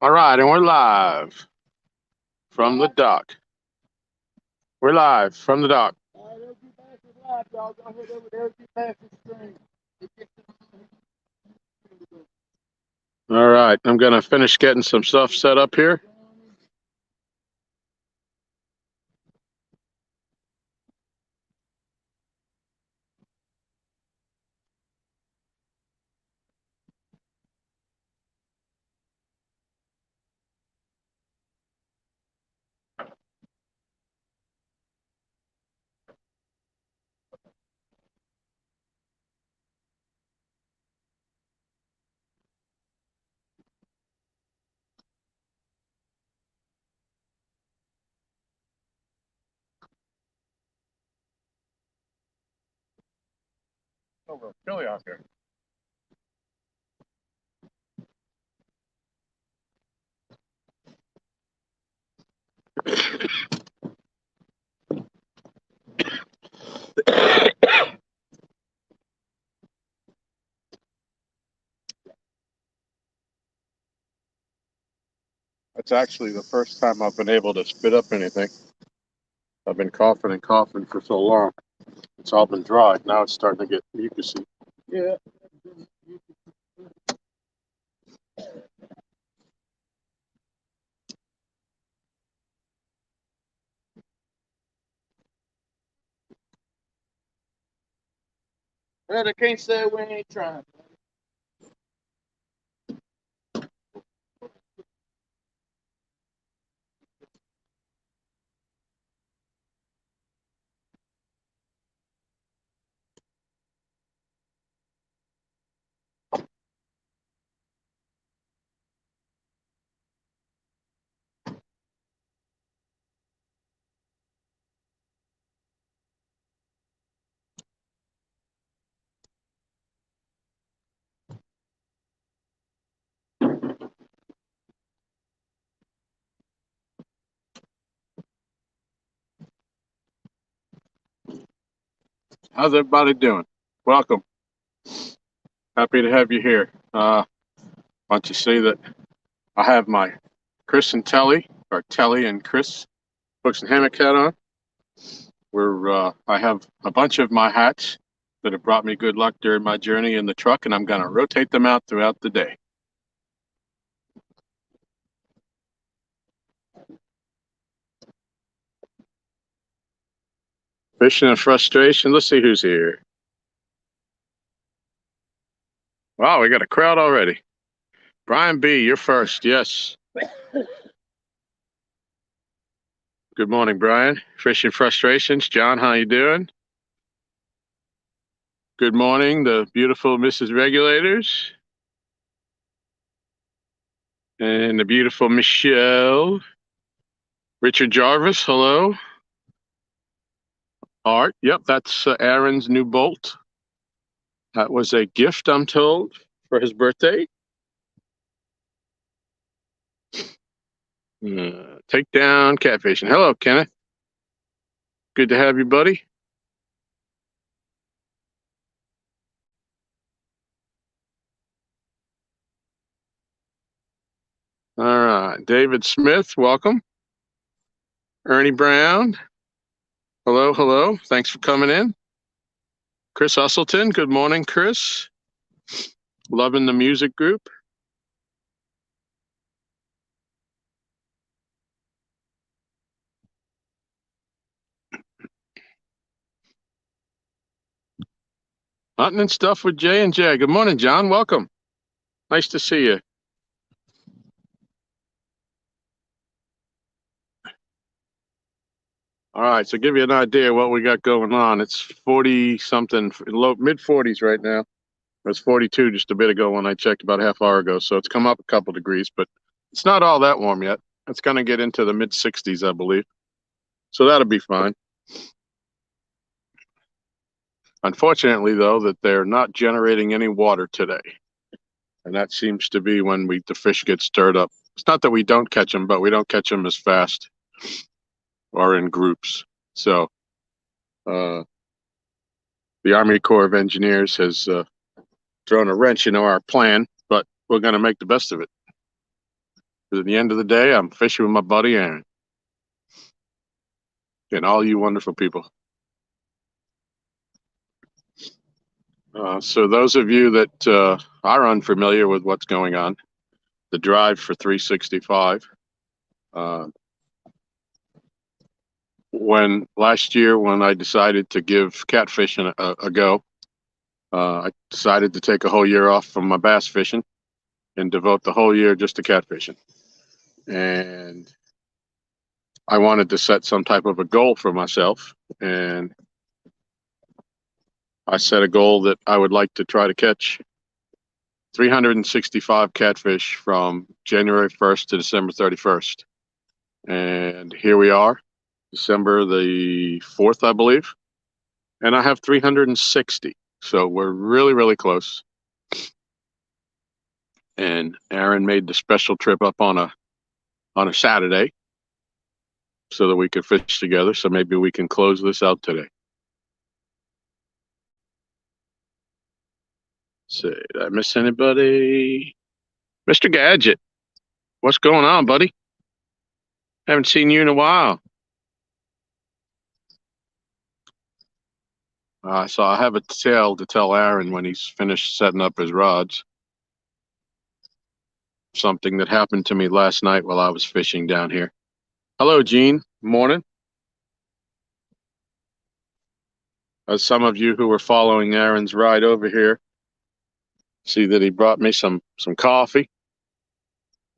All right, and we're live from the dock. We're live from the dock. All right, I'm going to finish getting some stuff set up here. Oh, we're chilly out here. That's actually the first time I've been able to spit up anything. I've been coughing and coughing for so long. It's all been dry. Now it's starting to get mucusy. Yeah. Well, I can't say we ain't trying. How's everybody doing? Welcome. Happy to have you here. Want to say that I have my Chris and Telly, or Telly and Chris, Books and Hammock hat on. I have a bunch of my hats that have brought me good luck during my journey in the truck, and I'm going to rotate them out throughout the day. Fishing and frustration. Let's see who's here. Wow, we got a crowd already. Brian B., you're first. Yes. Good morning, Brian. Fishing frustrations. John, how you doing? Good morning, the beautiful Mrs. Regulators. And the beautiful Michelle. Richard Jarvis, hello. Art, yep, that's Aaron's new bolt. That was a gift, I'm told, for his birthday. Take down catfishing. Hello, Kenneth. Good to have you, buddy. All right, David Smith, welcome. Ernie Brown, hello, hello. Thanks for coming in. Chris Usselton, good morning, Chris. Loving the music group. Hunting and stuff with Jay and Jay. Good morning, John. Welcome. Nice to see you. All right, so give you an idea what we got going on. It's 40 something, mid 40s right now. It was 42 just a bit ago when I checked about a half hour ago. So it's come up a couple degrees, but it's not all that warm yet. It's going to get into the mid 60s, I believe. So that'll be fine. Unfortunately, though, that they're not generating any water today. And that seems to be when the fish get stirred up. It's not that we don't catch them, but we don't catch them as fast or in groups. So the Army Corps of Engineers has thrown a wrench into our plan, but we're going to make the best of it. At the end of the day, I'm fishing with my buddy Aaron and all you wonderful people. So those of you that are unfamiliar with what's going on, the drive for 365, when last year when I decided to give catfishing a go, I decided to take a whole year off from my bass fishing and devote the whole year just to catfishing. And I wanted to set some type of a goal for myself, and I set a goal that I would like to try to catch 365 catfish from January 1st to December 31st. And here we are, December the 4th, I believe. And I have 360. So we're really, really close. And Aaron made the special trip up on a Saturday so that we could fish together. So maybe we can close this out today. Let's see, did I miss anybody? Mr. Gadget, what's going on, buddy? Haven't seen you in a while. So I have a tale to tell Aaron when he's finished setting up his rods. Something that happened to me last night while I was fishing down here. Hello, Gene. Morning. As some of you who were following Aaron's ride over here see that he brought me some coffee.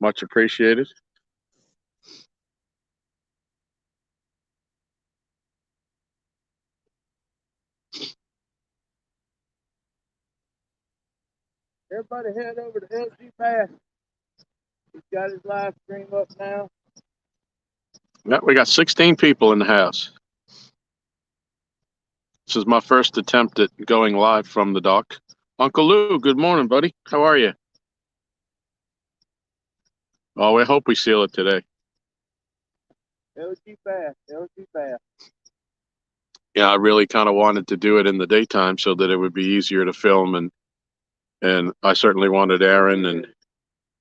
Much appreciated. Everybody head over to LG Bass. He's got his live stream up now. Yeah, we got 16 people in the house. This is my first attempt at going live from the dock. Uncle Lou, good morning, buddy. How are you? Oh, we hope we seal it today. LG Bass, LG Bass. Yeah, I really kind of wanted to do it in the daytime so that it would be easier to film, and I certainly wanted Aaron and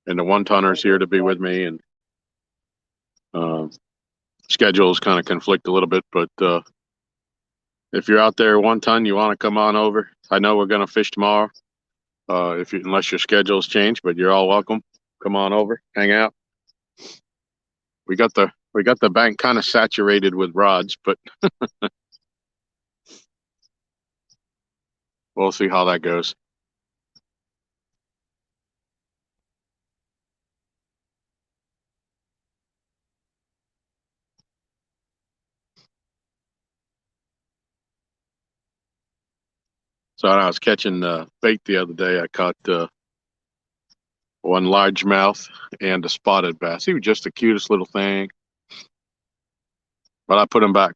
the one-tonners here to be with me, and schedules kind of conflict a little bit, but if you're out there one ton, you want to come on over. I know we're going to fish tomorrow, unless your schedules change, but you're all welcome. Come on over, hang out. We got the bank kind of saturated with rods, but we'll see how that goes. So I was catching bait the other day. I caught one largemouth and a spotted bass. He was just the cutest little thing, but I put him back.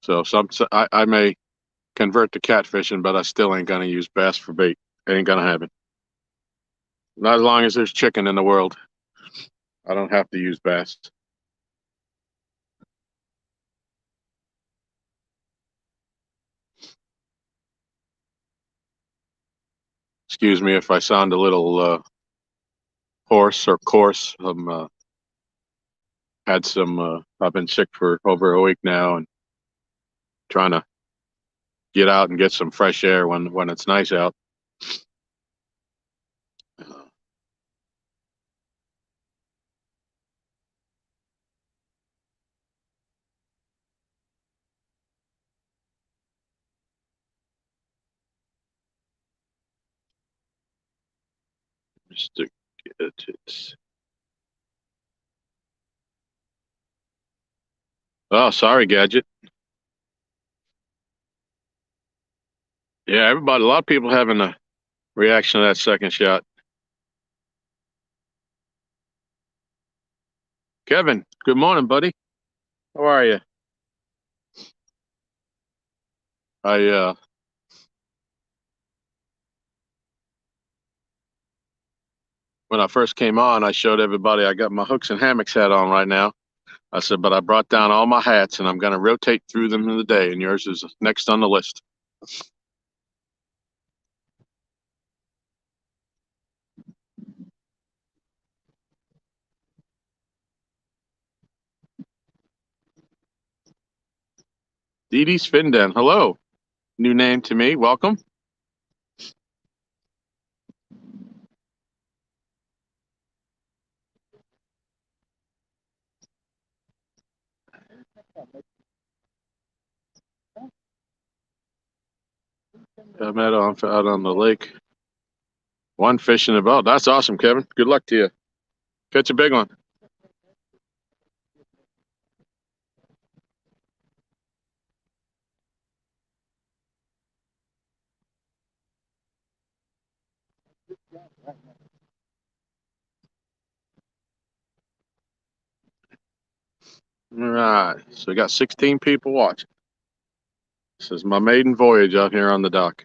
So I may convert to catfishing, but I still ain't gonna use bass for bait. It ain't gonna happen. Not as long as there's chicken in the world. I don't have to use bass. Excuse me if I sound a little hoarse or coarse. I've been sick for over a week now and trying to get out and get some fresh air when it's nice out. Mr. Gadgets. Oh, sorry, Gadget. Yeah, a lot of people having a reaction to that second shot. Kevin, good morning, buddy. How are you? When I first came on, I showed everybody I got my hooks and hammocks hat on right now. I said, but I brought down all my hats and I'm going to rotate through them in the day, and yours is next on the list. Dee Dee's Fin Den. Hello. New name to me. Welcome. I'm out on the lake. One fish in the boat. That's awesome, Kevin. Good luck to you. Catch a big one. All right. So we got 16 people watching. This is my maiden voyage out here on the dock.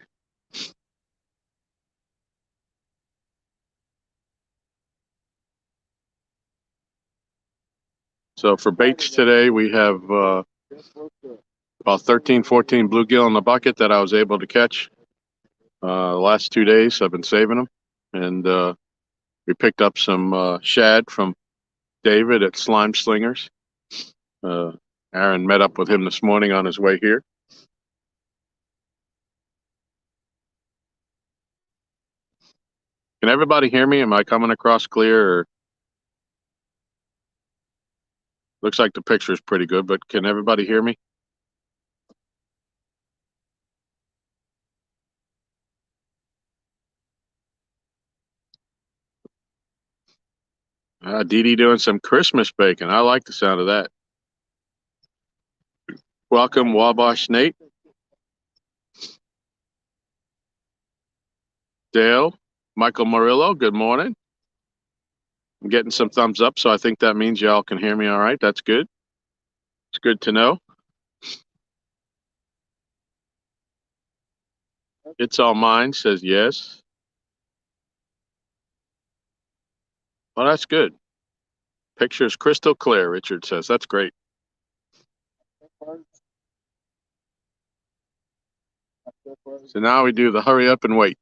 So for baits today, we have about 13, 14 bluegill in the bucket that I was able to catch. The last 2 days, I've been saving them. And we picked up some shad from David at Slime Slingers. Aaron met up with him this morning on his way here. Can everybody hear me? Am I coming across clear? Or... Looks like the picture is pretty good, but can everybody hear me? Dee Dee doing some Christmas baking. I like the sound of that. Welcome, Wabash Nate. Dale, Michael Murillo, good morning. I'm getting some thumbs up, so I think that means y'all can hear me all right. That's good. It's good to know. It's all mine, says yes. Well, that's good. Picture's crystal clear, Richard says. That's great. So now we do the hurry up and wait.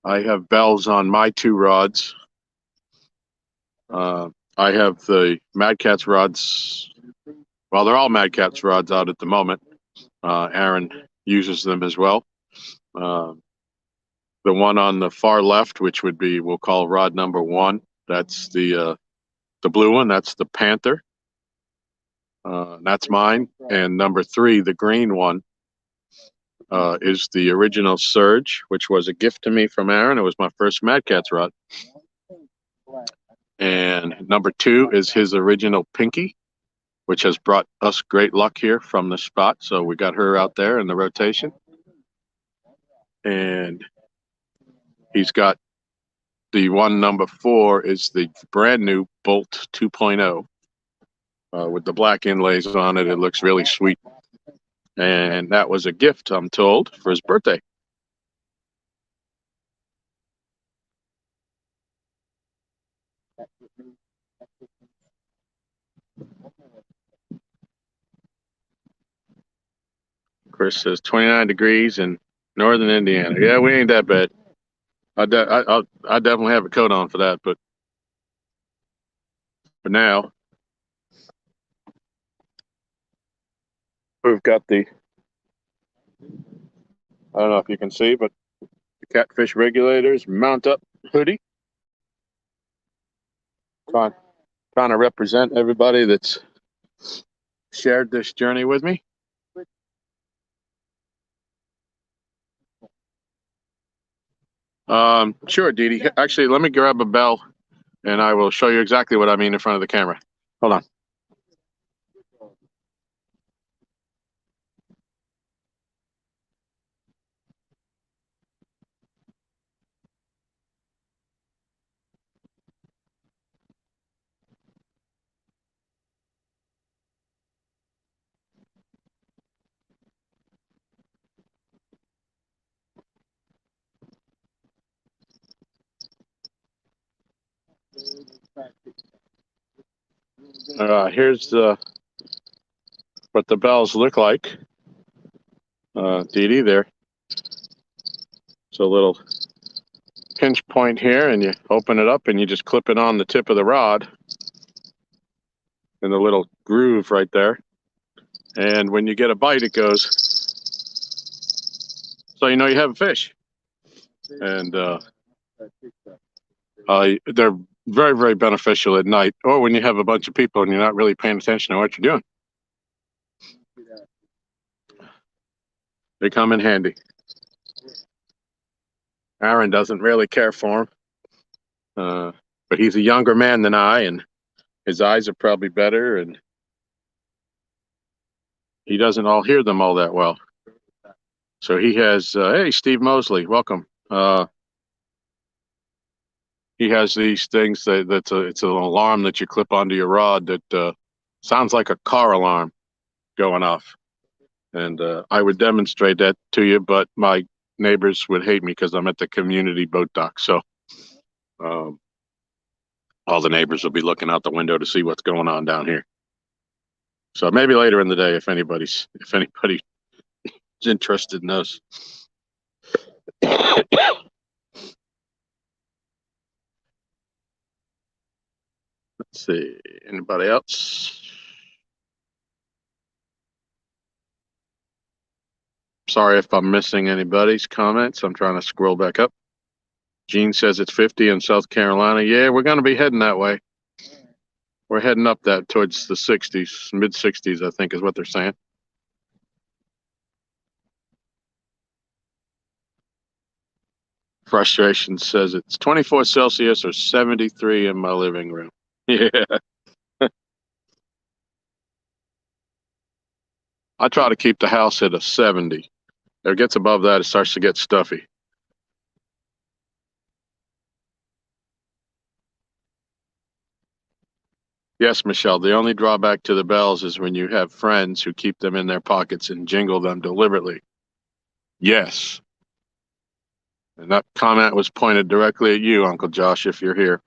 I have bells on my 2 rods. I have the Mad Catz rods. Well, they're all Mad Catz rods out at the moment. Aaron uses them as well. The one on the far left, which would be, we'll call rod number 1. That's the blue one. That's the Panther. That's mine. And number 3, the green one, is the original Surge, which was a gift to me from Aaron. It was my first Mad Catz rod. And number 2 is his original Pinky, which has brought us great luck here from the spot. So we got her out there in the rotation. And he's got the one number 4 is the brand new Bolt 2.0 with the black inlays on it. It looks really sweet. And that was a gift, I'm told, for his birthday. Chris says 29 degrees in northern Indiana. Yeah, we ain't that bad. I definitely have a coat on for that, but for now, we've got the, I don't know if you can see, but the Catfish Regulators mount up hoodie. Trying to represent everybody that's shared this journey with me. Sure, Dee Dee. Actually, let me grab a bell and I will show you exactly what I mean in front of the camera. Hold on. Here's what the bells look like. Dee Dee there. It's a little pinch point here, and you open it up and you just clip it on the tip of the rod in the little groove right there. And when you get a bite, it goes. So you know you have a fish. And they're very, very beneficial at night, or when you have a bunch of people and you're not really paying attention to what you're doing. They come in handy. Aaron doesn't really care for them, but he's a younger man than I, and his eyes are probably better, and he doesn't all hear them all that well. So he has, hey, Steve Mosley, welcome. He has these things it's an alarm that you clip onto your rod that sounds like a car alarm going off. And I would demonstrate that to you, but my neighbors would hate me because I'm at the community boat dock. So all the neighbors will be looking out the window to see what's going on down here. So maybe later in the day, if anybody's interested in those. Let's see, anybody else? Sorry if I'm missing anybody's comments. I'm trying to scroll back up. Gene says it's 50 in South Carolina. Yeah, we're going to be heading that way. We're heading up that towards the 60s, mid 60s, I think is what they're saying. Frustration says it's 24 Celsius or 73 in my living room. Yeah. I try to keep the house at a 70. If it gets above that, it starts to get stuffy. Yes, Michelle, the only drawback to the bells is when you have friends who keep them in their pockets and jingle them deliberately. Yes. And that comment was pointed directly at you, Uncle Josh, if you're here.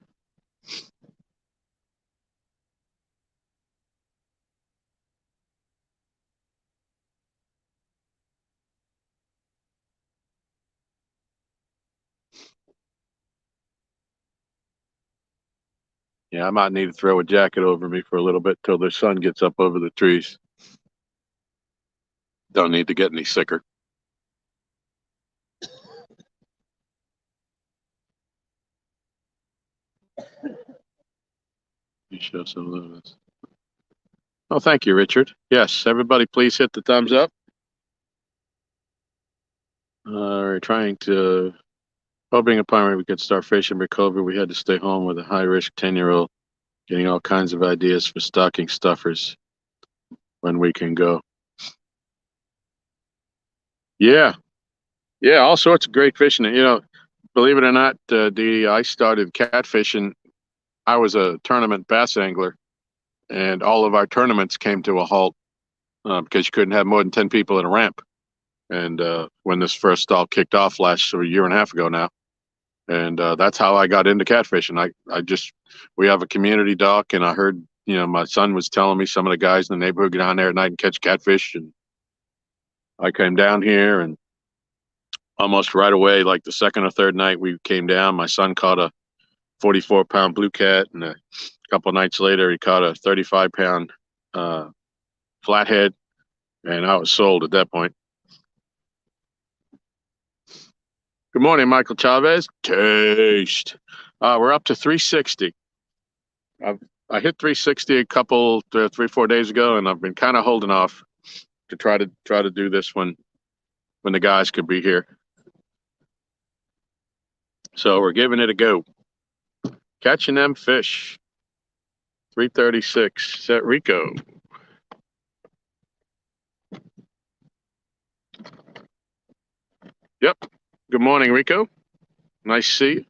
Yeah, I might need to throw a jacket over me for a little bit till the sun gets up over the trees. Don't need to get any sicker. You show some of this. Oh, thank you, Richard. Yes, everybody please hit the thumbs up. We're trying to, hoping upon we could start fishing recovery. We had to stay home with a high-risk 10-year-old, getting all kinds of ideas for stocking stuffers when we can go. Yeah, yeah, all sorts of great fishing. You know, believe it or not, Dee, I started catfishing. I was a tournament bass angler, and all of our tournaments came to a halt because you couldn't have more than 10 people at a ramp. And when this first all kicked off last a year and a half ago now, and that's how I got into catfishing. We have a community dock, and I heard, you know, my son was telling me some of the guys in the neighborhood get down there at night and catch catfish, and I came down here, and almost right away, like the second or third night we came down, my son caught a 44-pound blue cat, and a couple of nights later he caught a 35-pound flathead, and I was sold at that point. Good morning, Michael Chavez. Taste. We're up to 360. I hit 360 a couple, 3-4 days ago, and I've been kind of holding off to try to do this when the guys could be here. So we're giving it a go. Catching them fish. 336. Set Rico. Yep. Good morning, Rico. Nice to see you.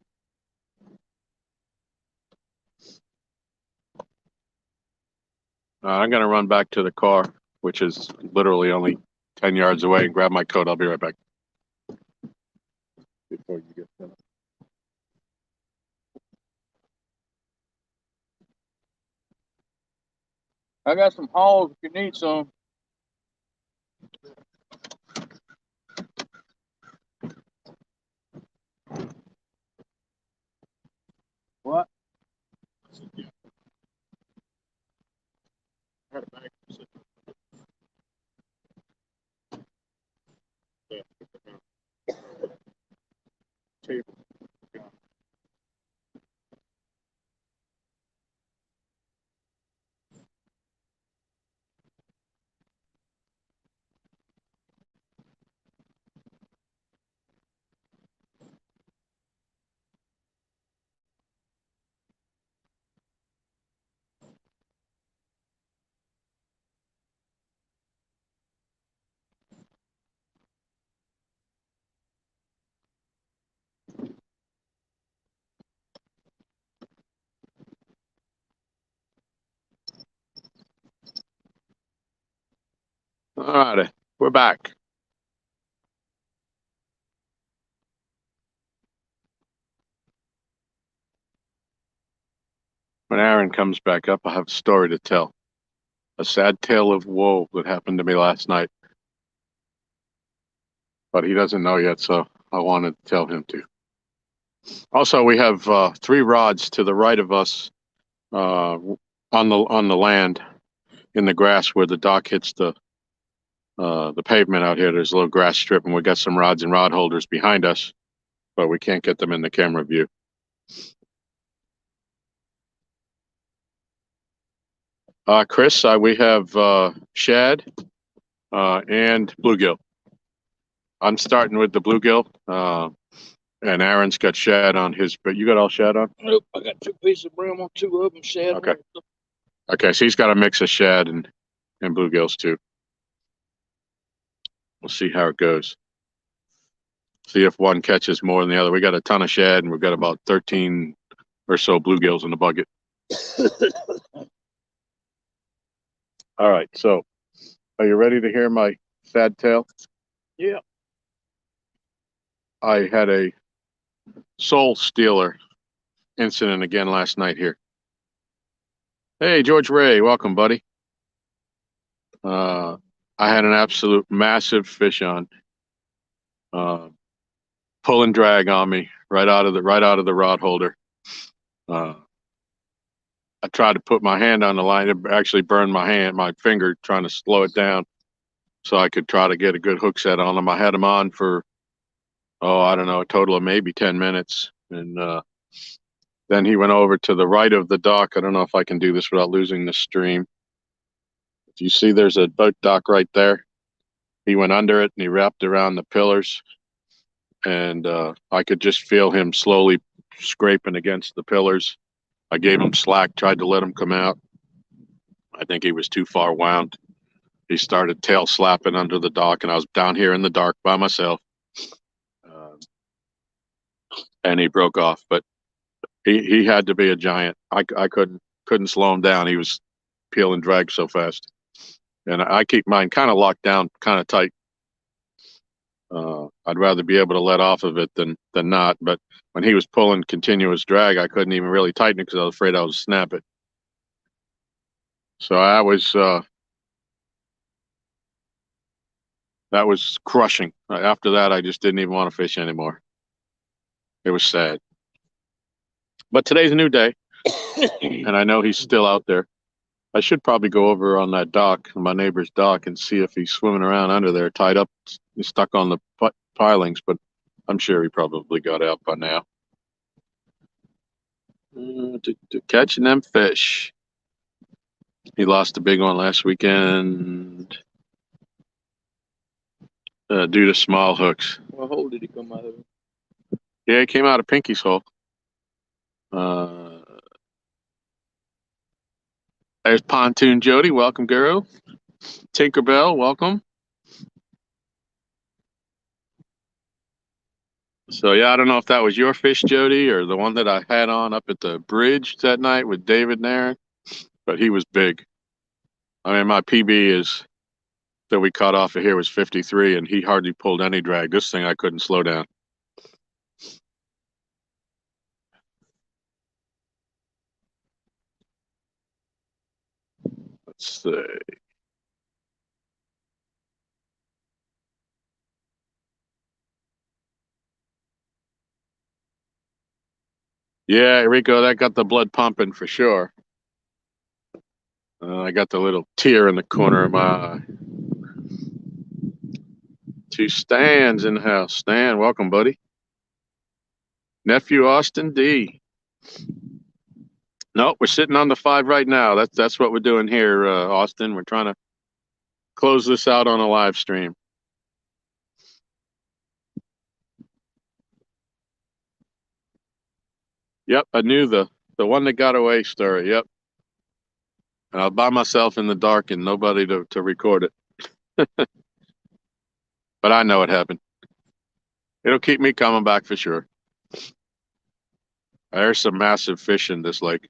I'm going to run back to the car, which is literally only 10 yards away, and grab my coat. I'll be right back. Before you get done. I got some hogs if you need some. table. All right, we're back. When Aaron comes back up, I have a story to tell. A sad tale of woe that happened to me last night. But he doesn't know yet, so I wanted to tell him to. Also, we have 3 rods to the right of us on the land in the grass where the dock hits the pavement out here. There's a little grass strip, and we got some rods and rod holders behind us, but we can't get them in the camera view. Chris, we have shad and bluegill. I'm starting with the bluegill, and Aaron's got shad on his. But you got all shad on? Nope, I got 2 pieces of brim on 2 of them, shad. Okay. Okay, so he's got a mix of shad and bluegills too. We'll see how it goes. See if one catches more than the other. We got a ton of shad, and we've got about 13 or so bluegills in the bucket. All right, so are you ready to hear my sad tale? Yeah. I had a soul stealer incident again last night here. Hey, George Ray, welcome, buddy. I had an absolute massive fish on, pull and drag on me right out of the rod holder. I tried to put my hand on the line. It actually burned my finger, trying to slow it down so I could try to get a good hook set on him. I had him on for, I don't know, a total of maybe 10 minutes. And then he went over to the right of the dock. I don't know if I can do this without losing the stream. If you see, there's a boat dock right there. He went under it and he wrapped around the pillars. And I could just feel him slowly scraping against the pillars. I gave him slack, tried to let him come out. I think he was too far wound. He started tail slapping under the dock, and I was down here in the dark by myself. And he broke off, but he had to be a giant. I couldn't slow him down. He was peel and drag so fast. And I keep mine kind of locked down, kind of tight. I'd rather be able to let off of it than not. But when he was pulling continuous drag, I couldn't even really tighten it because I was afraid I would snap it. So that was crushing. After that, I just didn't even want to fish anymore. It was sad. But today's a new day, and I know he's still out there. I should probably go over on that dock, my neighbor's dock, and see if he's swimming around under there, tied up, he's stuck on the pilings, but I'm sure he probably got out by now. To catching them fish. He lost a big one last weekend due to small hooks. What hole did he come out of? Yeah, he came out of Pinky's hole. There's Pontoon Jody. Welcome, Guru. Tinkerbell, welcome. So, yeah, I don't know if that was your fish, Jody, or the one that I had on up at the bridge that night with David and Aaron, but he was big. I mean, my PB that we caught off of here was 53, and he hardly pulled any drag. This thing I couldn't slow down. Let's see. Yeah, Rico, that got the blood pumping for sure. I got the little tear in the corner of my eye. 2 Stans in the house. Stan, welcome, buddy. Nephew Austin D. No, we're sitting on the 5 right now. That's what we're doing here, Austin. We're trying to close this out on a live stream. Yep, I knew the one that got away story. Yep. And I was by myself in the dark and nobody to record it. But I know what happened. It'll keep me coming back for sure. There's some massive fish in this lake.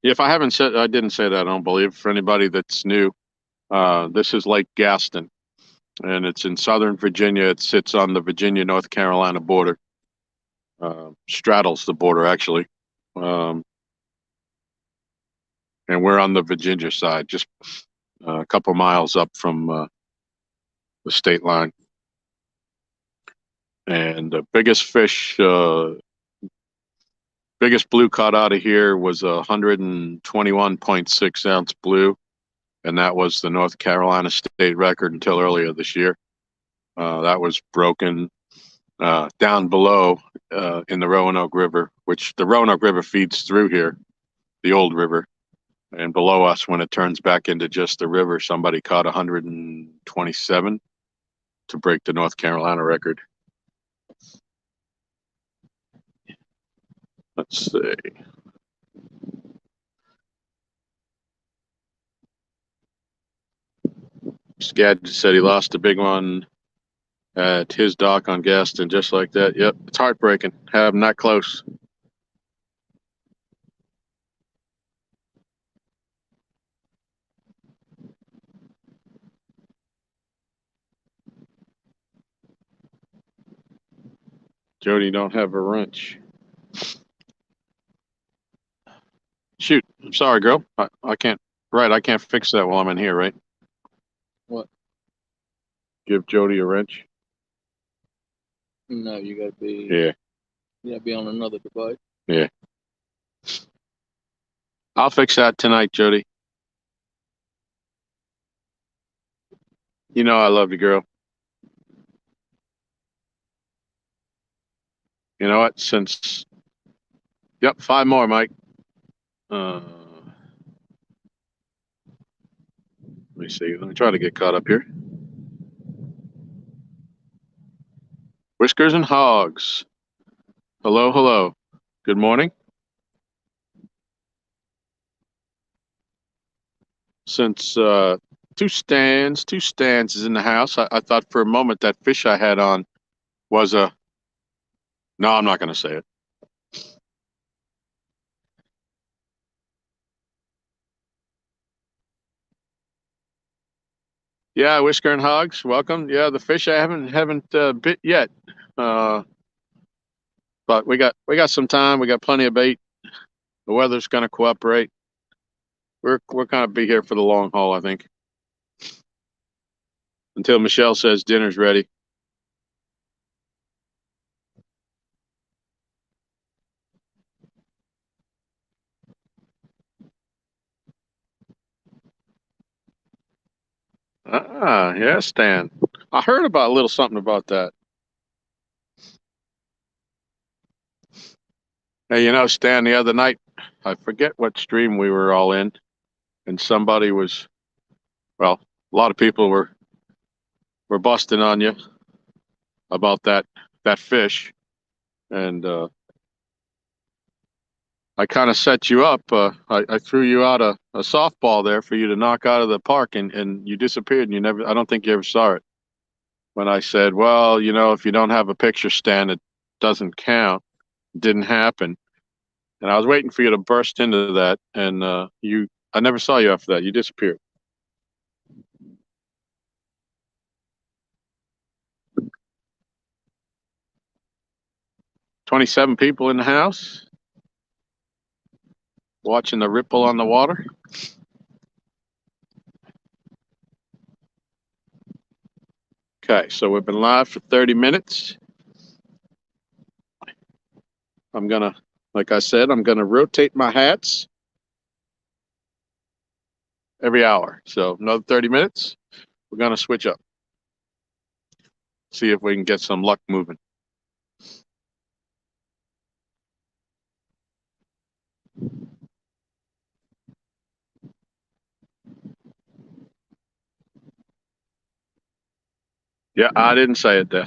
If I haven't said, I didn't say that, I don't believe. For anybody that's new, this is Lake Gaston, and it's in Southern Virginia. It sits on the Virginia-North Carolina border. Straddles the border, actually. And we're on the Virginia side, just a couple miles up from the state line. And the biggest fish, biggest blue caught out of here was a 121.6 ounce blue, and that was the North Carolina state record until earlier this year. That was broken down below in the Roanoke River, which the Roanoke River feeds through here, the old river. And below us, when it turns back into just the river, somebody caught 127 to break the North Carolina record. Let's see. Scad said he lost a big one at his dock on Gaston, just like that. Yep, it's heartbreaking. Have him that close. Jody don't have a wrench. Shoot, I'm sorry, girl. I can't. Right, I can't fix that while I'm in here, right? What? Give Jody a wrench. No, you gotta be. Yeah. You gotta be on another device. Yeah. I'll fix that tonight, Jody. You know I love you, girl. You know what? Since, yep, 5 more, Mike. Let me see. Let me try to get caught up here. Whiskers and Hogs. Hello, hello. Good morning. Since two stands is in the house, I thought for a moment that fish I had on was a. No, I'm not going to say it. Yeah, Whisker and Hogs, welcome. Yeah, the fish I haven't bit yet, but we got some time. We got plenty of bait. The weather's going to cooperate. We're going to be here for the long haul, I think, until Michelle says dinner's ready. Yeah, Stan. I heard about a little something about that. Hey, you know, Stan, the other night, I forget what stream we were all in, and somebody was, well, a lot of people were busting on you about that fish, and I kind of set you up. I threw you out a softball there for you to knock out of the park, and you disappeared, and you never. I don't think you ever saw it. When I said, well, you know, if you don't have a picture stand, it doesn't count. It didn't happen. And I was waiting for you to burst into that, and I never saw you after that. You disappeared. 27 people in the house watching the ripple on the water. Okay, so we've been live for 30 minutes. I'm gonna, like I said, I'm gonna rotate my hats every hour. So another 30 minutes, we're gonna switch up. See if we can get some luck moving. Yeah, I didn't say it there.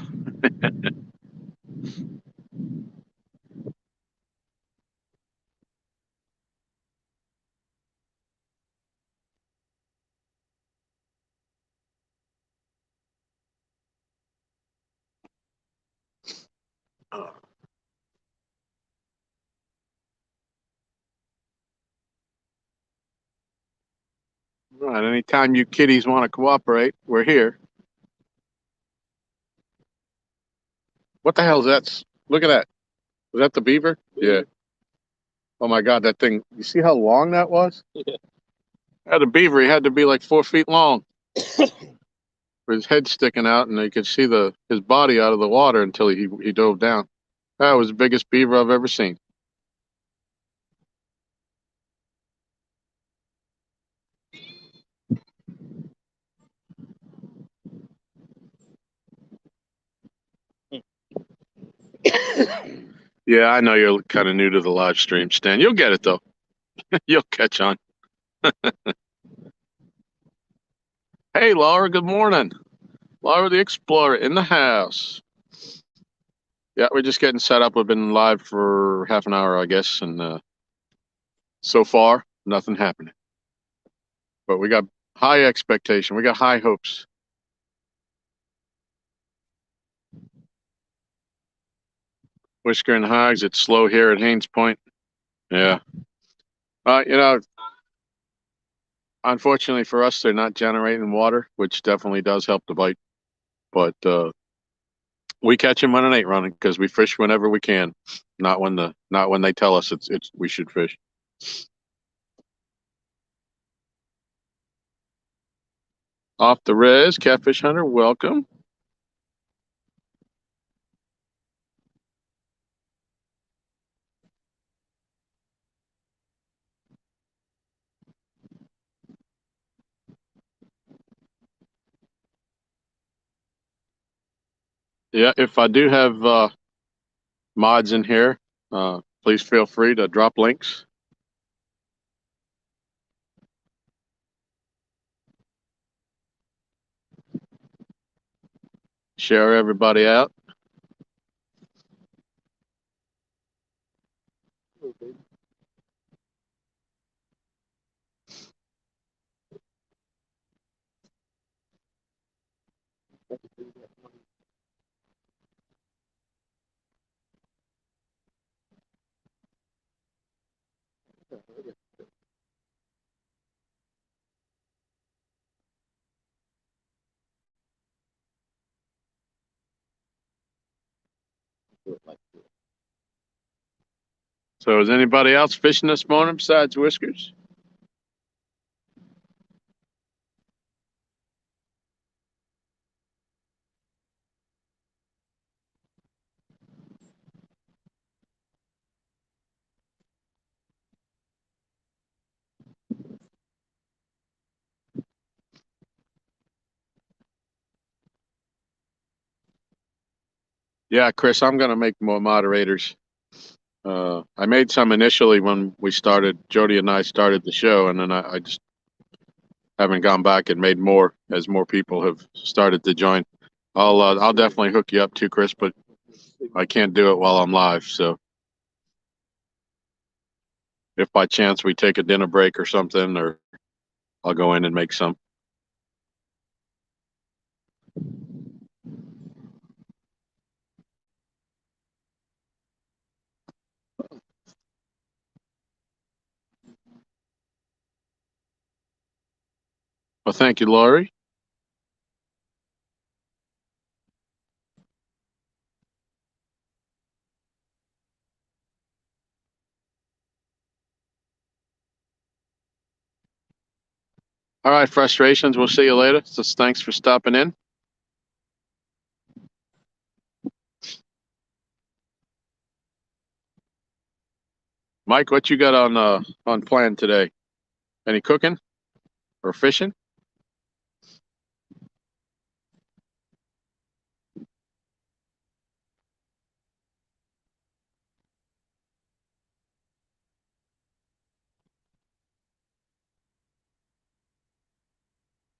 Right. Anytime you kiddies want to cooperate, we're here. What the hell is that? Look at that. Was that the beaver? Yeah. Oh my God, that thing. You see how long that was? Yeah. Had a beaver. He had to be like 4 feet long. With his head sticking out, and you could see his body out of the water until he dove down. That was the biggest beaver I've ever seen. Yeah, I know you're kind of new to the live stream, Stan. You'll get it though. You'll catch on. Hey, Laura. Good morning. Laura the Explorer in the house. Yeah, we're just getting set up. We've been live for half an hour, I guess, and so far nothing happening. But we got high expectation. We got high hopes. Whisker and Hogs. It's slow here at Haynes Point. Yeah. You know, unfortunately for us, they're not generating water, which definitely does help the bite. But we catch them when it ain't running because we fish whenever we can, not when they tell us it's we should fish. Off the res, catfish hunter, welcome. Yeah, if I do have mods in here, please feel free to drop links. Share everybody out. So is anybody else fishing this morning besides Whiskers? Yeah, Chris, I'm going to make more moderators. I made some initially when we started. Jody and I started the show, and then I just haven't gone back and made more as more people have started to join. I'll definitely hook you up too, Chris, but I can't do it while I'm live. So if by chance we take a dinner break or something, or I'll go in and make some. Well, thank you, Laurie. All right, frustrations. We'll see you later. So thanks for stopping in. Mike, what you got on plan today? Any cooking or fishing?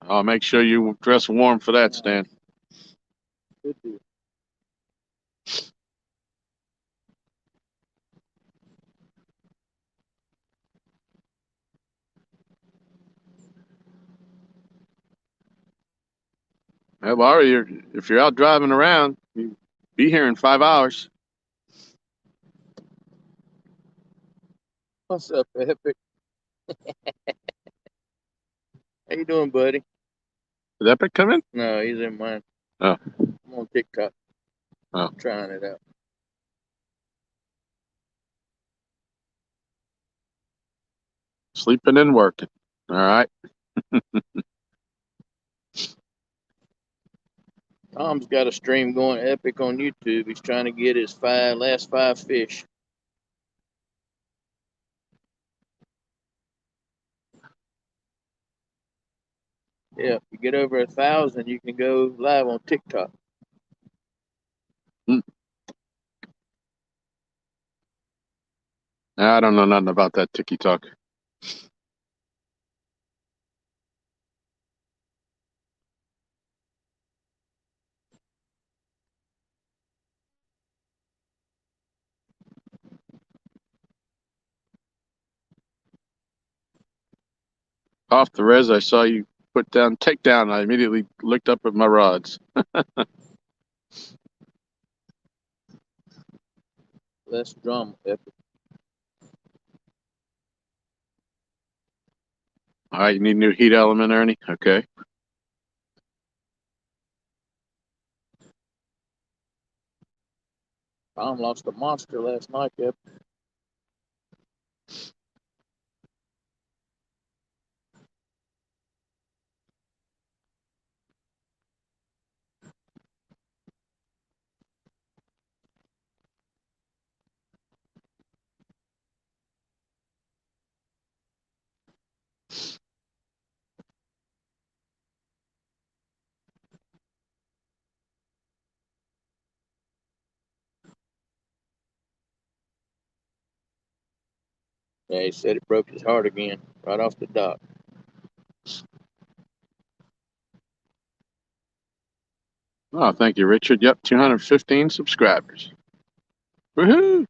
I'll make sure you dress warm for that, Stan. Good deal. Well, Ari, if you're out driving around, you be here in 5 hours. What's up, Epic? How you doing, buddy? Did Epic come in? No, he's in mine. Oh. I'm on TikTok. Oh. Trying it out. Sleeping and working. All right. Tom's got a stream going epic on YouTube. He's trying to get his last five fish. Yeah, if you get over 1,000, you can go live on TikTok. I don't know nothing about that TikTok. Off the res, I saw you put down takedown. I immediately looked up at my rods. Less drama, epic. All right, you need a new heat element, Ernie? Okay. Tom lost a monster last night, epic. Yeah, he said it broke his heart again, right off the dock. Oh, thank you, Richard. Yep, 215 subscribers. Woohoo!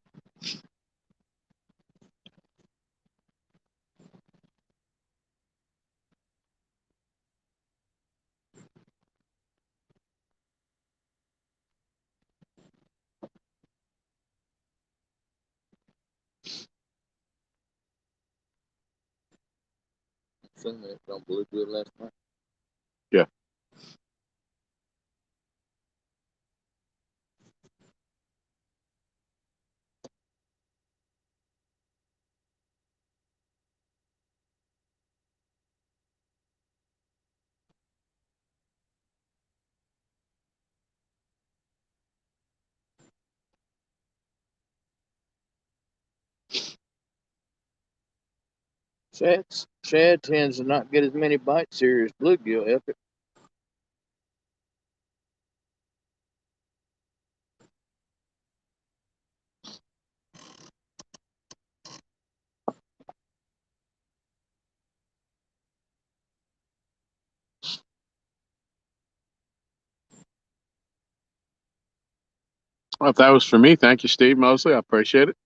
Seen that on Bluegill last night. Yeah. Shad tends to not get as many bites here as bluegill, epic. Well, if that was for me, thank you, Steve Mosley. I appreciate it.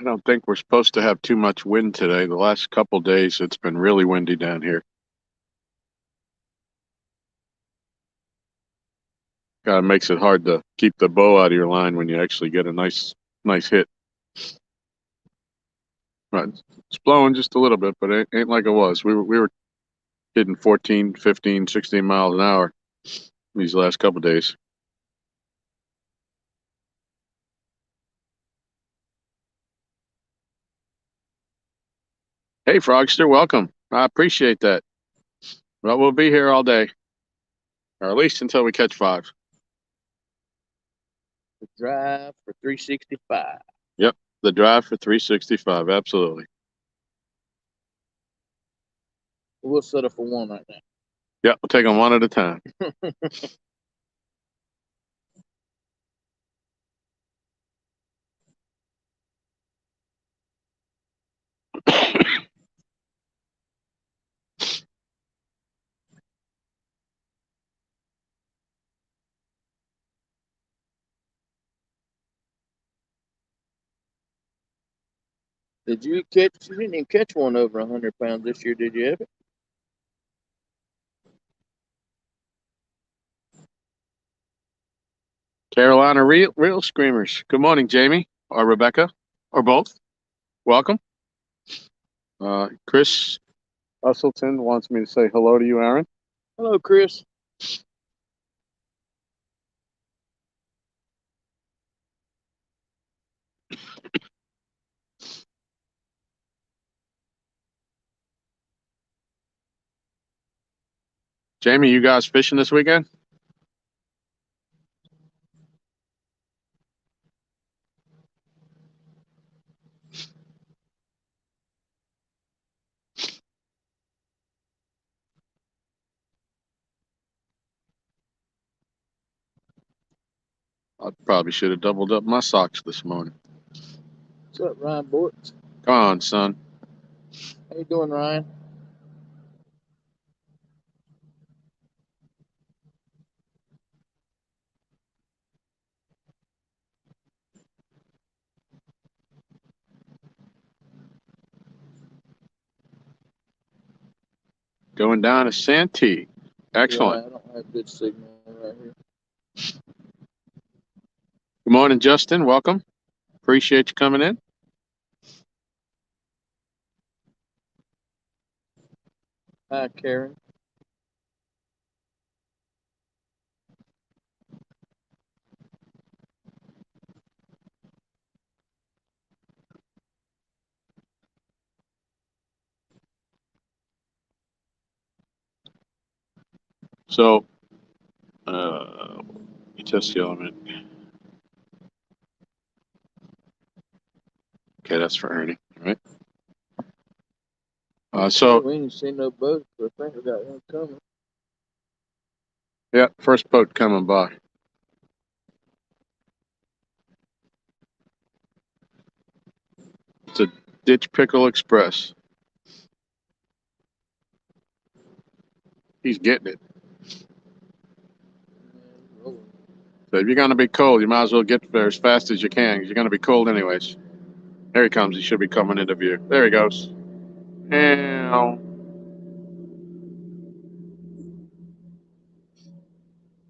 I don't think we're supposed to have too much wind today. The last couple days, it's been really windy down here. Kind of makes it hard to keep the bow out of your line when you actually get a nice hit. Right. It's blowing just a little bit, but it ain't like it was. We were hitting 14, 15, 16 miles an hour these last couple days. Hey, Frogster, welcome. I appreciate that. Well, we'll be here all day, or at least until we catch 5. The drive for 365. Yep, the drive for 365. Absolutely. We'll settle for one right now. Yep, we'll take them one at a time. Did you catch? You didn't even catch one over 100 pounds this year, did you? Ever? Carolina real screamers. Good morning, Jamie or Rebecca or both. Welcome. Chris Usselton wants me to say hello to you, Aaron. Hello, Chris. Jamie, you guys fishing this weekend? I probably should have doubled up my socks this morning. What's up, Ryan Bortz? Come on, son. How you doing, Ryan? Going down to Santee. Excellent. Yeah, I don't have good signal right here. Good morning, Justin. Welcome. Appreciate you coming in. Hi, Karen. So, you test the element. Okay, that's for Ernie, right? We ain't seen no boats, but I think we got one coming. Yeah, first boat coming by. It's a Ditch Pickle Express. He's getting it. Yeah, So if you're going to be cold, you might as well get there as fast as you can because you're going to be cold anyways. There he comes. He should be coming into view. There he goes. And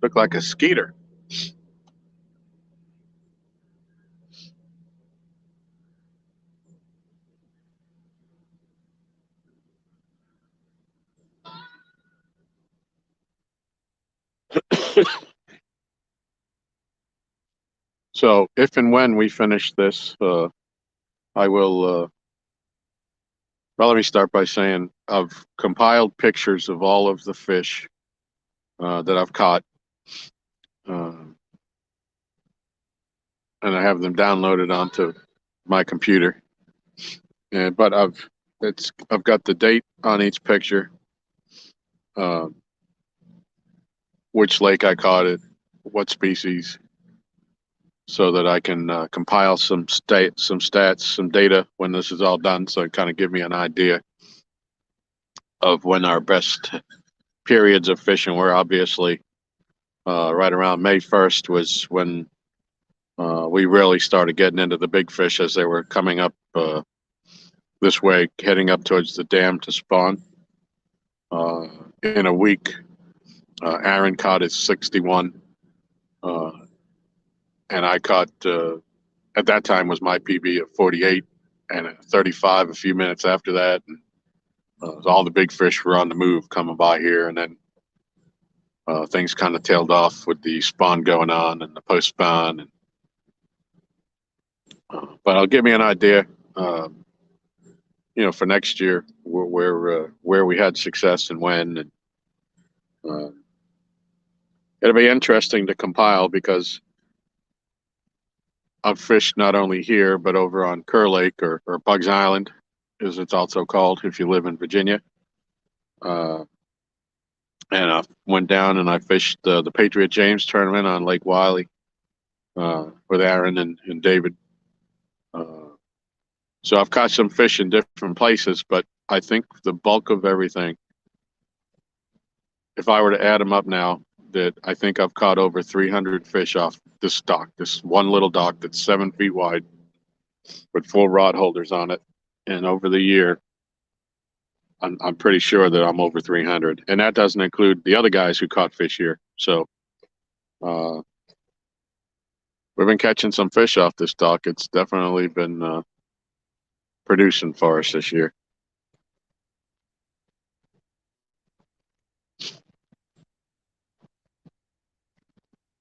look like a skeeter. So if and when we finish this, I will. Well, let me start by saying I've compiled pictures of all of the fish that I've caught, and I have them downloaded onto my computer. But I've got the date on each picture, uh, which lake I caught it, what species, so that I can compile some stats, some data when this is all done, so it kind of give me an idea of when our best periods of fishing were. Obviously, right around May 1st was when we really started getting into the big fish as they were coming up this way, heading up towards the dam to spawn. In a week, Aaron caught his 61, and I caught at that time was my PB of 48 and a 35 a few minutes after that. And, all the big fish were on the move coming by here, and then things kind of tailed off with the spawn going on and the post spawn. And, but it'll give me an idea, for next year where we had success and when. And it'll be interesting to compile because I've fished not only here but over on Kerr Lake or Bugs Island, as it's also called if you live in Virginia. And I went down and I fished the Patriot James tournament on Lake Wiley with Aaron and David. So I've caught some fish in different places, but I think the bulk of everything, if I were to add them up now, that I think I've caught over 300 fish off this dock, this one little dock that's 7 feet wide with full rod holders on it. and over the year, I'm pretty sure that I'm over 300, and that doesn't include the other guys who caught fish here. So uh, we've been catching some fish off this dock. It's definitely been producing for us this year.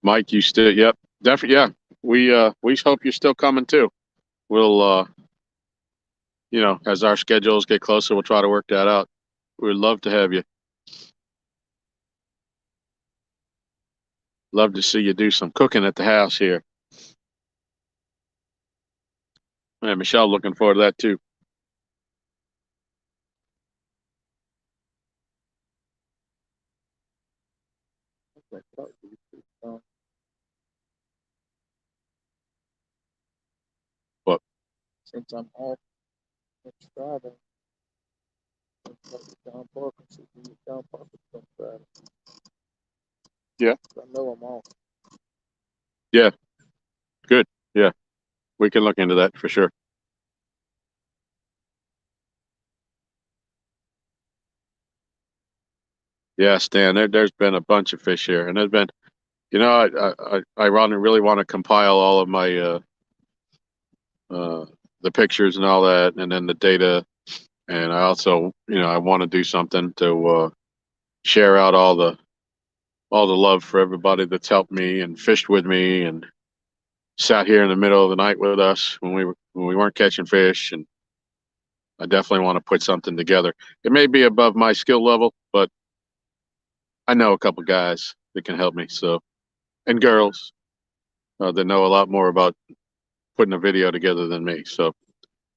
Mike, you still? Yep, definitely. Yeah, we hope you're still coming too. We'll as our schedules get closer, we'll try to work that out. We'd love to have you. Love to see you do some cooking at the house here. Yeah, Michelle, looking forward to that too. But Since I'm off next Friday, John Parkinson, John Parkinson on Friday. Yeah. I know I'm off. Yeah, good. Yeah, we can look into that for sure. Yeah, Stan, there's been a bunch of fish here, and there's been, I really want to compile all of my uh, the pictures and all that, and then the data, and I also, I want to do something to share out all the love for everybody that's helped me and fished with me and sat here in the middle of the night with us when we weren't catching fish, and I definitely want to put something together. It may be above my skill level, but I know a couple guys that can help me. So, and girls that know a lot more about putting a video together than me. So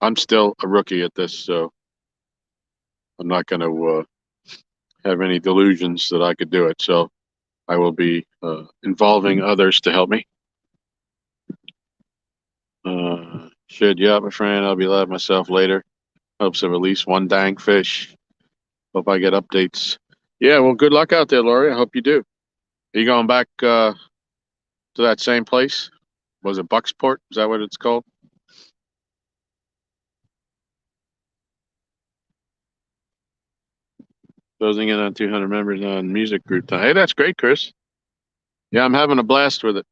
I'm still a rookie at this, so I'm not going to have any delusions that I could do it. So I will be involving others to help me. Yeah, my friend, I'll be live myself later. Hopes of at least one dang fish. Hope I get updates. Yeah, well, good luck out there, Lori. I hope you do. Are you going back to that same place? Was it Bucksport? Is that what it's called? Closing in on 200 members on music group time. Hey, that's great, Chris. Yeah, I'm having a blast with it.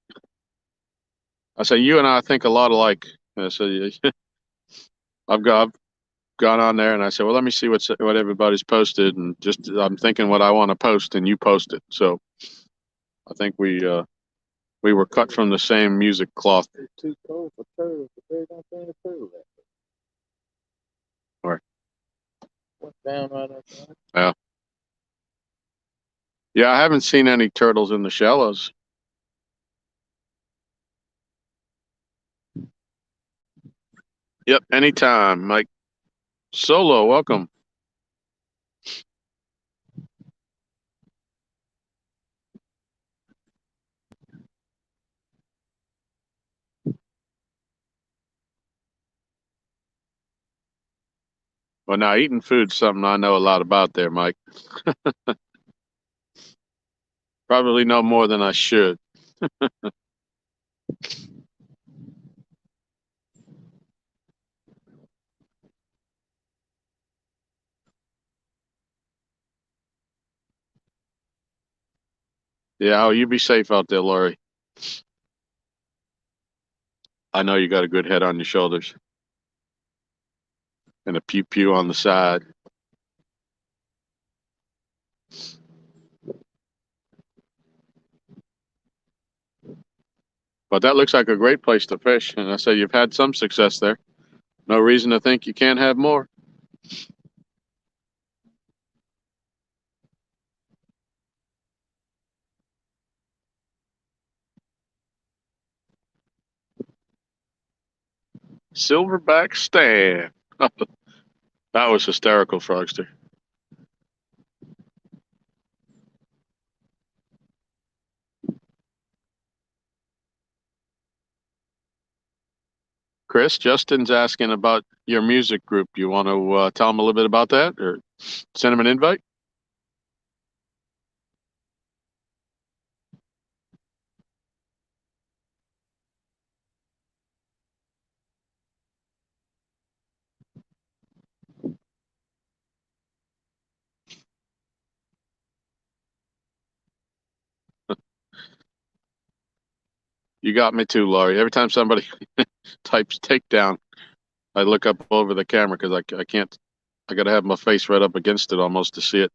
I say you and I think a lot alike. So I've gone on there and I said, well, let me see what everybody's posted, and just I'm thinking what I want to post, and you post it. So I think we were cut from the same music cloth. It's too cold for turtles. The bear don't think a turtle that. Or Went down right up there. yeah, yeah. I haven't seen any turtles in the shallows. Yep, anytime, Mike. Solo, welcome. Well, now eating food's something I know a lot about there, Mike. Probably know more than I should. Yeah, oh, you be safe out there, Laurie. I know you got a good head on your shoulders and a pew pew on the side. But that looks like a great place to fish, and I say you've had some success there. No reason to think you can't have more. Silverback Stan. That was hysterical, Frogster. Chris, Justin's asking about your music group. Do you want to tell him a little bit about that or send him an invite? You got me too, Laurie. Every time somebody types takedown, I look up over the camera because I can't. I got to have my face right up against it almost to see it.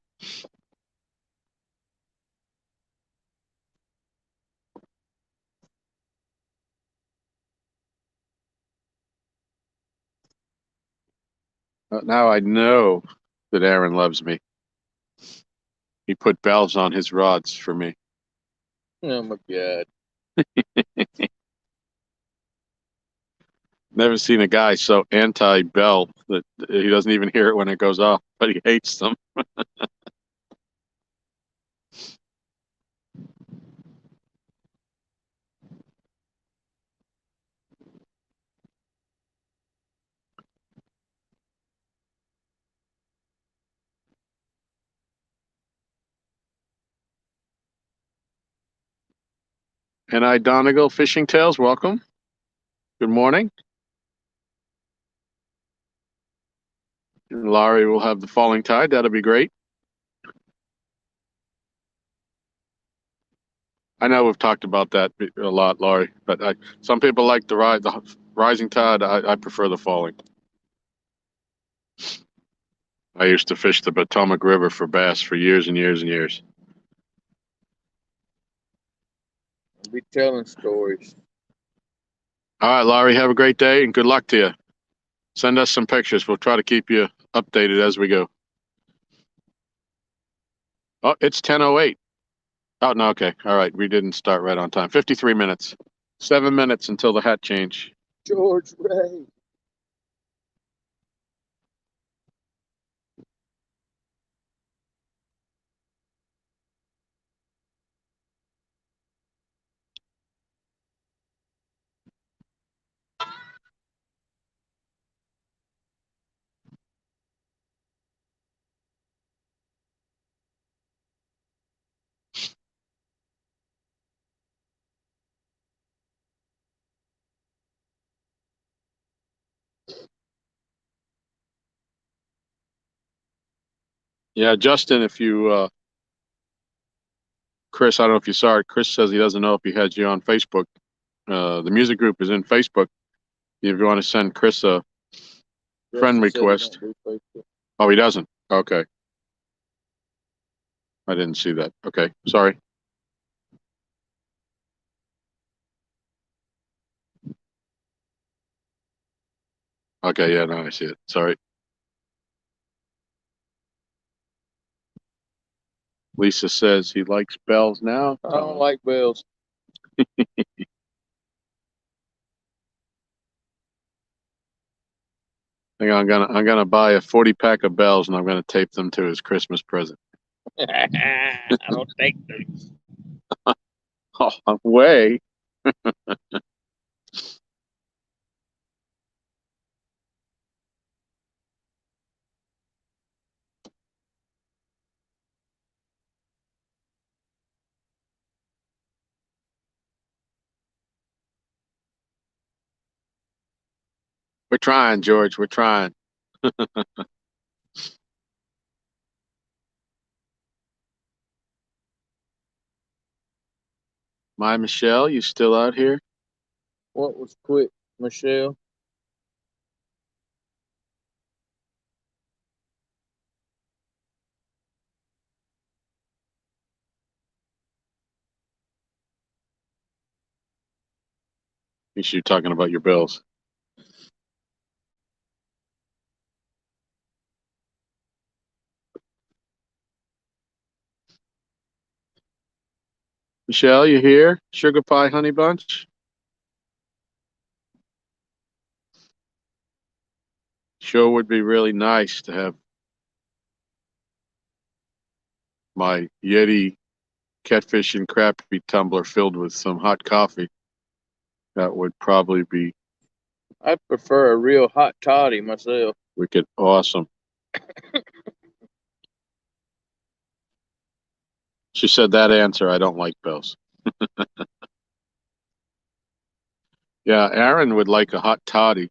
Now I know that Aaron loves me. He put valves on his rods for me. Oh my God. Never seen a guy so anti-bell that he doesn't even hear it when it goes off, but he hates them. And I, Donegal Fishing Tales, welcome. Good morning. And Laurie will have the falling tide. That'll be great. I know we've talked about that a lot, Laurie, but some people like the rising tide. I prefer the falling. I used to fish the Potomac River for bass for years and years and years. I'll be telling stories. All right, Laurie, have a great day and good luck to you. Send us some pictures. We'll try to keep you updated as we go. Oh, it's 10:08. Oh, no, okay. All right. We didn't start right on time. 53 minutes. 7 minutes until the hat change. George Ray. Yeah, Justin, if you, Chris, I don't know if you saw it. Chris says he doesn't know if he has you on Facebook. The music group is in Facebook. If you want to send Chris a friend Justin said he request. don't do Facebook. Oh, he doesn't? Okay. I didn't see that. Okay. Sorry. Okay. Yeah, now I see it. Sorry. Lisa says he likes bells now. I don't like bells. I think I'm gonna buy a 40 pack of bells and I'm gonna tape them to his Christmas present. I don't take things. Oh, way. We're trying, George. We're trying. My Michelle, you still out here? What was quick, Michelle? You talking about your bills. Michelle, you here? Sugar pie honey bunch? Sure would be really nice to have my Yeti catfish and crappie tumbler filled with some hot coffee. That would probably be I prefer a real hot toddy myself. wicked awesome. She said that answer. I don't like bells. Yeah, Aaron would like a hot toddy.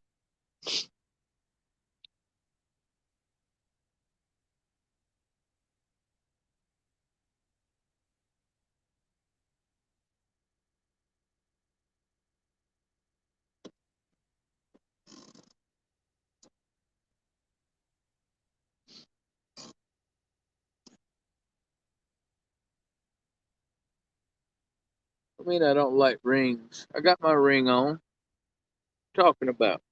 I mean, I don't like rings. I got my ring on. Talking about.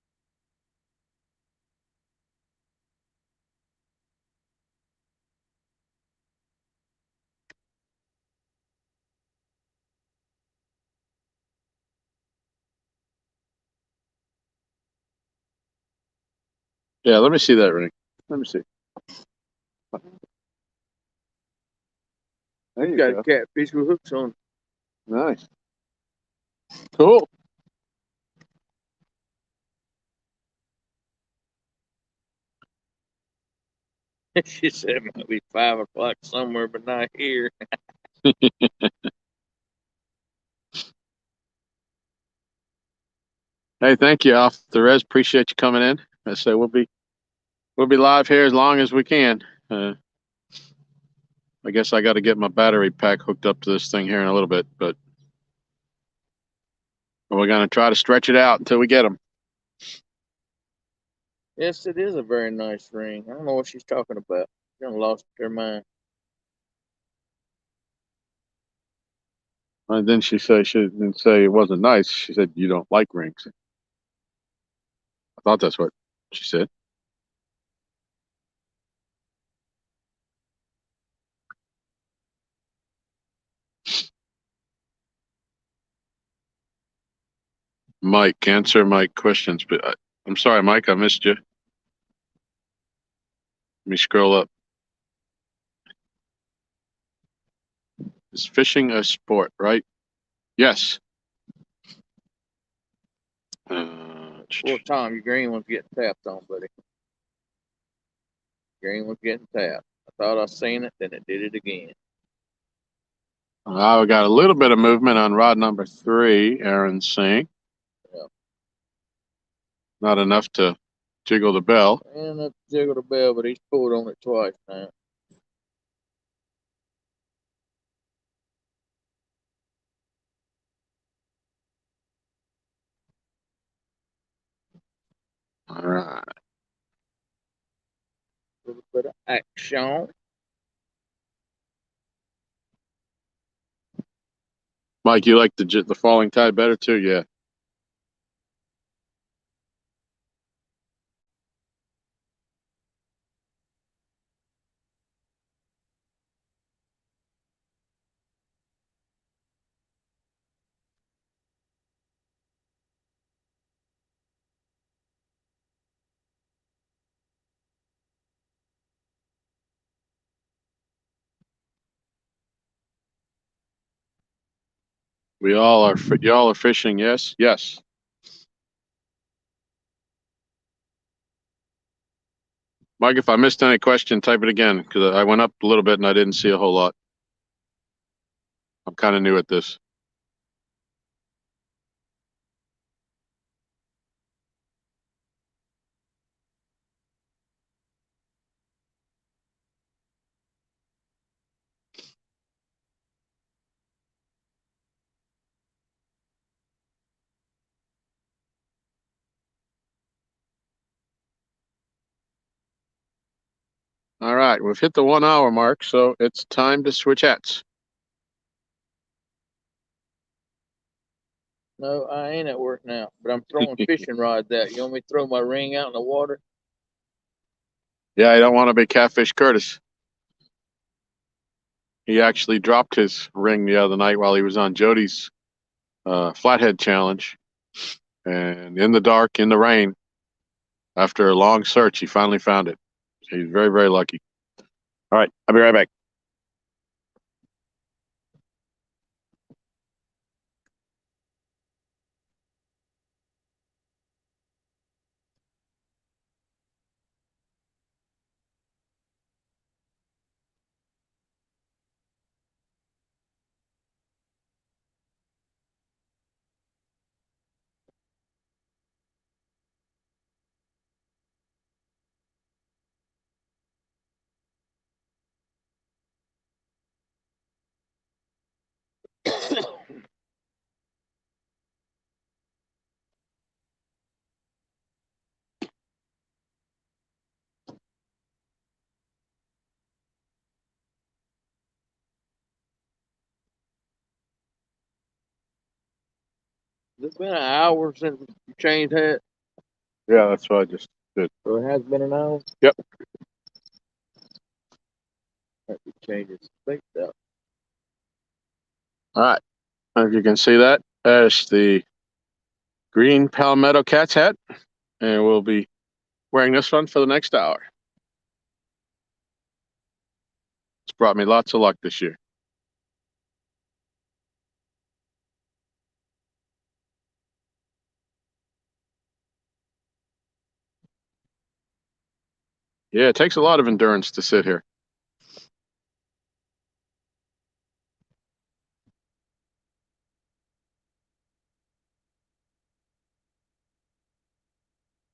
Yeah, let me see that ring. Let me see. There you Got go. a catfish with hooks on. Nice. Cool. She said it might be 5 o'clock somewhere, but not here. Hey, thank you, off the res. Appreciate you coming in. I say we'll be live here as long as we can. I guess I got to get my battery pack hooked up to this thing here in a little bit, but we're gonna try to stretch it out until we get them. Yes, it is a very nice ring. I don't know what she's talking about. She done lost her mind. And then she didn't say it wasn't nice. She said you don't like rings. I thought that's what she said. Mike, answer my questions. But I'm sorry, Mike, I missed you. Let me scroll up. Is fishing a sport, right? Yes. Well, Tom, your green one's getting tapped on, buddy. Green one's getting tapped. I thought I seen it, then it did it again. I got a little bit of movement on rod number 3, Aaron's saying. Yeah. Not enough to jiggle the bell. And that jiggled the bell, but he's pulled on it twice now. All right. A little bit of action. Mike, you like the falling tide better too? Yeah. Y'all are fishing, yes? Yes. Mike, if I missed any question, type it again because I went up a little bit and I didn't see a whole lot. I'm kind of new at this. All right, we've hit the 1 hour mark, so it's time to switch hats. No, I ain't at work now, but I'm throwing fishing rods out. You want me to throw my ring out in the water? Yeah, I don't want to be catfish Curtis. He actually dropped his ring the other night while he was on Jody's flathead challenge. And in the dark, in the rain, after a long search, he finally found it. He's very, very lucky. All right, I'll be right back. It's been an hour since you changed hat. Yeah, that's what I just did. So it has been an hour? Yep. Have to change it. Think that. All right. If you can see that, that's the green Palmetto Cats hat, and we'll be wearing this one for the next hour. It's brought me lots of luck this year. Yeah, it takes a lot of endurance to sit here.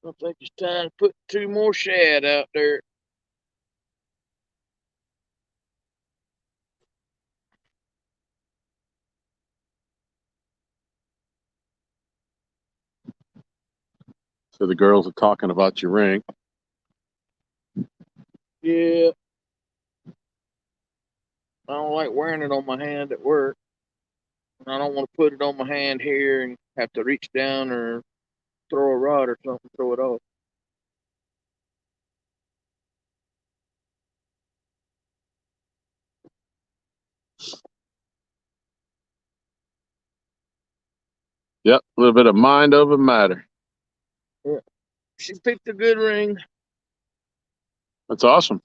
I think it's time to put 2 more shad out there. So the girls are talking about your ring. Yeah. I don't like wearing it on my hand at work. I don't want to put it on my hand here and have to reach down or throw a rod or something, throw it off. Yep, a little bit of mind over matter. Yeah. She picked a good ring. That's awesome.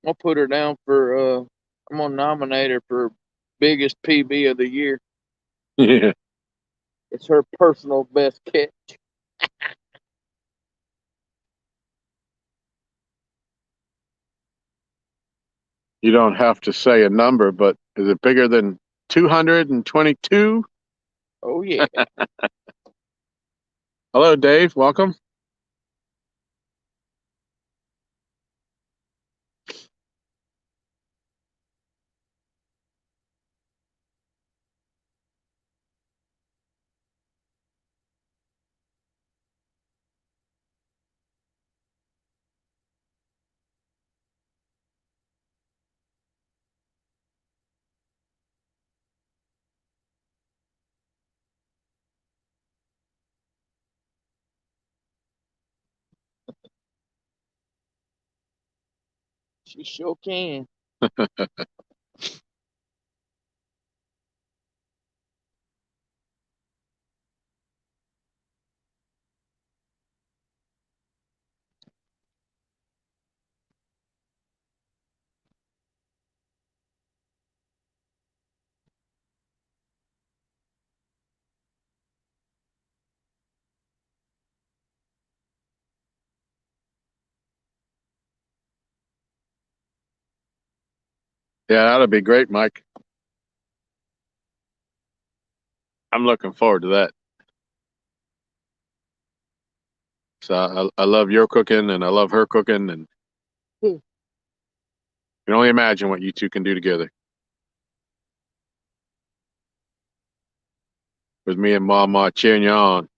I'll put her down for I'm gonna nominate her for biggest PB of the year. Yeah. It's her personal best catch. You don't have to say a number, but is it bigger than 222? Oh yeah. Hello, Dave. Welcome. She sure can. Yeah, that'll be great, Mike. I'm looking forward to that. So I love your cooking and I love her cooking, and you can only imagine what you two can do together. With me and Mama cheering you on.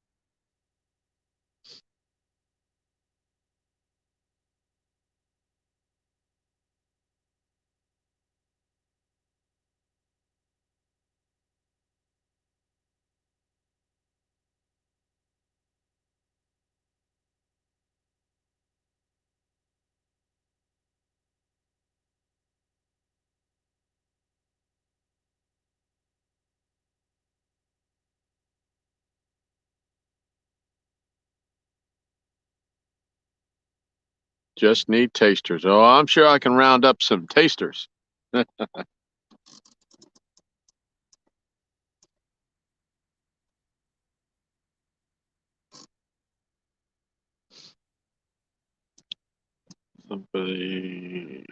Just need tasters. Oh, I'm sure I can round up some tasters. Somebody.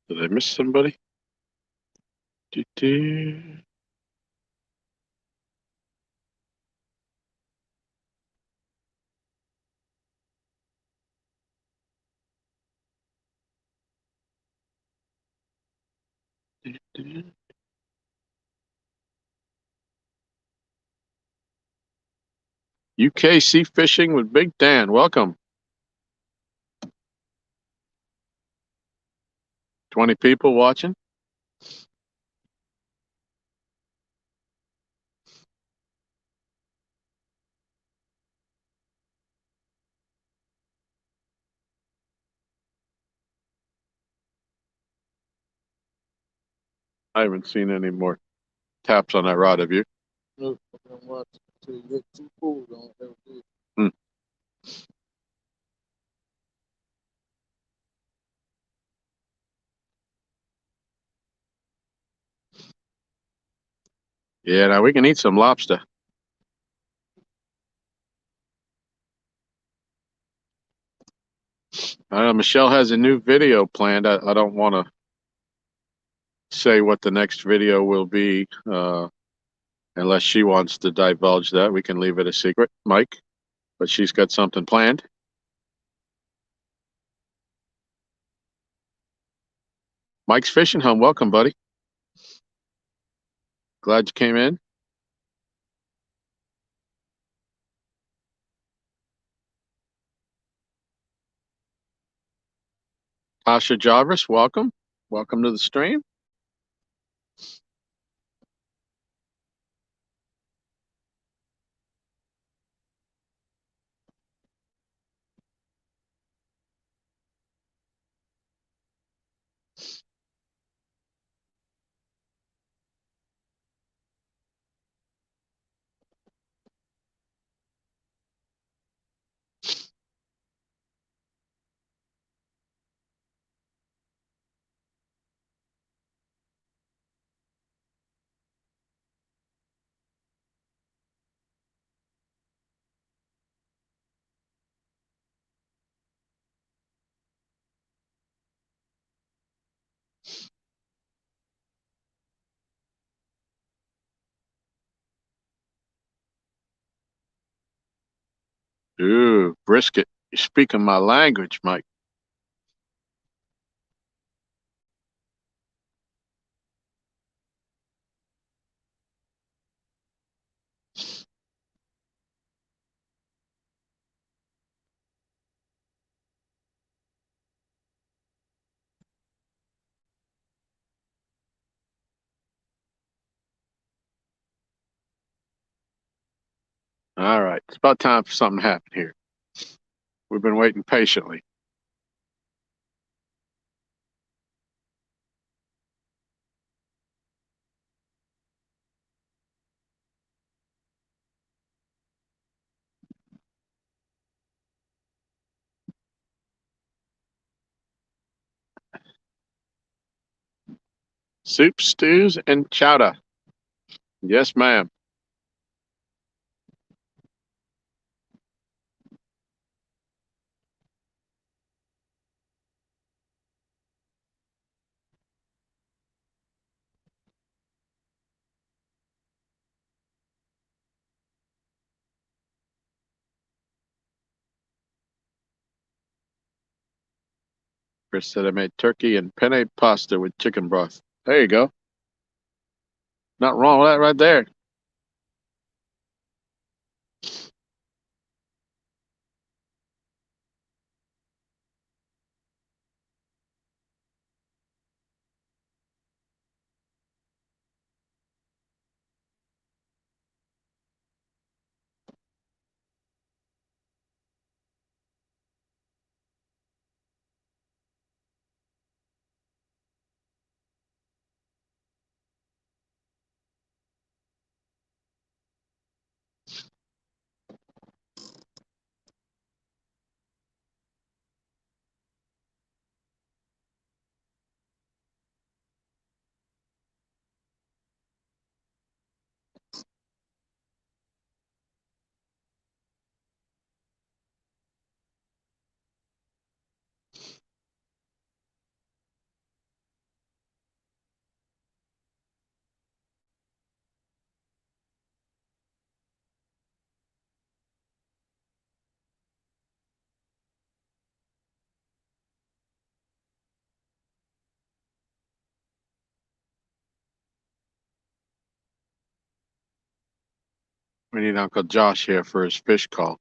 Did I miss somebody? Do-do. Do-do. UKC Fishing with Big Dan. Welcome. 20 people watching. I haven't seen any more taps on that rod, have you? Look, I'm gonna watch it till you get 2 pulls on it. That was it. Hmm. Yeah, now we can eat some lobster. Michelle has a new video planned. I don't want to say what the next video will be unless she wants to divulge that. We can leave it a secret, Mike, but she's got something planned. Mike's Fishing Home. Welcome, buddy. Glad you came in. Tasha Jarvis, welcome. Welcome to the stream. Ooh, brisket. You're speaking my language, Mike. All right. It's about time for something to happen here. We've been waiting patiently. Soup, stews, and chowder. Yes, ma'am. Chris said I made turkey and penne pasta with chicken broth. There you go. Not wrong with that right there. We need Uncle Josh here for his fish call.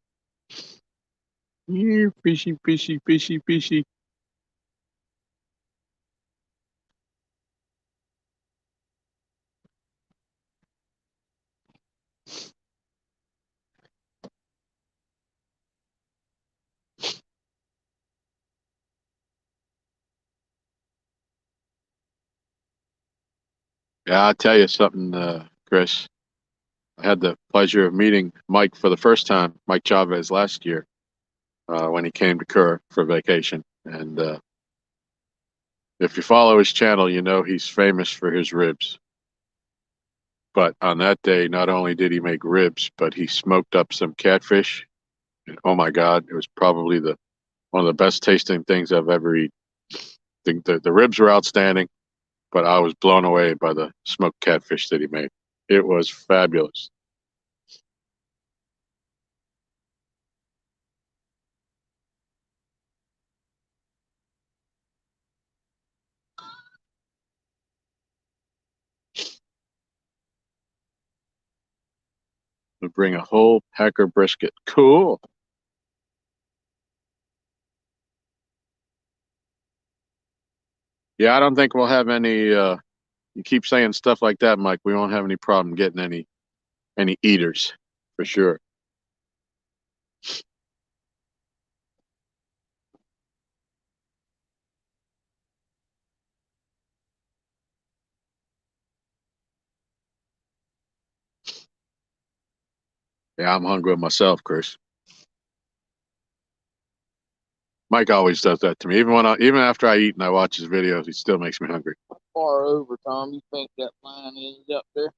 Here, fishy, fishy, fishy, fishy. Yeah, I'll tell you something, Chris. I had the pleasure of meeting Mike for the first time, Mike Chavez, last year when he came to Kerr for vacation. And if you follow his channel, you know he's famous for his ribs. But on that day, not only did he make ribs, but he smoked up some catfish. And oh my God, it was probably the one of the best tasting things I've ever eaten. The ribs were outstanding, but I was blown away by the smoked catfish that he made. It was fabulous. We bring a whole pecker brisket. Cool. Yeah, I don't think we'll have any. You keep saying stuff like that, Mike. We won't have any problem getting any eaters for sure. Yeah, I'm hungry myself, Chris. Mike always does that to me. Even after I eat and I watch his videos, he still makes me hungry. How far over, Tom, you think that line is up there?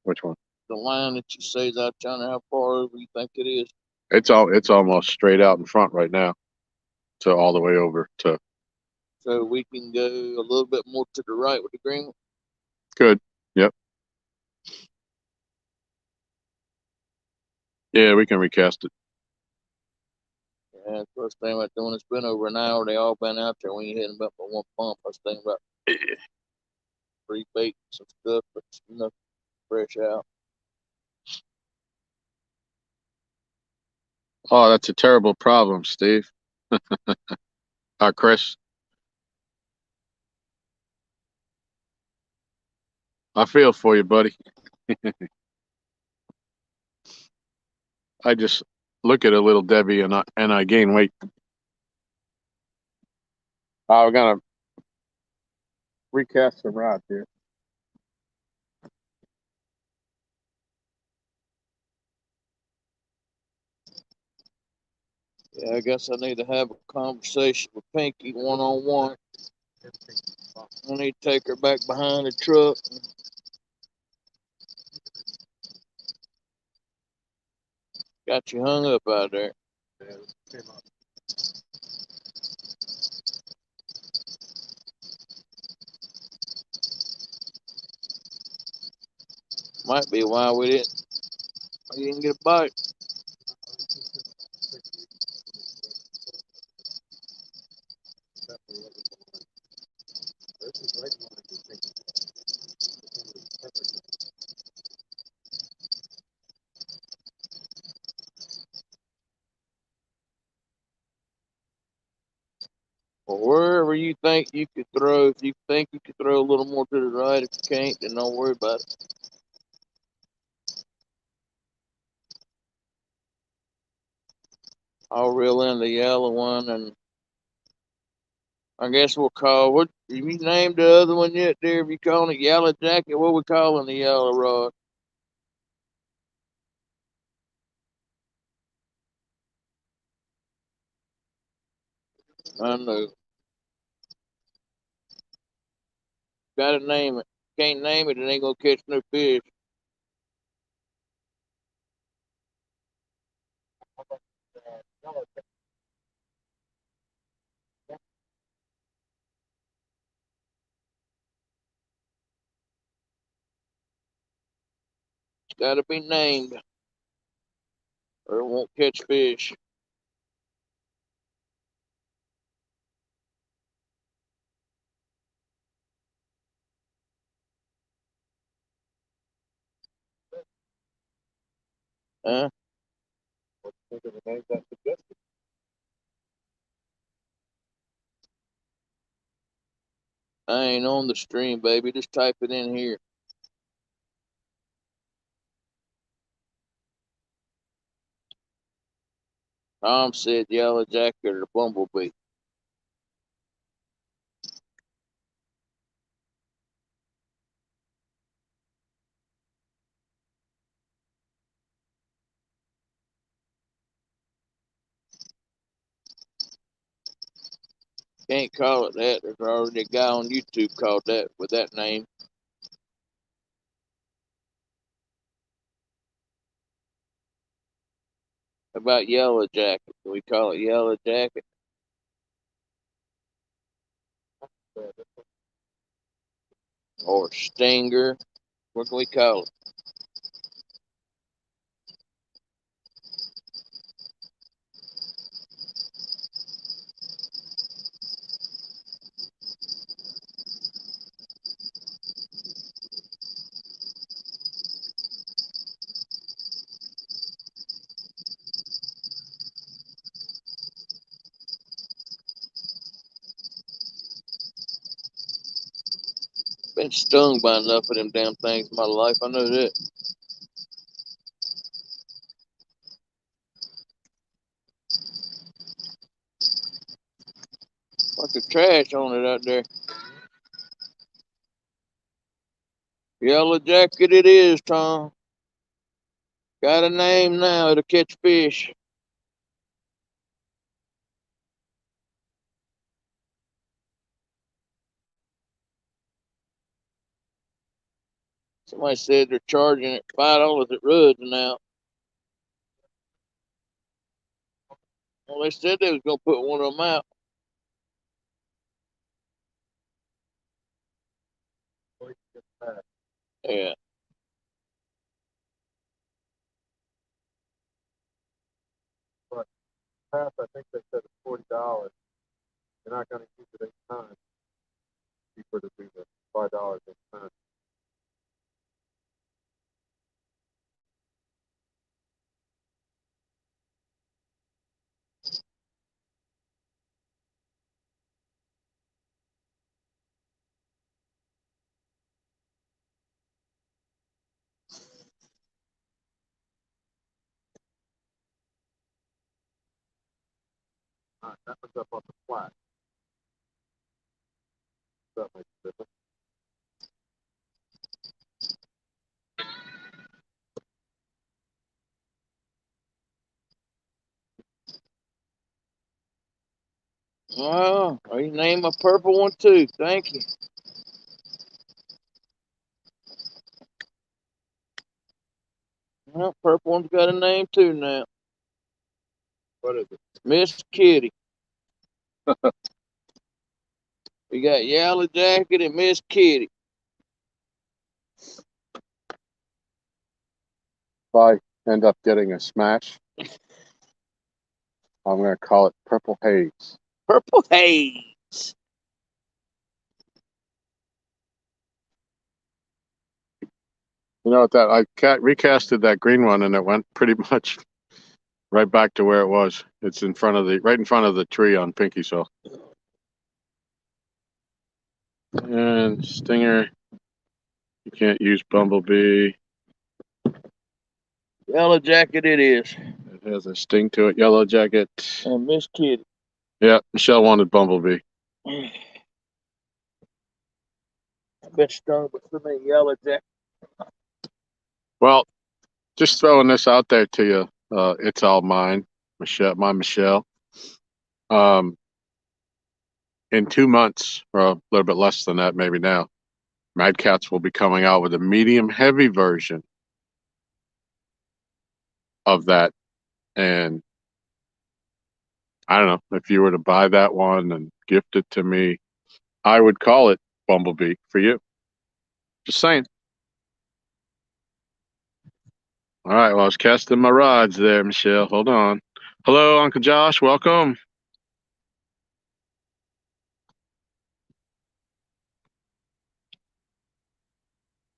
Which one? The line that you say is out yonder, how far over you think it is? It's almost straight out in front right now, to all the way over to. So we can go a little bit more to the right with the green one? Good. Yep. Yeah, we can recast it. Yeah, first thing about doing, it's been over an hour. They all been out there. We ain't hitting about one pump. I was thinking about pre-baking some stuff, but nothing fresh out. Oh, that's a terrible problem, Steve. Chris, I feel for you, buddy. I just look at a little Debbie and I gain weight. We're gonna recast some rods here. Yeah, I guess I need to have a conversation with Pinky one on one. I need to take her back behind the truck. Got you hung up out there. Might be why we didn't get a bite. Well, wherever you think you could throw, if you think you could throw a little more to the right, if you can't, then don't worry about it. I'll reel in the yellow one, and I guess we'll call what. Have you named the other one yet, dear? Have you calling it yellow jacket? What we calling the yellow rod? I know. Gotta name it. Can't name it, it ain't gonna catch no fish. It's gotta be named, or it won't catch fish. Huh? I ain't on the stream, baby. Just type it in here. Tom said yellow jacket or the bumblebee. Can't call it that. There's already a guy on YouTube called that with that name. How about yellow jacket? Do we call it yellow jacket? Or stinger? What can we call it? Been stung by enough of them damn things in my life. I know that. Like the trash on it out there. Yellow jacket it is, Tom. Got a name now. It'll catch fish. Somebody said they're charging it $5 at Rudd's now. Well, they said they was gonna put one of them out. Yeah. But past, I think they said it's $40. You're not going to use it any time. Cheaper to do the $5 a time. All right, that one's up on the flat. That makes a difference. Oh, you named a purple one too. Thank you. Well, purple one's got a name too now. What is it? Miss Kitty. We got Yellow Jacket and Miss Kitty. If I end up getting a smash, I'm going to call it Purple Haze. Purple Haze. You know what? That I recasted that green one, and it went pretty much right back to where it was. It's in front of right in front of the tree on Pinky Saw. And Stinger, you can't use Bumblebee. Yellow Jacket it is. It has a sting to it. Yellow Jacket. And Miss Kitty. Yeah, Michelle wanted Bumblebee. I've been stung with so many Yellow Jackets. Well, just throwing this out there to you. It's all mine, Michelle. My Michelle. In 2 months, or a little bit less than that, maybe now, Mad Catz will be coming out with a medium heavy version of that. And I don't know, if you were to buy that one and gift it to me, I would call it Bumblebee for you. Just saying. All right, well, I was casting my rods there, Michelle. Hold on. Hello, Uncle Josh. Welcome.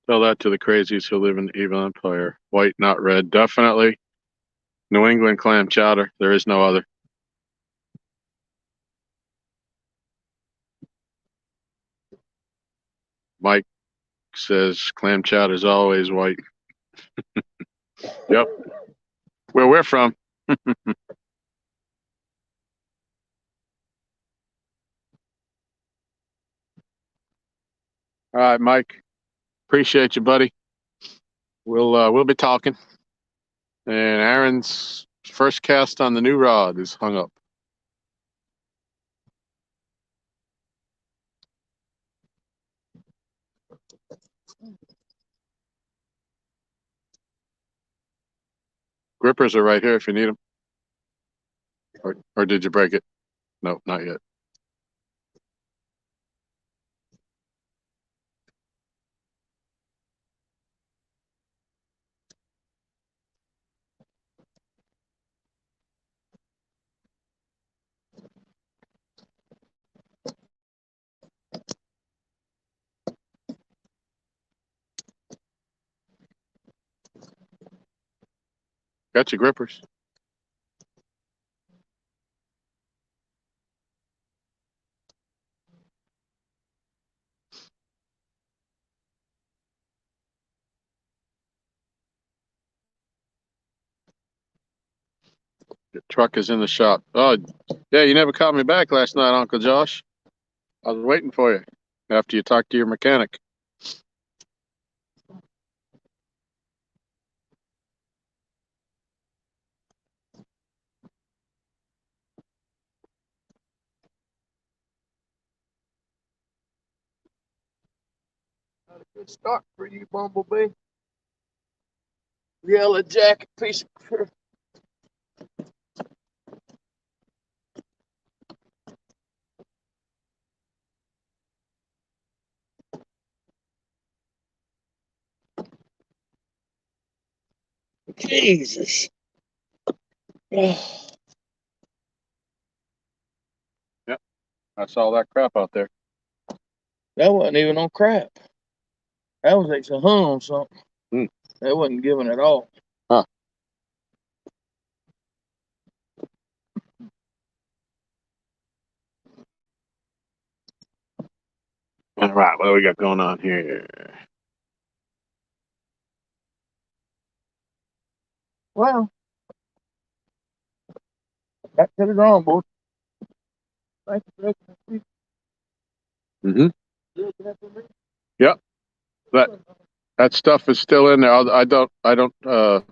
Tell that to the crazies who live in the evil empire. White, not red. Definitely. New England clam chowder. There is no other. Mike says clam chowder is always white. Yep. Where we're from. All right, Mike. Appreciate you, buddy. We'll be talking. And Aaron's first cast on the new rod is hung up. Grippers are right here if you need them. Or did you break it? No, not yet. Got your grippers. Your truck is in the shop. Oh, yeah, you never called me back last night, Uncle Josh. I was waiting for you after you talked to your mechanic. Not a good start for you, Bumblebee. Yellow jacket piece of. Jesus. Yep, I saw that crap out there. That wasn't even on crap. That was actually hung on something. Hmm. That wasn't giving at all. Huh. All right, what do we got going on here? Well, back to the drawing board. Thank you for Mm-hmm. looking at me. Yep, that stuff is still in there. I don't. You're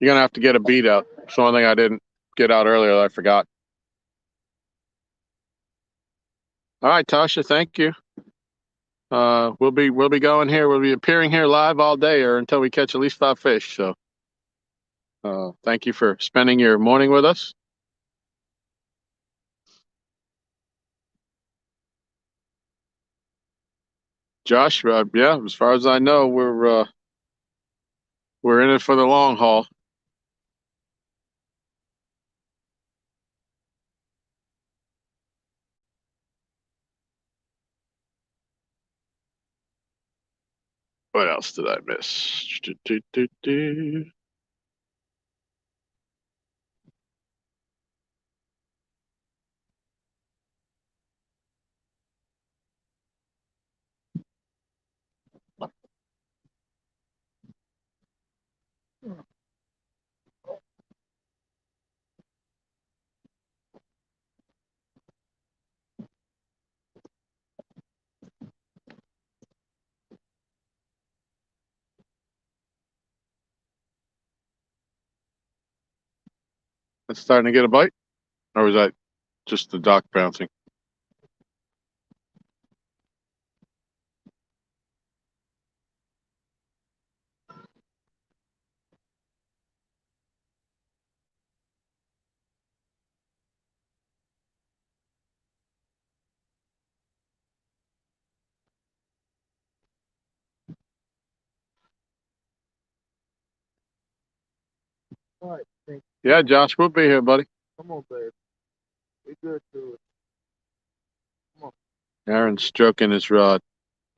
gonna have to get a beat out. It's the one thing I didn't get out earlier that I forgot. All right, Tasha, thank you. We'll be going here. We'll be appearing here live all day or until we catch at least 5 fish. So, thank you for spending your morning with us. Josh, yeah, as far as I know, we're in it for the long haul. What else did I miss? It's starting to get a bite, or was that just the dock bouncing? All right, thank Yeah, Josh, we'll be here, buddy. you. Come on, baby. Be good to it. Come on. Aaron's stroking his rod.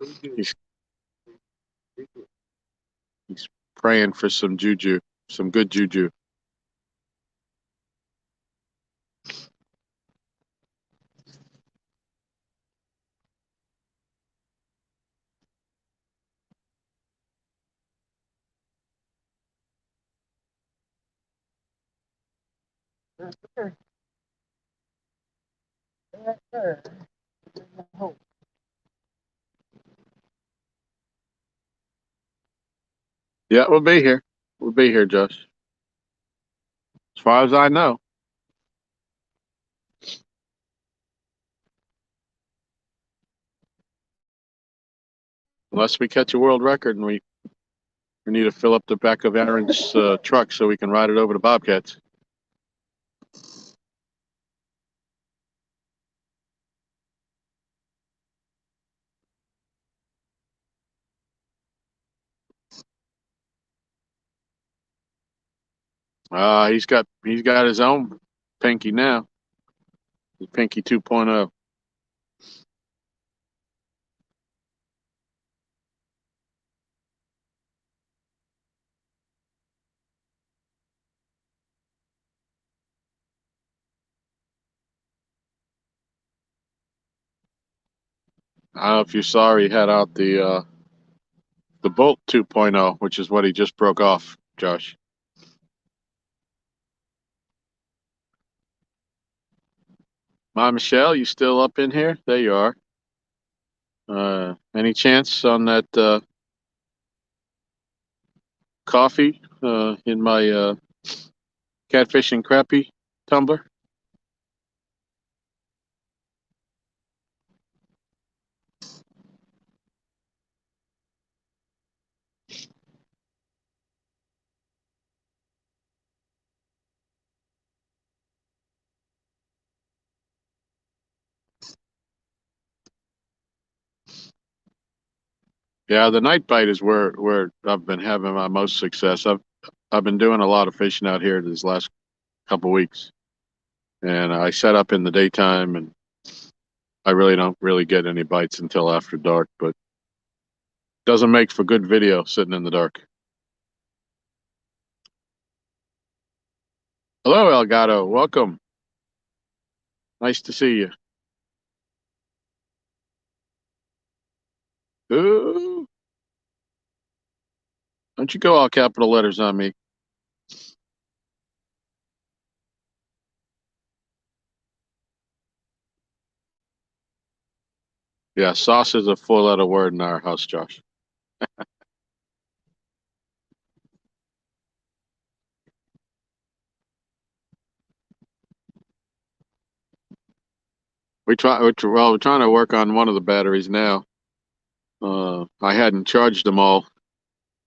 Be good. He's Be good. he's praying for some juju, some good juju. That's there. That's there. Oh, Yeah, we'll be here. We'll be here, Josh. As far as I know. Unless we catch a world record and we We need to fill up the back of Aaron's truck so we can ride it over to Bobcats. He's got his own Pinky now. The Pinky 2.0. I don't know if you saw he had out the Bolt 2.0, which is what he just broke off, Josh. Ma Michelle, you still up in here? There you are. Any chance on that coffee in my catfish and crappie tumbler? Yeah, the night bite is where I've been having my most success. I've been doing a lot of fishing out here these last couple weeks, and I set up in the daytime, and I really don't really get any bites until after dark. But doesn't make for good video sitting in the dark. Hello, Elgato. Welcome. Nice to see you. Ooh, don't you go all capital letters on me. Yeah, sauce is a four-letter word in our house, Josh. We're trying to work on one of the batteries now. I hadn't charged them all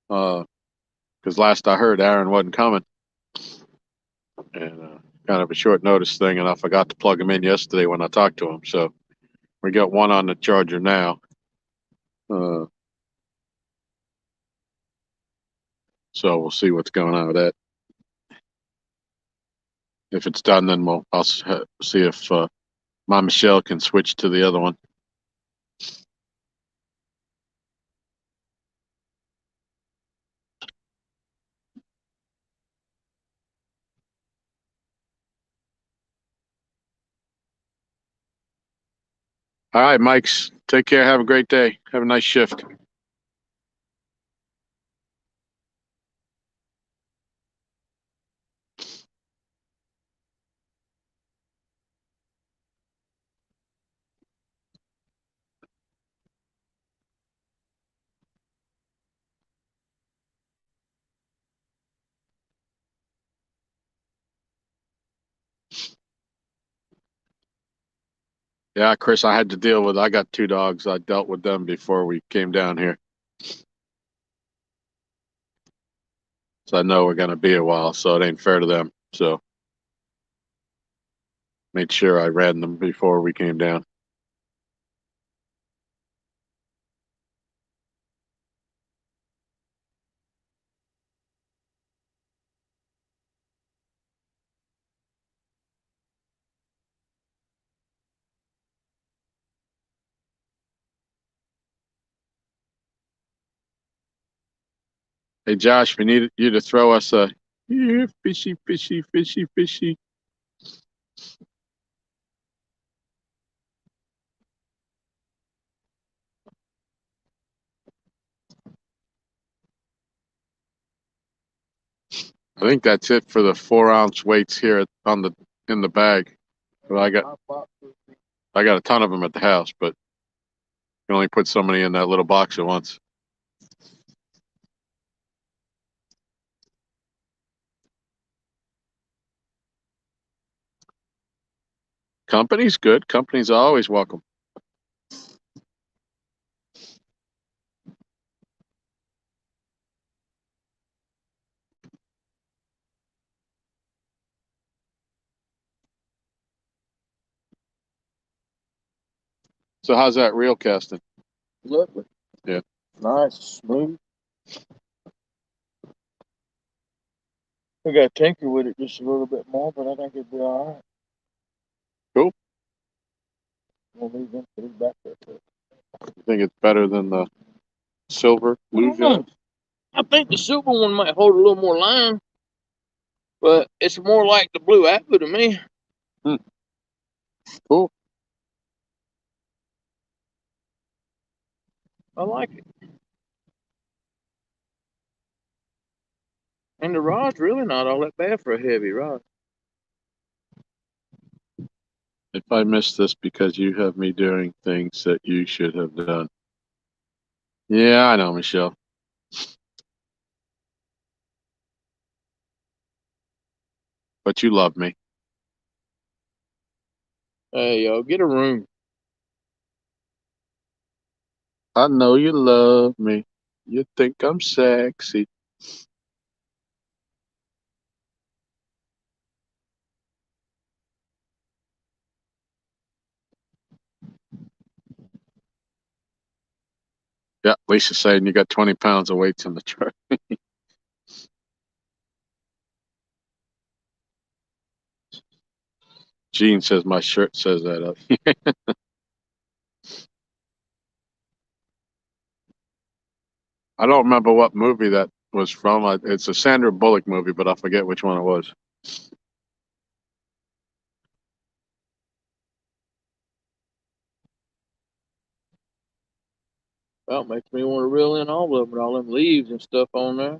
because last I heard Aaron wasn't coming, and kind of a short notice thing, and I forgot to plug him in yesterday when I talked to him. So we got one on the charger now. Uh, so we'll see what's going on with that. If it's done, then I'll see if my Michelle can switch to the other one. All right, Mikes. Take care. Have a great day. Have a nice shift. Yeah, Chris, I had to deal with. I got two dogs. I dealt with them before we came down here, so I know we're gonna be a while. So it ain't fair to them. So made sure I ran them before we came down. Hey, Josh, we need you to throw us a yeah, fishy, fishy, fishy, fishy. I think that's it for the 4-ounce weights here on the in the bag. Well, I got a ton of them at the house, but you can only put so many in that little box at once. Company's good. Company's always welcome. So how's that reel casting? Lovely. Yeah. Nice, smooth. We got to tinker with it just a little bit more, but I think it'll be all right. Cool. We'll leave them three back there. You think it's better than the silver blue jet? I think the silver one might hold a little more line, but it's more like the blue apple to me. Cool. I like it. And the rod's really not all that bad for a heavy rod. If I missed this because you have me doing things that you should have done. Yeah, I know, Michelle. But you love me. Hey, yo, get a room. I know you love me. You think I'm sexy. Yeah, Lisa's saying you got 20 pounds of weights in the truck. Gene says my shirt says that. I don't remember what movie that was from. It's a Sandra Bullock movie, but I forget which one it was. Well, it makes me want to reel in all of them, all them leaves and stuff on there.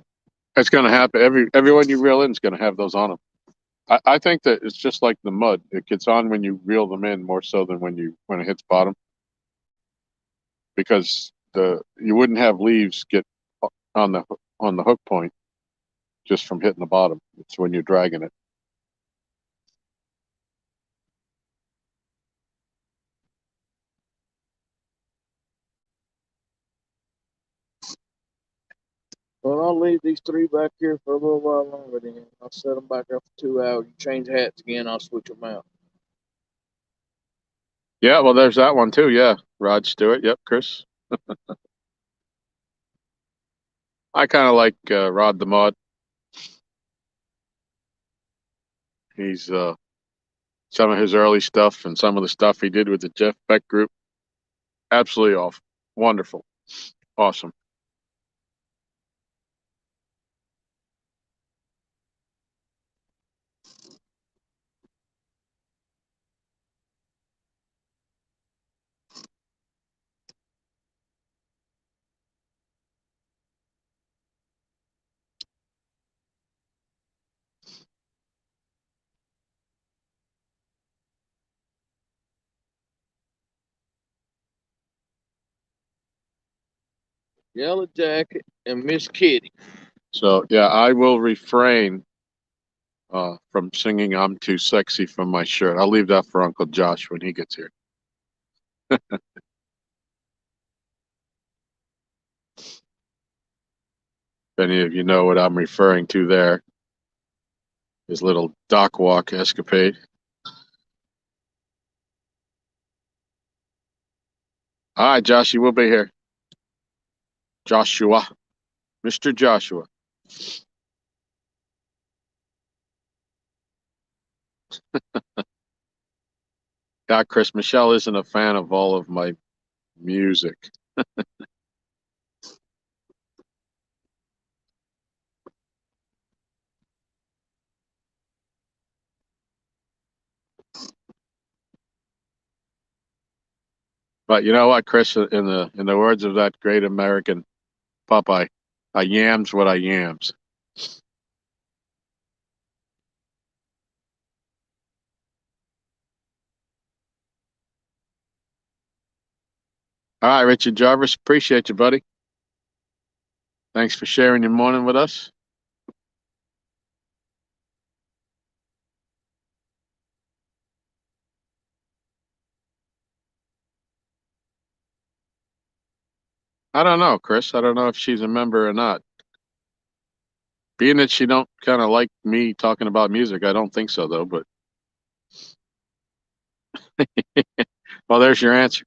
It's going to happen. Everyone you reel in is going to have those on them. I think that it's just like the mud. It gets on when you reel them in more so than when it hits bottom, because you wouldn't have leaves get on the hook point just from hitting the bottom. It's when you're dragging it. Well, I'll leave these three back here for a little while longer then. I'll set them back up for 2 hours. You change hats again, I'll switch them out. Yeah, well, there's that one too. Yeah, Rod Stewart. Yep, Chris. I kind of like Rod the Mod. He's some of his early stuff and some of the stuff he did with the Jeff Beck group. Absolutely off. Wonderful. Awesome. Yellow Jacket and Miss Kitty. So yeah, I will refrain from singing "I'm Too Sexy" from my shirt. I'll leave that for Uncle Josh when he gets here. If any of you know what I'm referring to there, his little dock walk escapade. All right, Josh, you will be here. Joshua. Mr. Joshua. God, Chris, Michelle isn't a fan of all of my music. But you know what, Chris, in the words of that great American Popeye, I yams what I yams. All right, Richard Jarvis, appreciate you, buddy. Thanks for sharing your morning with us. I don't know, Chris. I don't know if she's a member or not. Being that she don't kind of like me talking about music, I don't think so, though. But well, there's your answer.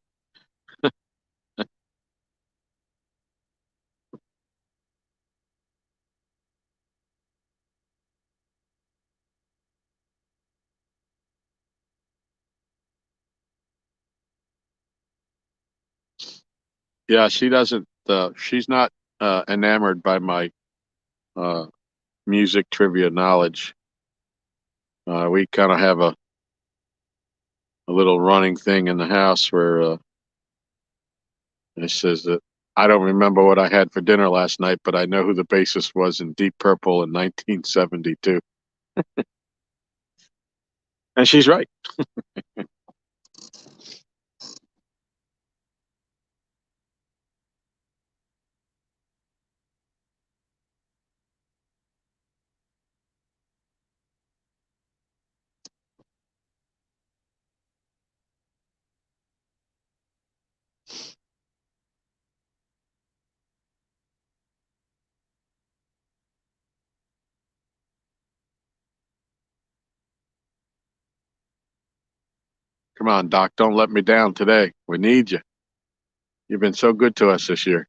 Yeah, she doesn't. She's not enamored by my uh, music trivia knowledge. We kind of have a little running thing in the house where it says that I don't remember what I had for dinner last night, but I know who the bassist was in Deep Purple in 1972. And she's right. Come on, Doc, don't let me down today. We need you. You've been so good to us this year.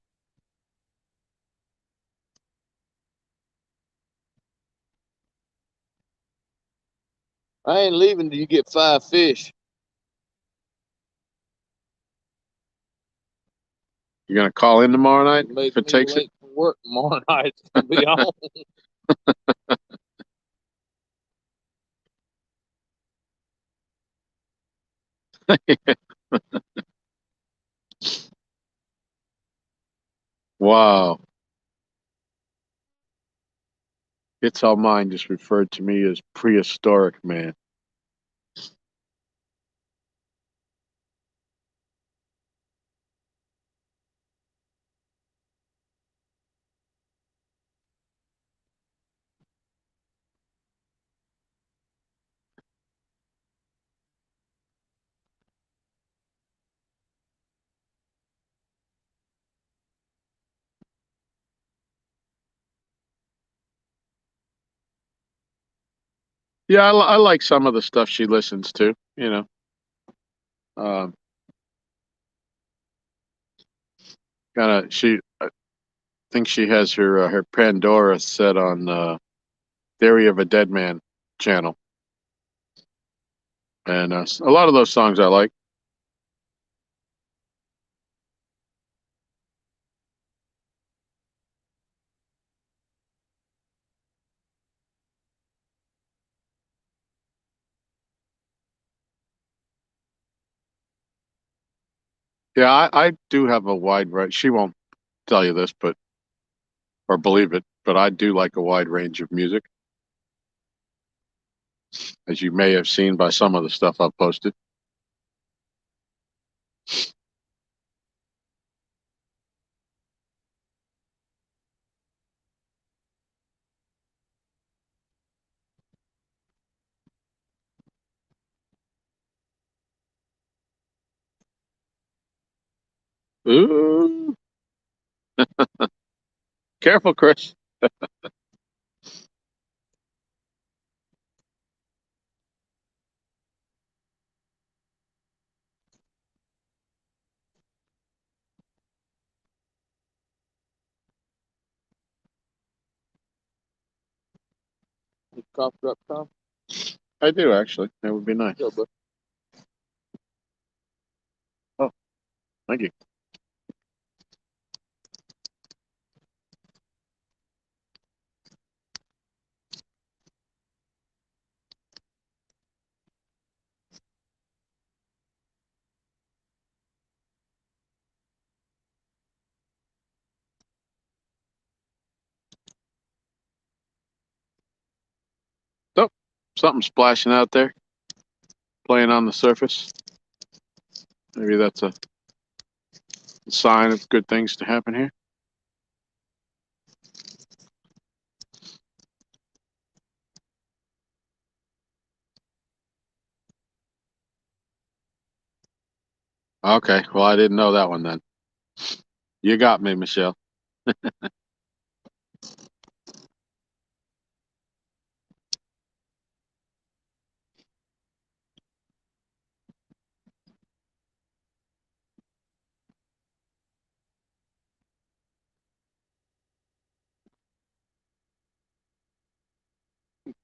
I ain't leaving till you get 5 fish. You're going to call in tomorrow night Make if it me takes it? late for work tomorrow night. It's gonna be on. Wow. It's All Mine just referred to me as prehistoric man. Yeah, I like some of the stuff she listens to, you know. Um, kind of, I think she has her Pandora set on Theory of a Dead Man channel. And a lot of those songs I like. Yeah, I do have a wide range. She won't tell you this, but or believe it, but I do like a wide range of music, as you may have seen by some of the stuff I've posted. Ooh, careful, Chris. You coughed up, Tom? I do actually. That would be nice. Go, bud. Oh, thank you. Oh, something splashing out there, playing on the surface. Maybe that's a sign of good things to happen here. Okay, well, I didn't know that one then. You got me, Michelle.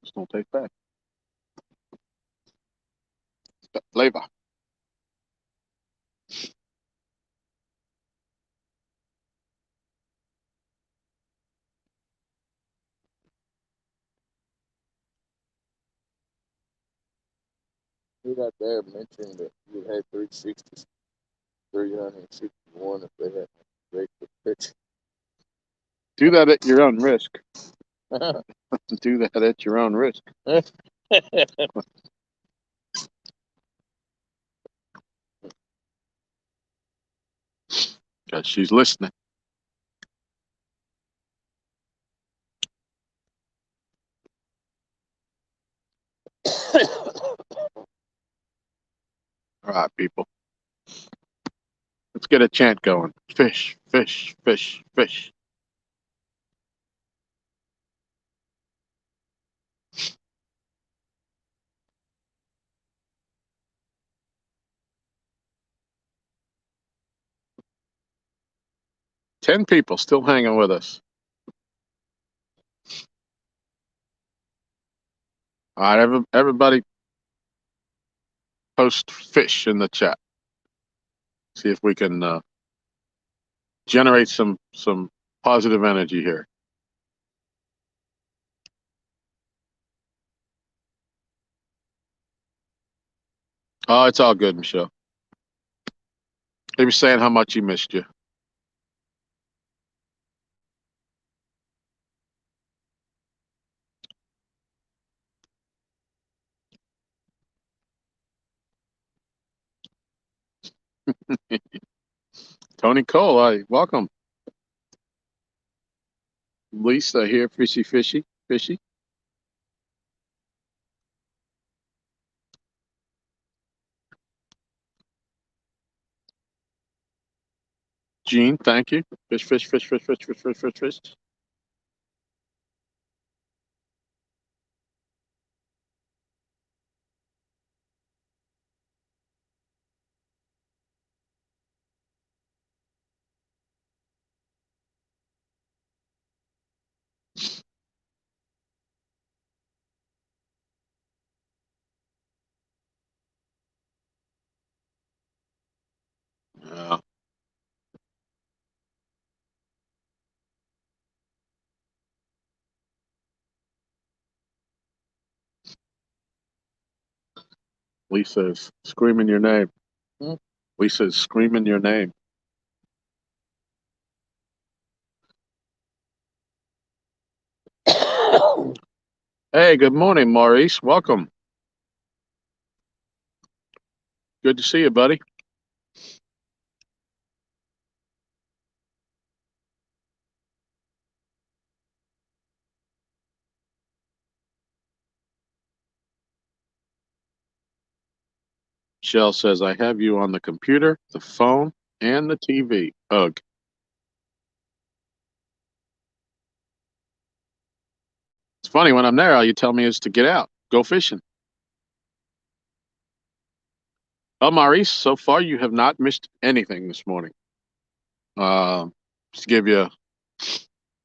This don't taste bad. Flavor. He got there mentioning that you had 360, 361 if they had great pitch. Do that at your own risk. Do that at your own risk. Because she's listening. All right, people. Let's get a chant going. Fish, fish, fish, fish. Ten people still hanging with us. All right, everybody post fish in the chat. See if we can generate some positive energy here. Oh, it's all good, Michelle. He was saying how much he missed you. Tony Cole, hi, welcome. Lisa here, fishy, fishy, fishy. Gene, thank you. Fish, fish, fish, fish, fish, fish, fish, fish, fish. Yeah. Lisa's screaming your name. Lisa's screaming your name. Hey, good morning, Maurice. Welcome. Good to see you, buddy. Michelle says, I have you on the computer, the phone, and the TV. Ugh. It's funny, when I'm there, all you tell me is to get out, go fishing. Well, Maurice, so far you have not missed anything this morning. Just to give you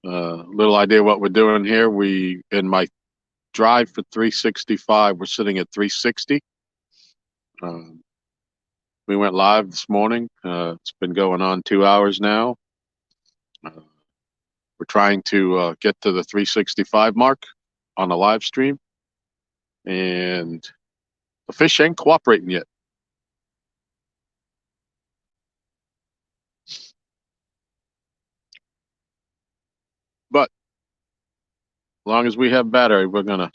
a little idea what we're doing here, in my drive for 365, we're sitting at 360. We went live this morning. It's been going on 2 hours now. We're trying to get to the 365 mark on the live stream, and the fish ain't cooperating yet. But as long as we have battery, we're gonna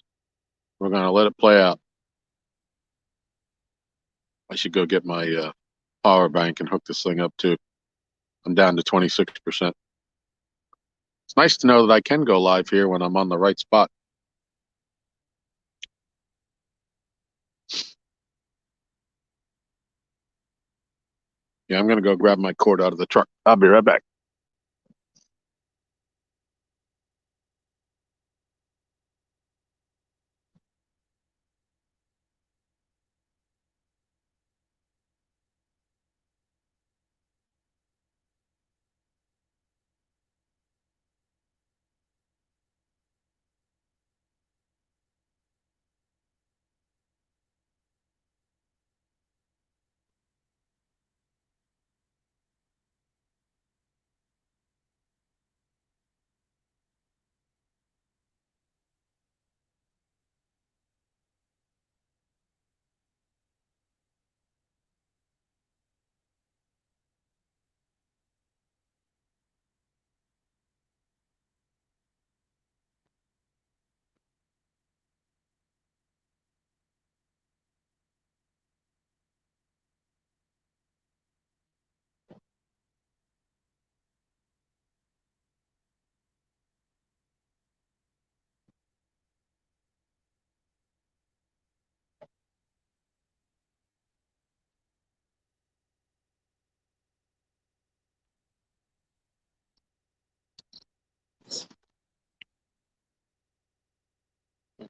let it play out. I should go get my power bank and hook this thing up too. I'm down to 26%. It's nice to know that I can go live here when I'm on the right spot. Yeah, I'm gonna go grab my cord out of the truck. I'll be right back.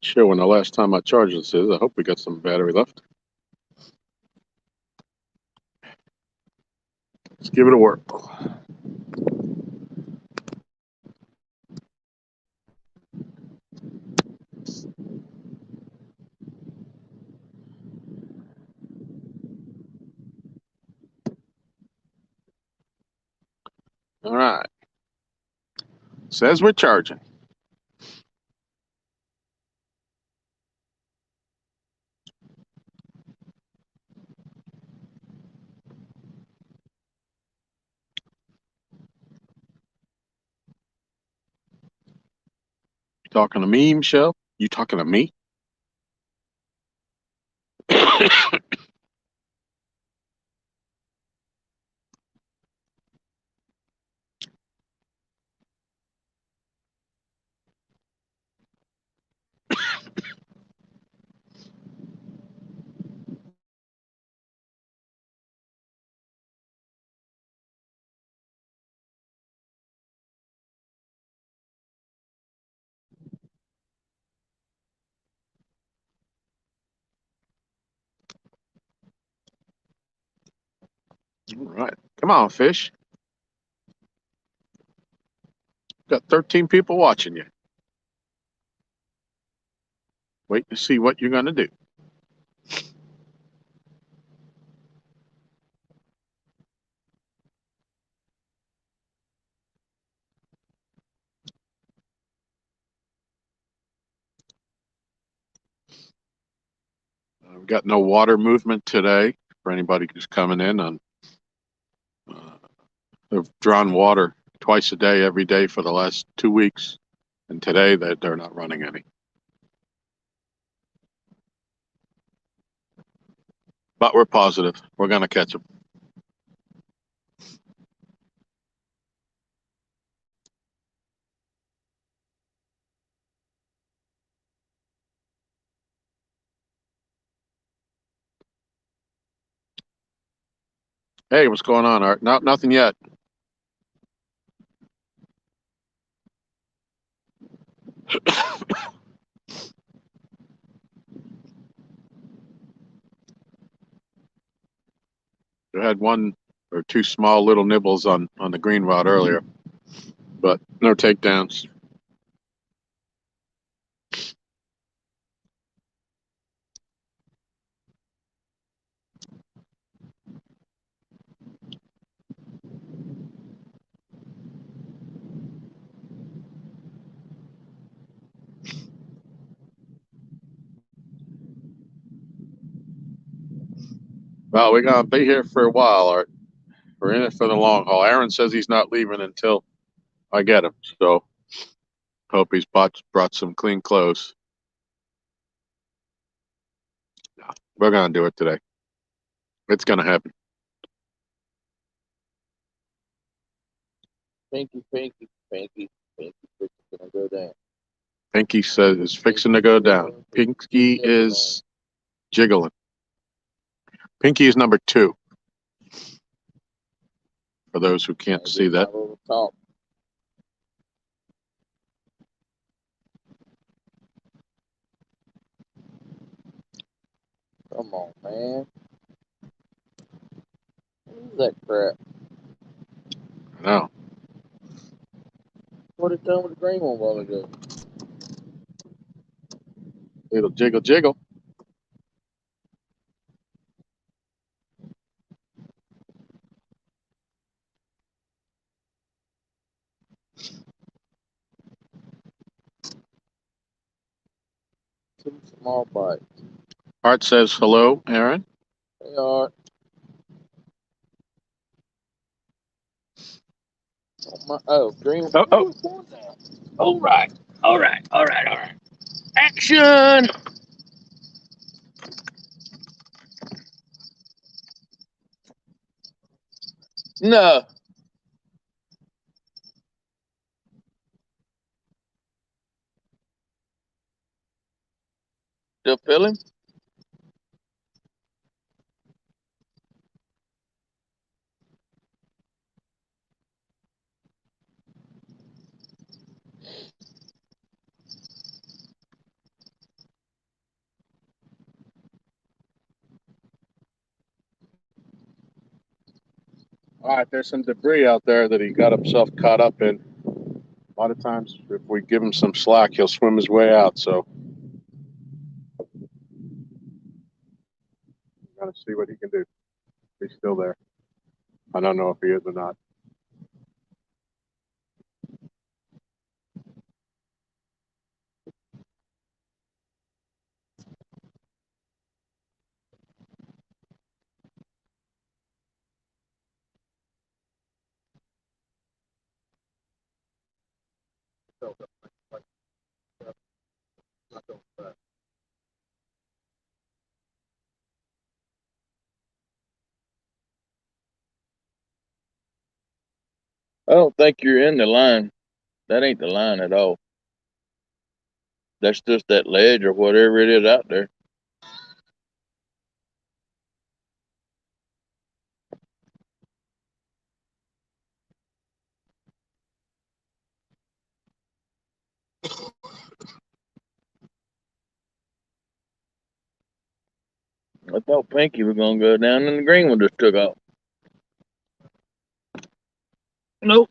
Sure, when the last time I charged this is. I hope we got some battery left. Let's give it a whirl. All right. Says we're charging. You talking to me, Michelle? You talking to me? All right. Come on, fish. Got 13 people watching you. Wait to see what you're going to do. We've got no water movement today for anybody who's coming in. They've drawn water twice a day, every day for the last 2 weeks. And today they're not running any. But we're positive. We're going to catch them. Hey, what's going on, Art? No, nothing yet. I had one or two small little nibbles on the green rod earlier, but no takedowns. Well, we're going to be here for a while, Art. We're in it for the long haul. Aaron says he's not leaving until I get him, so hope he's brought some clean clothes. No, we're going to do it today. It's going to happen. Pinky, pinky, pinky, pinky, pinky, gonna go down. Pinky says is fixing to go down. Pinky is jiggling. Pinky is number 2. For those who can't see that. Top. Come on, man. What is that crap? I know. What it done with the green one a while ago? Little jiggle, jiggle. Some small bite. Art says hello, Aaron. They are. Green. Oh, oh. All right. All right. All right. All right. Action. No. Still feeling? All right, there's some debris out there that he got himself caught up in. A lot of times, if we give him some slack, he'll swim his way out. So, got to see what he can do. He's still there. I don't know if he is or not. I don't think you're in the line. That ain't the line at all. That's just that ledge or whatever it is out there. I thought Pinky was gonna go down and the green one just took off. Nope.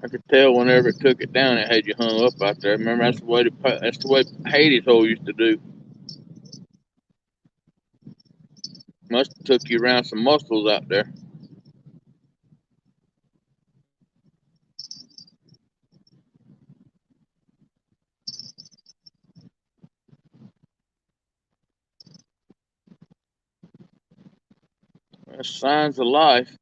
I could tell whenever it took it down, it had you hung up out there. Remember, that's the way Hades hole used to do. Must have took you around some muscles out there. That's signs of life.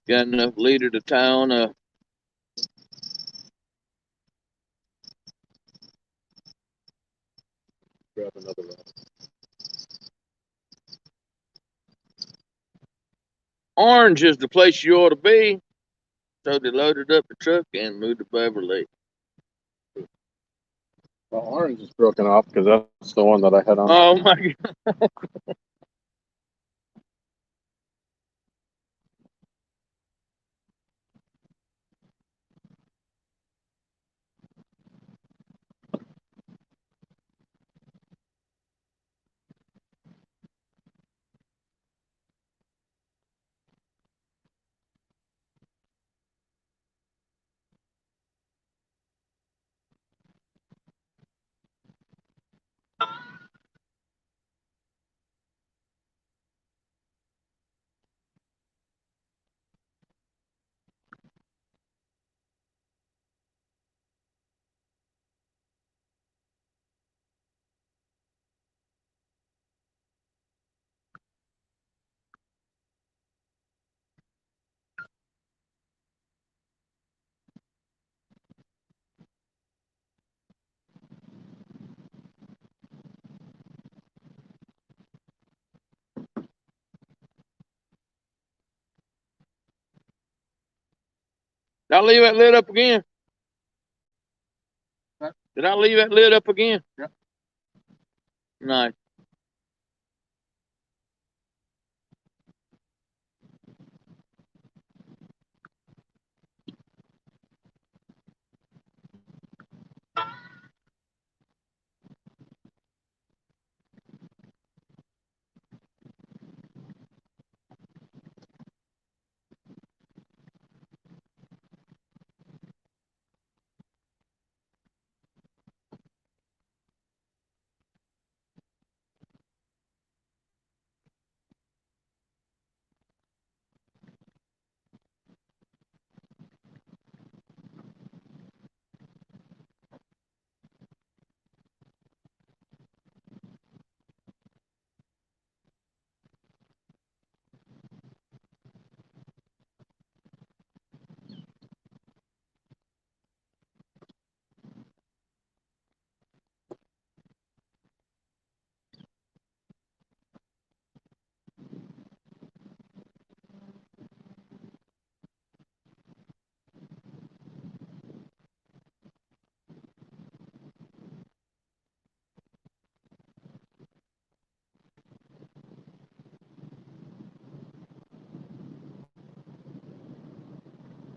Got enough leader to tie on a. Grab another one. Orange is the place you ought to be. So they loaded up the truck and moved to Beverly. Well, orange is broken off because that's the one that I had on. Oh my God. Did I leave that lid up again? Huh? Did I leave that lid up again? Yeah. Nice.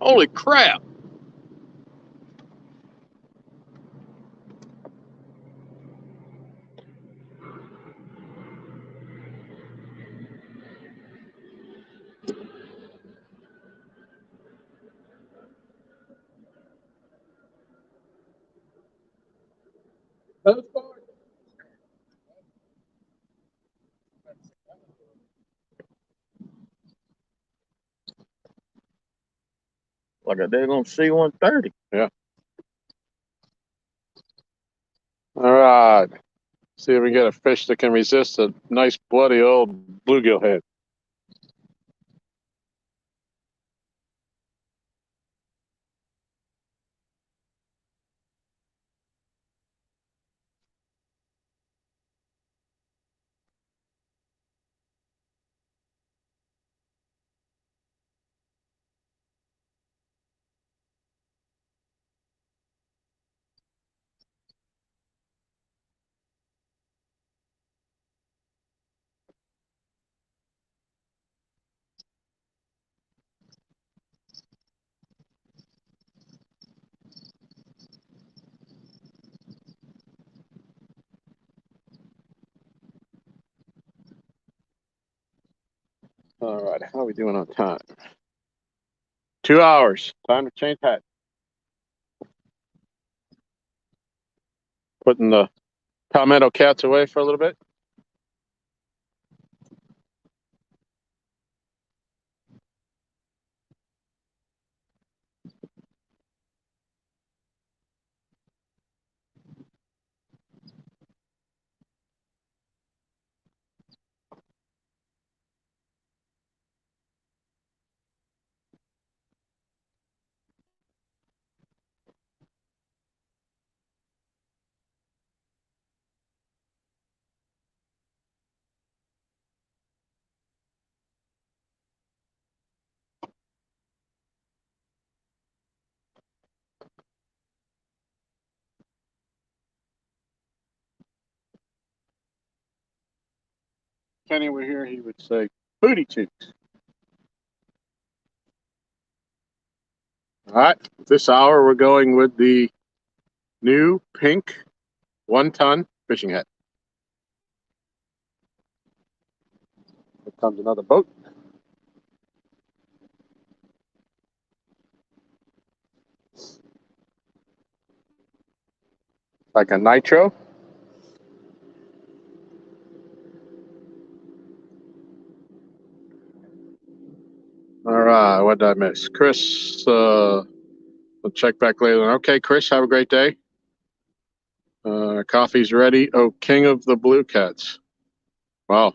Holy crap! Like a daggone C-130. Yeah. All right. See if we get a fish that can resist a nice bloody old bluegill head. All right, how are we doing on time? 2 hours. Time to change hat. Putting the palmetto cats away for a little bit. Kenny were here, he would say, booty cheeks. All right, this hour we're going with the new pink 1-ton fishing hat. Here comes another boat. Like a nitro. All right, what did I miss? Chris, we'll check back later. Okay, Chris, have a great day. Coffee's ready. Oh, king of the blue cats. Wow.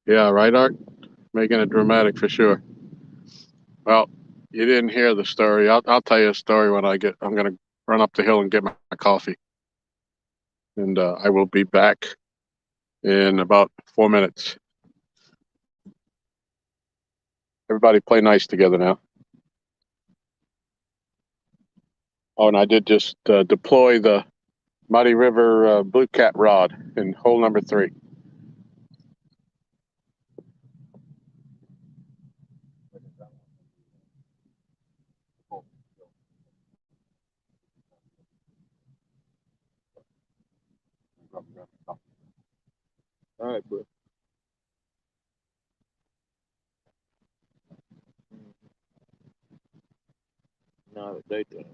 Yeah, right, Art? Making it dramatic for sure. Well, you didn't hear the story. I'll tell you a story when I'm going to run up the hill and get my coffee. And I will be back in about 4 minutes. Everybody play nice together now. Oh, and I did just deploy the Muddy River Blue Cat rod in hole number 3. All right, bud. Not at daytime.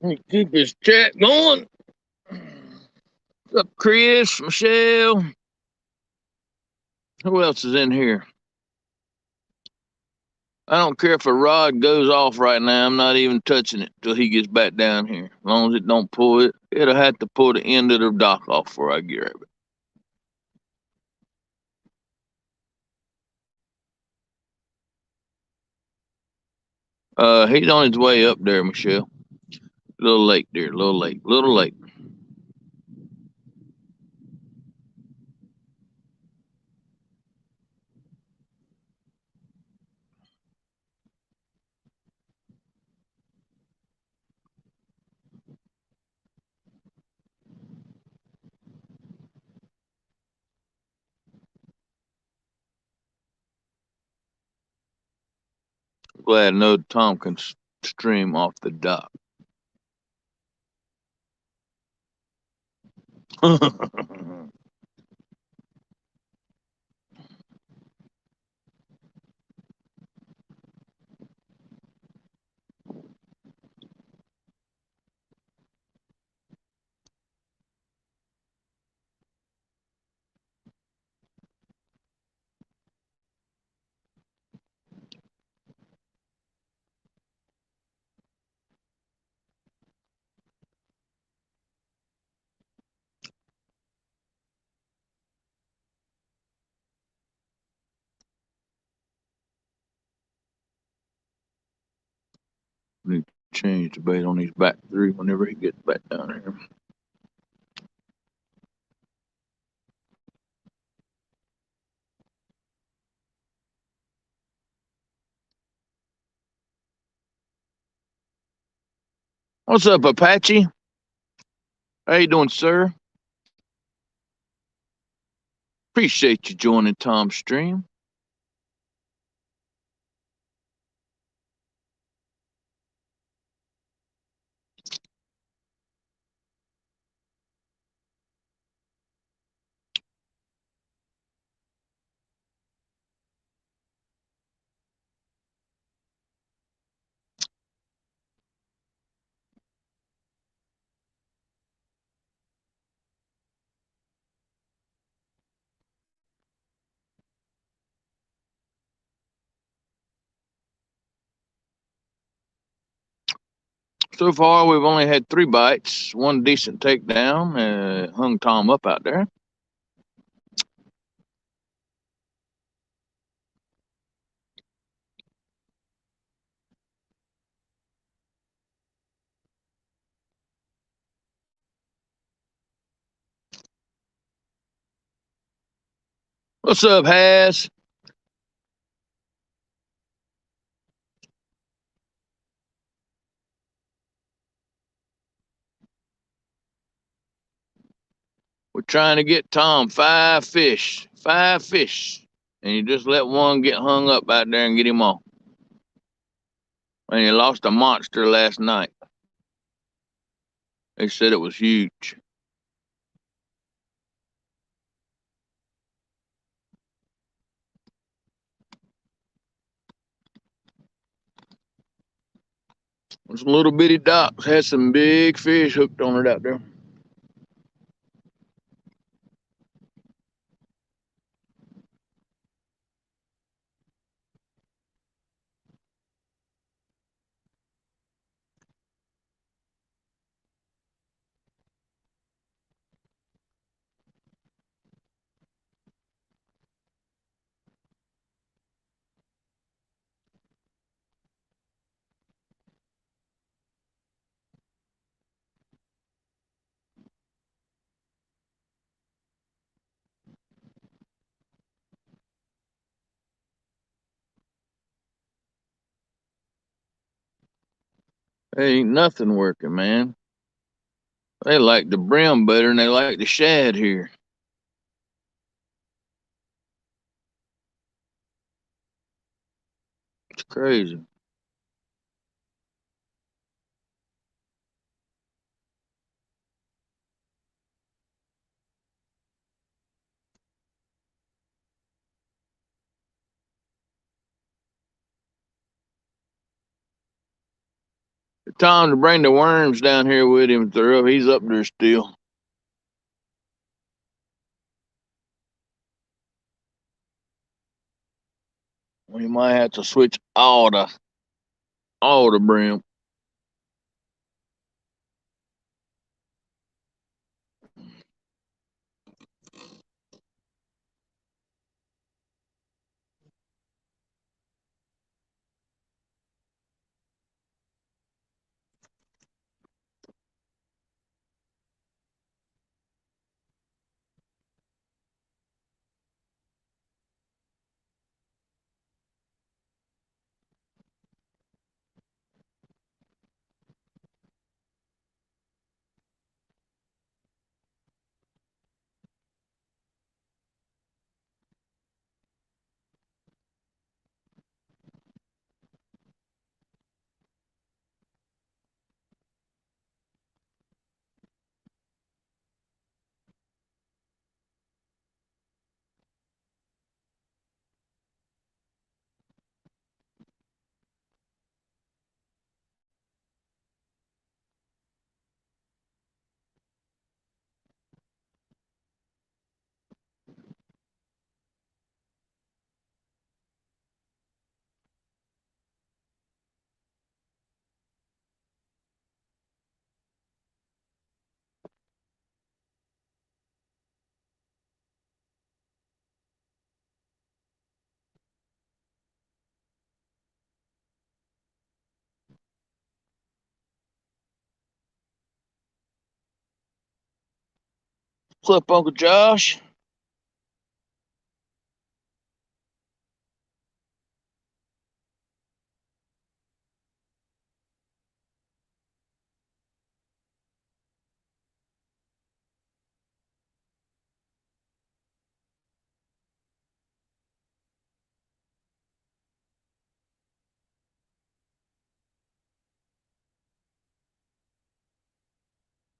Let me keep this chat going. What's up, Chris, Michelle? Who else is in here? I don't care if a rod goes off right now. I'm not even touching it till he gets back down here. As long as it don't pull it, it'll have to pull the end of the dock off before I grab it. He's on his way up there, Michelle. Little lake there, little lake, little lake. Glad I know Tom can stream off the dock. Need to change the bait on these back three whenever he gets back down there. What's up, Apache? How you doing, sir? Appreciate you joining Tom's stream. So far, we've only had 3 bites, 1 decent takedown, hung Tom up out there. What's up, Has? We're trying to get Tom 5 fish, 5 fish. And you just let one get hung up out there and get him off. And he lost a monster last night. They said it was huge. Some little bitty docks had some big fish hooked on it out there. There ain't nothing working, man. They like the brim better than they like the shad here. It's crazy. Tom to bring the worms down here with him through. He's up there still. We might have to switch all the brim. What's up, Uncle Josh?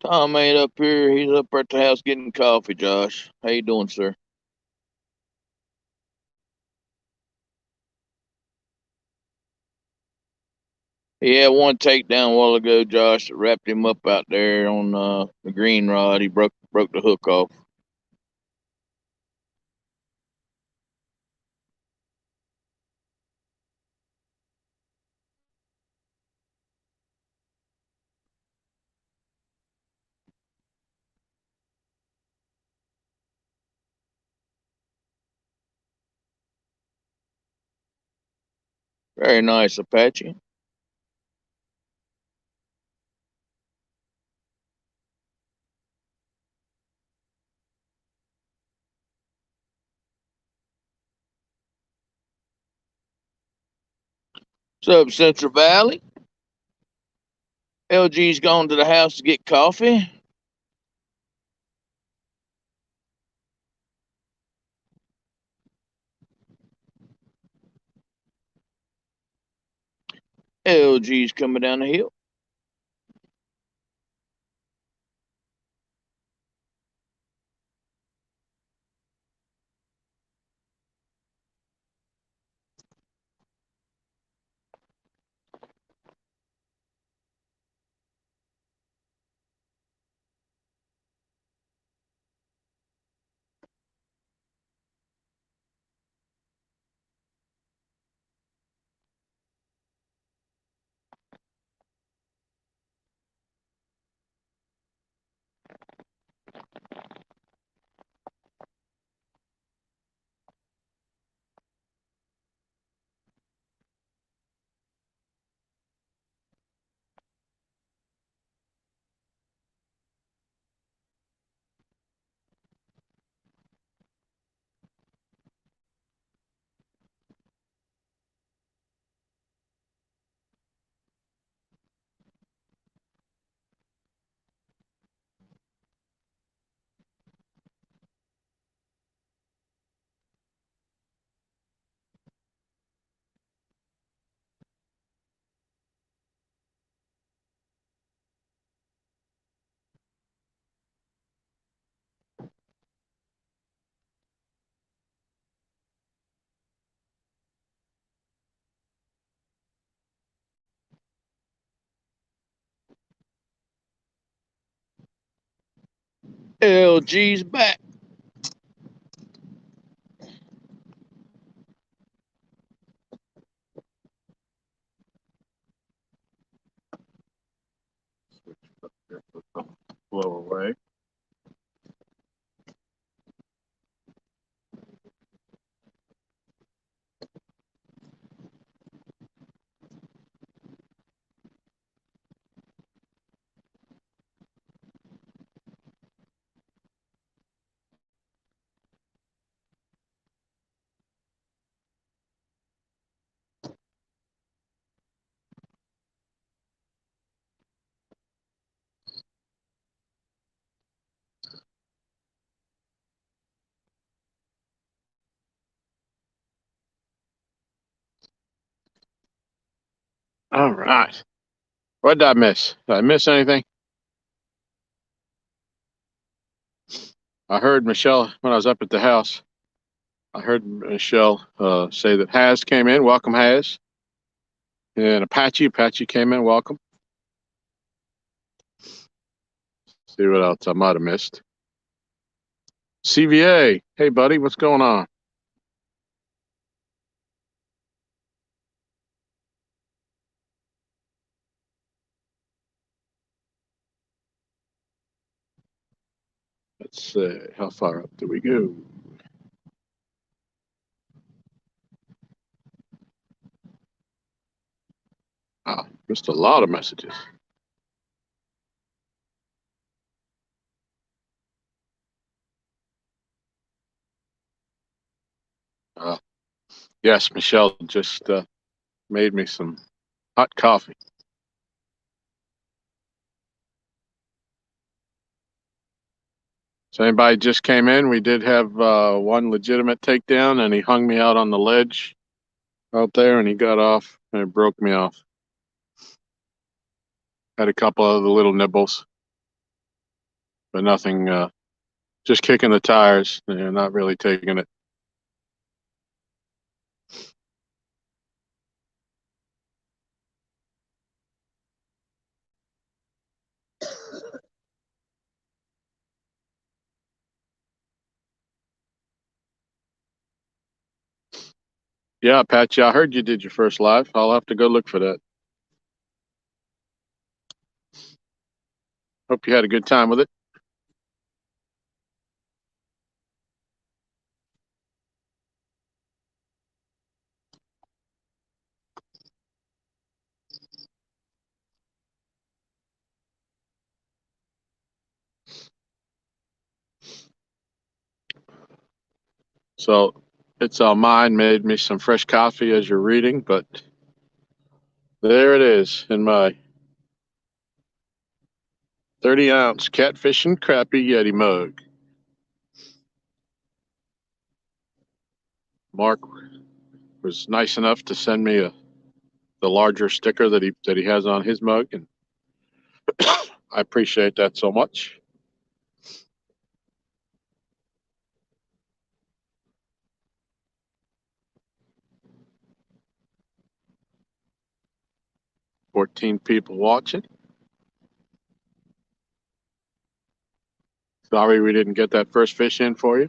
Tom ain't up here. He's up at the house getting coffee, Josh. How you doing, sir? He had one takedown a while ago, Josh, that wrapped him up out there on the green rod. He broke the hook off. Very nice, Apache. What's up, Central Valley? LG's gone to the house to get coffee. LG's coming down the hill. LG's back. Blow away. All right. What did I miss? Did I miss anything? I heard Michelle when I was up at the house. I heard Michelle say that Haz came in. Welcome, Haz. And Apache came in. Welcome. See what else I might have missed. CVA. Hey, buddy, what's going on? Let's see. How far up do we go? Oh, missed a lot of messages. Uh, yes, Michelle just made me some hot coffee. So anybody just came in, we did have one legitimate takedown, and he hung me out on the ledge out there, and he got off, and it broke me off. Had a couple of the little nibbles, but nothing. Just kicking the tires, not really taking it. Yeah, Patchy, I heard you did your first live. I'll have to go look for that. Hope you had a good time with it. So it's all mine. Made me some fresh coffee as you're reading, but there it is in my 30-ounce catfish and crappie Yeti mug. Mark was nice enough to send me the larger sticker that he has on his mug, and I appreciate that so much. $14 people watching. Sorry we didn't get that first fish in for you.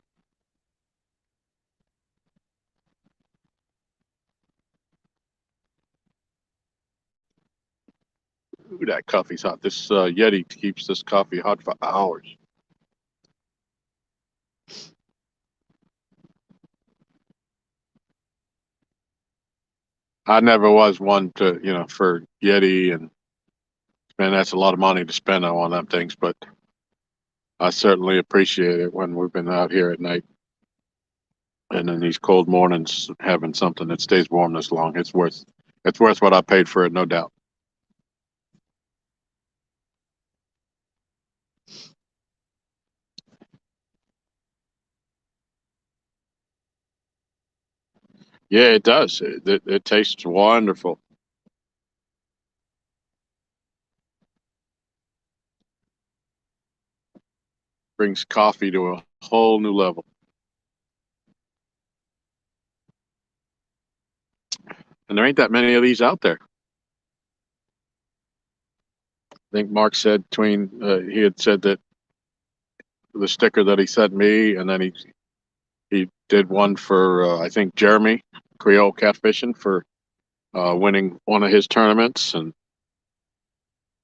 Ooh, that coffee's hot. This Yeti keeps this coffee hot for hours. I never was one to, for Yeti, and man, that's a lot of money to spend on one of them things, but I certainly appreciate it when we've been out here at night and in these cold mornings having something that stays warm this long. It's worth what I paid for it, no doubt. Yeah, it does. It tastes wonderful. Brings coffee to a whole new level. And there ain't that many of these out there. I think Mark said he had said that the sticker that he sent me, and then he did one for I think Jeremy Creole Catfishing for winning one of his tournaments, and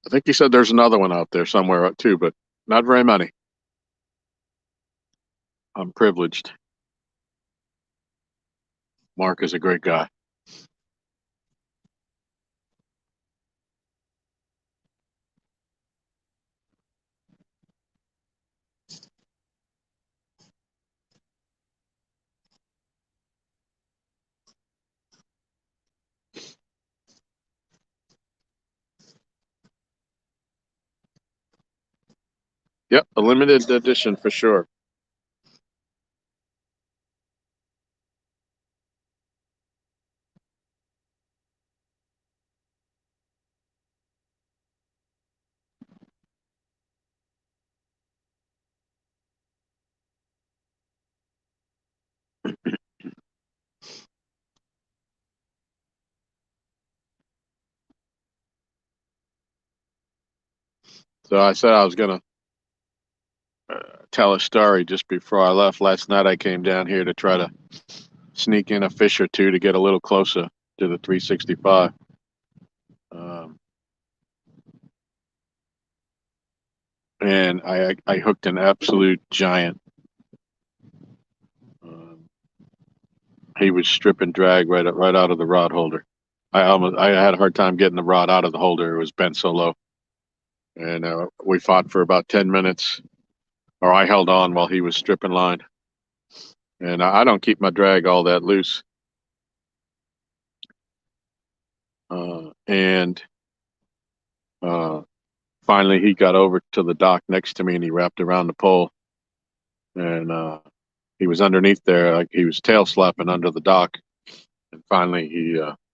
I think he said there's another one out there somewhere too, but not very many. I'm privileged. Mark is a great guy. Yep, a limited edition for sure. So I said I was gonna tell a story just before I left. Last night I came down here to try to sneak in a fish or two to get a little closer to the 365. Um, and I hooked an absolute giant. Um, he was strip and drag right out of the rod holder. I had a hard time getting the rod out of the holder. It was bent so low, and we fought for about 10 minutes, or I held on while he was stripping line. And I don't keep my drag all that loose. And uh, finally, he got over to the dock next to me, and he wrapped around the pole, and he was underneath there, like he was tail slapping under the dock, and finally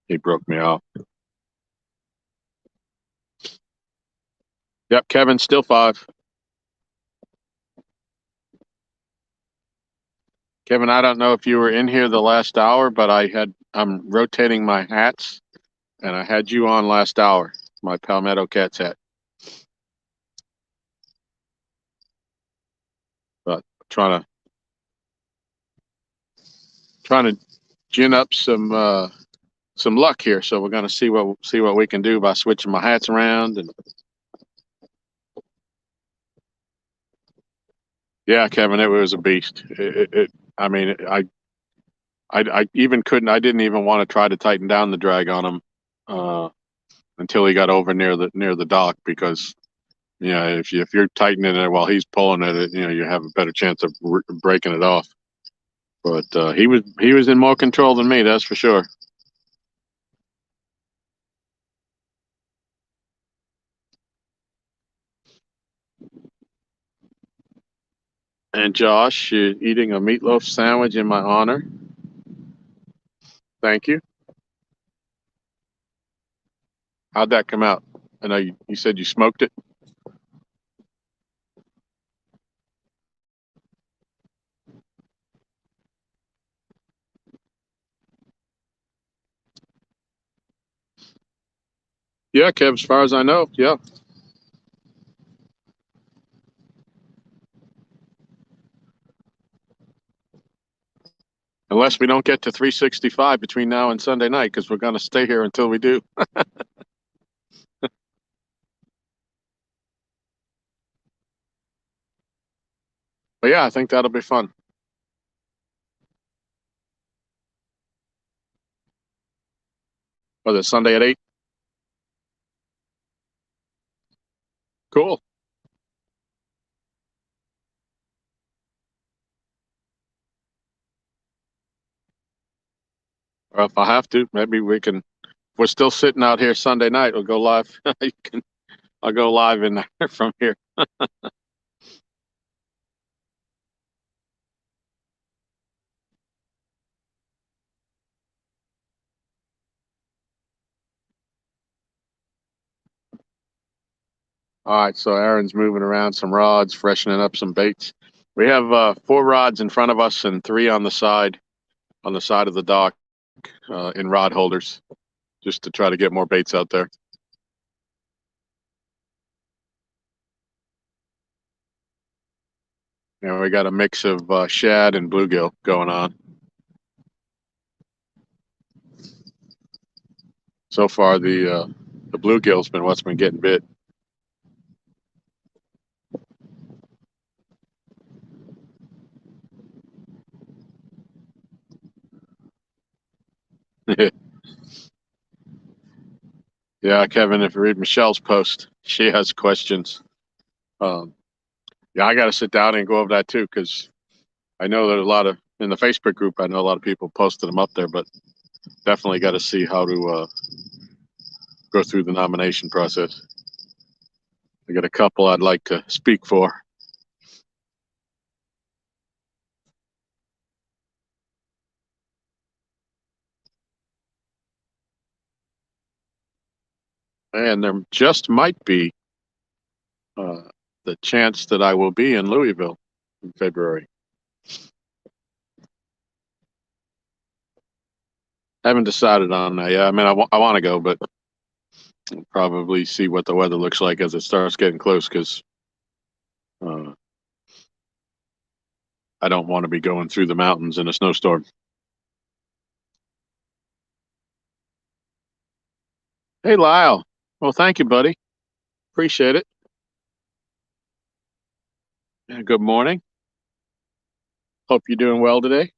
he broke me off. Yep, Kevin, still 5. Kevin, I don't know if you were in here the last hour, but I'm rotating my hats, and I had you on last hour, my Palmetto Cats hat. But trying to gin up some luck here. So we're going to see what we can do by switching my hats around. And yeah, Kevin, it was a beast. I mean, I even couldn't. I didn't even want to try to tighten down the drag on him until he got over near the dock, because if you're tightening it while he's pulling it, you have a better chance of breaking it off. But he was in more control than me, that's for sure. And Josh, you're eating a meatloaf sandwich in my honor. Thank you. How'd that come out? I know you said you smoked it. Yeah, Kev, as far as I know, yeah. Unless we don't get to 365 between now and Sunday night, because we're going to stay here until we do. But yeah, I think that'll be fun. Was it Sunday at 8? Cool. Well, if I have to, maybe we can. If we're still sitting out here Sunday night, we'll go live. I'll go live in there from here. All right, so Aaron's moving around some rods, freshening up some baits. We have 4 rods in front of us and 3 on the side of the dock in rod holders, just to try to get more baits out there. And we got a mix of shad and bluegill going on. So far, the bluegill's been what's been getting bit. Yeah, Kevin, if you read Michelle's post, she has questions. Um, yeah, I got to sit down and go over that too, because I know that a lot of, in the Facebook group, I know a lot of people posted them up there, but definitely got to see how to go through the nomination process. I got a couple I'd like to speak for. And there just might be uh, the chance that I will be in Louisville in February. Haven't decided on that yet. I mean, I want to go, but I'll probably see what the weather looks like as it starts getting close, because uh, I don't want to be going through the mountains in a snowstorm. Hey, Lyle. Well, thank you, buddy. Appreciate it. And good morning. Hope you're doing well today.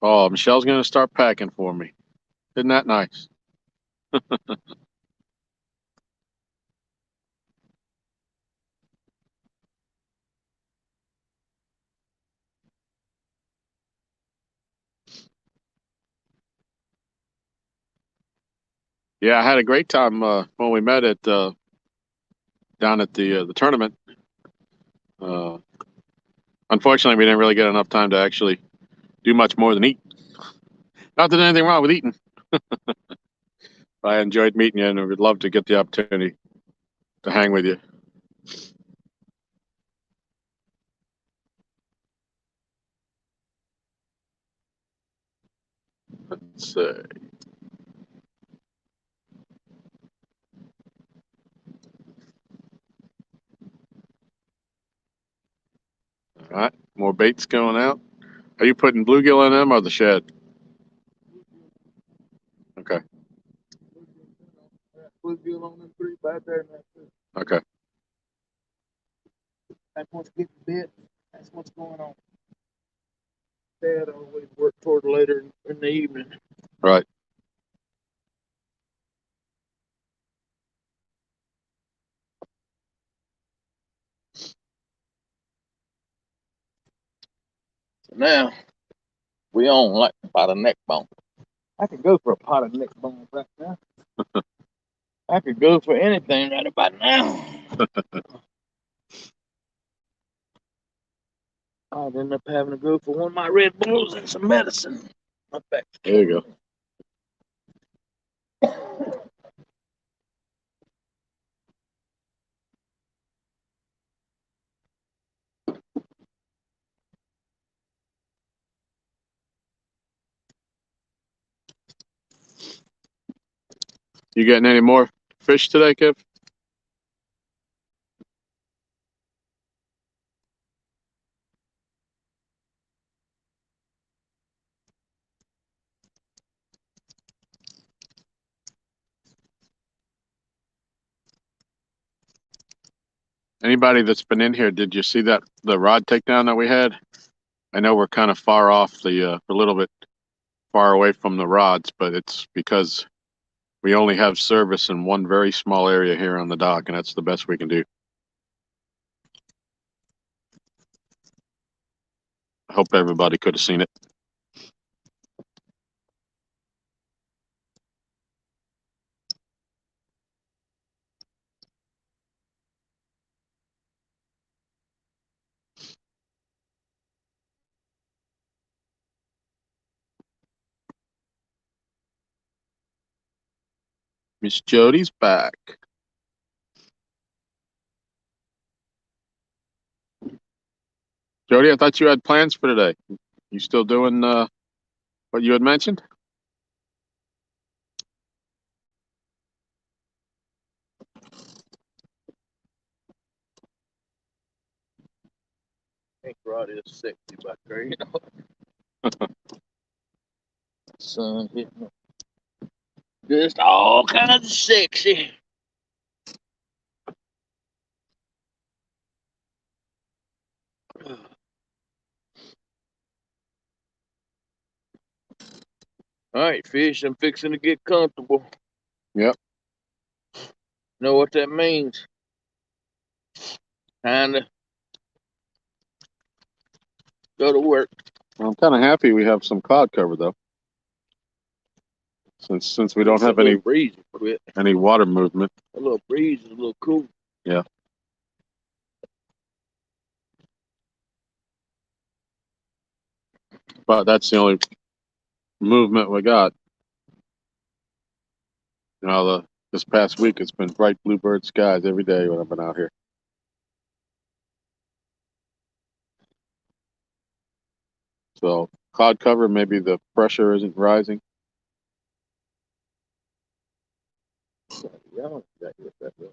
Oh, Michelle's going to start packing for me. Isn't that nice? Yeah, I had a great time when we met at down at the tournament. Uh, Unfortunately, we didn't really get enough time to actually do much more than eat. Not that there's anything wrong with eating. I enjoyed meeting you, and would love to get the opportunity to hang with you. Let's see. All right, more baits going out. Are you putting bluegill in them or the shed? Okay. Bluegill on them three back there. Okay. That's what's getting bit. That's what's going on. Dad always work toward later in the evening. Right. So now we on like about a neck bone. I could go for a pot of neck bones right now. I could go for anything right about now. I'd end up having to go for one of my Red Bulls and some medicine. My back. There you go. You getting any more fish today, Kev? Anybody that's been in here, did you see that the rod takedown that we had? I know we're kind of far off a little bit far away from the rods, but it's because we only have service in one very small area here on the dock, and that's the best we can do. I hope everybody could have seen it. Miss Jody's back. Jody, I thought you had plans for today. You still doing what you had mentioned? I think Rod is sexy back there, you know. Sun hitting up. Just all kinds of sexy. All right, fish, I'm fixing to get comfortable. Yep. Know what that means? Time to go to work. I'm kind of happy we have some cloud cover though, since we don't It's a have little breeze quit. any water movement. A little breeze is a little cool. Yeah. But that's the only movement we got. You know, this past week it's been bright bluebird skies every day when I've been out here. So cloud cover, maybe the pressure isn't rising. Yeah, I don't exactly what that is.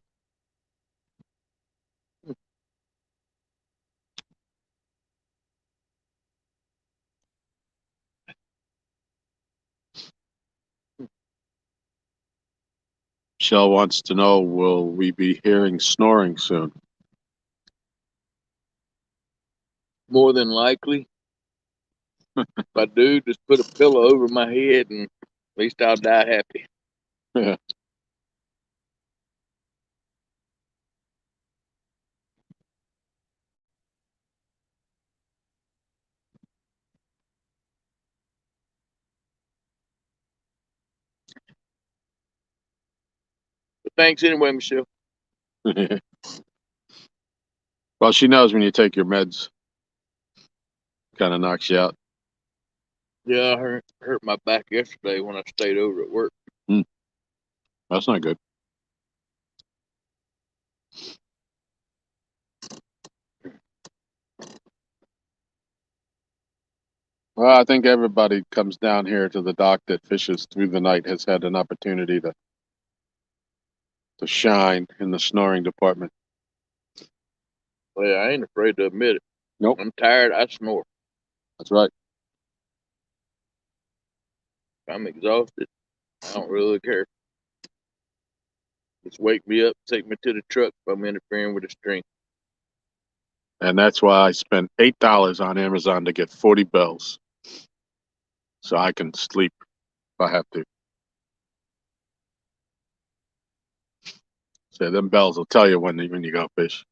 Shell wants to know, will we be hearing snoring soon? More than likely. If I do, just put a pillow over my head and at least I'll die happy. Yeah. But thanks anyway, Michelle. Well, she knows when you take your meds, kind of knocks you out. Yeah, I hurt my back yesterday when I stayed over at work. That's not good. Well, I think everybody comes down here to the dock that fishes through the night has had an opportunity to shine in the snoring department. Well, I ain't afraid to admit it. Nope. I'm tired, I snore. That's right. If I'm exhausted, I don't really care. Just wake me up, take me to the truck if I'm interfering with the string. And that's why I spent $8 on Amazon to get 40 bells, so I can sleep if I have to. So them bells will tell you when you go fish.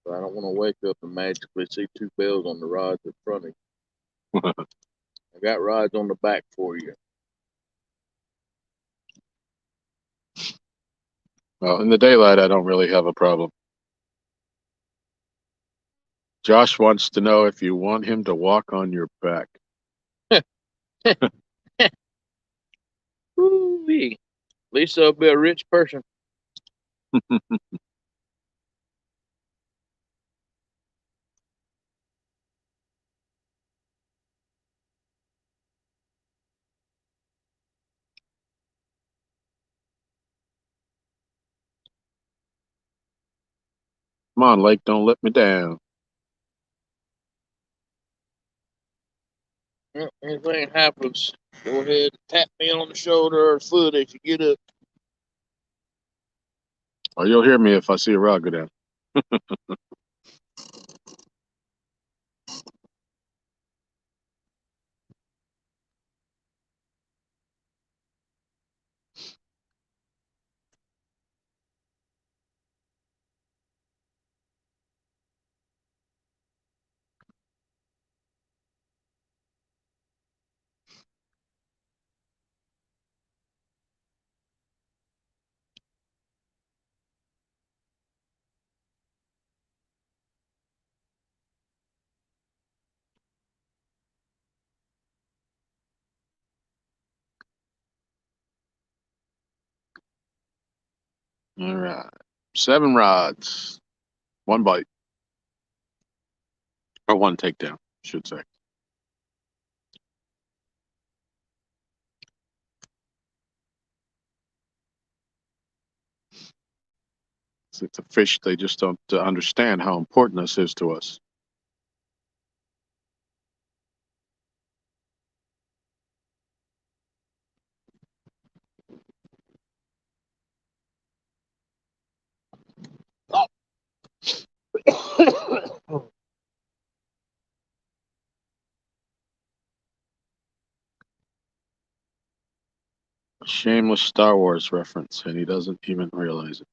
So I don't want to wake up and magically see two bells on the rods in front of you. I got rods on the back for you. Well, in the daylight, I don't really have a problem. Josh wants to know if you want him to walk on your back. Woo-wee. At least I'll be a rich person. Come on, Lake, don't let me down. Well, anything happens, go ahead and tap me on the shoulder or foot as you get up. Or you'll hear me if I see a rod go down. All right. 7 rods. One bite. Or one takedown, I should say. It's a fish, they just don't understand how important this is to us. A shameless Star Wars reference, and he doesn't even realize it.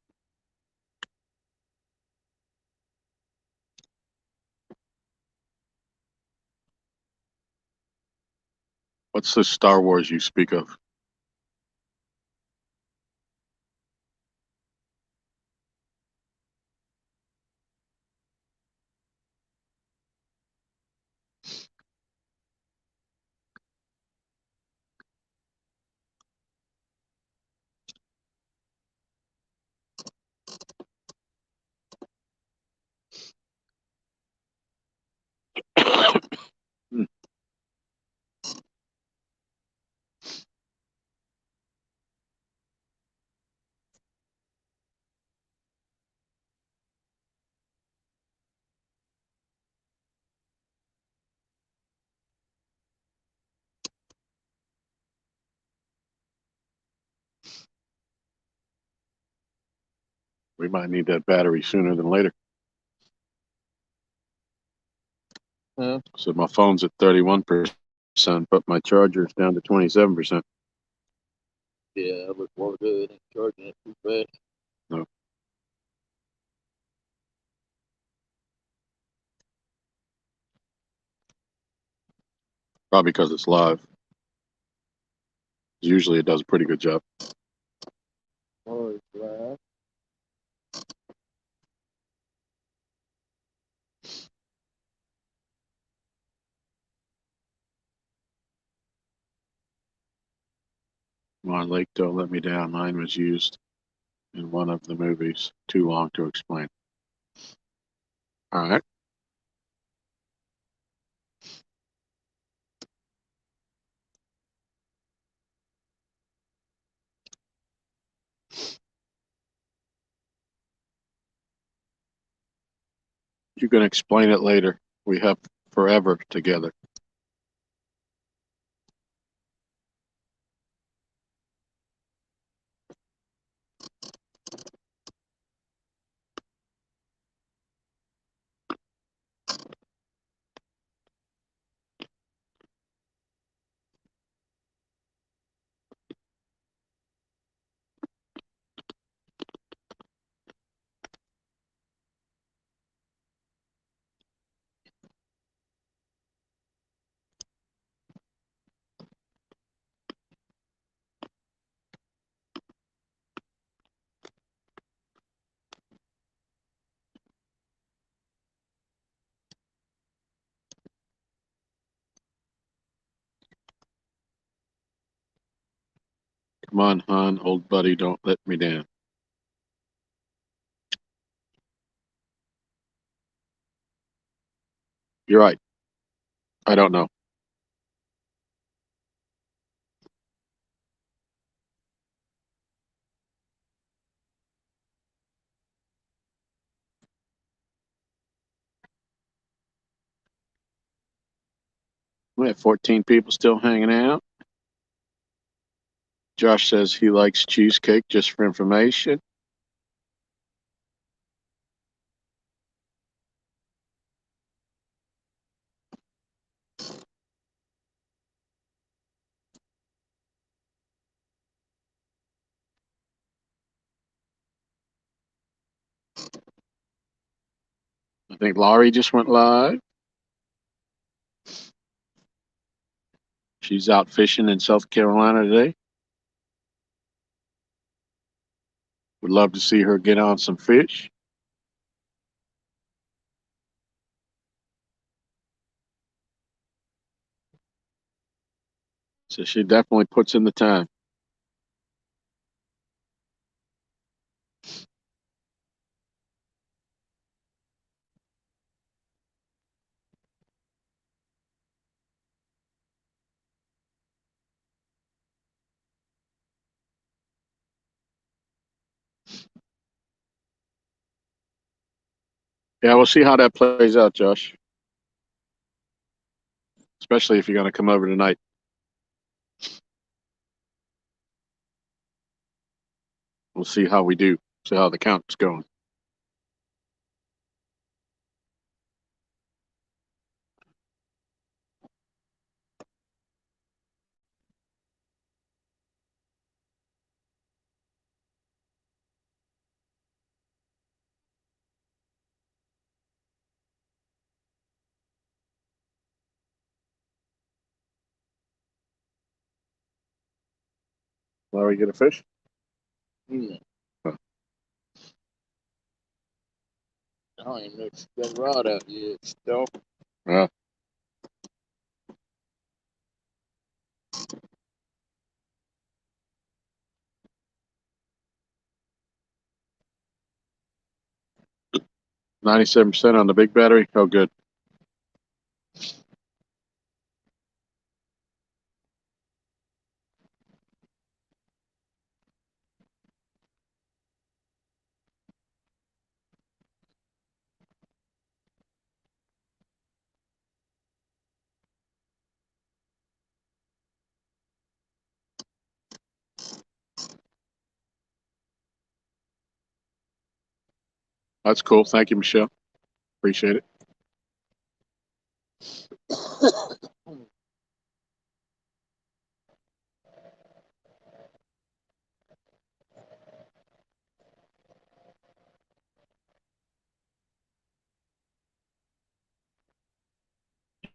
What's the Star Wars you speak of? Hmm. We might need that battery sooner than later. So my phone's at 31%, but my charger's down to 27%. Yeah, I look more good. Ain't charging it too fast. No. Probably because it's live. Usually it does a pretty good job. Oh, it's live. My Lake Don't Let Me Down. Mine was used in one of the movies. Too long to explain. All right. You can explain it later. We have forever together. Come on, hon, old buddy, don't let me down. You're right. I don't know. We have 14 people still hanging out. Josh says he likes cheesecake, just for information. I think Laurie just went live. She's out fishing in South Carolina today. Would love to see her get on some fish. So she definitely puts in the time. Yeah, we'll see how that plays out, Josh. Especially if you're going to come over tonight. We'll see how we do. See how the count's going. Larry, get a fish? Yeah. Huh. I don't even know if she got a rod out yet. Still. Yeah. $97 on the big battery. Oh, good. That's cool. Thank you, Michelle. Appreciate it.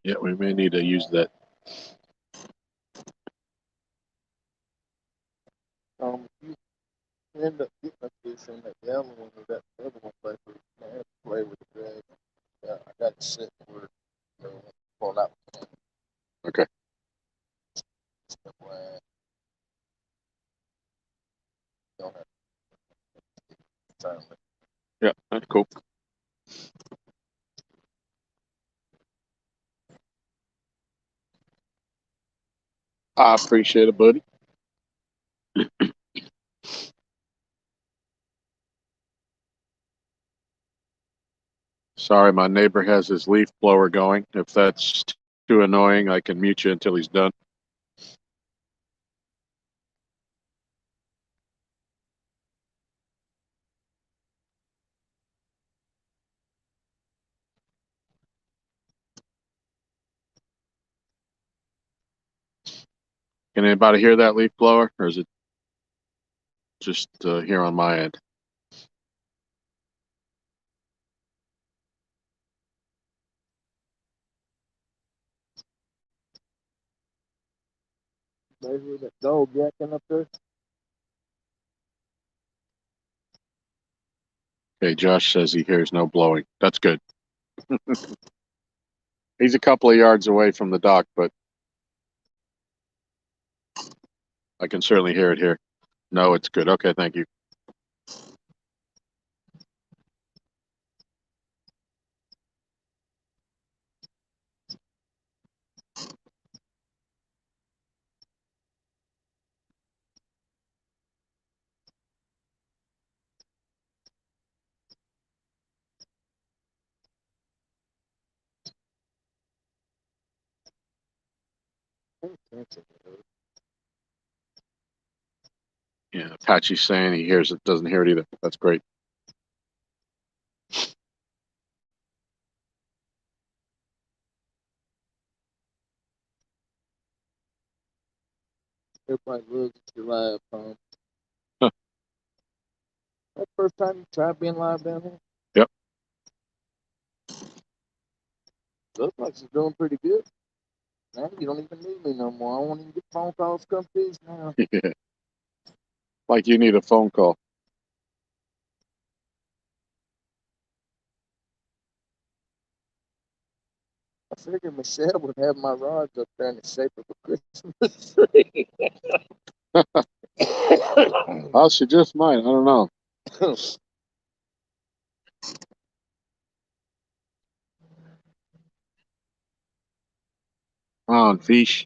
Yeah, we may need to use that. You end up getting a fish on that yellow one or that other one, but I have to play with the drag. Yeah, I got to sit where you know, pull out. Okay. Don't have time. Yeah, that's cool. I appreciate it, buddy. Sorry, my neighbor has his leaf blower going. If that's too annoying, I can mute you until he's done. Can anybody hear that leaf blower, or is it just here on my end? Maybe that dog yakking up there. Okay, Josh says he hears no blowing. That's good. He's a couple of yards away from the dock, but I can certainly hear it here. No, it's good. Okay, thank you. Yeah, Apache's saying he hears it, doesn't hear it either. That's great. Everybody loves your live phone. Huh. That first time you tried being live down here? Yep. Looks like she's doing pretty good. Now you don't even need me no more. I won't even get phone calls come fish now. Like you need a phone call. I figured Michelle would have my rods up there in the shape of a Christmas tree. Oh, she just might. I don't know. Come on, fish.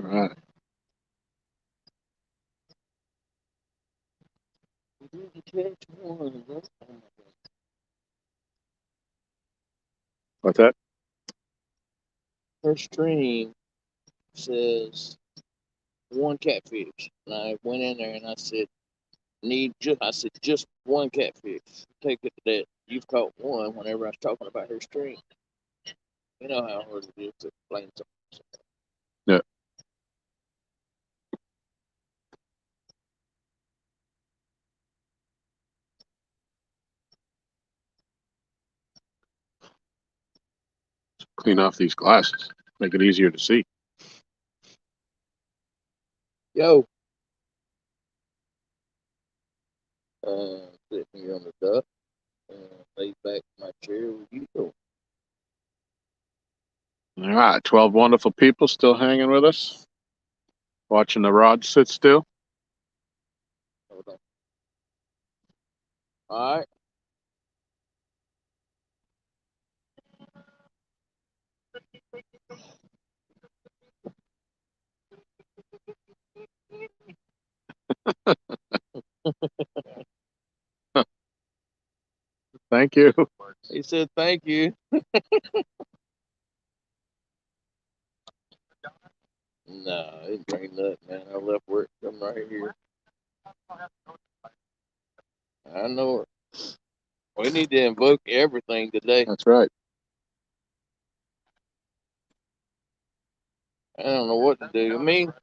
right. We didn't catch one. What's that? Her stream says one catfish. And I went in there and I said, just one catfish. Take it to that. You've caught one whenever I was talking about her stream. You know how hard it is to explain something. Yeah. Clean off these glasses. Make it easier to see. Yo. Sitting here on the duck. Lay back in my chair with you. Go. All right. 12 wonderful people still hanging with us. Watching the rod sit still. Hold on. All right. Thank you. He said thank you. Nah, I didn't bring nothing, man. I left work. I'm right here. I know it. We need to invoke everything today. That's right. I don't know what to do. I mean,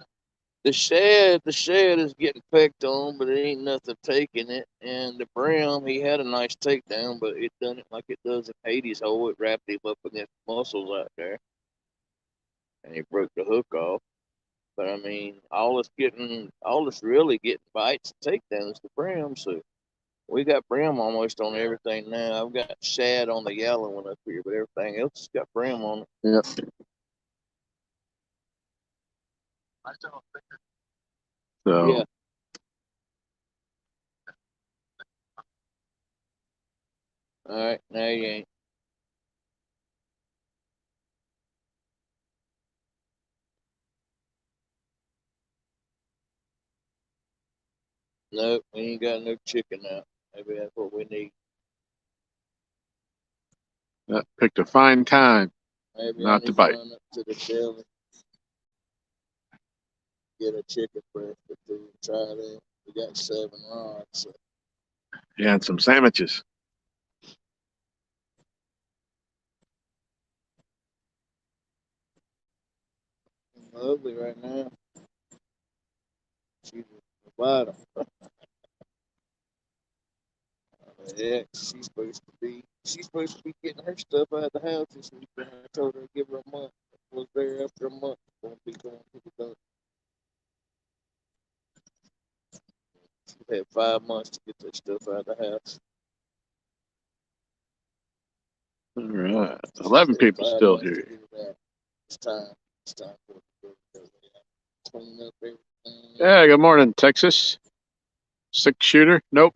the shed is getting pecked on, but it ain't nothing taking it. And the brim, he had a nice takedown, but it done it like it does in Hades' hole. It wrapped him up against muscles out there, and he broke the hook off. But I mean, all that's really getting bites and takedowns is the brim. So we got brim almost on everything now. I've got shad on the yellow one up here, but everything else has got brim on it. Yep. So, Yeah. All right, now you ain't. Nope, we ain't got no chicken out. Maybe that's what we need. picked a fine time Maybe I not to need to bite. run up to the deli, get a chicken breast or two, and try that. We got 7 rods. So. Yeah, and some sandwiches. Lovely right now. She's the bottom. Yeah, she's supposed to be getting her stuff out of the house this week. I told her to give her a month. I was there after a month. Gonna be going to the dump. She had 5 months to get that stuff out of the house. All right. 11 people still here. It's time. It's time for it to go. Clean up everything. Yeah, good morning, Texas. 6-shooter. Nope.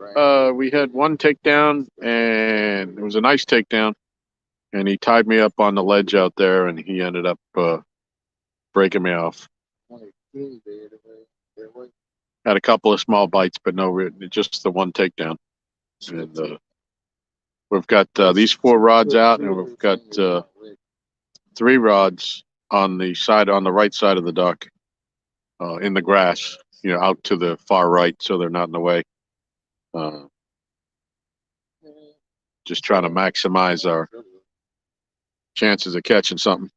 We had one takedown, and it was a nice takedown. And he tied me up on the ledge out there, and he ended up breaking me off. Had a couple of small bites, but no, just the one takedown. And we've got these 4 rods out, and we've got 3 rods on the right side of the dock, in the grass, out to the far right, so they're not in the way. Just trying to maximize our chances of catching something.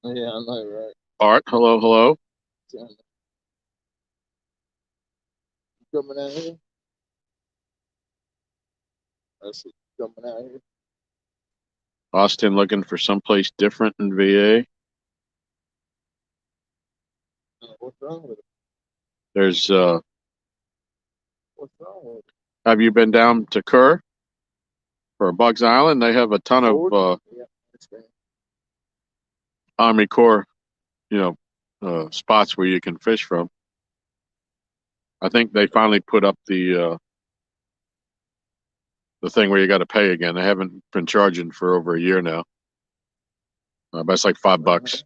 Yeah, I know, right? Art, hello. You coming out here? I see you coming out here. Austin looking for someplace different in VA. What's wrong with it? There's What's wrong with it? have you been down to Kerr or Bugs Island? They have a ton of Army Corps, spots where you can fish from. I think they finally put up the thing where you got to pay again. They haven't been charging for over a year now. But it's like $5.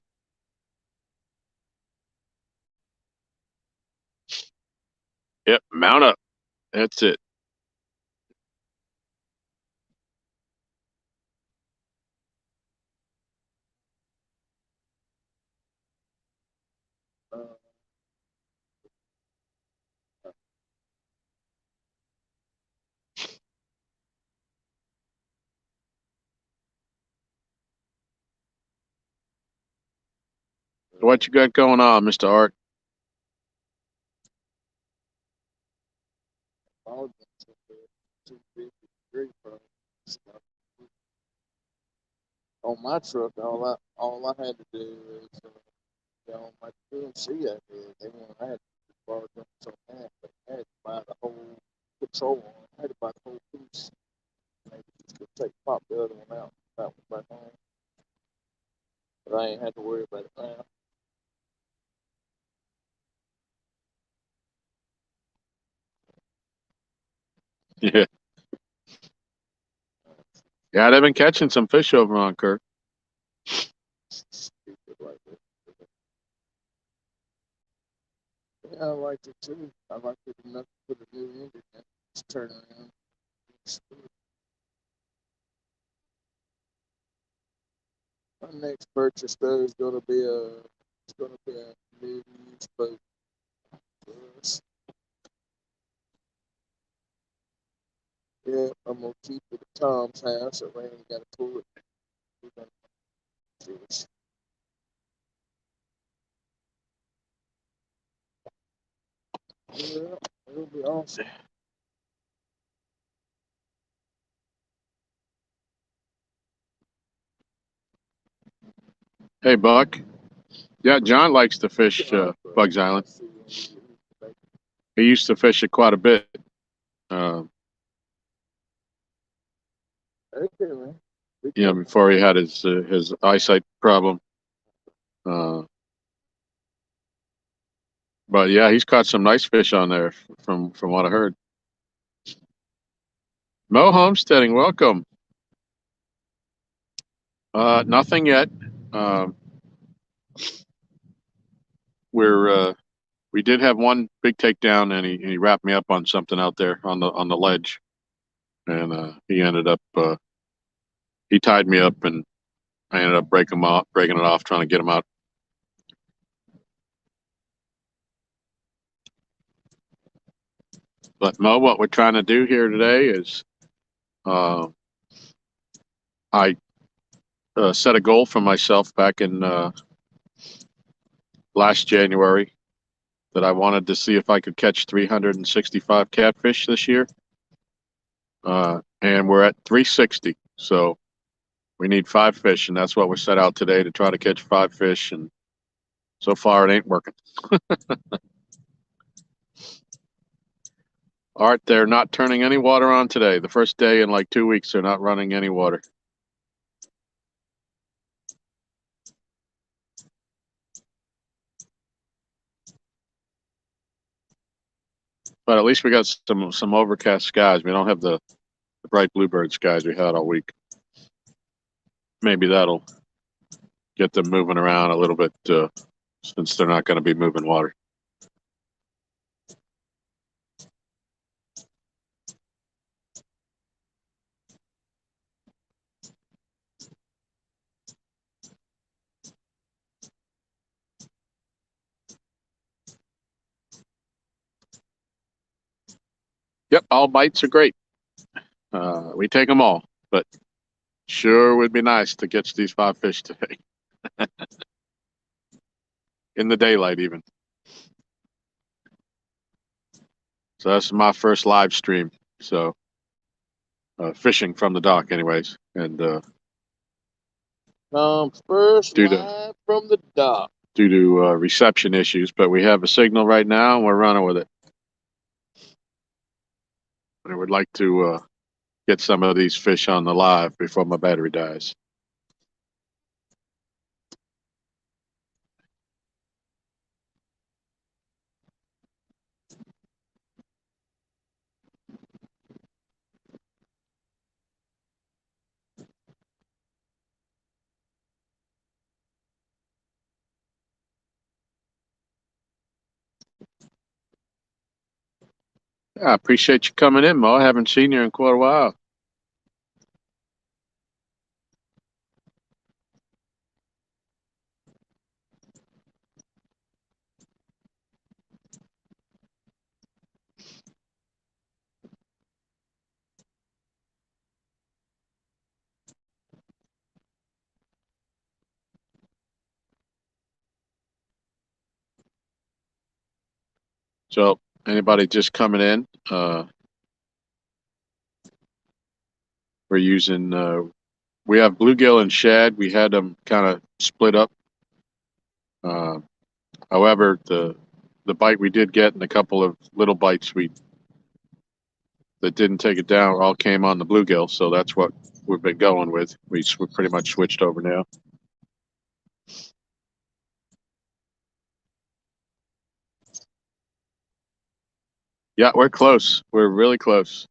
Yep, mount up. That's it. What you got going on, Mr. Art? On my truck, all I had to do is on my PNC I did. I had to borrow them some half, but I had to buy the whole control on. I had to buy the whole piece. Maybe just to take pop the other one out. That was back home. But I ain't had to worry about it now. Yeah. Yeah, they've been catching some fish over on Kirk. Stupid like that. Yeah, I liked it too. I liked it enough to put a new engine in. Just turn around. My next purchase though is gonna be a new used boat for us. Yeah, I'm gonna keep it at Tom's house, so I ain't gotta pull it. We're gonna do this. Yeah, it'll be awesome. Hey, Buck. Yeah, John likes to fish Bugs Island. He used to fish it quite a bit. Uh, Okay, man. Before he had his eyesight problem. Uh, but yeah, he's caught some nice fish on there from what I heard. Mo Homesteading, welcome. Nothing yet. Um, we did have one big takedown, and he wrapped me up on something out there on the ledge, and he ended up he tied me up, and I ended up breaking it off, trying to get him out. But Mo, what we're trying to do here today is uh, I set a goal for myself back in last January that I wanted to see if I could catch 365 catfish this year, and we're at 360. So we need 5 fish, and that's what we set out today to try to catch 5 fish. And so far, it ain't working. Art, they're not turning any water on today. The first day in like 2 weeks, they're not running any water. But at least we got some overcast skies. We don't have the bright bluebird skies we had all week. Maybe that'll get them moving around a little bit since they're not going to be moving water. Yep, all bites are great. We take them all, but sure would be nice to catch these 5 fish today. In the daylight, even. So that's my first live stream. So fishing from the dock, anyways. And Tom's first due to live from the dock. due to reception issues, but we have a signal right now, and we're running with it. I would like to get some of these fish on the live before my battery dies. I appreciate you coming in, Mo. I haven't seen you in quite a while. So, anybody just coming in? We're using. We have bluegill and shad. We had them kind of split up. Uh, However, the bite we did get and a couple of little bites we that didn't take it down all came on the bluegill. So that's what we've been going with. We pretty much switched over now. Yeah, we're close. We're really close.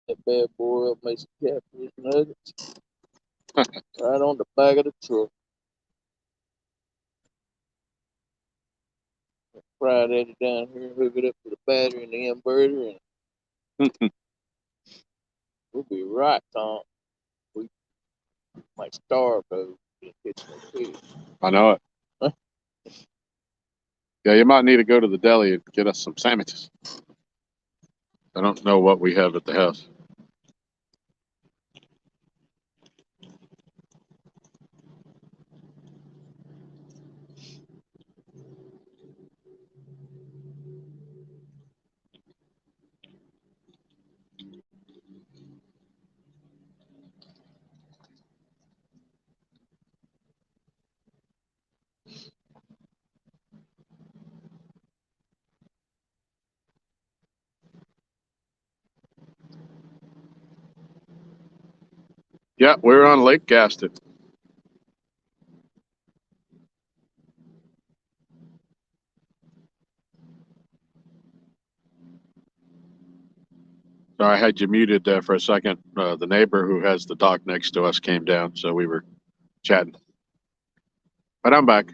That bad boy up, make some catfish nuggets right on the back of the truck. Fry that down here, hook it up to the battery and the inverter, and we'll be right, Tom. We might starve though. Get no fish. I know it. Huh? Yeah, you might need to go to the deli and get us some sandwiches. I don't know what we have at the house. Yeah, we're on Lake Gaston. So I had you muted there for a second. The neighbor who has the dock next to us came down, so we were chatting. But I'm back.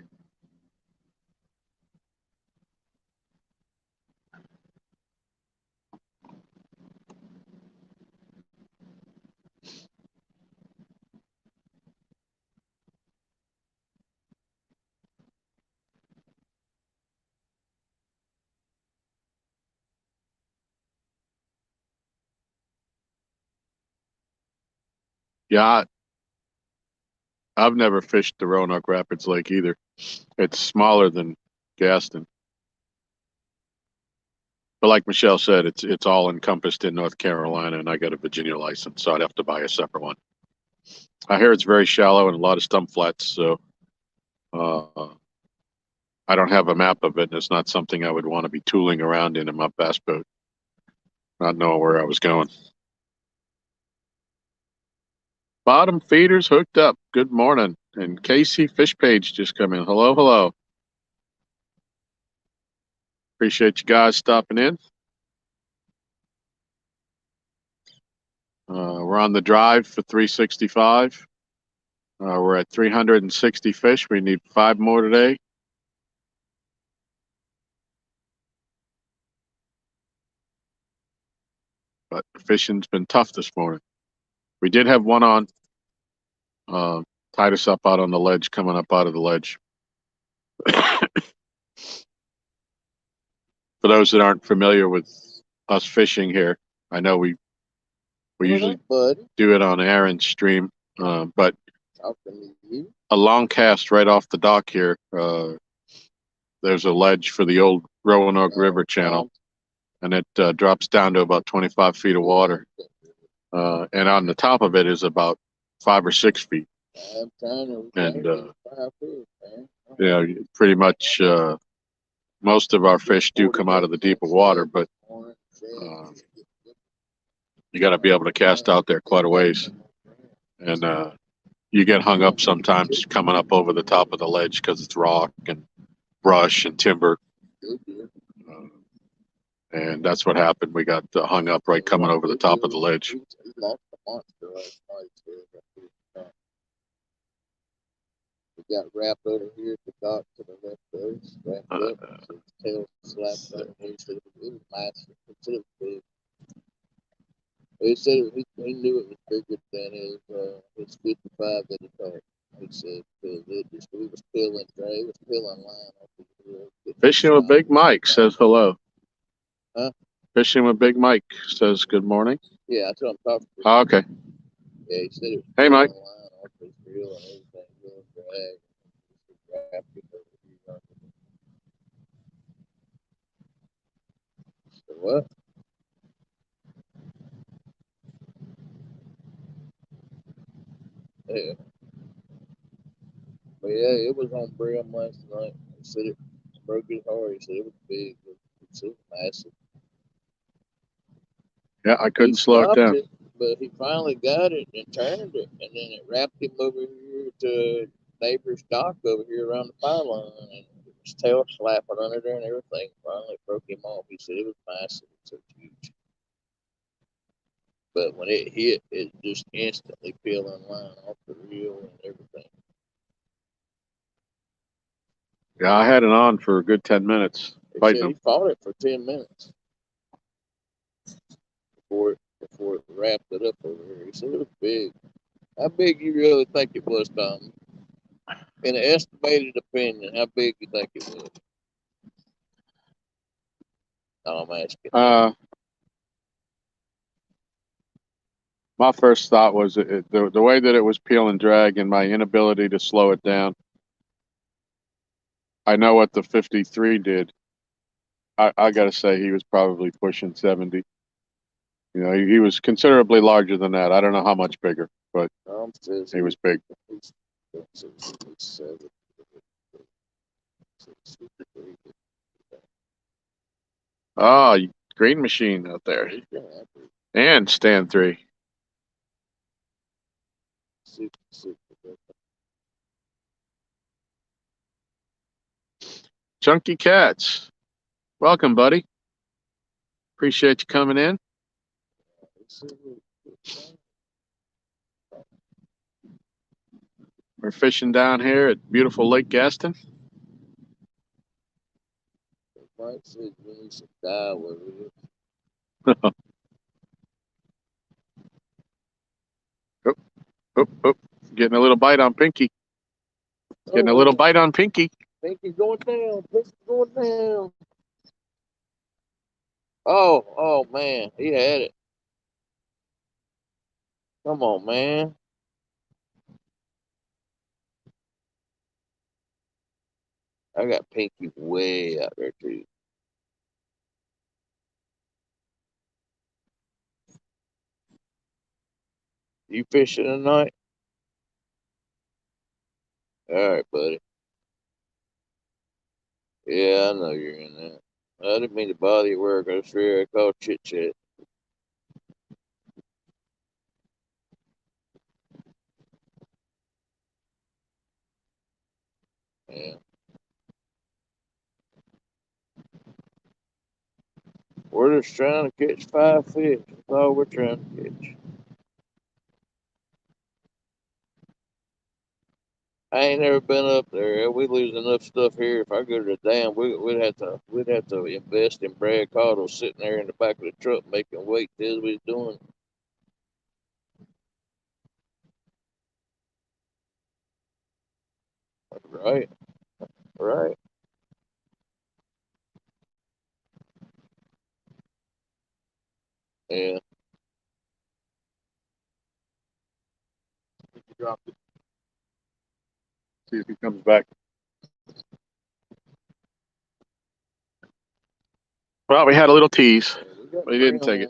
Yeah, I've never fished the Roanoke Rapids Lake either. It's smaller than Gaston. But like Michelle said, it's all encompassed in North Carolina, and I got a Virginia license, so I'd have to buy a separate one. I hear it's very shallow and a lot of stump flats, so I don't have a map of it, and it's not something I would want to be tooling around in my bass boat, not knowing where I was going. Bottom feeders hooked up. Good morning. And Casey Fish Page just come in. Hello, hello. Appreciate you guys stopping in. We're on the drive for 365. We're at 360 fish. We need 5 more today. But fishing's been tough this morning. We did have one on. Tied us up out on the ledge, coming up out of the ledge. For those that aren't familiar with us fishing here, I know we usually do it on Aaron's stream, but a long cast right off the dock here. There's a ledge for the old Roanoke River channel, and it drops down to about 25 feet of water. And on the top of it is about 5 or 6 feet. And pretty much most of our fish do come out of the deeper water, but you got to be able to cast out there quite a ways. And you get hung up sometimes coming up over the top of the ledge because it's rock and brush and timber. And that's what happened. We got hung up right coming over the top of the ledge. He got wrapped over here at the dock to the left of us, wrapped up, so his tail slapped under here. He said it was massive. He said it was big. He said he knew it was bigger than his 55 that he caught. He said it was peeling dry. It was peeling line off the grill. Fishing with Big Mike says hello. Huh? Fishing with Big Mike says good morning. Yeah, that's what I'm talking to. Oh, okay. Yeah, he said it was hey, Mike. line off his grill and everything, real drag. So what? Yeah. But yeah, it was on brim last night. He said it broke his heart. He said it was big. It was massive. Yeah, I couldn't slow it down. But he finally got it and turned it, and then it wrapped him over here to neighbor's dock over here around the pylon, and his tail slapping under there and everything. Finally broke him off. He said it was massive. It was huge. But when it hit, it just instantly peeling line off the reel and everything. Yeah, I had it on for a good 10 minutes. He fought it for 10 minutes before it wrapped it up over here. He said it was big. How big you really think it was, Tom? In an estimated opinion, how big you think it was? No, I'm asking. My first thought was the way that it was peel and drag and my inability to slow it down. I know what the 53 did. I got to say he was probably pushing 70. You know, he was considerably larger than that. I don't know how much bigger, but he was big. Oh, green machine out there. And stand 3. Chunky Cats. Welcome, buddy. Appreciate you coming in. We're fishing down here at beautiful Lake Gaston. Mike said we need some dye with it. Oh, getting a little bite on Pinky. Getting a little bite on Pinky. Pinky's going down. Pinky's going down. Oh man, he had it. Come on, man. I got Pinky way out there too. You fishing tonight? All right, buddy. Yeah, I know you're in that. I didn't mean to bother you at work. I was sure I called chit chat. Yeah. We're just trying to catch 5 fish. That's all we're trying to catch. I ain't never been up there. We lose enough stuff here. If I go to the dam, we'd have to invest in Brad Cottle sitting there in the back of the truck making weight as we was doing. Right, right. Yeah. You dropped it. See if he comes back. Well, we had a little tease, but he didn't take it.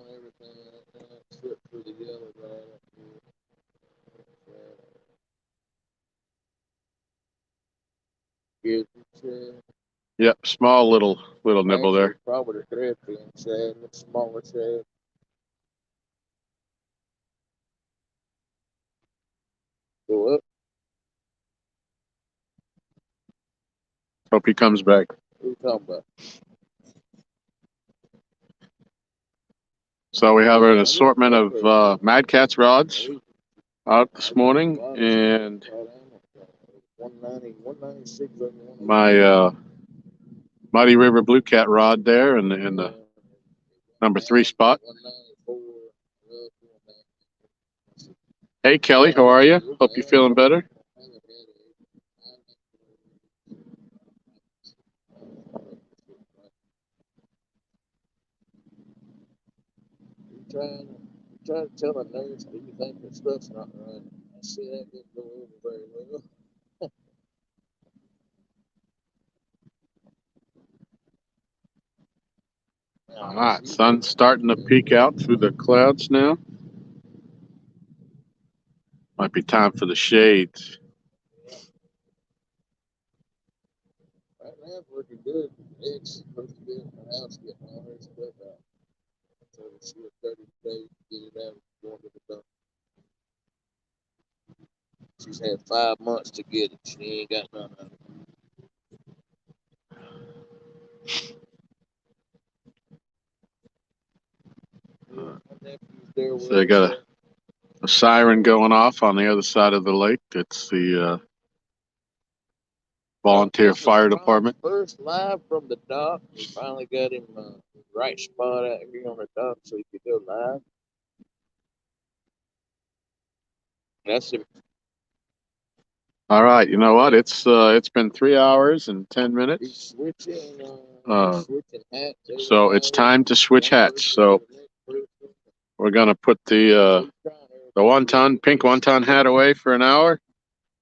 Yep, small little nibble there. Probably the thread fin shad, the smaller shad. Go up. Hope he comes back. What are you talking about? So we have an assortment of Mad Cat's rods out this morning, and 190, 196. my Muddy River Blue Cat rod there in the number 3 spot. Hey Kelly, how are you? Hope you're feeling better. Trying to tell a nurse that you think your stuff's not right. I see that didn't go over very well. All right, sun's starting to peek out through the clouds now. Might be time for the shades. Right now it's looking good. It's supposed to be in the house getting all her stuff out. So she was 30 days to get it out going to the dump. She's had 5 months to get it. She ain't got none of it. So they got a siren going off on the other side of the lake. It's the volunteer fire department. First live from the dock. We finally got him right spot out here on the dock so he could go live. That's him. All right, you know what? It's been 3 hours and 10 minutes. He's switching hats. So it's time to switch hats. So we're gonna put the 1-ton pink 1-ton hat away for an hour,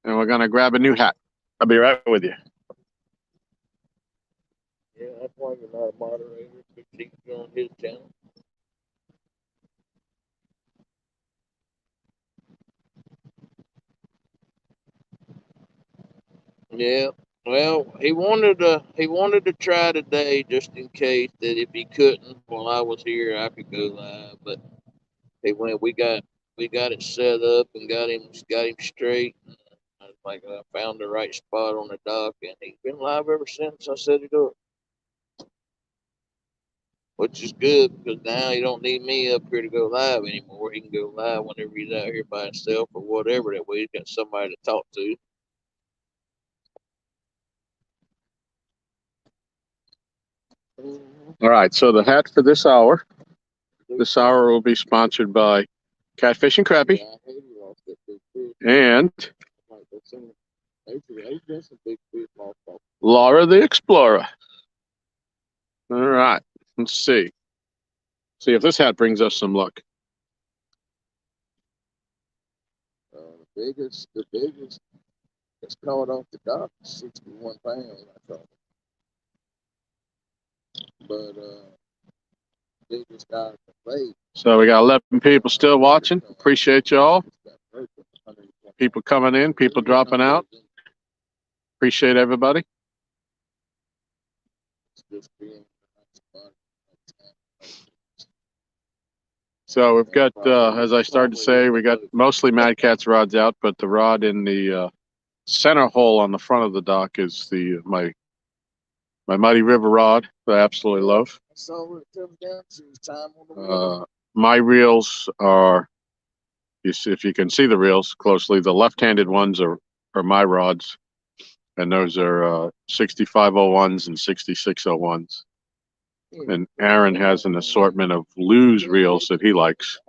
and we're gonna grab a new hat. I'll be right with you. Yeah, that's why you're not a moderator. He's on his channel. Yeah. Well, he wanted to try today just in case that if he couldn't while I was here, I could go live. But he went. We got it set up and got him straight. I was like, I found the right spot on the dock, and he's been live ever since I said he'd do it, which is good because now he don't need me up here to go live anymore. He can go live whenever he's out here by himself or whatever. That way he's got somebody to talk to. All right, so the hat for this hour will be sponsored by Catfish and Crappie and Laura the Explorer. All right, let's see if this hat brings us some luck. The biggest It's caught off the dock, 61 pounds, I thought. But biggest guy in the lake. So we got 11 people still watching. Appreciate y'all. People coming in, people dropping out. Appreciate everybody. So we've got, as I started to say, we got mostly Mad Cat's rods out, but the rod in the center hole on the front of the dock is my Muddy River rod that I absolutely love. My reels are, if you can see the reels closely, the left-handed ones are my rods, and those are 6501s and 6601s. And Aaron has an assortment of Lew's reels that he likes.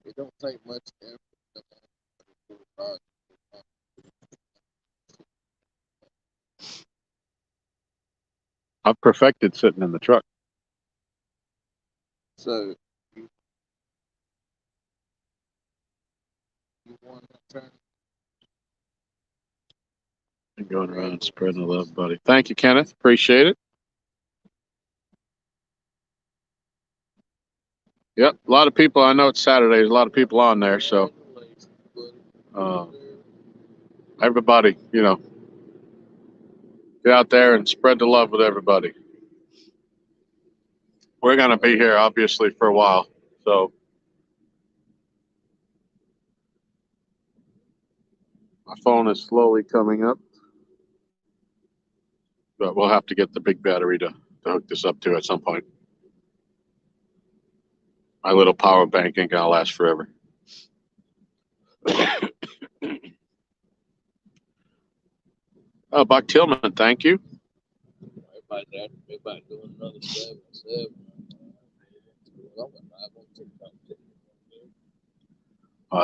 It don't take much effort. I've perfected sitting in the truck. So you want to turn And going around spreading the love, buddy. Thank you, Kenneth. Appreciate it. Yep, a lot of people. I know it's Saturday. There's a lot of people on there, so everybody, get out there and spread the love with everybody. We're going to be here, obviously, for a while, so my phone is slowly coming up, but we'll have to get the big battery to hook this up to at some point. My little power bank ain't going to last forever. Oh, Buck Tillman, thank you. Everybody doing another 7.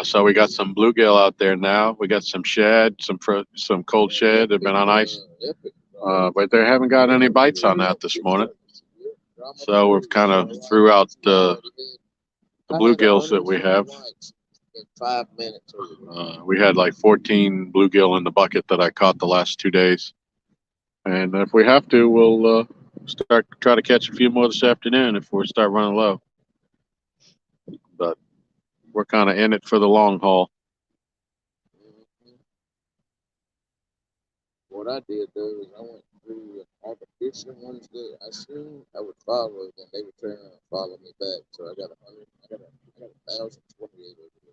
So we got some bluegill out there now. We got some shad, some cold shad. They've been on ice, but they haven't got any bites on that this morning. So we've kind of threw out the bluegills that we have. In 5 minutes. We had like 14 bluegill in the bucket that I caught the last 2 days, and if we have to, we'll try to catch a few more this afternoon if we start running low. But we're kind of in it for the long haul. What I did though is I went through all the fishing ones that I seen. I would follow, and they would turn around and follow me back. So I got 100. I got 1,028 over there.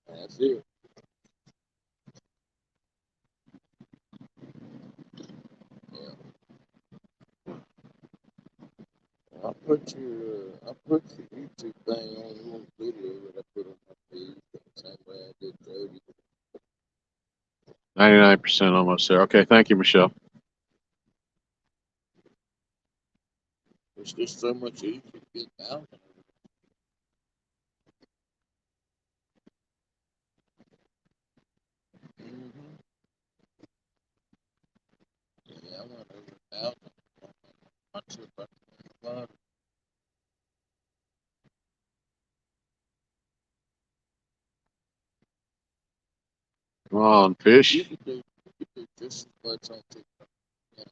And that's it. Yeah. I'll put your YouTube thing on your little video that I put on my feed. The same way I did Jody. 99% almost there. Okay, thank you, Michelle. There's just so much easier to get down. Mm-hmm. Yeah, I went over 1,000. Come on, fish. You could do just as much on TikTok. Yeah.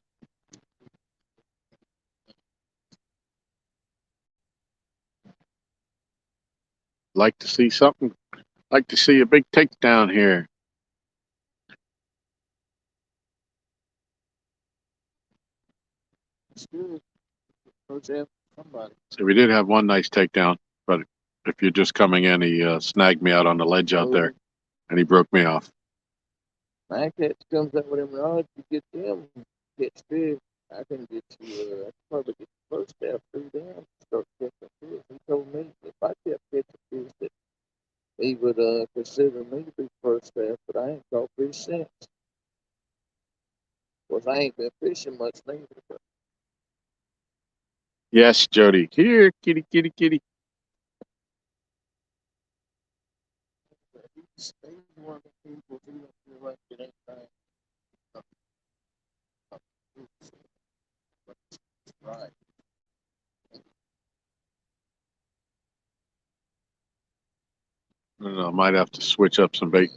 Like to see something. Like to see a big takedown here. It's good. Coach F, somebody. So we did have one nice takedown, but if you're just coming in, he snagged me out on the ledge out there, and he broke me off. My catch comes up with them rods, you get them, catch fish. I can get you, I can probably get the first step through them, start catching fish. He told me if I kept catching fish that he would consider me to be first step, but I ain't caught fish since. Of course, I ain't been fishing much neither. But Yes, Jody. Here, kitty, kitty, kitty. he's one of the people who don't feel like it ain't right. And I might have to switch up some bait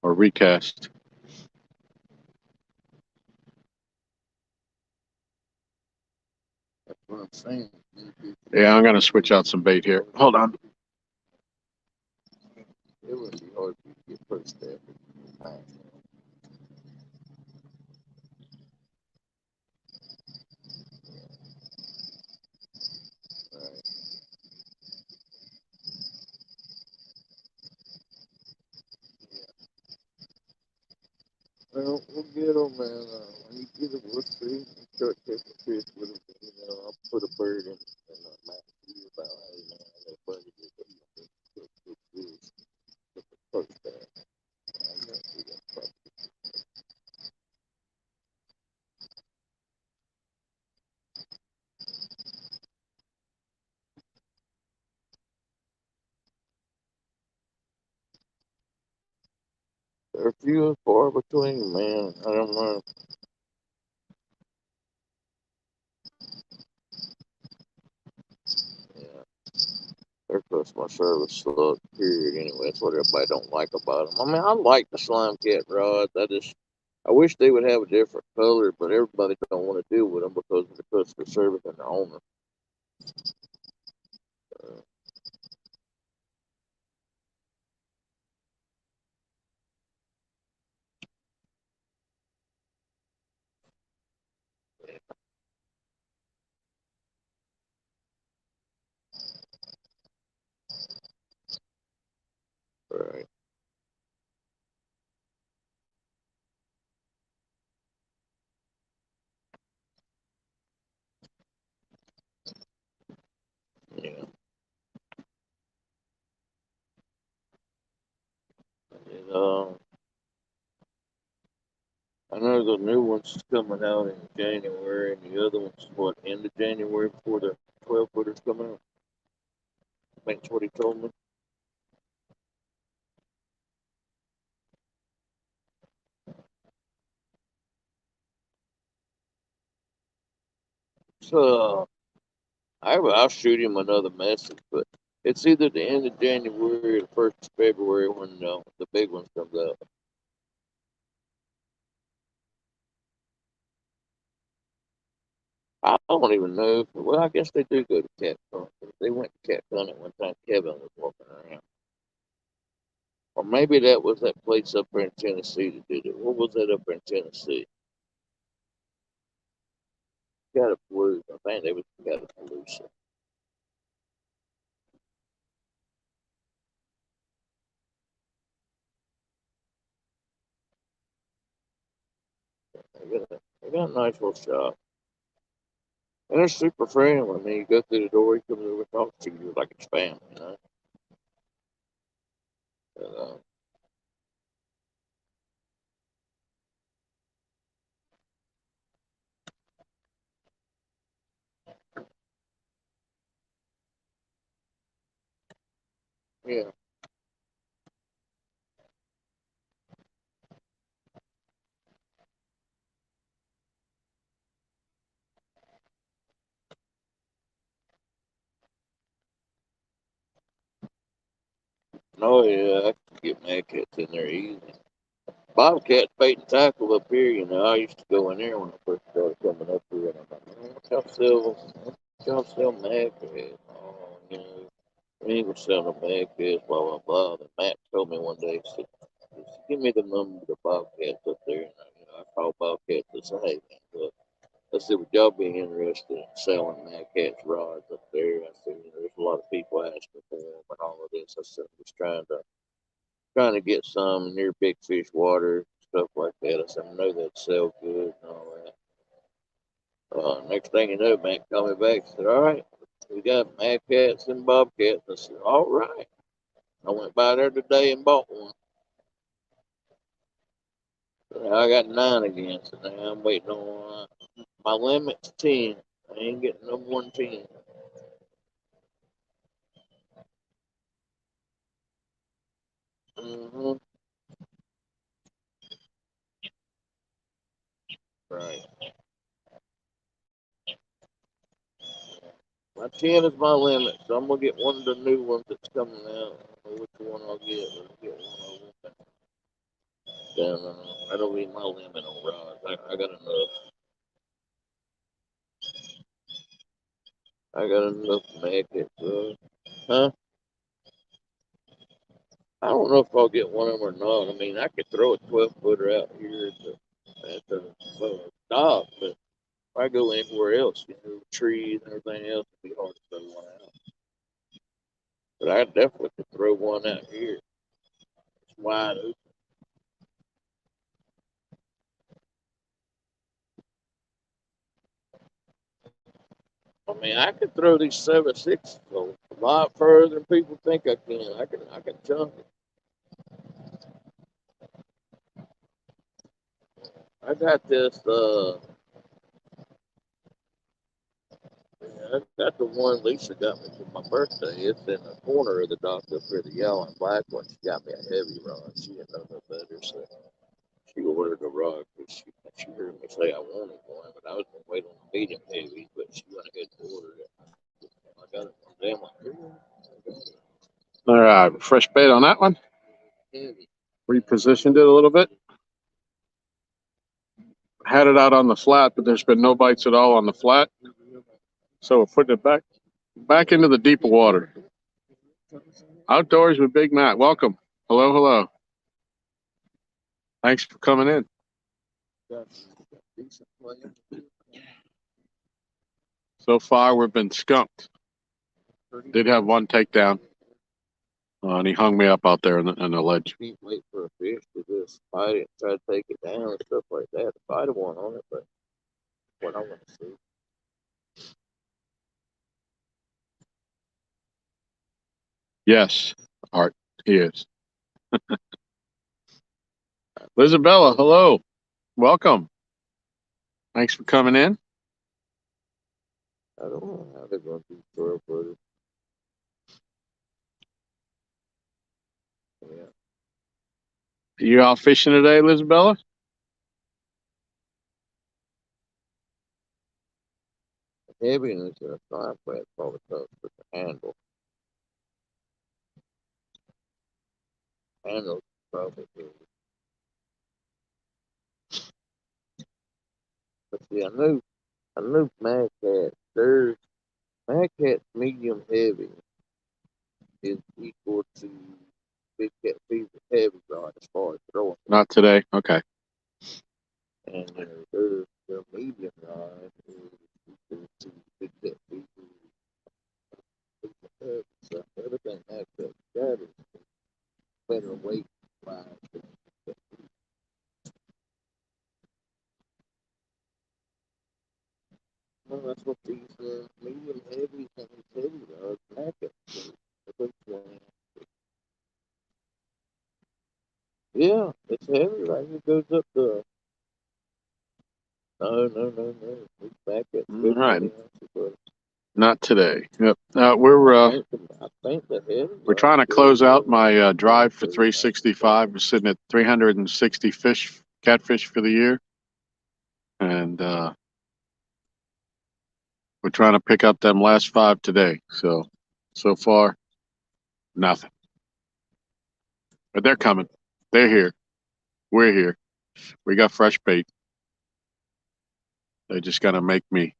or recast. That's what I'm saying. Yeah, I'm gonna switch out some bait here. Hold on. It wouldn't be hard for you to get first step. Right. Well, we'll get them, man. When you get them, we'll see. You start catching fish with them. You know, I'll put a bird in and Matt you about, hey, man, I got a bird in here, but you know, catch good fish. Get the first step. I know we got probably. They're few and far between, man. I don't know. Yeah, their customer service sucks, period. Anyway, that's what everybody don't like about them. I mean, I like the slime cat rods. I wish they would have a different color, but everybody don't want to deal with them because of the customer service and the owner. Uh, right. Yeah. And, I know the new one's coming out in January, and the other one's what, end of January before the 12-footers come out. I think that's what he told me. So I'll shoot him another message, but it's either the end of January or the first of February when the big one comes out. I don't even know. Well, I guess they do go to cat hunt. They went to cat hunt at one time. Kevin was walking around, or maybe that was that place up there in Tennessee that did it. What was that up there in Tennessee? Catapulta. I think they was Catapulta. They got a nice little shop. And they're super friendly. I mean, you go through the door, he comes over and talks to you like it's family, you know? And, yeah. Oh, yeah, I can get mad cats in there easy. Bobcat bait and tackle up here, you know, I used to go in there when I first started coming up here, and I'm like, man, what y'all sell mad cats? Oh, you know, we ain't gonna sell no mad cats, blah, blah, blah. And Matt told me one day, he said, give me the number of the Bobcats up there. And, I called Bobcats and said, hey, man, look, I said, would y'all be interested in selling Mad Cat's rods up there? I said, there's a lot of people asking for them and all of this. I said, I'm just trying to get some near big fish water, stuff like that. I said, I know they'd sell good and all that. Next thing you know, Matt called me back and said, all right, we got Mad Cats and Bobcats. I said, all right. I went by there today and bought one. So now I got 9 again, so now I'm waiting on my limit's 10. I ain't getting no more than 10. Mm-hmm. Right. My 10 is my limit, so I'm gonna get one of the new ones that's coming out. I don't know which one I'll get, but I'll get one of them. Then that'll be my limit on rods. I got enough. I got enough to make it. Huh? I don't know if I'll get one of them or not. I mean, I could throw a 12-footer out here at the dock, but if I go anywhere else, trees and everything else, it'd be hard to throw one out. But I definitely could throw one out here. It's wide open. I mean, I could throw these 7.6 a lot further than people think I can. I can chunk it. I got this. I got the one Lisa got me for my birthday. It's in the corner of the dock up here, the yellow and black one. She got me a heavy rod. She didn't know no better, so she ordered a rod because she heard me say I wanted one, but I was gonna wait on the medium heavy. But she went ahead and ordered it. I got it from them. All right, fresh bait on that one. Heavy. Repositioned it a little bit. Had it out on the flat, but there's been no bites at all on the flat. So we're putting it back into the deeper water. Outdoors with Big Matt. Welcome. Hello, hello. Thanks for coming in. So far, we've been skunked. Did have one takedown. And he hung me up out there on the ledge. Can't wait for a fish to just fight it, try to take it down and stuff like that. The fighter one on it, but what I want to see. Yes, Art, he is. Lisabella, hello. Welcome. Thanks for coming in. I don't know how they're going to do 12-footers. Yeah. You out fishing today, Lisabella? The heaviness of a fly flat probably comes with the handle. Handle's probably heavy. But see, I knew Mad Cat. There's Mad Cat's medium heavy is equal to Big Cat Fever's heavy rod as far as throwing. Not today. Okay. And their medium rod is equal to Big Cat Fever's heavy. So everything Mad Cat got is better weight wise than Big Cat Fever. Well, that's what these medium heavies and these heavy rods Mad Cat do. Yeah, it's heavy, right? It goes up to no. It's back at All right. 50 ounces. Not today. Yep. We're I think the heavy we're trying to close out my drive for 365. We're sitting at 360 catfish for the year, and we're trying to pick up them last 5 today. So far, nothing. But they're coming. They're here. We're here. We got fresh bait. They just got to make me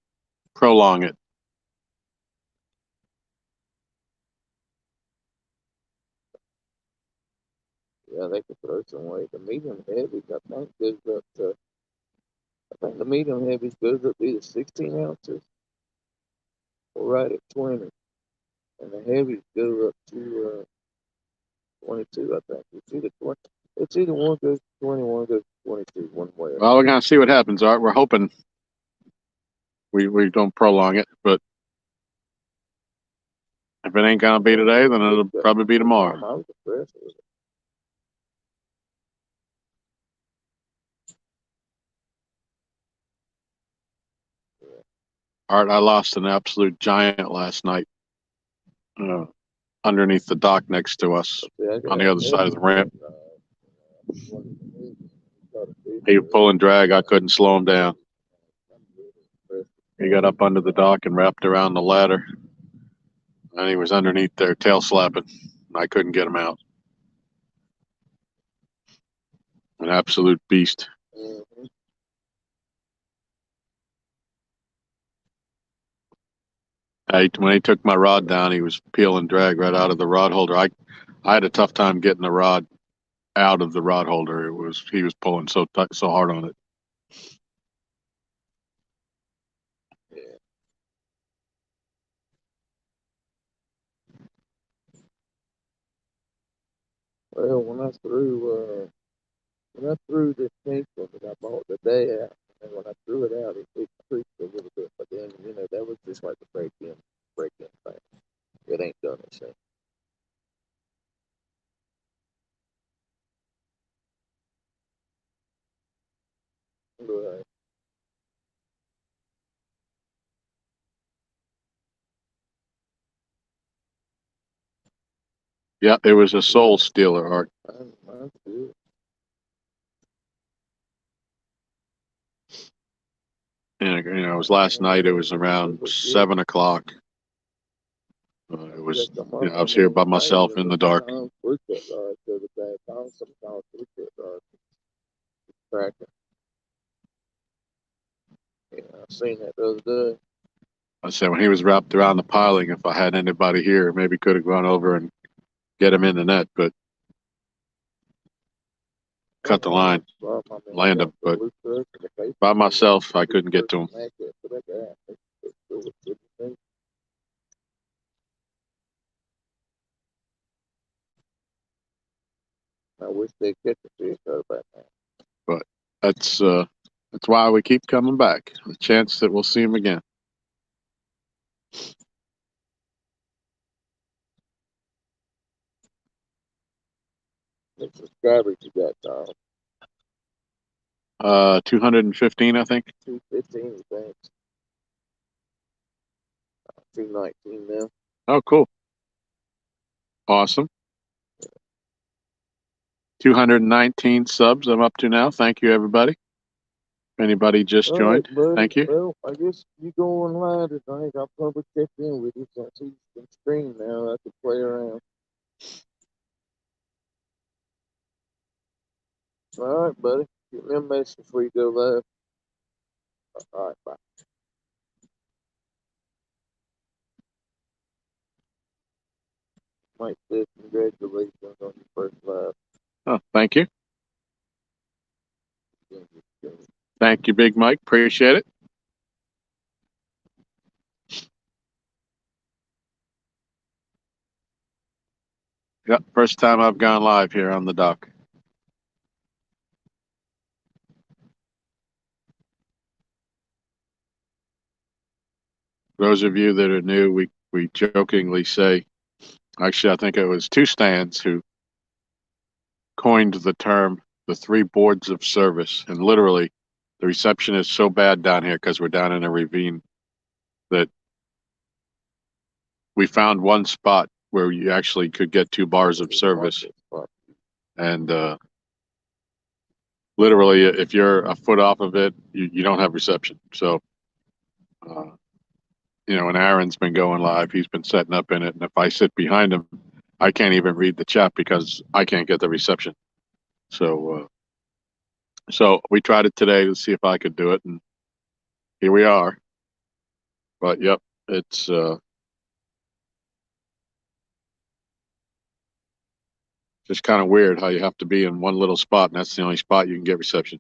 prolong it. Yeah, they could throw some weight. The medium heavies, I think, goes up to. I think the medium heavies goes up to either 16 ounces or right at 20, and the heavies go up to 22. I think it's either 20. It's either one goes to 20, one goes to 22, one way. Well, we're gonna see what happens, Art. We're hoping we don't prolong it, but if it ain't gonna be today, then it'll probably be tomorrow. I was impressed with it. Art, I lost an absolute giant last night underneath the dock next to us on the other side of the ramp. He was pulling drag. I couldn't slow him down. He got up under the dock and wrapped around the ladder. and he was underneath there tail slapping. I couldn't get him out. An absolute beast. Mm-hmm. When he took my rod down, he was peel and drag right out of the rod holder. I had a tough time getting the rod out of the rod holder. He was pulling so hard on it. Yeah. Well, when I threw this pink one that I bought the day out, and when I threw it out, it creaked a little bit. But then, that was just like the break-in thing. It ain't done the same. Right. Yeah, it was a soul stealer, Art. Mine's good. And it was last night. It was around 7 o'clock. It was, I was here by myself in the dark. Yeah, I seen that the other day. I said when he was wrapped around the piling, if I had anybody here, maybe could have gone over and get him in the net, but cut the line, land him. But by myself, I couldn't get to him. I wish they'd catch a fish out of that now. But that's why we keep coming back. The chance that we'll see him again. How many subscribers you got, Tom? 215, I think. 215, thanks. 219 now. Oh, cool. Awesome. 219 subs I'm up to now. Thank you, everybody. If anybody just joined, thank you. Well, I guess you go online tonight. I'll probably check in with you since you can stream now. I can play around. All right, buddy. Give me a message before you go live. All right, bye. Mike says congratulations on your first live. Oh, thank you. Thank you, Big Mike. Appreciate it. Yep, first time I've gone live here on the dock. For those of you that are new, we jokingly say, actually, I think it was Two Stands who coined the term the three boards of service. And literally, the reception is so bad down here because we're down in a ravine that we found one spot where you actually could get 2 bars of service. And literally, if you're a foot off of it, you don't have reception. So, and Aaron's been going live. He's been setting up in it. And if I sit behind him, I can't even read the chat because I can't get the reception. So we tried it today to see if I could do it. And here we are. But, yep, it's just kind of weird how you have to be in one little spot, and that's the only spot you can get reception.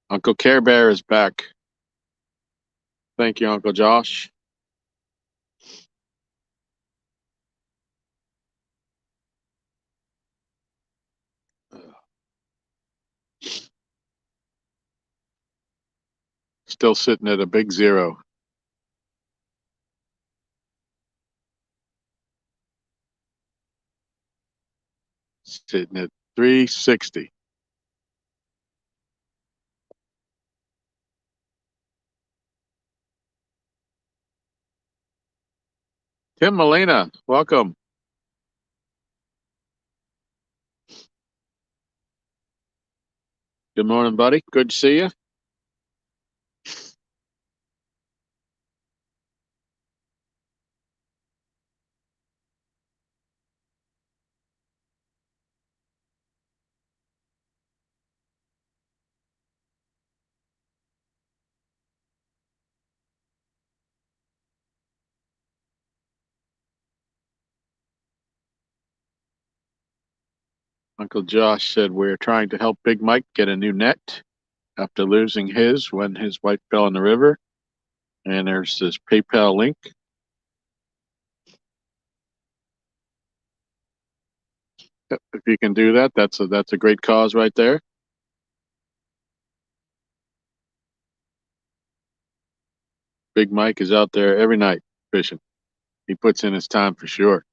Uncle Care Bear is back. Thank you, Uncle Josh. Still sitting at a big 0. Sitting at 360. Tim Molina, welcome. Good morning, buddy. Good to see you. Uncle Josh said we're trying to help Big Mike get a new net after losing his when his wife fell in the river. And there's this PayPal link. If you can do that, that's a great cause right there. Big Mike is out there every night fishing. He puts in his time for sure.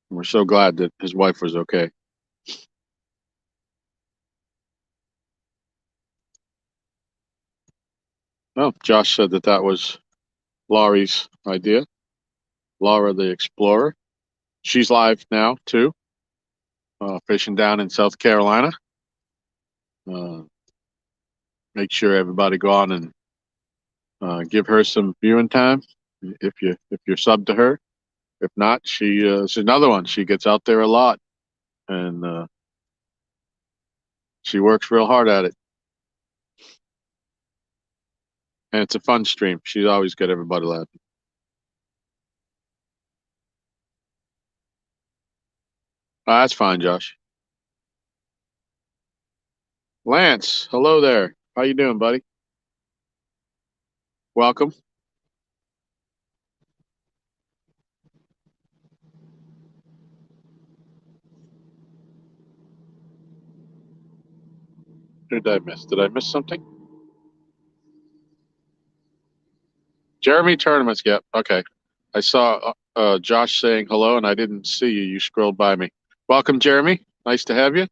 And we're so glad that his wife was okay. Well, Josh said that was Laurie's idea. Laura the Explorer. She's live now too, fishing down in South Carolina. Make sure everybody go on and give her some viewing time if you're sub to her. If not, she's another one. She gets out there a lot, and she works real hard at it. And it's a fun stream. She's always got everybody laughing. That's fine, Josh. Lance, hello there. How you doing, buddy? Welcome. Who did I miss? Did I miss something? Jeremy Tournaments. Yep. Okay. I saw Josh saying hello, and I didn't see you. You scrolled by me. Welcome, Jeremy. Nice to have you.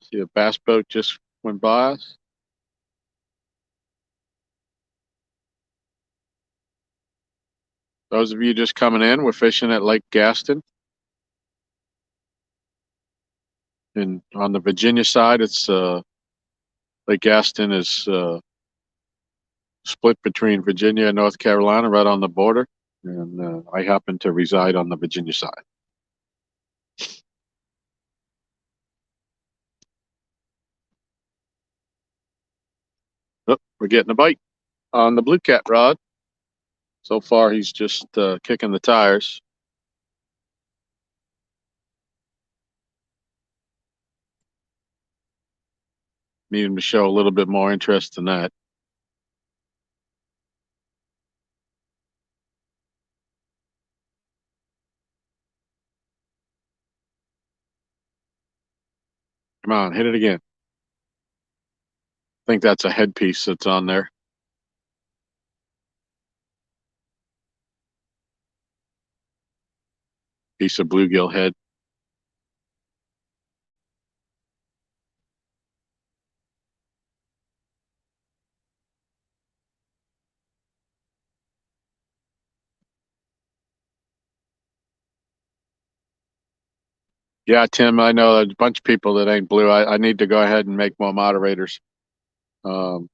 See a bass boat just went by us. Those of you just coming in, we're fishing at Lake Gaston. And on the Virginia side, it's Lake Gaston is split between Virginia and North Carolina, right on the border. And I happen to reside on the Virginia side. Oh, we're getting a bite on the blue cat rod. So far, he's just kicking the tires. Need him to show a little bit more interest in that. Come on, hit it again. I think that's a headpiece that's on there. Piece of bluegill head. Yeah, Tim, I know there's a bunch of people that ain't blue. I need to go ahead and make more moderators. I'm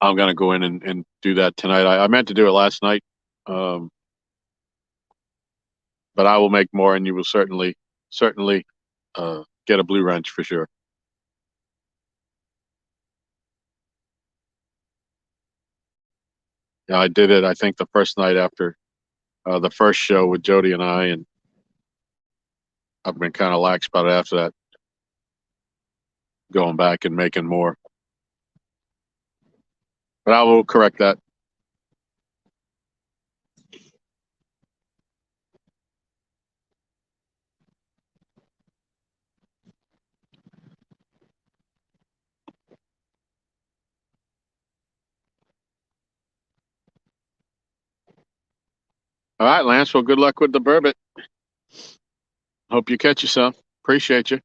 going to go in and do that tonight. I meant to do it last night, but I will make more, and you will certainly get a blue wrench for sure. Yeah, I did it, I think, the first night after the first show with Jody and I, and I've been kind of lax about it after that, going back and making more. But I will correct that. All right, Lance. Well, good luck with the burbot. Hope you catch you some. Appreciate you.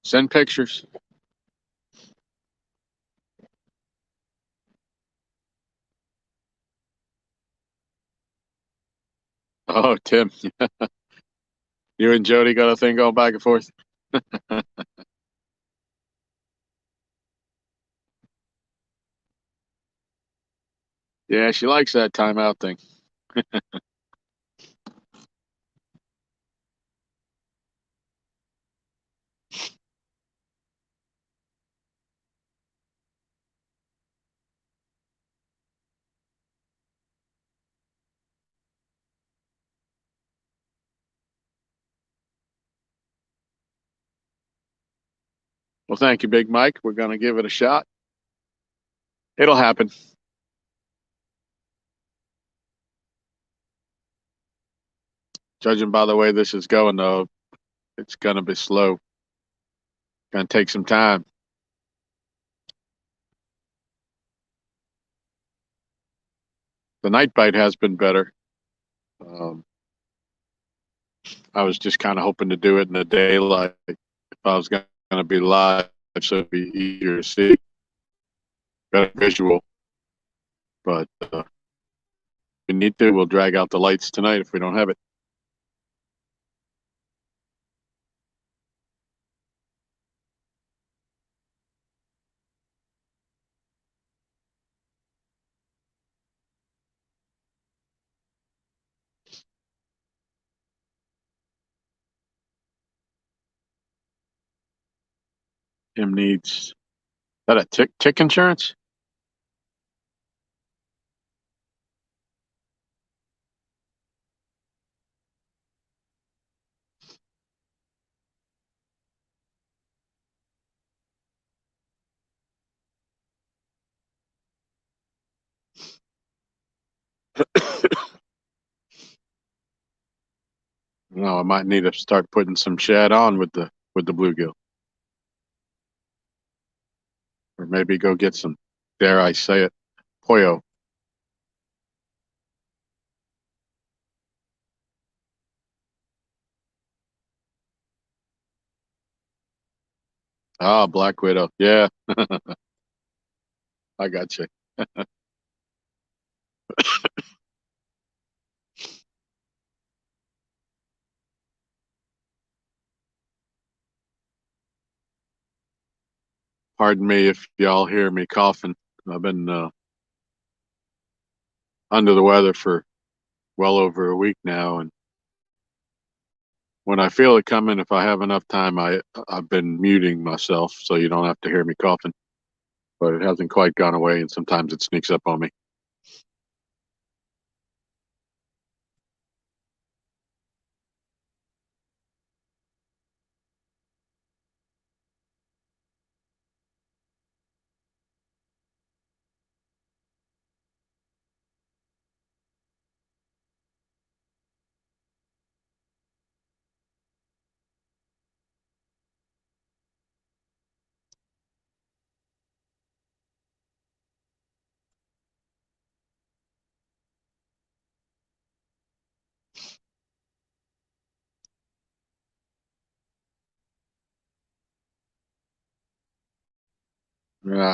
Send pictures. Oh, Tim. You and Jody got a thing going back and forth? Yeah, she likes that timeout thing. Well, thank you, Big Mike. We're going to give it a shot. It'll happen. Judging by the way this is going, though, it's going to be slow. Going to take some time. The night bite has been better. I was just kind of hoping to do it in the daylight if I was going to be live, so it'd be easier to see, better visual. But if we need to, we'll drag out the lights tonight if we don't have it. Tim needs, is that a tick insurance? No, I might need to start putting some shad on with the bluegill, or maybe go get some. Dare I say it, pollo. Ah, black widow. Yeah, I got you. Pardon me if y'all hear me coughing. I've been under the weather for well over a week now, and when I feel it coming, if I have enough time, I've been muting myself so you don't have to hear me coughing. But it hasn't quite gone away, and sometimes it sneaks up on me.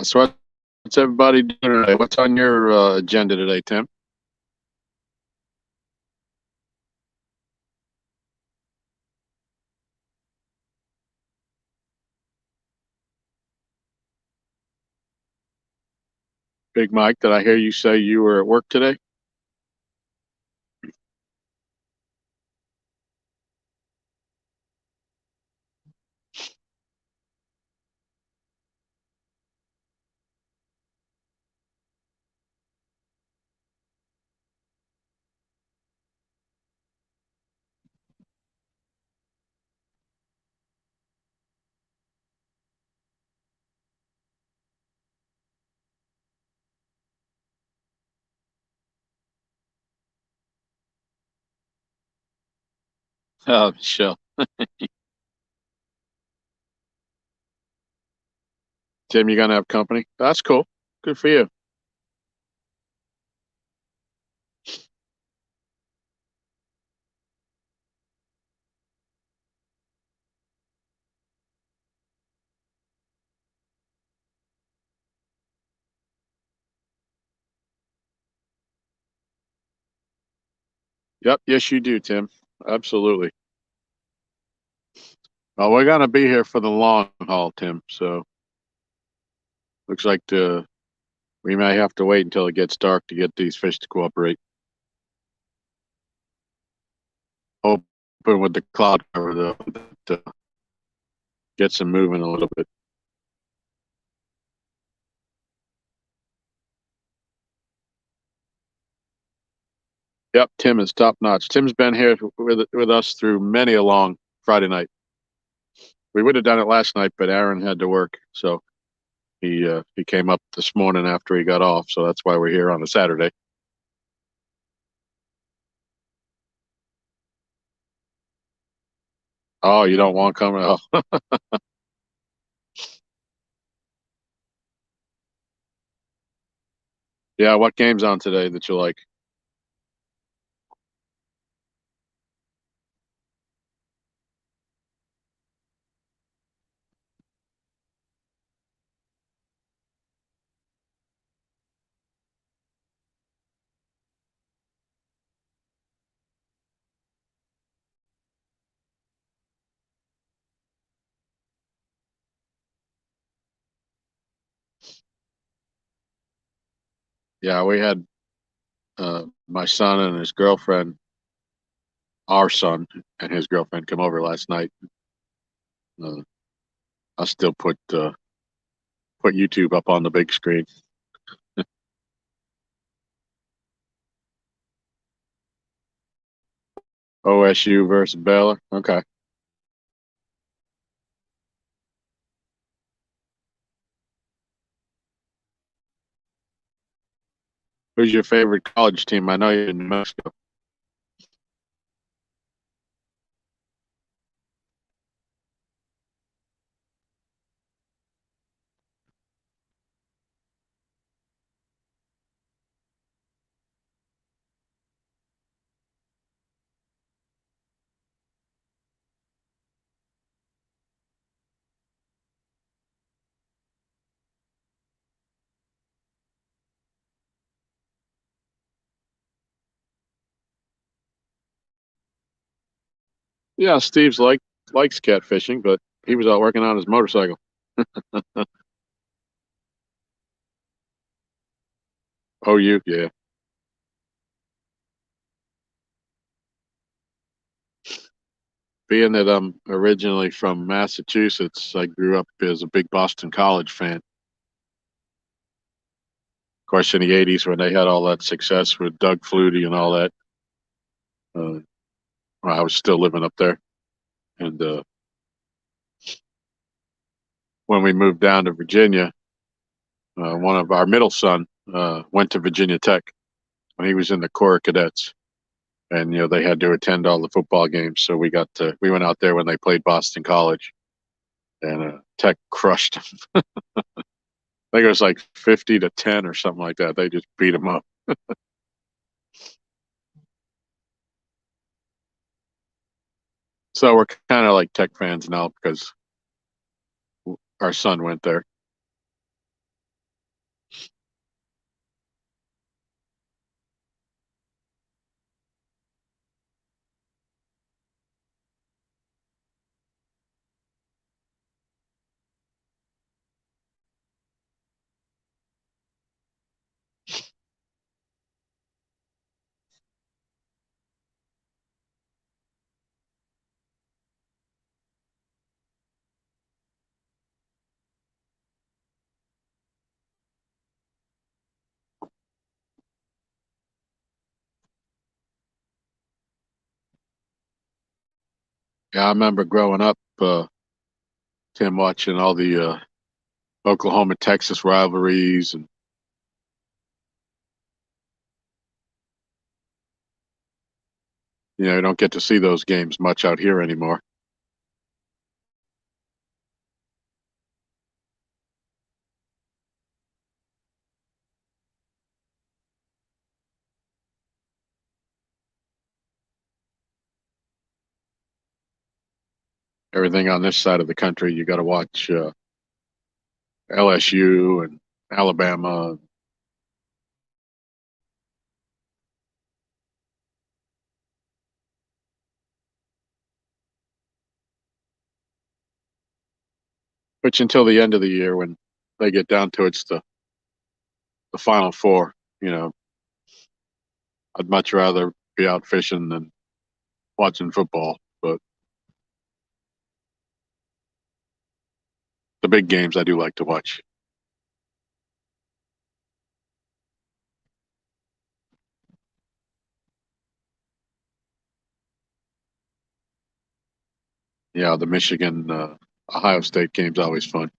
So what's everybody doing today? What's on your agenda today, Tim? Big Mike, did I hear you say you were at work today? Oh, Michelle. Tim, you gonna have company? That's cool. Good for you. Yep, yes you do, Tim. Absolutely. Well, we're gonna be here for the long haul, Tim. So looks like we may have to wait until it gets dark to get these fish to cooperate. Hoping with the cloud cover though, that gets them moving a little bit. Yep, Tim is top notch. Tim's been here with us through many a long Friday night. We would have done it last night, but Aaron had to work, so he came up this morning after he got off. So that's why we're here on a Saturday. Oh, you don't want coming? Oh. Yeah, what game's on today that you like? Yeah, we had my son and his girlfriend, our son and his girlfriend, come over last night. Uh, I still put YouTube up on the big screen. OSU versus Baylor. Okay. Who's your favorite college team? I know you're in New Mexico. Yeah, Steve's likes catfishing, but he was out working on his motorcycle. OU, yeah. Being that I'm originally from Massachusetts, I grew up as a big Boston College fan. Of course, in the '80s when they had all that success with Doug Flutie and all that, uh, I was still living up there. And when we moved down to Virginia, one of our middle son went to Virginia Tech when he was in the Corps of Cadets, and they had to attend all the football games. So we went out there when they played Boston College, and Tech crushed them. I think it was like 50-10 or something like that. They just beat them up. So we're kind of like Tech fans now because our son went there. Yeah, I remember growing up, Tim, watching all the Oklahoma Texas rivalries, and you don't get to see those games much out here anymore. Everything on this side of the country, you got to watch LSU and Alabama. Which until the end of the year, when they get down to it's the Final Four, I'd much rather be out fishing than watching football. But the big games I do like to watch. Yeah, the Michigan Ohio State game's always fun.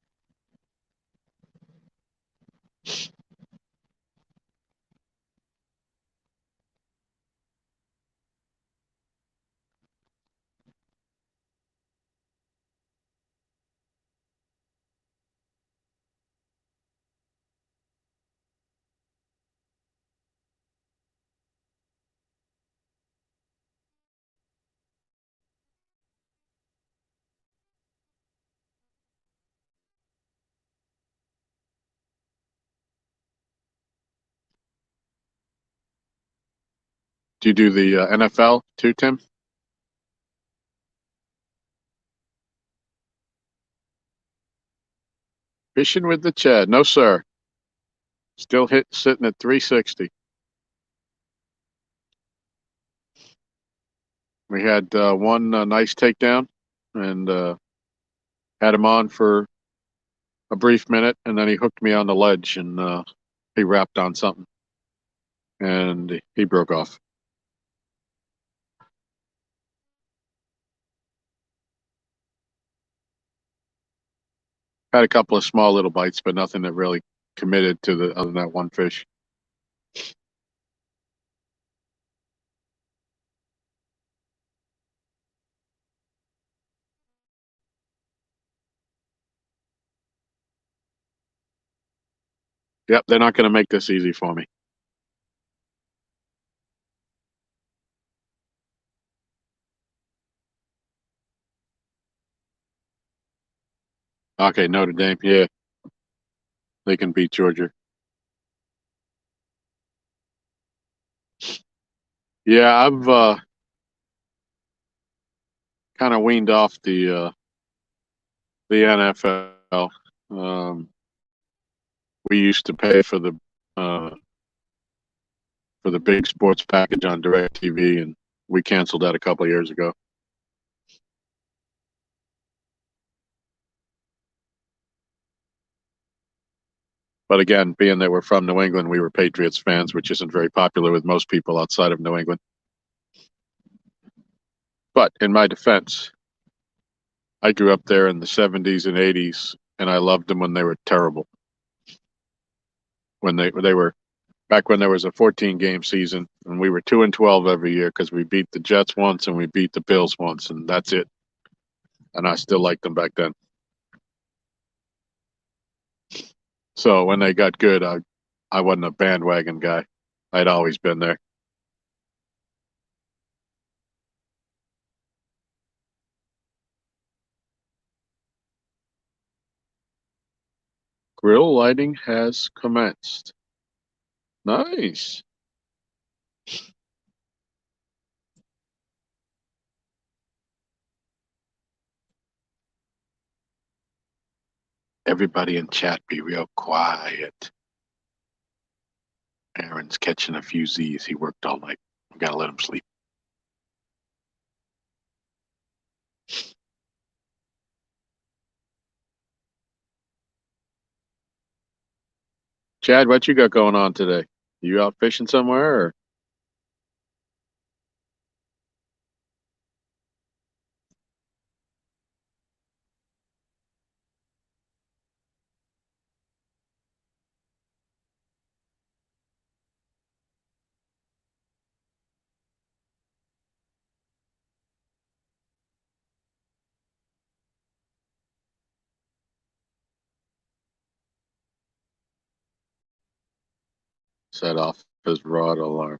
Do you do the NFL too, Tim? Fishing with the Chad? No, sir. Still sitting at 360. We had one nice takedown and had him on for a brief minute, and then he hooked me on the ledge and he wrapped on something and he broke off. Had a couple of small little bites, but nothing that really committed to the other than that one fish. Yep, they're not going to make this easy for me. Okay, Notre Dame, yeah, they can beat Georgia. Yeah, I've kind of weaned off the NFL. We used to pay uh, for the big sports package on DirecTV, and we canceled that a couple of years ago. But again, being that we're from New England, we were Patriots fans, which isn't very popular with most people outside of New England. But in my defense, I grew up there in the 70s and 80s, and I loved them when they were terrible. When they were back when there was a 14-game season, and we were 2-12 every year because we beat the Jets once and we beat the Bills once, and that's it. And I still liked them back then. So when they got good, I wasn't a bandwagon guy. I'd always been there. Grill lighting has commenced. Nice. Everybody in chat be real quiet. Aaron's catching a few Z's. He worked all night. We gotta let him sleep. Chad, what you got going on today? You out fishing somewhere or? Set off his rod alarm.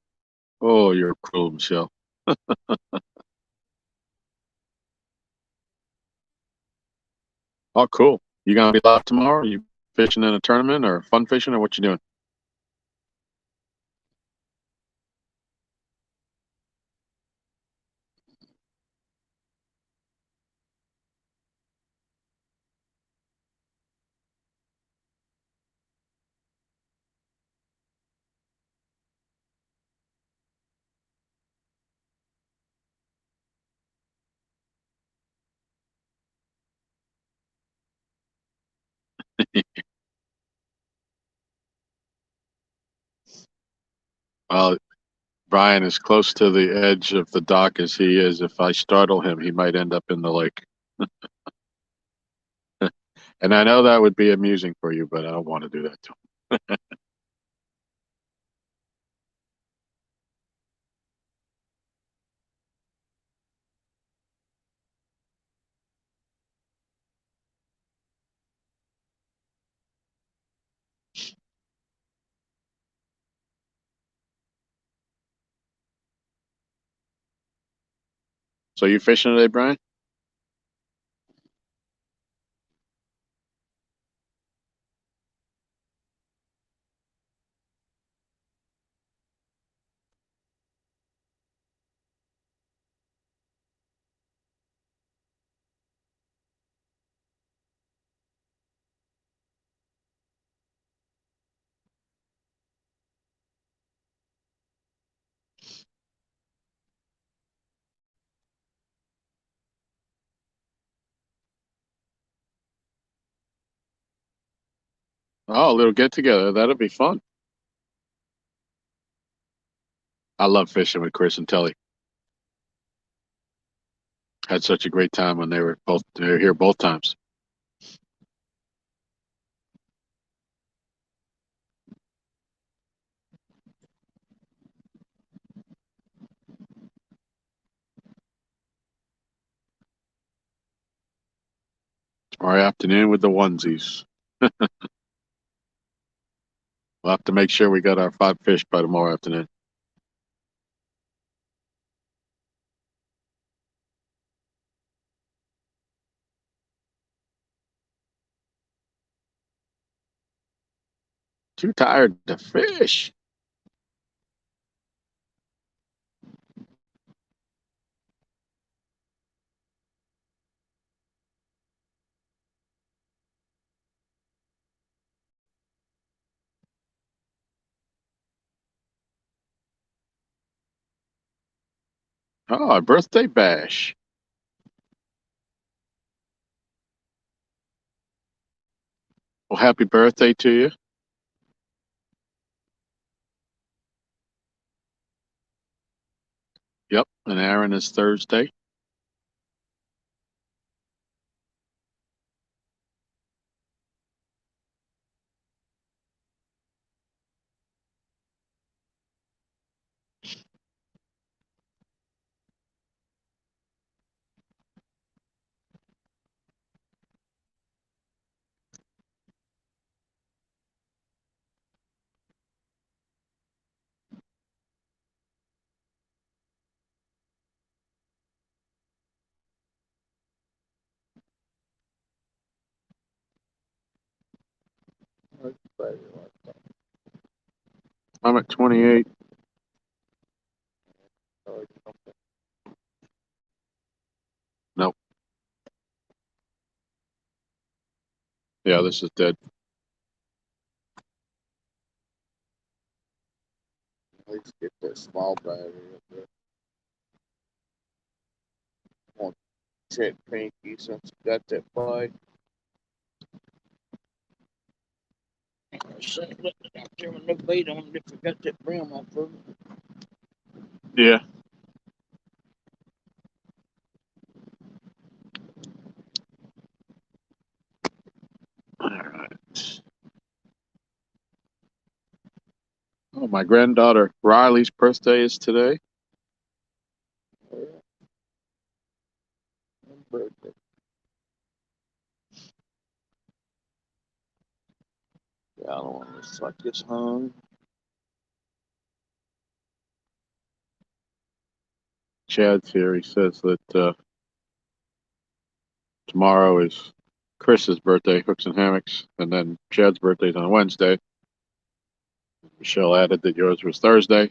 Oh, you're cruel, Michelle. Oh, cool. You gonna be live tomorrow? You fishing in a tournament or fun fishing or what you doing? Well, Brian is close to the edge of the dock as he is. If I startle him, he might end up in the lake. And I know that would be amusing for you, but I don't want to do that to him. So you fishing today, Brian? Oh, a little get together. That'll be fun. I love fishing with Chris and Telly. Had such a great time when they were here both times. Tomorrow afternoon with the onesies. We'll have to make sure we got our 5 fish by tomorrow afternoon. Too tired to fish. Oh, a birthday bash. Well, happy birthday to you. Yep, and Aaron is Thursday. I'm at 28. Nope. Yeah, this is dead. Let's get that small battery up there. I want to check Pinky since he got that bite. Shit, look, out there with no bait on it. Forgot that brim off of it. Yeah. All right. Oh, my granddaughter Riley's birthday is today. Oh, yeah. Birthday. The other one looks like it's hung. Chad's here. He says that tomorrow is Chris's birthday, hooks and hammocks, and then Chad's birthday's on Wednesday. Michelle added that yours was Thursday.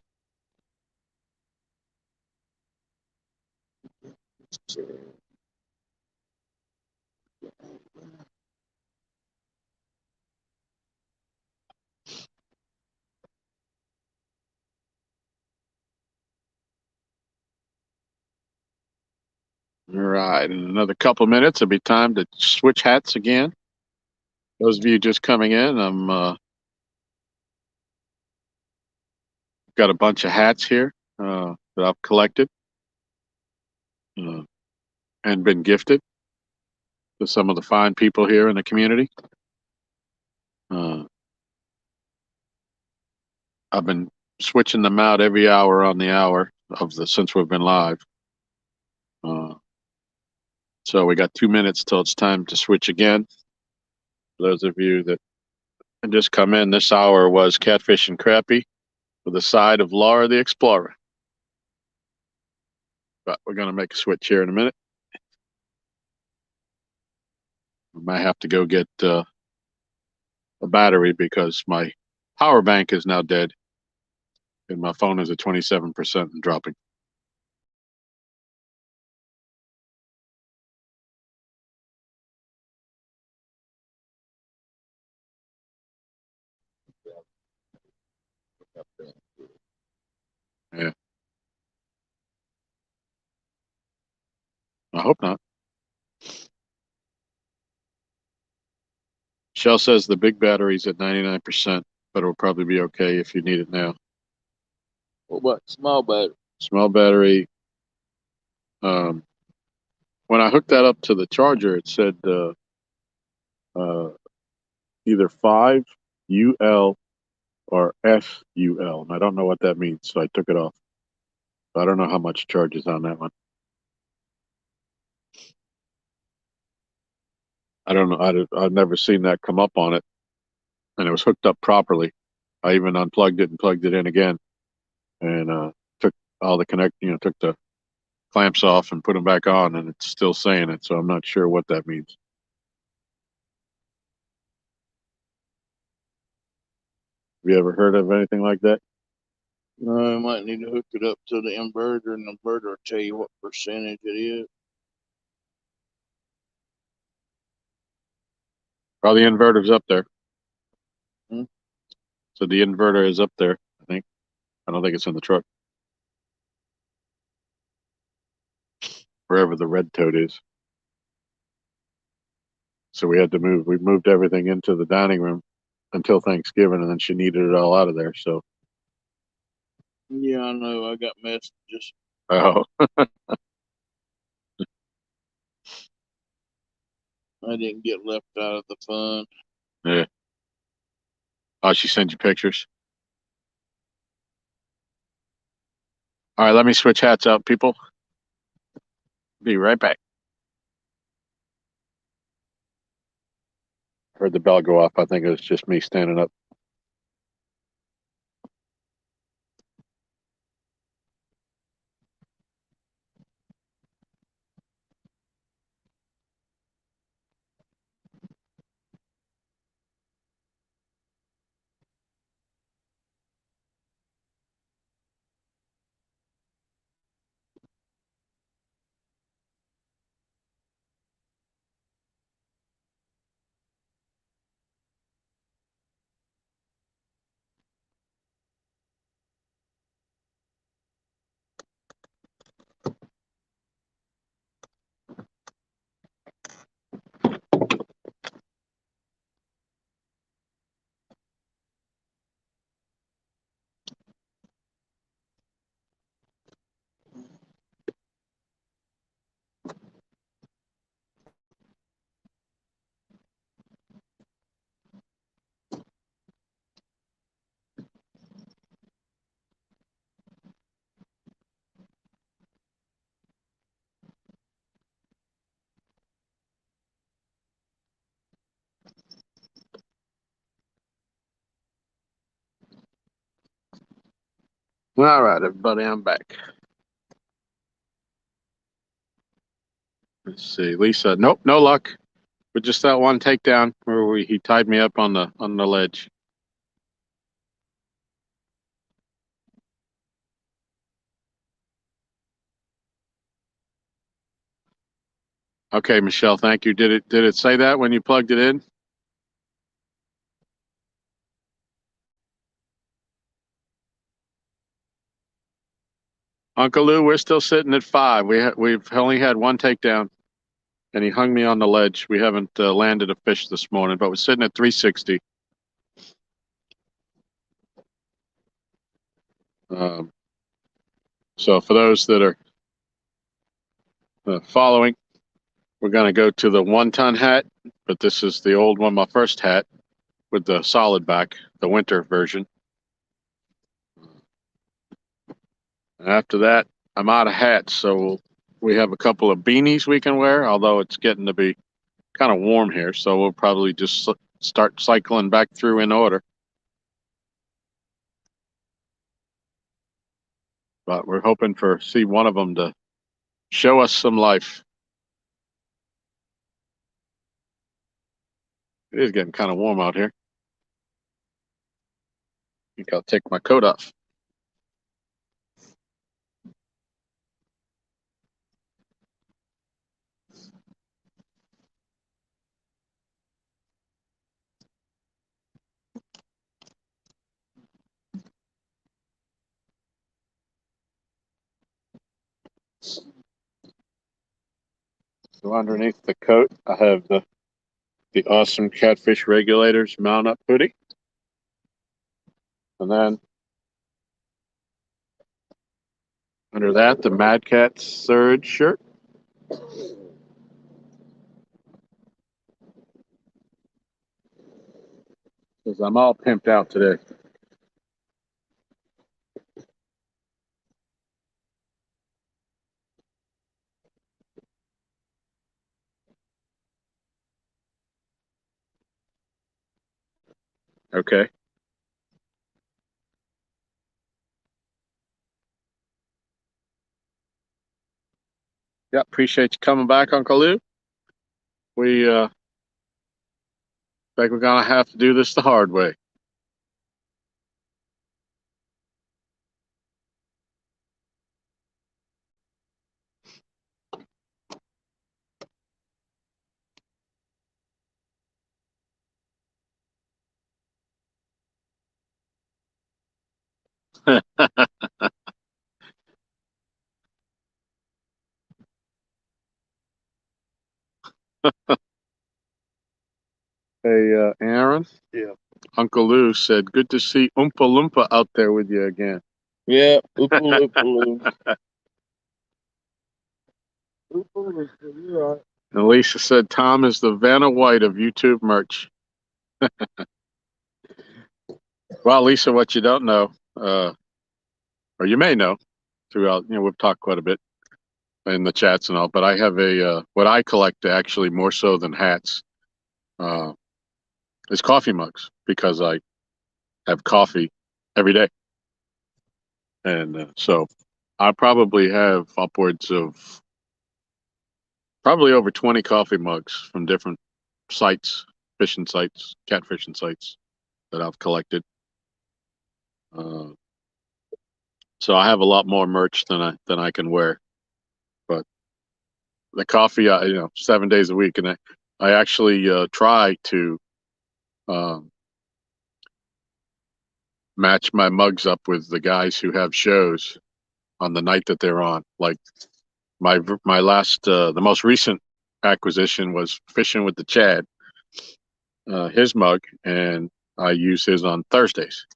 All right, in another couple minutes, it'll be time to switch hats again. Those of you just coming in, I'm got a bunch of hats here that I've collected and been gifted. to some of the fine people here in the community. I've been switching them out every hour on the hour since we've been live. So we got 2 minutes till it's time to switch again. For those of you that just come in, this hour was catfish and crappie with a side of Laura the Explorer. But we're going to make a switch here in a minute. I might have to go get a battery because my power bank is now dead and my phone is at 27% and dropping. Yeah. I hope not. Shell says the big battery's at 99%, but it'll probably be okay if you need it now. What about small battery? Small battery. When I hooked that up to the charger, it said either 5 UL or SUL, and I don't know what that means, so I took it off. So I don't know how much charge is on that one. I don't know. I've never seen that come up on it, and it was hooked up properly. I even unplugged it and plugged it in again, and took all the took the clamps off and put them back on, and it's still saying it. So I'm not sure what that means. Have you ever heard of anything like that? No, I might need to hook it up to the inverter, and the inverter will tell you what percentage it is. Oh, the inverter's up there. Hmm? So the inverter is up there, I think. I don't think it's in the truck. Wherever the red toad is. So we moved everything into the dining room until Thanksgiving, and then she needed it all out of there. So, Yeah, I know. I got messages. oh, I didn't get left out of the fun. yeah. Oh, she sent you pictures. All right, let me switch hats out, people. Be right back. Heard the bell go off. I think it was just me standing up. All right, everybody, I'm back. Let's see, Lisa. Nope, no luck. But just that one takedown where he tied me up on the ledge. Okay, Michelle, thank you. Did it say that when you plugged it in? Uncle Lou, we're still sitting at 5. We've only had one takedown, and he hung me on the ledge. We haven't landed a fish this morning, but we're sitting at 360. So for those that are following, we're going to go to the 1-ton hat, but this is the old one, my first hat with the solid back, the winter version. And after that, I'm out of hats, so we have a couple of beanies we can wear, although it's getting to be kind of warm here, so we'll probably just start cycling back through in order. But we're hoping for see one of them to show us some life. It is getting kind of warm out here. I think I'll take my coat off. So underneath the coat, I have the awesome Catfish Regulators mount up hoodie. And then under that, the Mad Cat Surge shirt. Because I'm all pimped out today. Okay. Yeah, appreciate you coming back, Uncle Lou. We think we're gonna have to do this the hard way. Hey, Aaron. Yeah. Uncle Lou said, "Good to see Oompa Loompa out there with you again." Yeah, oopaloo. You're right. And Lisa said, "Tom is the Vanna White of YouTube merch." Well, Lisa, what you don't know, or you may know, throughout, we've talked quite a bit in the chats and all, but I have what I collect actually more so than hats, is coffee mugs, because I have coffee every day. And so I probably have upwards of probably over 20 coffee mugs from different sites, fishing sites, catfishing sites that I've collected. So I have a lot more merch than I can wear. But the coffee, 7 days a week, and I actually try to match my mugs up with the guys who have shows on the night that they're on. Like my last, the most recent acquisition was Fishing with the Chad, his mug, and I use his on Thursdays.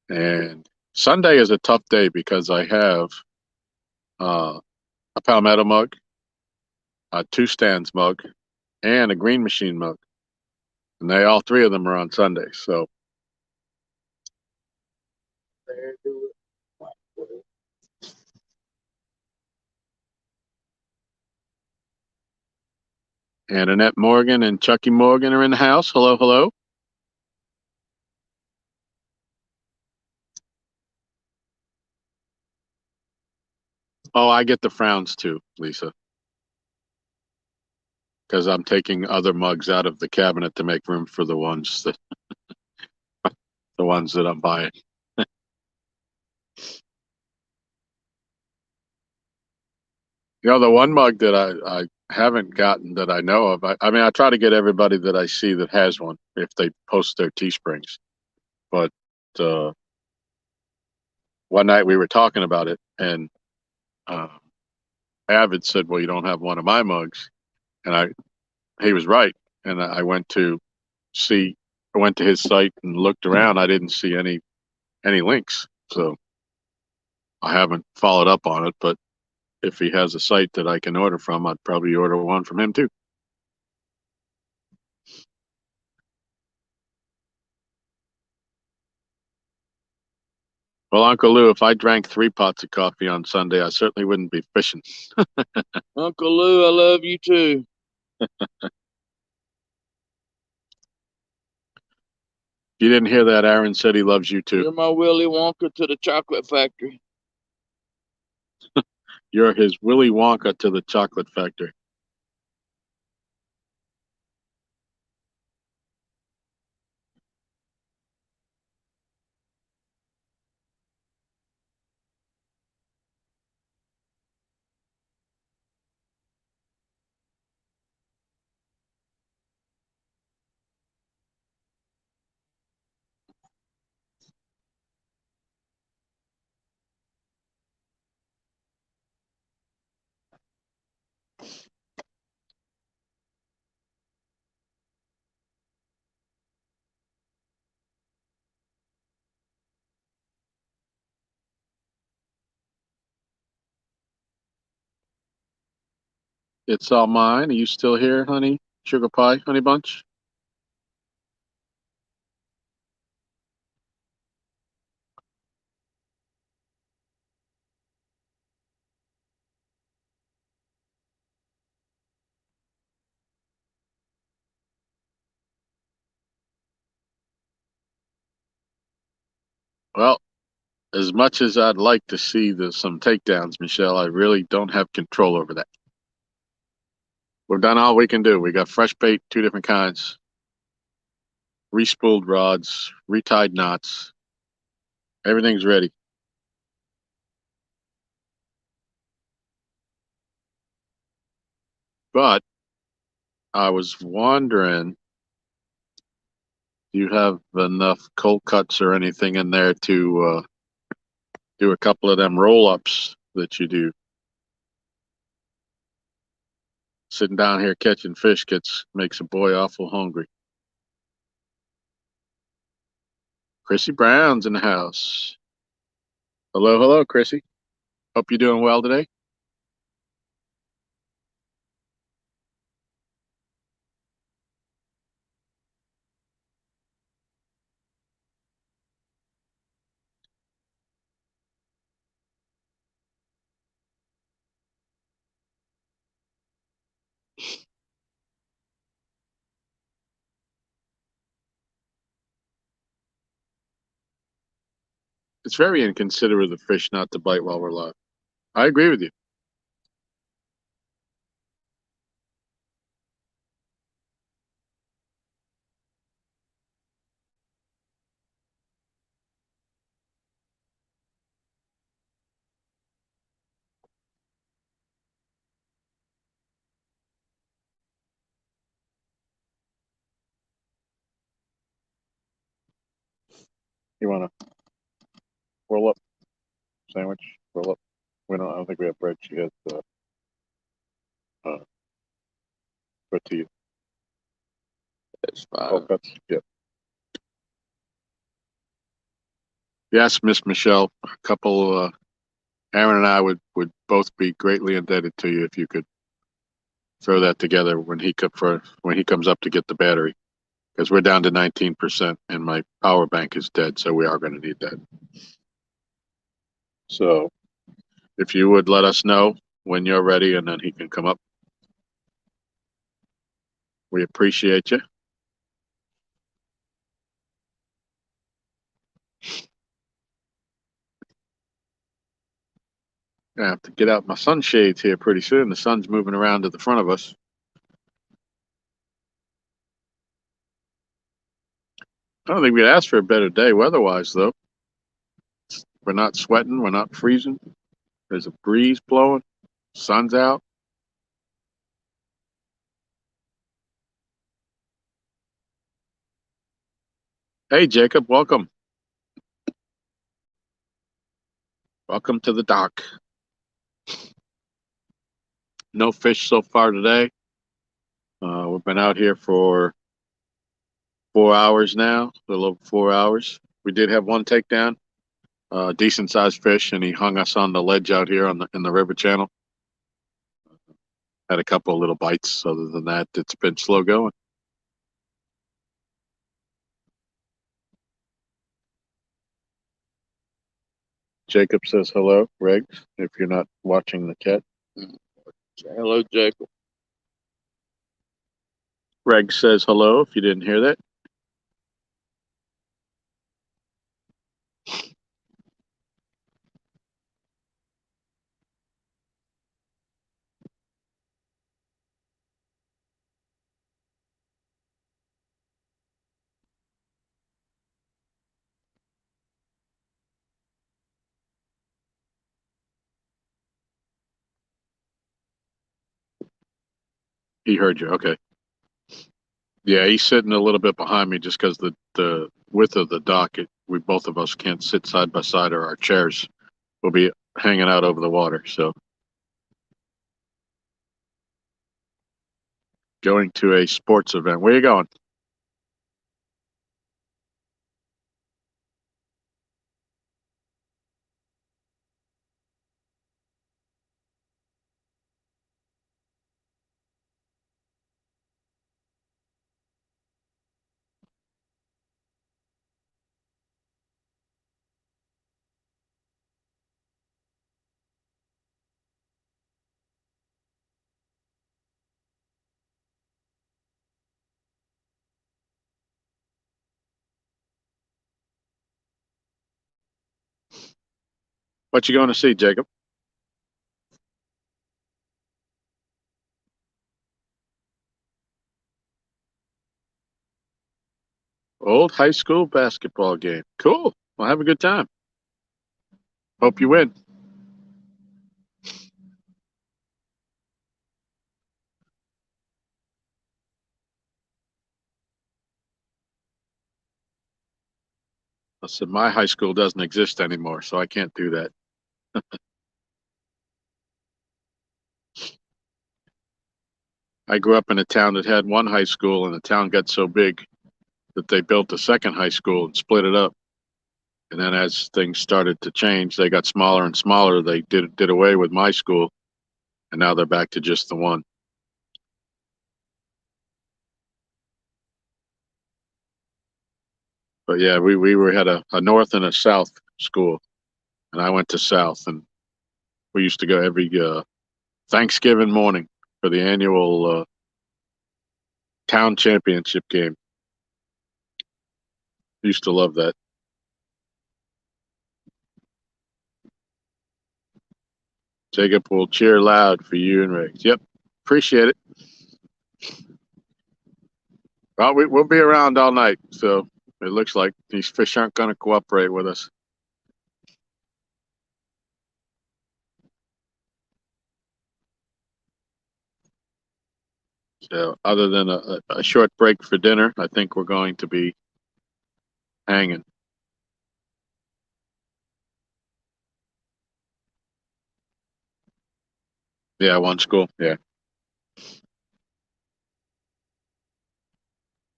And Sunday is a tough day because I have a Palmetto mug, a Two Stands mug, and a Green Machine mug. And all three of them are on Sundays. So There, do it. and Annette Morgan and Chucky Morgan are in the house. Hello, hello. Oh, I get the frowns too, Lisa, because I'm taking other mugs out of the cabinet to make room for the ones that I'm buying. The one mug that I haven't gotten that I know of. I mean, I try to get everybody that I see that has one if they post their Teesprings. But one night we were talking about it, and Avid said, "Well, you don't have one of my mugs," and he was right. And I went to his site and looked around. I didn't see any links, so I haven't followed up on it. But if he has a site that I can order from, I'd probably order one from him too. Well, Uncle Lou, if I drank 3 pots of coffee on Sunday, I certainly wouldn't be fishing. Uncle Lou, I love you too. You didn't hear that? Aaron said he loves you too. You're my Willy Wonka to the chocolate factory. You're his Willy Wonka to the chocolate factory. It's all mine. Are you still here, honey? Sugar pie, honey bunch? Well, as much as I'd like to see some takedowns, Michelle, I really don't have control over that. We've done all we can do. We got fresh bait, 2 different kinds, re-spooled rods, retied knots. Everything's ready. But I was wondering, do you have enough cold cuts or anything in there to do a couple of them roll-ups that you do? Sitting down here catching fish makes a boy awful hungry. Chrissy Brown's in the house. Hello, hello, Chrissy. Hope you're doing well today. It's very inconsiderate of the fish not to bite while we're live. I agree with you. You want to roll up sandwich? Roll up. I don't think we have bread. She has tortilla. That's fine. Cold cuts. Yep. Yes, Miss Michelle. A couple. Aaron and I would both be greatly indebted to you if you could throw that together when he comes up to get the battery, because we're down to 19% and my power bank is dead, so we are going to need that. So if you would let us know when you're ready, and then he can come up. We appreciate you. I have to get out my sunshades here pretty soon. The sun's moving around to the front of us. I don't think we'd ask for a better day weather-wise, though. We're not sweating. We're not freezing. There's a breeze blowing. Sun's out. Hey, Jacob, welcome. Welcome to the dock. No fish so far today. We've been out here for 4 hours now, a little over 4 hours. We did have one takedown, decent sized fish, and he hung us on the ledge out here in the river channel. Had a couple of little bites. Other than that, it's been slow going. Jacob says hello, Regs, if you're not watching the cat. Hello, Jacob. Reg says hello, if you didn't hear that. He heard you. Okay. Yeah, he's sitting a little bit behind me just because the width of the dock, we both of us can't sit side by side, or our chairs will be hanging out over the water. So going to a sports event. Where you going? What you going to see, Jacob? Old high school basketball game. Cool. Well, have a good time. Hope you win. I said my high school doesn't exist anymore, so I can't do that. I grew up in a town that had one high school, and the town got so big that they built a second high school and split it up. And then as things started to change, they got smaller and smaller. They did away with my school, and now they're back to just the one. But yeah, we had a north and a south school, and I went to south, and we used to go every Thanksgiving morning for the annual town championship game. Used to love that. Jacob will cheer loud for you and Riggs. Yep, appreciate it. Well, we'll be around all night, so it looks like these fish aren't going to cooperate with us. So other than a short break for dinner, I think we're going to be hanging. Yeah, one school. Yeah.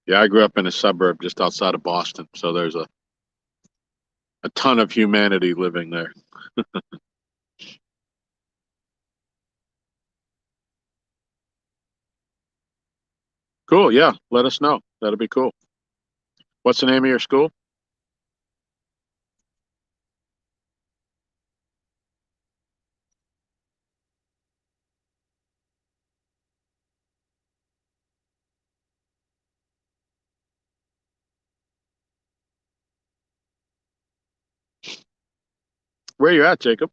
Yeah, I grew up in a suburb just outside of Boston, so there's a ton of humanity living there. Cool. Yeah, let us know. That'll be cool. What's the name of your school? Where you at, Jacob?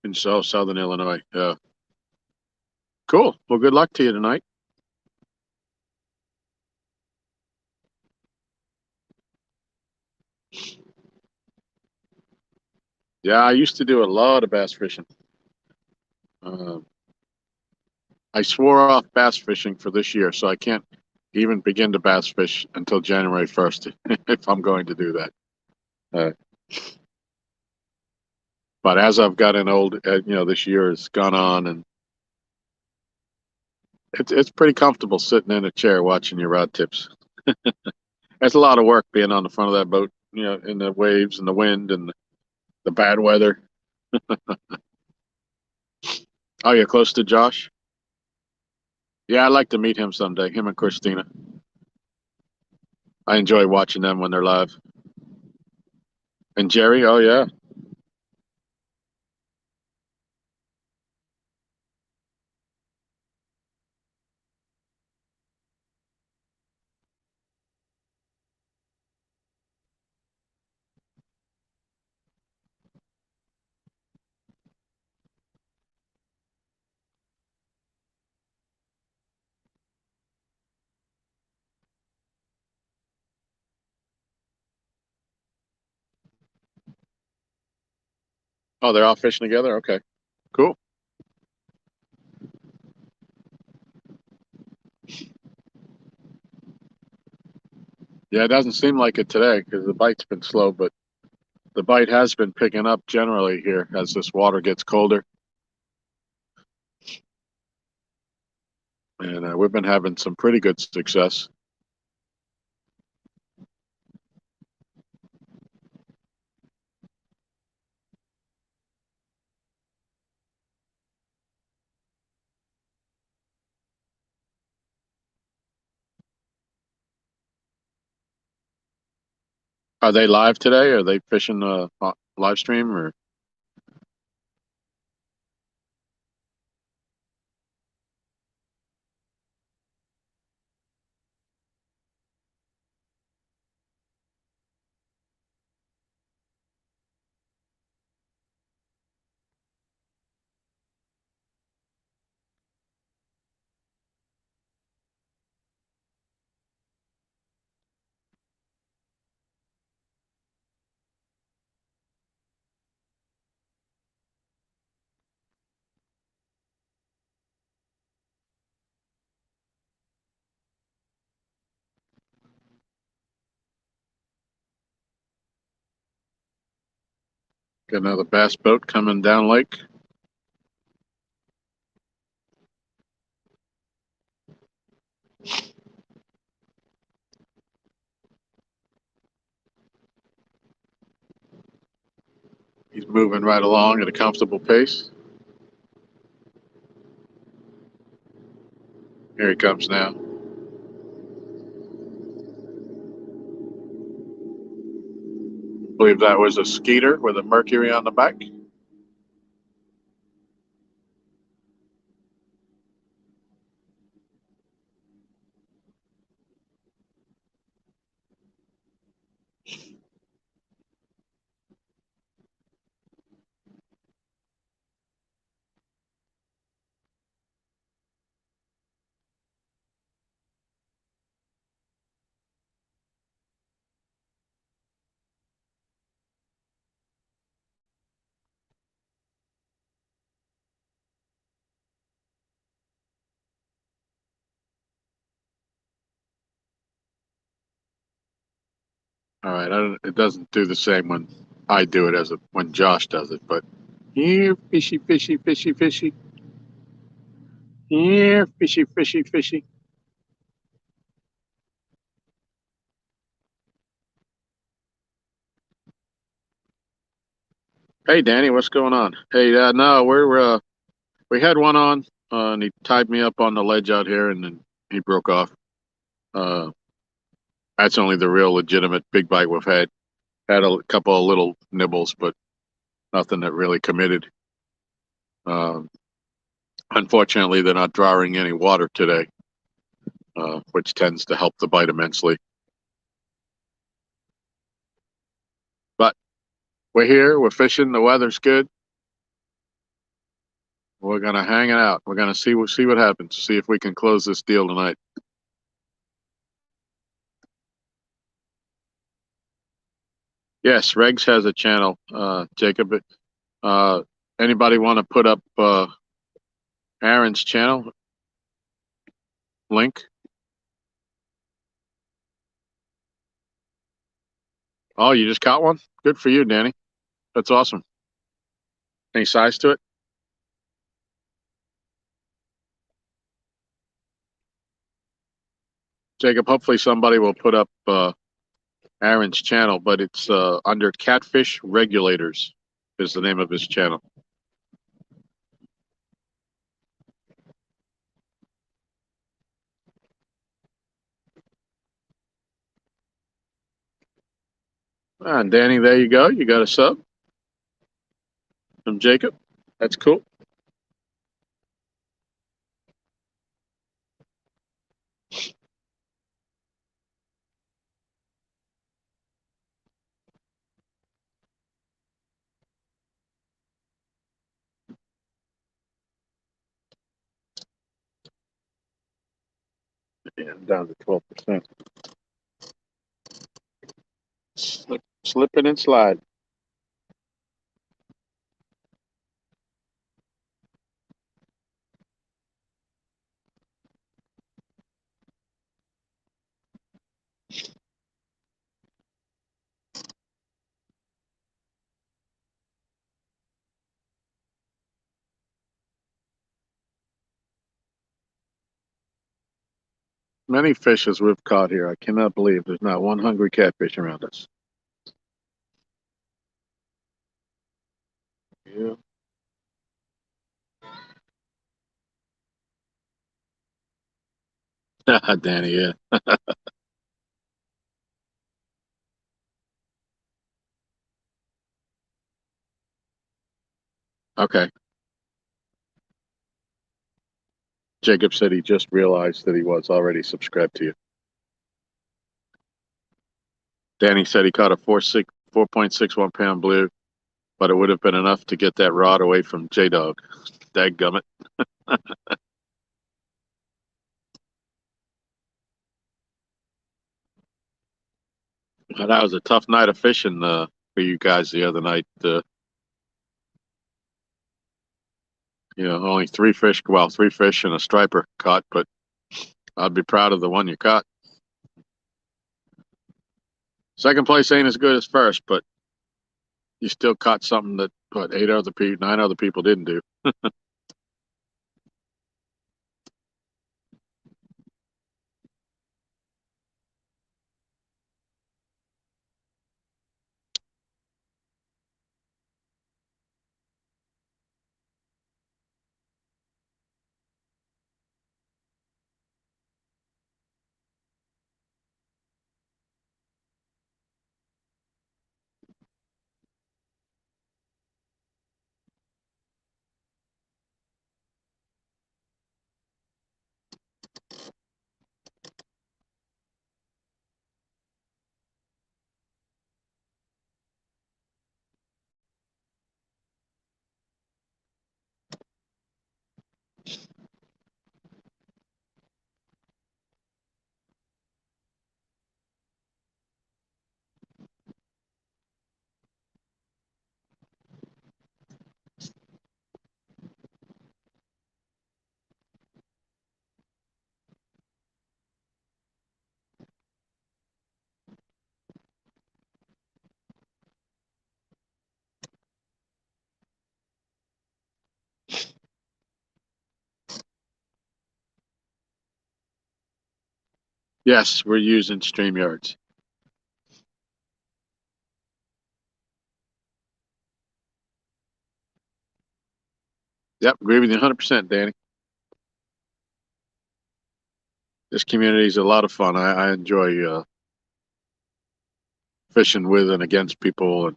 In Southern Illinois. Yeah. Cool. Well, good luck to you tonight. Yeah, I used to do a lot of bass fishing. I swore off bass fishing for this year, so I can't even begin to bass fish until January 1st if I'm going to do that. Uh, but as I've gotten old, this year has gone on, and it's pretty comfortable sitting in a chair watching your rod tips. It's a lot of work being on the front of that boat, in the waves and the wind and the bad weather. Oh, you're close to Josh? Yeah, I'd like to meet him someday, him and Christina. I enjoy watching them when they're live. And Jerry, oh yeah. Oh, they're all fishing together? Okay, cool. Yeah, it doesn't seem like it today because the bite's been slow, but the bite has been picking up generally here as this water gets colder. And we've been having some pretty good success. Are they live today? Are they fishing live stream or? Got another bass boat coming down lake. He's moving right along at a comfortable pace. Here he comes now. I believe that was a skeeter with a Mercury on the back. All right, it doesn't do the same when I do it as when Josh does it, but here, fishy, fishy, fishy, fishy. Here, fishy, fishy, fishy. Hey, Danny, what's going on? Hey, no, we had one on, and he tied me up on the ledge out here, and then he broke off. Uh, that's only the real legitimate big bite we've had. Had a couple of little nibbles, but nothing that really committed. Um, Unfortunately, they're not drawing any water today, which tends to help the bite immensely. But we're here, we're fishing, the weather's good. We're gonna hang it out. We're gonna see what happens. See if we can close this deal tonight. Yes, Regs has a channel, Jacob. Uh, Anybody want to put up Aaron's channel link. Oh, you just caught one? Good for you, Danny. That's awesome. Any size to it? Jacob, hopefully somebody will put up Aaron's channel, but it's under Catfish Regulators is the name of his channel. Ah, Danny, there you go. You got a sub from Jacob. That's cool. Yeah, I'm down to 12%. Slipping and slide. Many fishes we've caught here. I cannot believe there's not one hungry catfish around us. Yeah. Danny, yeah. Okay. Jacob said he just realized that he was already subscribed to you. Danny said he caught a 4.61 pound blue, but it would have been enough to get that rod away from J-Dog. Dadgummit. That was a tough night of fishing for you guys the other night. Only three fish and a striper caught, but I'd be proud of the one you caught. Second place ain't as good as first, but you still caught something that nine other people didn't do. Yes, we're using StreamYards. Yep, agree with you 100%, Danny. This community is a lot of fun. I enjoy fishing with and against people, and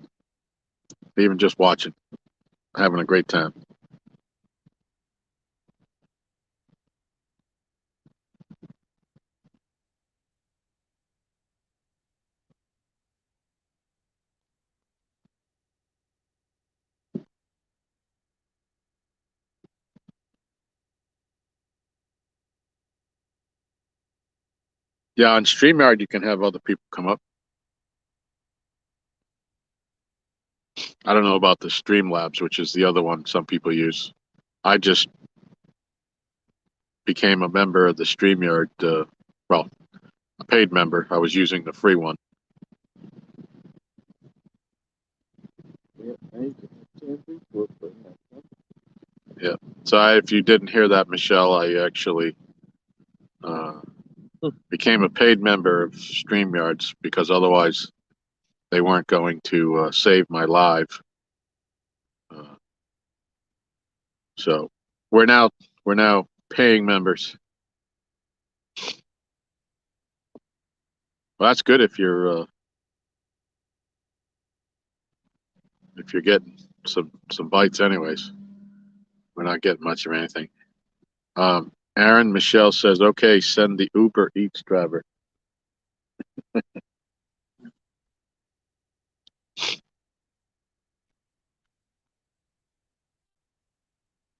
even just watching, having a great time. Yeah, on StreamYard, you can have other people come up. I don't know about the Streamlabs, which is the other one some people use. I just became a member of the StreamYard. Well, a paid member. I was using the free one. Yep, thank you. 10 people, but Yeah. So if you didn't hear that, Michelle, I actually uh, became a paid member of StreamYards because otherwise they weren't going to save my live. So we're now paying members. Well, that's good if you're getting some bites, anyways. We're not getting much of anything. Aaron Michelle says, "Okay, send the Uber Eats driver."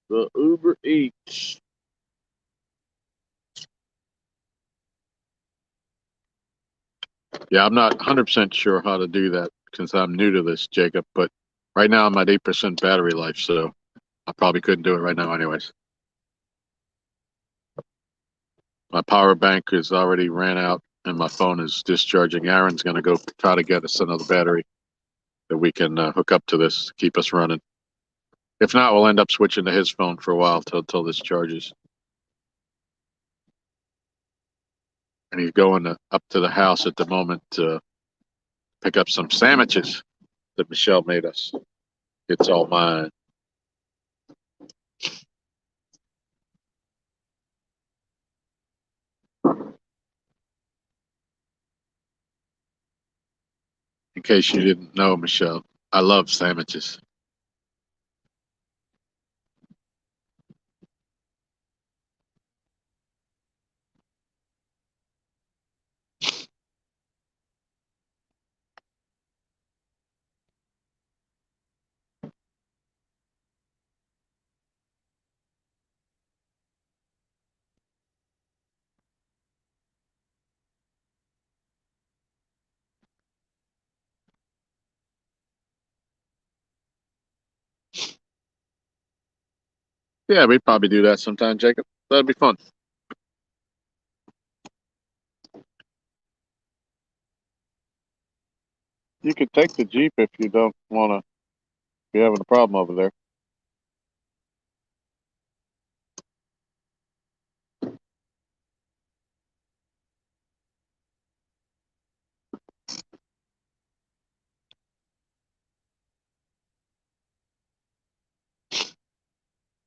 The Uber Eats. Yeah, I'm not 100% sure how to do that because I'm new to this, Jacob. But right now I'm at 8% battery life, so I probably couldn't do it right now, anyways. My power bank is already ran out, and my phone is discharging. Aaron's going to go try to get us another battery that we can hook up to this to keep us running. If not, we'll end up switching to his phone for a while till this charges. And he's going up to the house at the moment to pick up some sandwiches that Michelle made us. It's all mine. In case you didn't know, Michelle, I love sandwiches. Yeah, we'd probably do that sometime, Jacob. That'd be fun. You could take the Jeep if you don't want to be having a problem over there.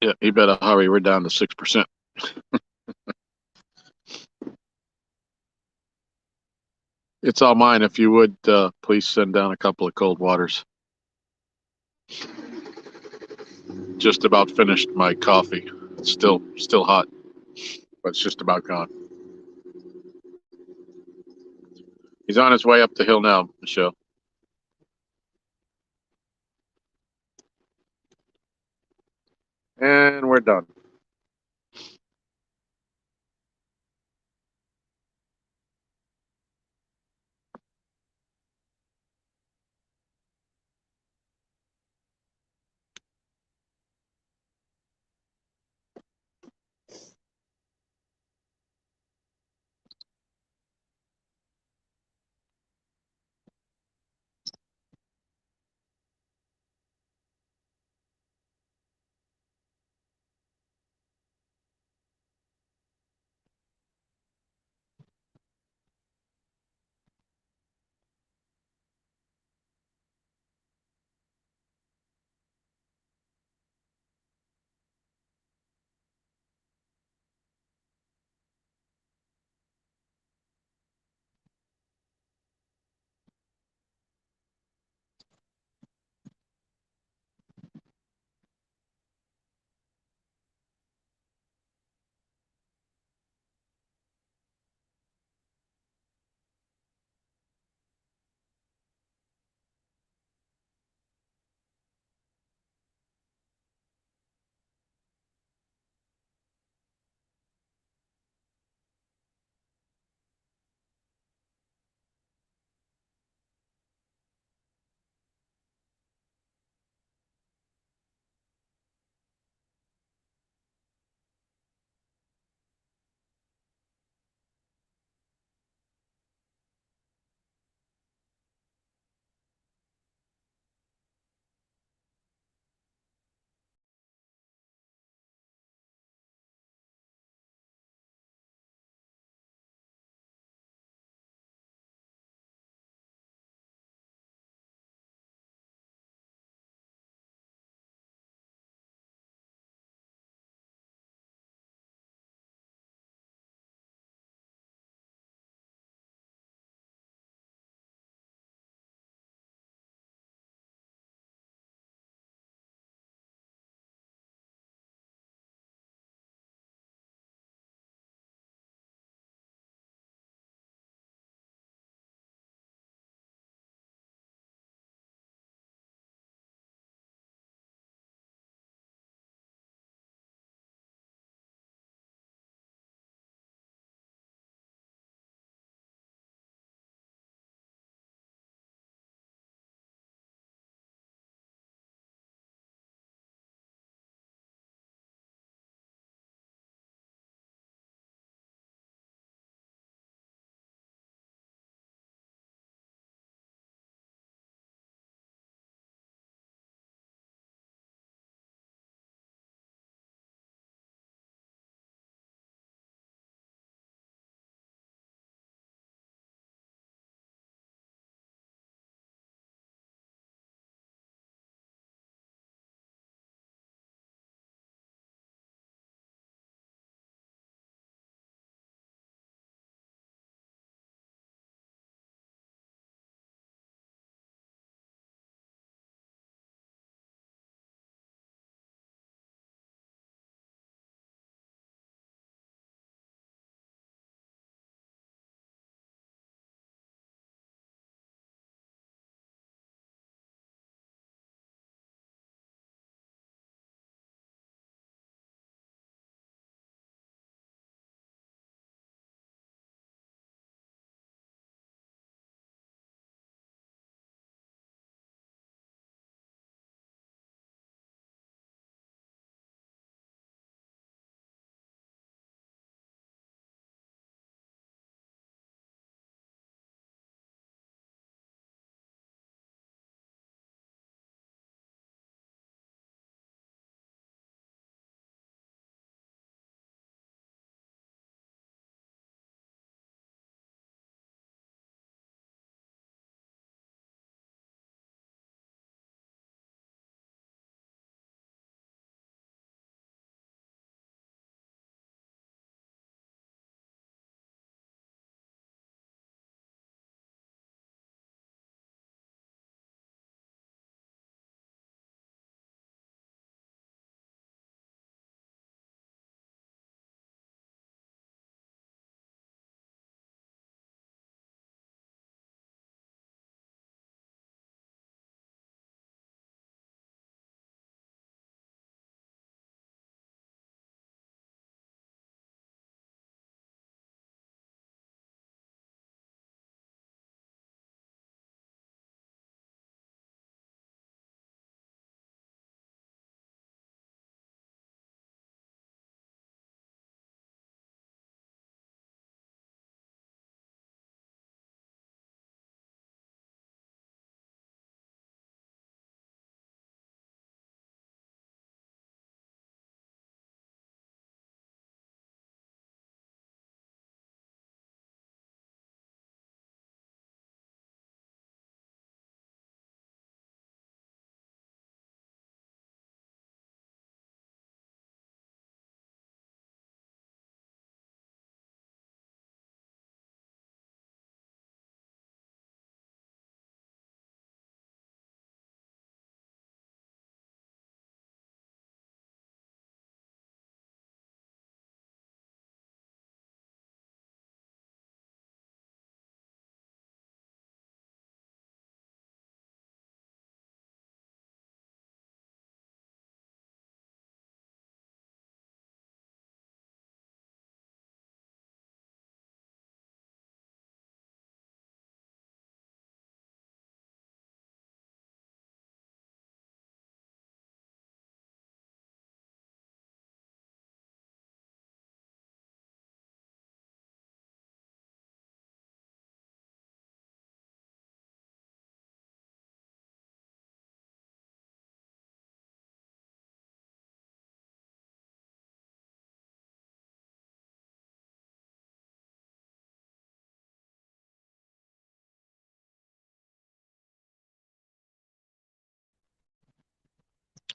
Yeah, you better hurry. We're down to 6%. It's all mine. If you would, please send down a couple of cold waters. Just about finished my coffee. It's still hot, but it's just about gone. He's on his way up the hill now, Michelle. And we're done.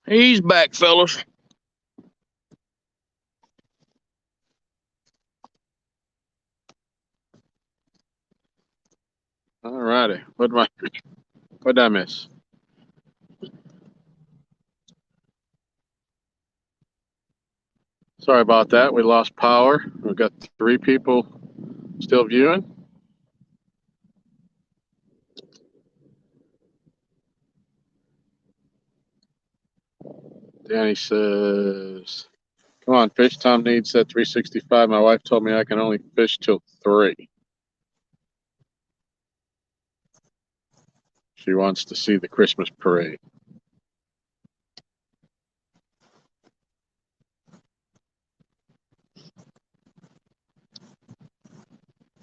He's back, fellas. All righty. What did I miss? Sorry about that. We lost power. We've got 3 people still viewing. Danny says, come on, fish. Tom needs that 365. My wife told me I can only fish till 3. She wants to see the Christmas parade.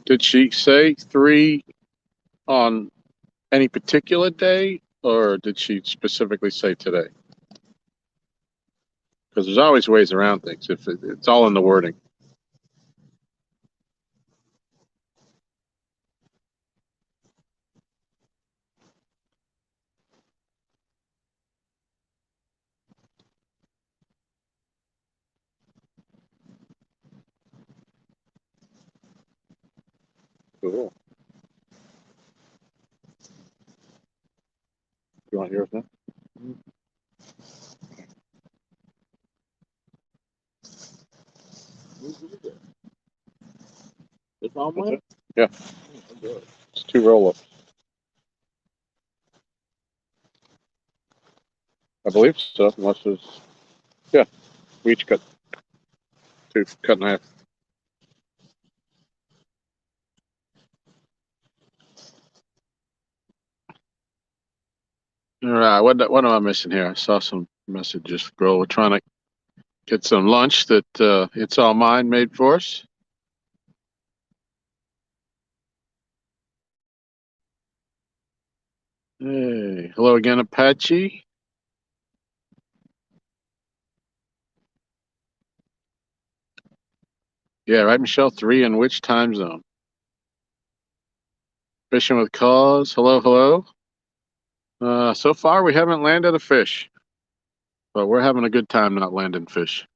Did she say 3 on any particular day, or did she specifically say today? Because there's always ways around things. If it's all in the wording. Cool. You want yours now? It's all mine? Yeah. Oh, good. It's 2 roll-ups. I believe so, unless there's, yeah, we each got 2 cut in half. All right, what am I missing here? I saw some messages. Girl, we're trying to get some lunch that It's All Mine made for us. Hey, hello again, Apache. Yeah, right, Michelle. 3 in which time zone? Fishing with Cause. Hello, hello. So far, we haven't landed a fish, but we're having a good time not landing fish.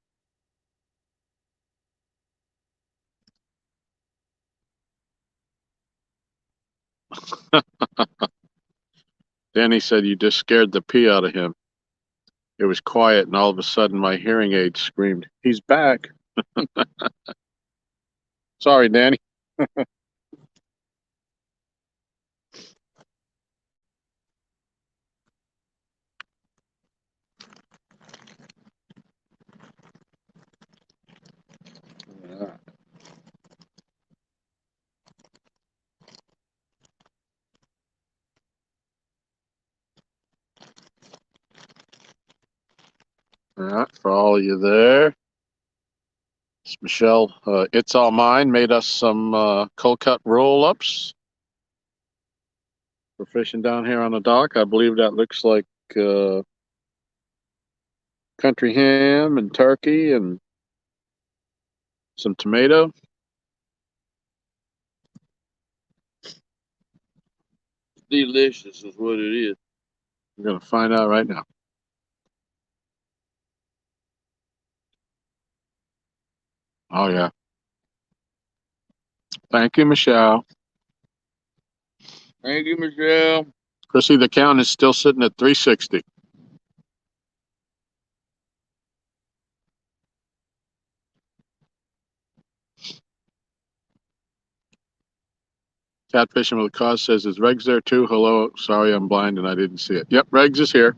Danny said you just scared the pee out of him. It was quiet, and all of a sudden, my hearing aid screamed, "He's back!" Sorry, Danny. All right, for all of you there. It's Michelle. It's All Mine made us some cold cut roll-ups. We're fishing down here on the dock. I believe that looks like country ham and turkey and some tomato. Delicious is what it is. We're going to find out right now. Oh, yeah. Thank you, Michelle. Thank you, Michelle. Chrissy, the count is still sitting at 360. Catfishing with a Cause says, is Regs there too? Hello. Sorry, I'm blind and I didn't see it. Yep, Regs is here.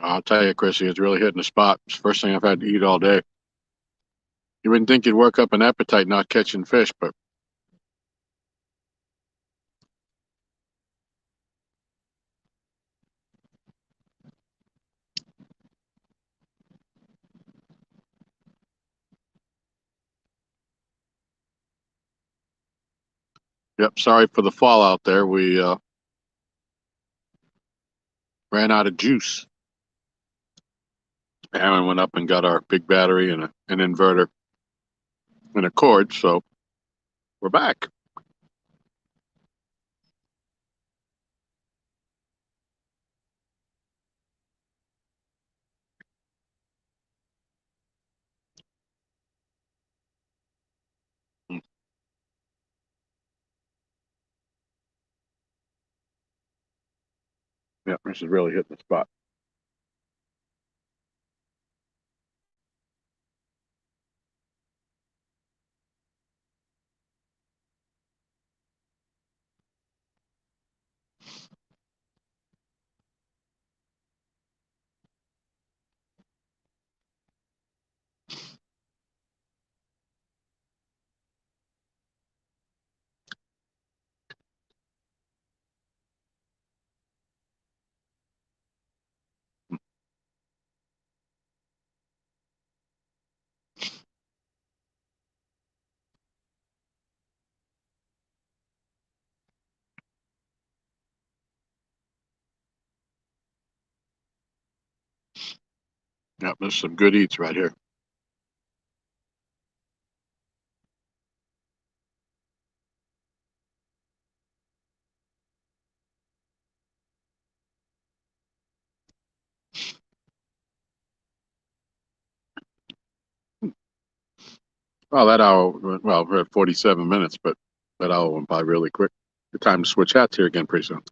I'll tell you, Chrissy, it's really hitting the spot. It's the first thing I've had to eat all day. You wouldn't think you'd work up an appetite not catching fish, but yep, sorry for the fallout there. We ran out of juice. Aaron went up and got our big battery and an inverter and a cord, so we're back. Yeah, this is really hitting the spot. Yeah, there's some good eats right here. Well, that hour, well, we're at 47 minutes, but that hour went by really quick. The time to switch hats here again pretty soon.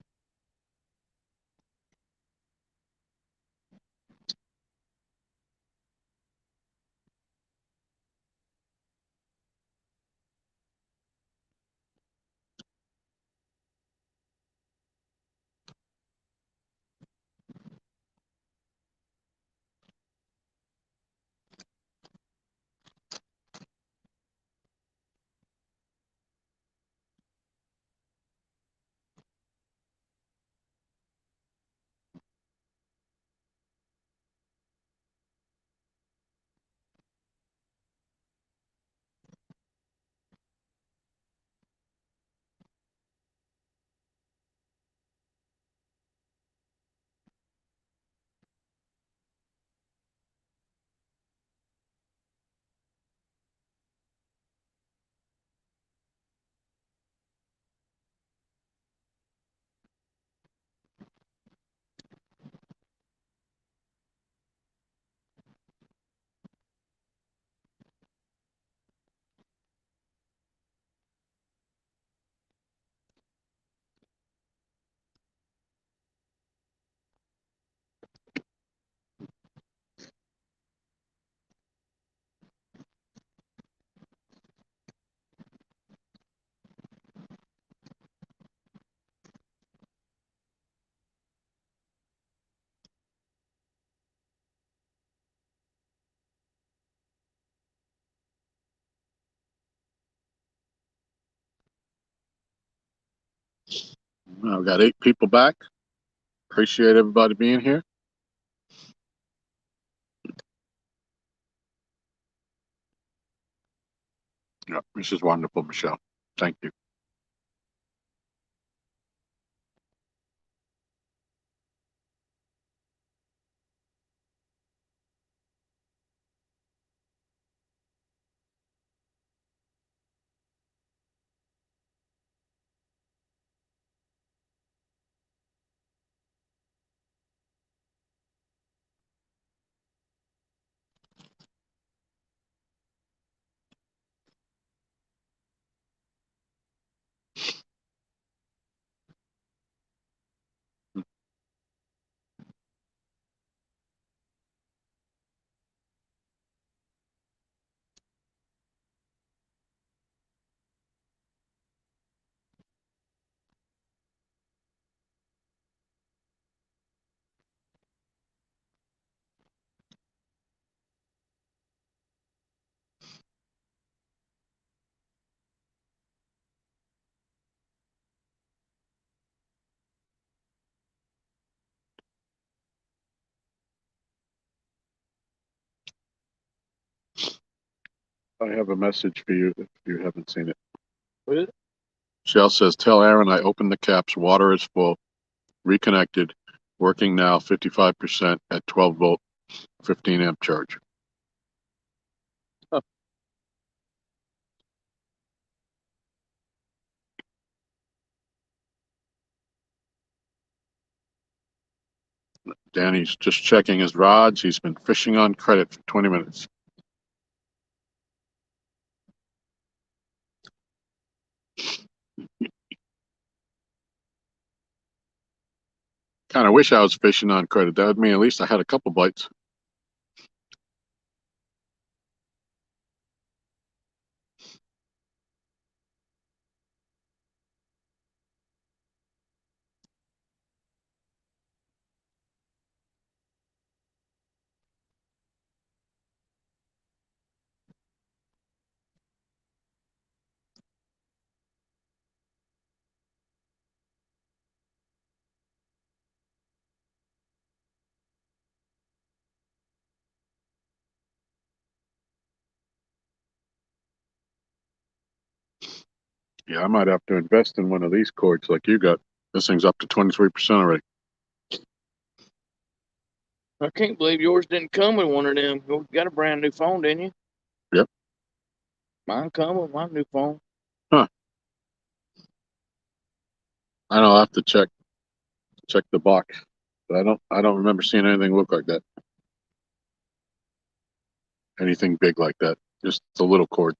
I've got 8 people back. Appreciate everybody being here. Yeah, this is wonderful, Michelle. Thank you. I have a message for you if you haven't seen it. What is it? Michelle says, tell Aaron I opened the caps. Water is full. Reconnected. Working now 55% at 12 volt, 15 amp charge. Huh. Danny's just checking his rods. He's been fishing on credit for 20 minutes. Kind of wish I was fishing on credit. That would mean at least I had a couple bites. Yeah, I might have to invest in one of these cords like you got. This thing's up to 23% already. I can't believe yours didn't come with one of them. You got a brand new phone, didn't you? Yep. Mine come with my new phone. Huh. I don't know, I'll have to check the box. But I don't remember seeing anything look like that. Anything big like that. Just the little cord.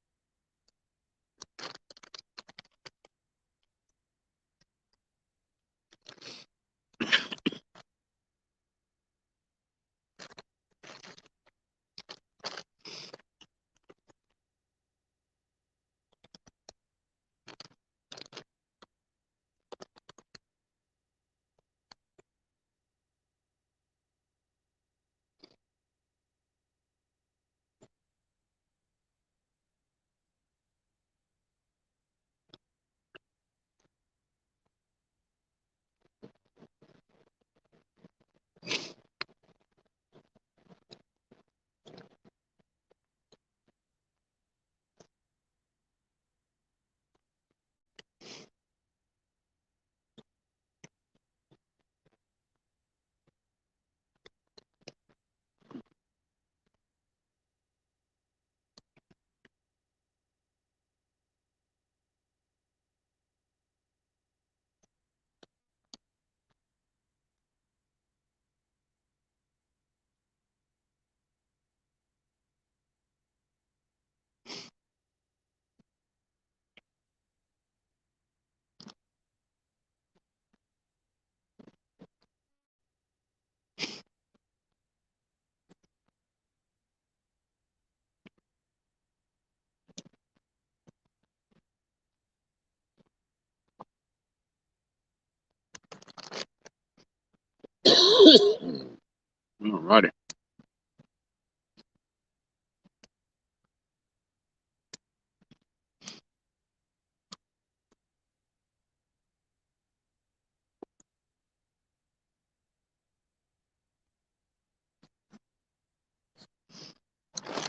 Alrighty.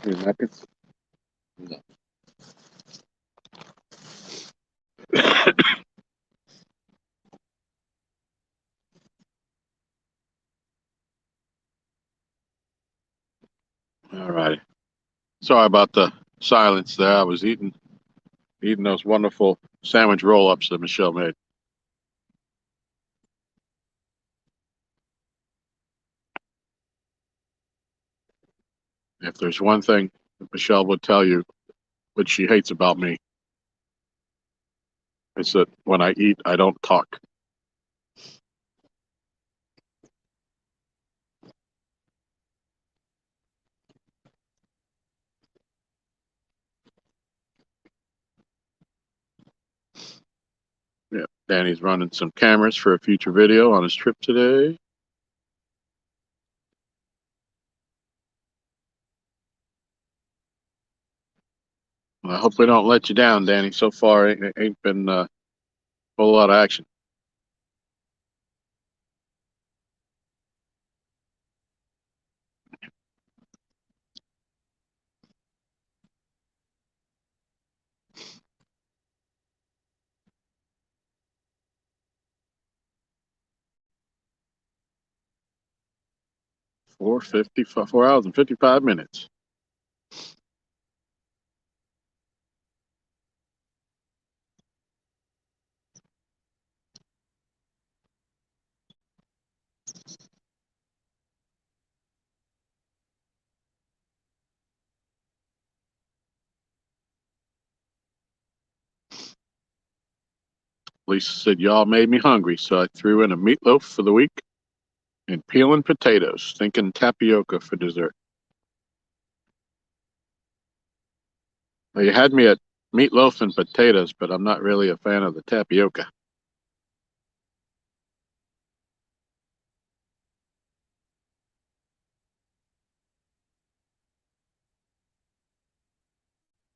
Any napkins? No. Alrighty. Sorry about the silence there. I was eating those wonderful sandwich roll-ups that Michelle made. If there's one thing that Michelle would tell you, what she hates about me, it's that when I eat, I don't talk. Yeah, Danny's running some cameras for a future video on his trip today. Well, I hope we don't let you down, Danny. So far, it ain't been a whole lot of action. Four hours and 55 minutes. Lisa said, y'all made me hungry, so I threw in a meatloaf for the week. and peeling potatoes, thinking tapioca for dessert. Well, you had me at meatloaf and potatoes, but I'm not really a fan of the tapioca.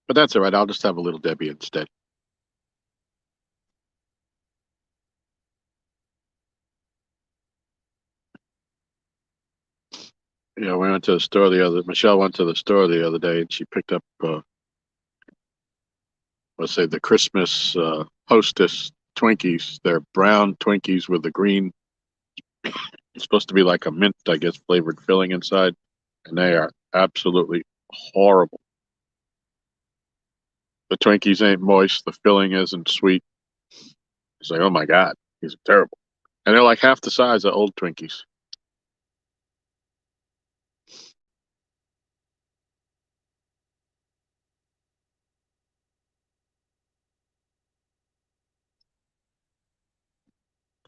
But that's all right. I'll just have a little Debbie instead. Yeah, we went to the store Michelle went to the store the other day and she picked up, let's say, the Christmas Hostess Twinkies. They're brown Twinkies with the green, it's supposed to be like a mint, I guess, flavored filling inside. And they are absolutely horrible. The Twinkies ain't moist. The filling isn't sweet. It's like, oh my God, these are terrible. And they're like half the size of old Twinkies.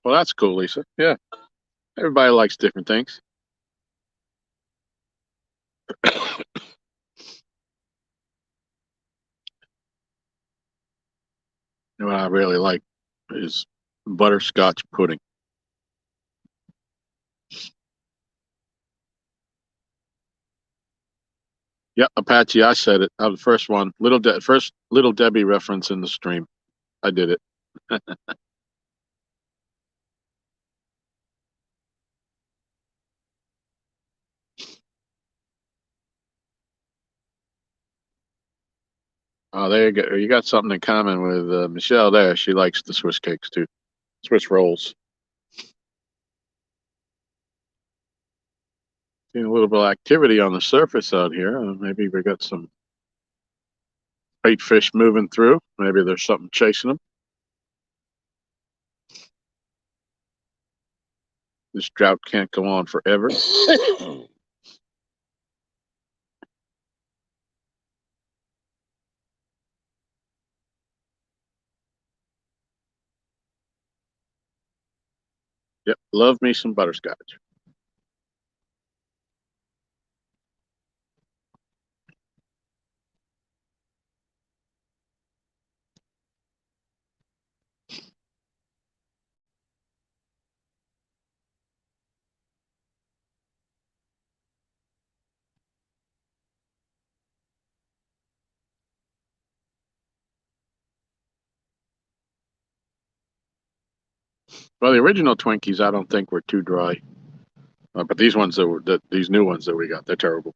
Well, that's cool, Lisa. Yeah, everybody likes different things. What I really like is butterscotch pudding. Yep, Apache, I said it. I was the first one. First Little Debbie reference in the stream. I did it. Oh, there you go. You got something in common with Michelle there. She likes the Swiss cakes too. Swiss rolls. Seeing a little bit of activity on the surface out here. Maybe we got some bait fish moving through. Maybe there's something chasing them. This drought can't go on forever. Yep, love me some butterscotch. Well, the original Twinkies I don't think were too dry, but these ones these new ones that we got, they're terrible.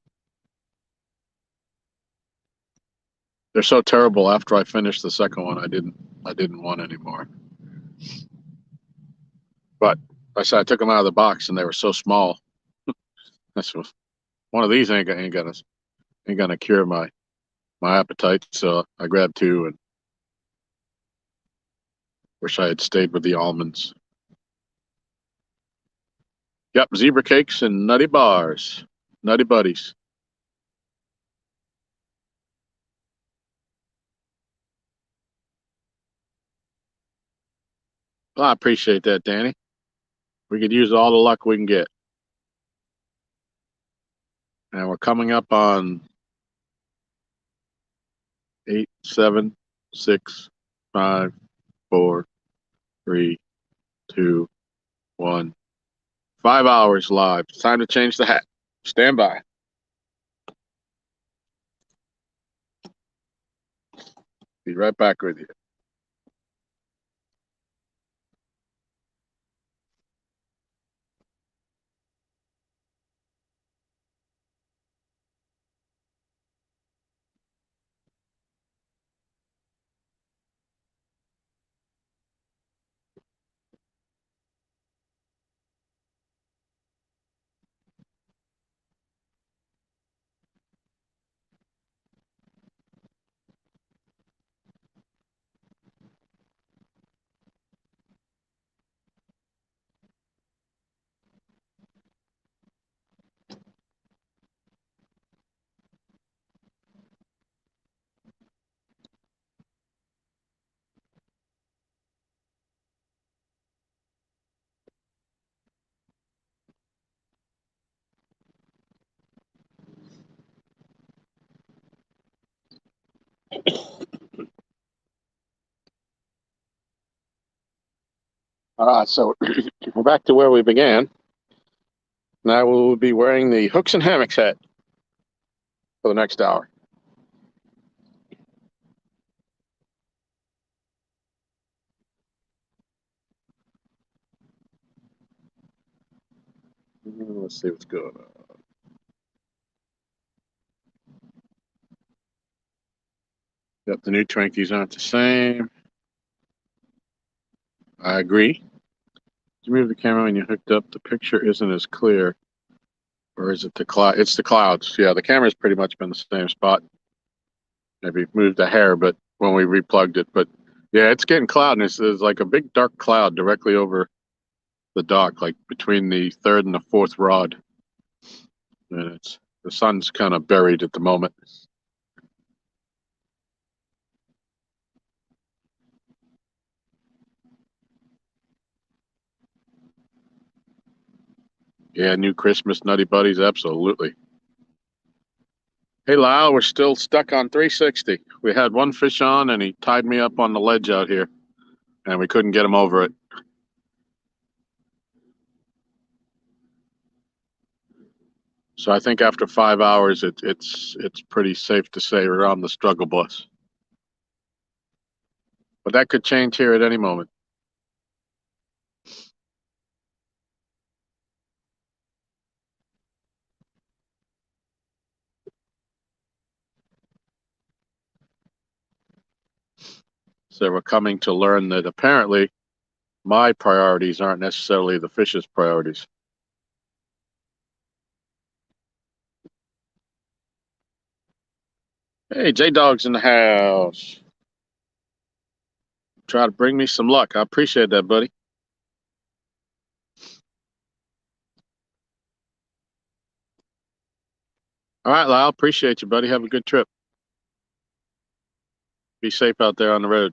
They're so terrible. After I finished the second one, I didn't want any more. But I said I took them out of the box and they were so small. That's one of these ain't gonna cure my appetite. So I grabbed two and wish I had stayed with the almonds. Yep, zebra cakes and nutty bars, nutty buddies. Well, I appreciate that, Danny. We could use all the luck we can get. And we're coming up on 8, 7, 6, 5, 4, 3, 2, 1. 5 hours live. It's time to change the hat. Stand by. Be right back with you. All right, so we're back to where we began. Now we'll be wearing the hooks and hammocks hat for the next hour. Let's see what's going on. Yep, the new Twinkies aren't the same. I agree. You move the camera when you hooked up, the picture isn't as clear. Or is it the cloud? It's the clouds. Yeah, the camera's pretty much been the same spot. Maybe moved a hair, but when we replugged it. But yeah, it's getting cloudiness. There's like a big dark cloud directly over the dock, like between the third and the fourth rod. And the sun's kind of buried at the moment. Yeah, new Christmas Nutty Buddies, absolutely. Hey, Lyle, we're still stuck on 360. We had one fish on, and he tied me up on the ledge out here, and we couldn't get him over it. So I think after 5 hours, it's pretty safe to say we're on the struggle bus. But that could change here at any moment. So we're coming to learn that apparently my priorities aren't necessarily the fish's priorities. Hey, J-Dog's in the house. Try to bring me some luck. I appreciate that, buddy. All right, Lyle. Appreciate you, buddy. Have a good trip. Be safe out there on the road.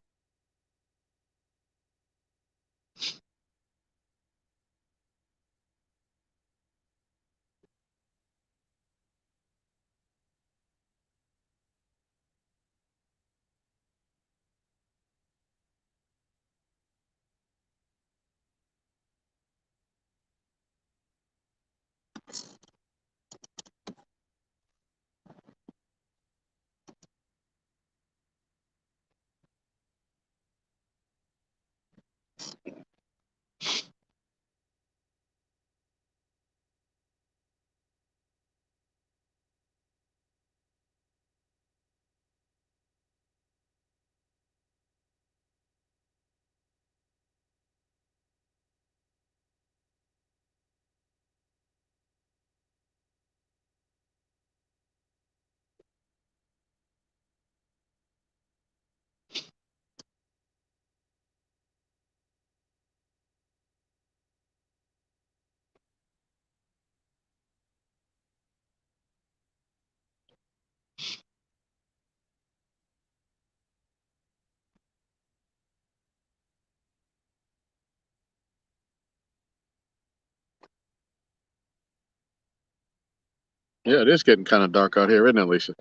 Yeah, it is getting kind of dark out here, isn't it, Lisa?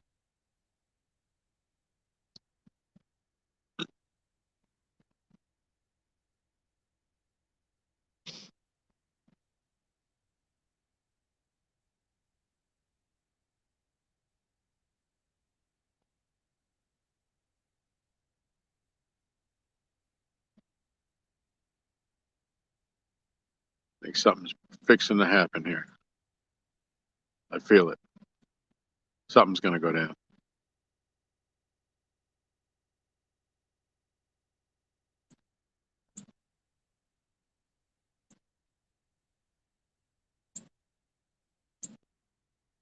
I think something's fixing to happen here. I feel it. Something's going to go down.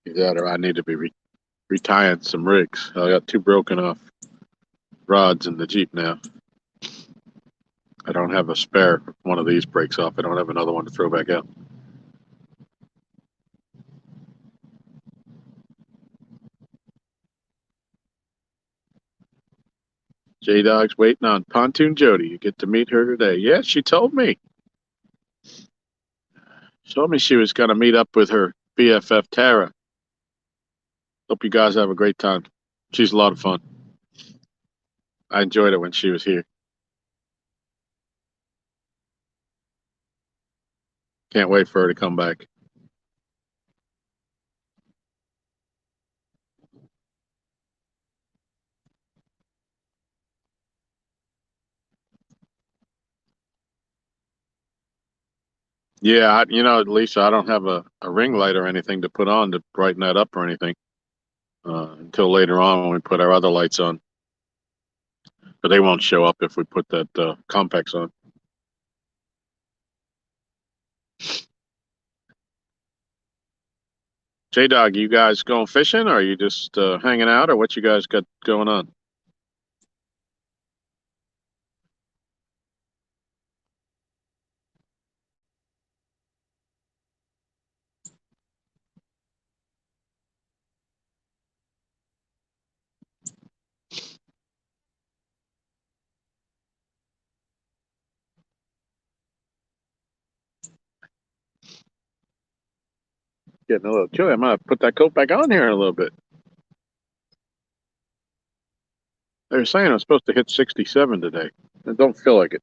Either that or I need to be retying some rigs. I got 2 broken off rods in the Jeep now. I don't have a spare. One of these breaks off. I don't have another one to throw back out. J-Dog's waiting on Pontoon Jody. You get to meet her today. Yeah, she told me. She told me she was going to meet up with her BFF, Tara. Hope you guys have a great time. She's a lot of fun. I enjoyed it when she was here. Can't wait for her to come back. Yeah, Lisa, I don't have a ring light or anything to put on to brighten that up or anything until later on when we put our other lights on. But they won't show up if we put that Compex on. J-Dog, you guys going fishing, or are you just hanging out, or what you guys got going on? Getting a little chilly. I'm going to put that coat back on here in a little bit. They were saying I'm supposed to hit 67 today. I don't feel like it.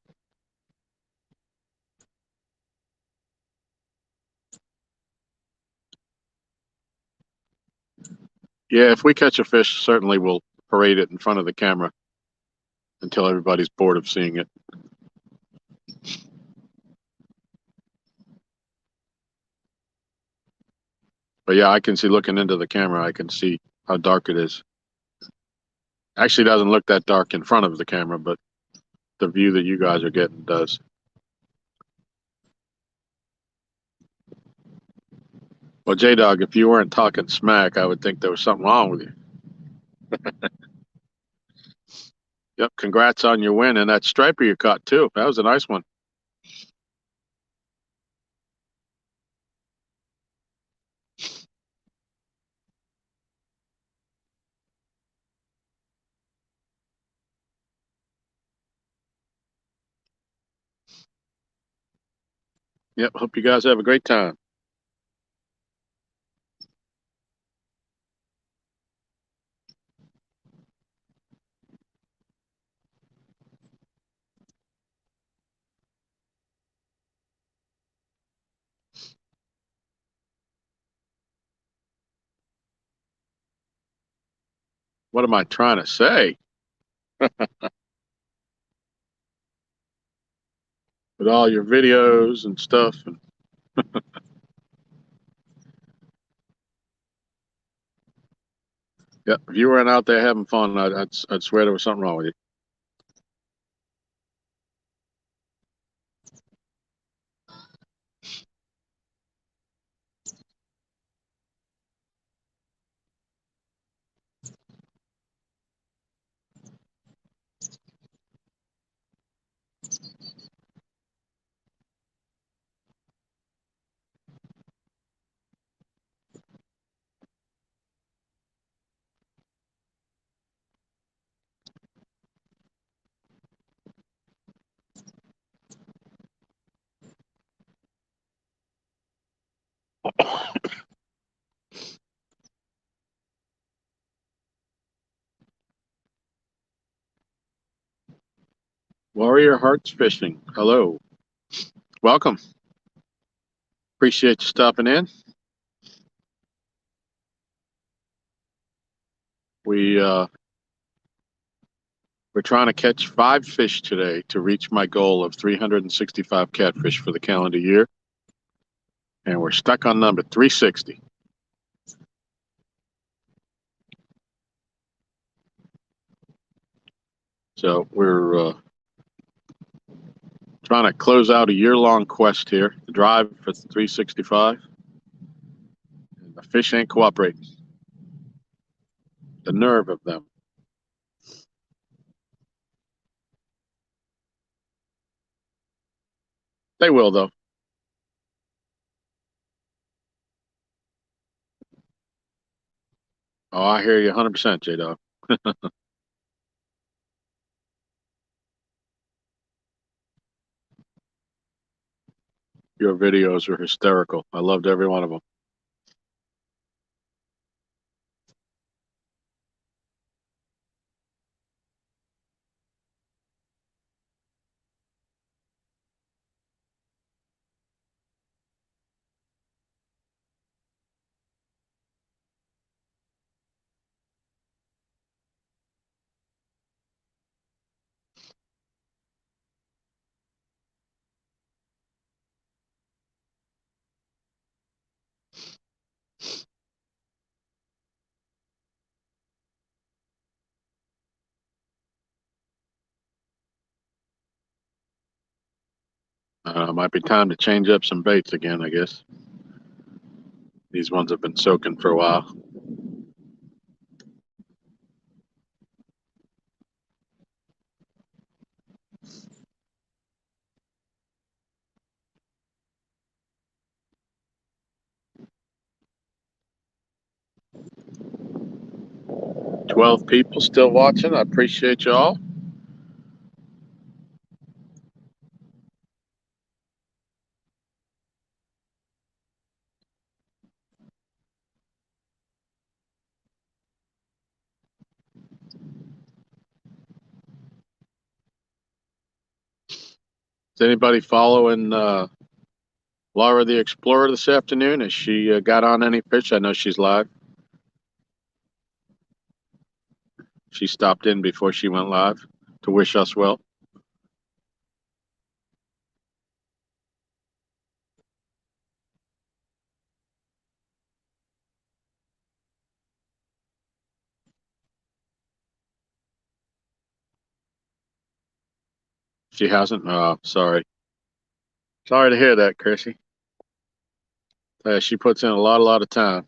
Yeah, if we catch a fish, certainly we'll parade it in front of the camera until everybody's bored of seeing it. But yeah, I can see, looking into the camera, I can see how dark it is. Actually, doesn't look that dark in front of the camera, but the view that you guys are getting does. Well, J-Dog, if you weren't talking smack, I would think there was something wrong with you. Yep, congrats on your win and that striper you caught too. That was a nice one. Yep, hope you guys have a great time. What am I trying to say? With all your videos and stuff. And yeah, if you weren't out there having fun, I'd swear there was something wrong with you. Warrior Hearts Fishing. Hello. Welcome. Appreciate you stopping in. We're trying to catch 5 fish today to reach my goal of 365 catfish for the calendar year. And we're stuck on number 360. So we're trying to close out a year-long quest here to drive for 365. And the fish ain't cooperating. The nerve of them. They will, though. Oh, I hear you 100%, J-Dog. Your videos are hysterical. I loved every one of them. Might be time to change up some baits again, I guess. These ones have been soaking for a while. $12 people still watching. I appreciate y'all. Is anybody following Laura the Explorer this afternoon? Has she got on any fish? I know she's live. She stopped in before she went live to wish us well. She hasn't? Oh, sorry. Sorry to hear that, Chrissy. She puts in a lot of time.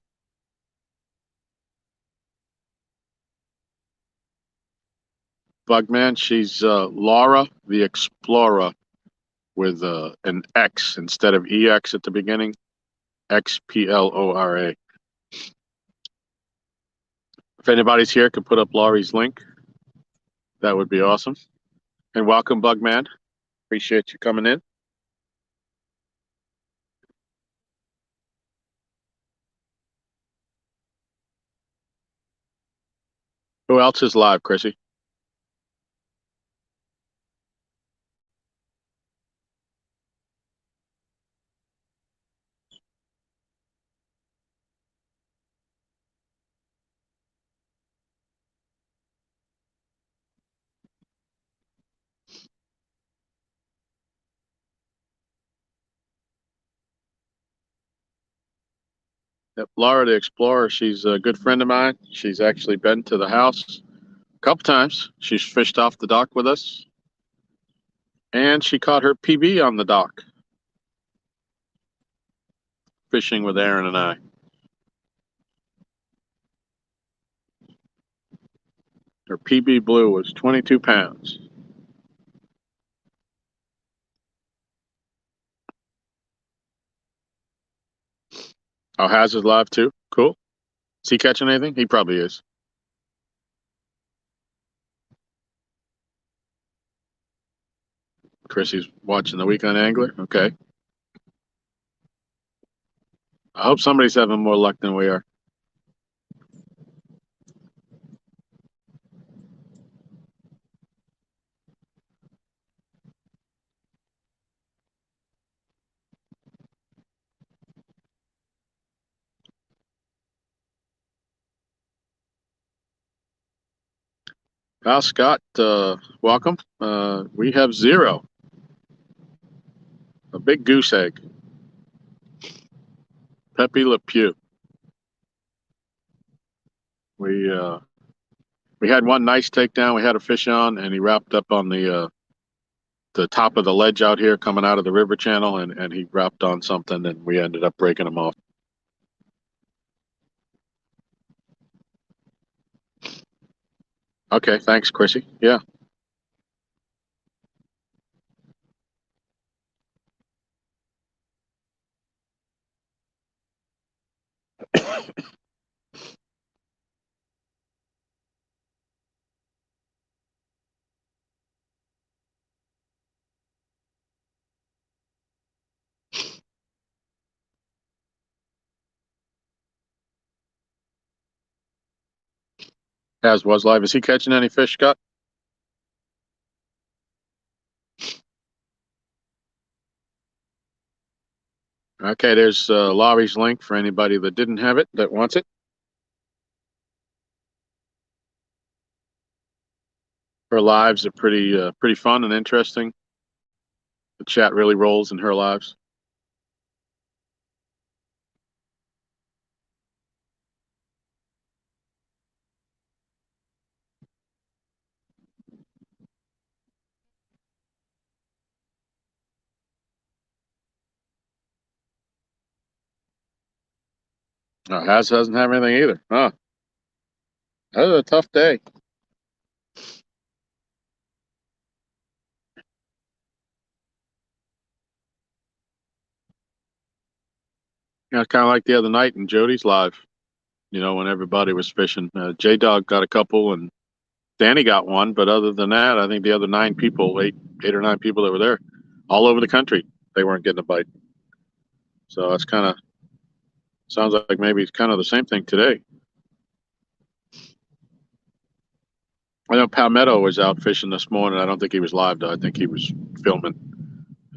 Bugman, she's Laura the Explorer with an X instead of EX at the beginning. XPLORA. If anybody's here, could put up Laurie's link. That would be awesome. And welcome, Bugman. Appreciate you coming in. Who else is live, Chrissy? Yep, Laura the Explorer, she's a good friend of mine. She's actually been to the house a couple times. She's fished off the dock with us. And she caught her PB on the dock, fishing with Aaron and I. Her PB blue was 22 pounds. Oh, Haz is live too? Cool. Is he catching anything? He probably is. Chrissy's watching the Weekend Angler? Okay. I hope somebody's having more luck than we are. Pal Scott, welcome. We have 0. A big goose egg. Pepe Le Pew. We had one nice takedown. We had a fish on, and he wrapped up on the top of the ledge out here coming out of the river channel, and he wrapped on something, and we ended up breaking him off. Okay, thanks, Chrissy. Yeah. As was live. Is he catching any fish, Scott? Okay, there's Laurie's link for anybody that didn't have it, that wants it. Her lives are pretty fun and interesting. The chat really rolls in her lives. Has doesn't have anything either. Huh. That was a tough day. Yeah, kind of like the other night in Jody's live. You know, when everybody was fishing, J Dog got a couple and Danny got one. But other than that, I think the other 9 people, eight or nine people that were there, all over the country, they weren't getting a bite. So that's kind of sounds like maybe it's kind of the same thing today. I know Palmetto was out fishing this morning. I don't think he was live though. I think he was filming,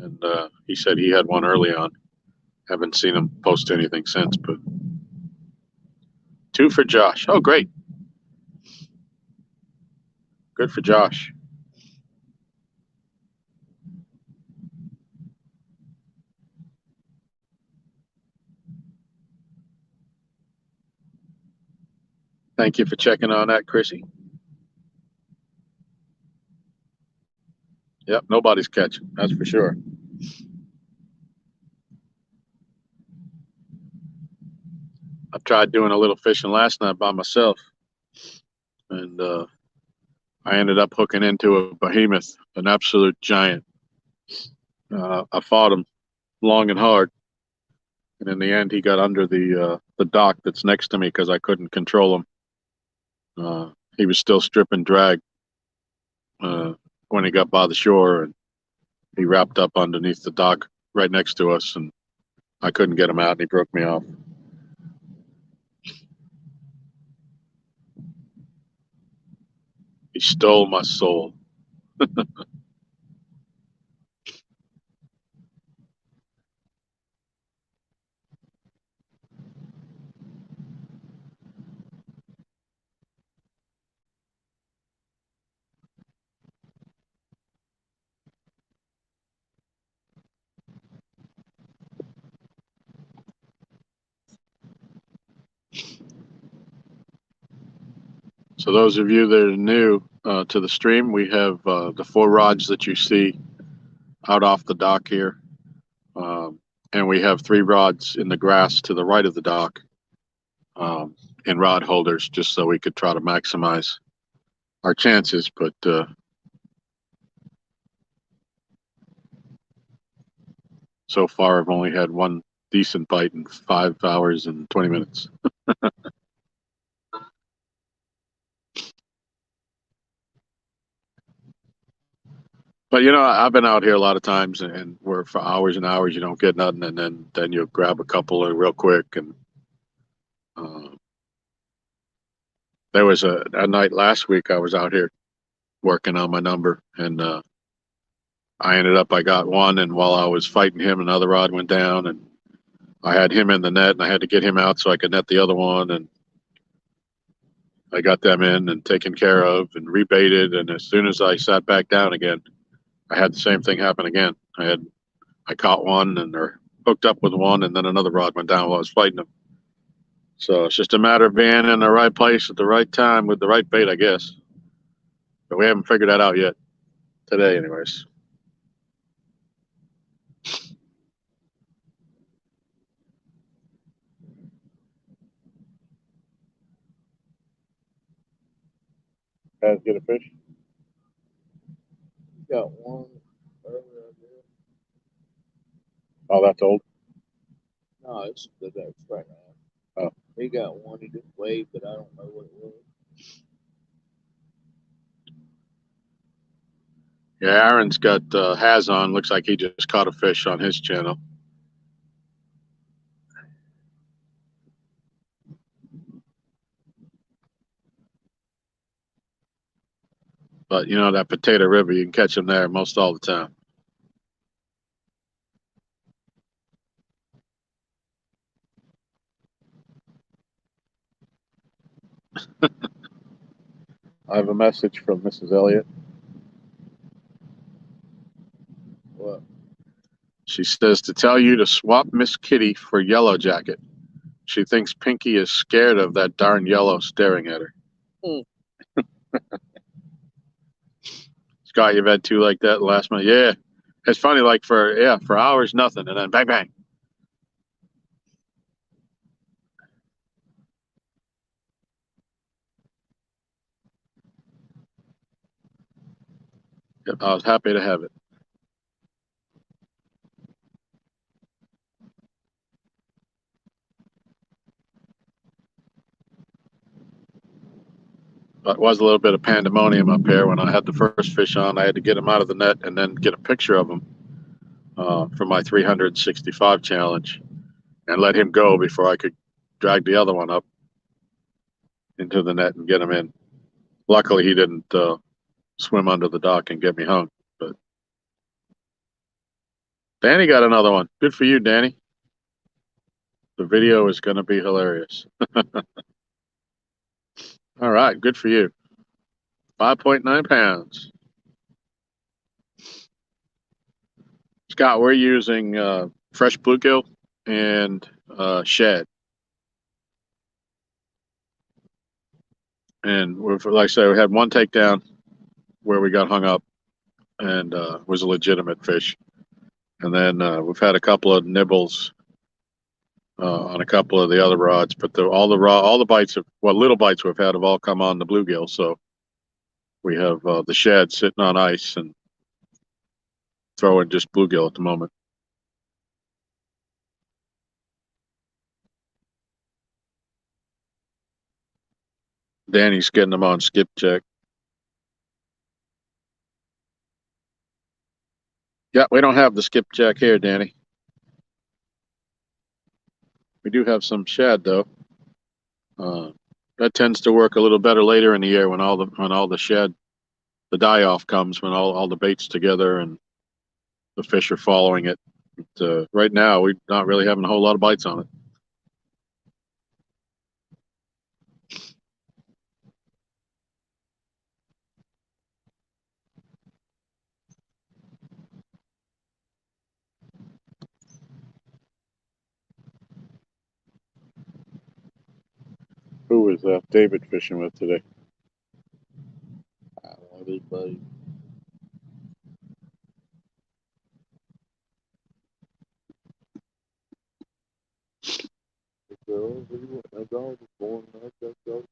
and he said he had one early on. Haven't seen him post anything since, but 2 for Josh. Oh, great. Good for Josh. Thank you for checking on that, Chrissy. Yep, nobody's catching. That's for sure. I tried doing a little fishing last night by myself, and I ended up hooking into a behemoth, an absolute giant. I fought him long and hard, and in the end, he got under the dock that's next to me because I couldn't control him. He was still stripping drag when he got by the shore, and he wrapped up underneath the dock right next to us, and I couldn't get him out, and he broke me off. He stole my soul. So those of you that are new to the stream, we have the 4 rods that you see out off the dock here. And we have 3 rods in the grass to the right of the dock in rod holders, just so we could try to maximize our chances. But so far, I've only had one decent bite in 5 hours and 20 minutes. But you know, I've been out here a lot of times, and where for hours and hours you don't get nothing, and then you'll grab a couple real quick. And there was a night last week I was out here working on my number, and I got one, and while I was fighting him, another rod went down, and I had him in the net, and I had to get him out so I could net the other one, and I got them in and taken care of and rebaited, and as soon as I sat back down again, I had the same thing happen again. I caught one and or hooked up with one, and then another rod went down while I was fighting him. So it's just a matter of being in the right place at the right time with the right bait, I guess. But we haven't figured that out yet today, anyways. Guys, get a fish? Got one earlier. Oh, that's old. No, it's the next right now. Oh. He got one. He just waved, but I don't know what it was. Yeah, Aaron's got has on. Looks like he just caught a fish on his channel. But you know that Potato River, you can catch them there most all the time. I have a message from Mrs. Elliott. What? She says to tell you to swap Miss Kitty for Yellow Jacket. She thinks Pinky is scared of that darn yellow staring at her. Scott, you've had 2 like that last month. Yeah. It's funny, like for hours, nothing, and then bang, bang. Yep, I was happy to have it. But it was a little bit of pandemonium up here when I had the first fish on. I had to get him out of the net and then get a picture of him for my 365 challenge and let him go before I could drag the other one up into the net and get him in. Luckily, he didn't swim under the dock and get me hung. But Danny got another one. Good for you, Danny. The video is going to be hilarious. All right, good for you. 5.9 pounds. Scott, we're using fresh bluegill and shad. And like I said, we had one takedown where we got hung up and was a legitimate fish. And then we've had a couple of nibbles on a couple of the other rods, but all the bites little bites we've had have all come on the bluegill. So we have the shad sitting on ice and throwing just bluegill at the moment. Danny's getting them on skipjack. Yeah, we don't have the skipjack here, Danny. We do have some shad though. That tends to work a little better later in the year when all the shad, the die off comes, when all the baits together and the fish are following it. But, right now, we're not really having a whole lot of bites on it. Who was David fishing with today? I don't know anybody. The girls, we went. My dog was born. I just go.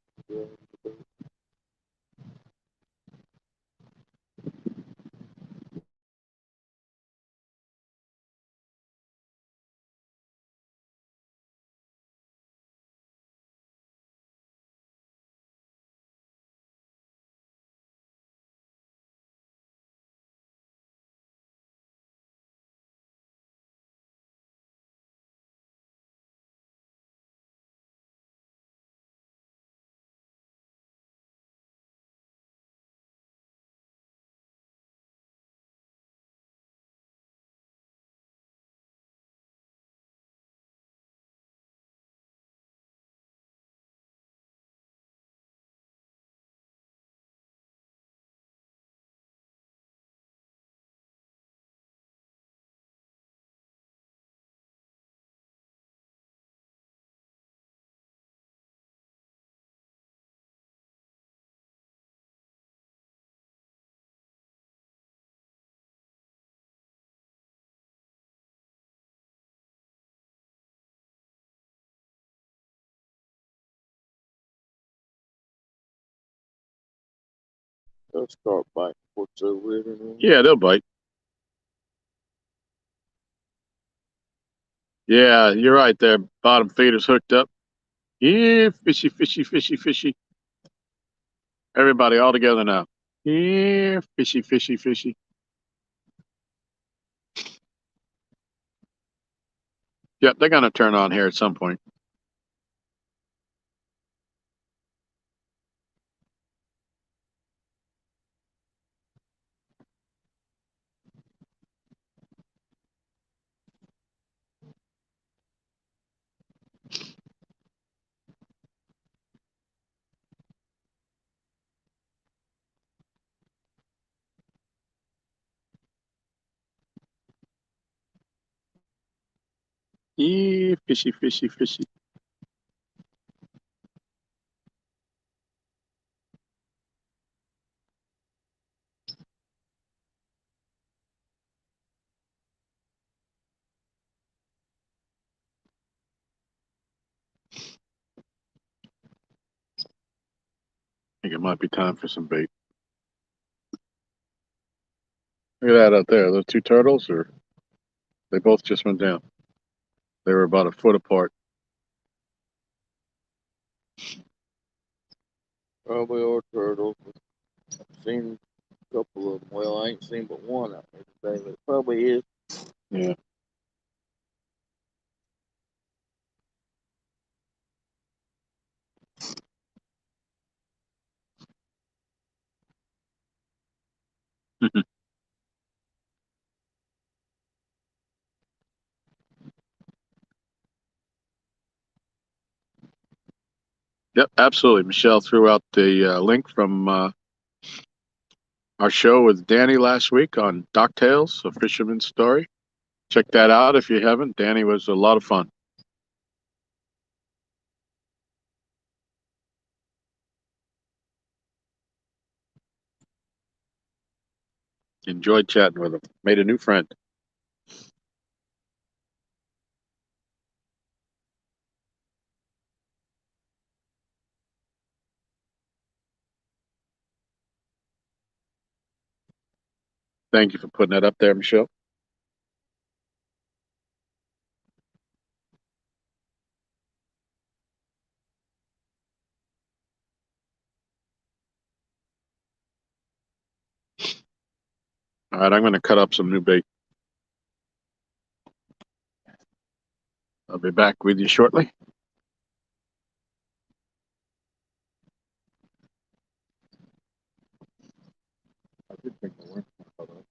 They'll start biting what's over it. Yeah, they'll bite. Yeah, you're right there. Bottom feeder's hooked up. Yeah, fishy, fishy, fishy, fishy. Everybody all together now. Yeah, fishy, fishy, fishy. Yep, they're going to turn on here at some point. Yeah, fishy, fishy, fishy. I think it might be time for some bait. Look at that up there. Those two turtles, or they both just went down. They were about a foot apart. Probably are turtles. I've seen a couple of them. Well, I ain't seen but one out there today, but it probably is. Yeah. Yep, absolutely. Michelle threw out the link from our show with Danny last week on Docktails, A Fisherman's Story. Check that out if you haven't. Danny was a lot of fun. Enjoyed chatting with him. Made a new friend. Thank you for putting that up there, Michelle. All right, I'm going to cut up some new bait. I'll be back with you shortly. I did think the worm cut up.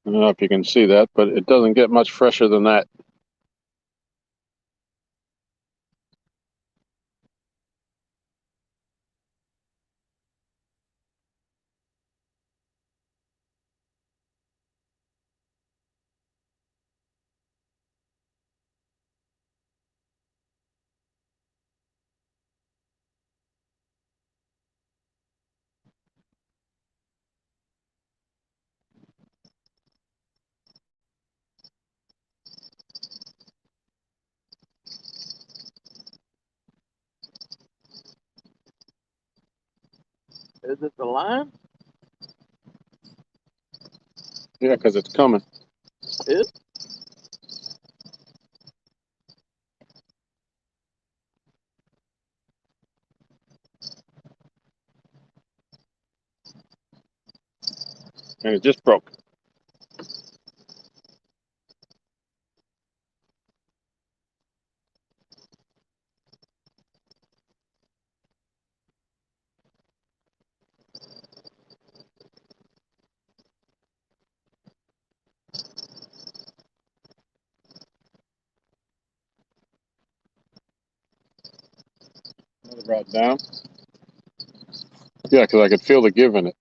I don't know if you can see that, but it doesn't get much fresher than that. Is it the line? Yeah, because it's coming. It? And it just broke. Another rod down. Yeah, because I could feel the give in it.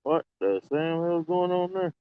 What the Sam hell's going on there?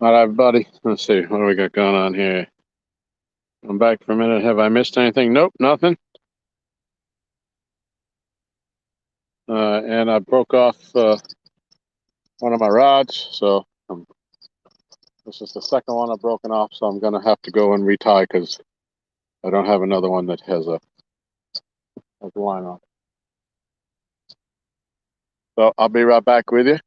All right, everybody. Let's see. What do we got going on here? I'm back for a minute. Have I missed anything? Nope, nothing. And I broke off one of my rods, so this is the second one I've broken off, so I'm going to have to go and retie because I don't have another one that has a line on. So I'll be right back with you.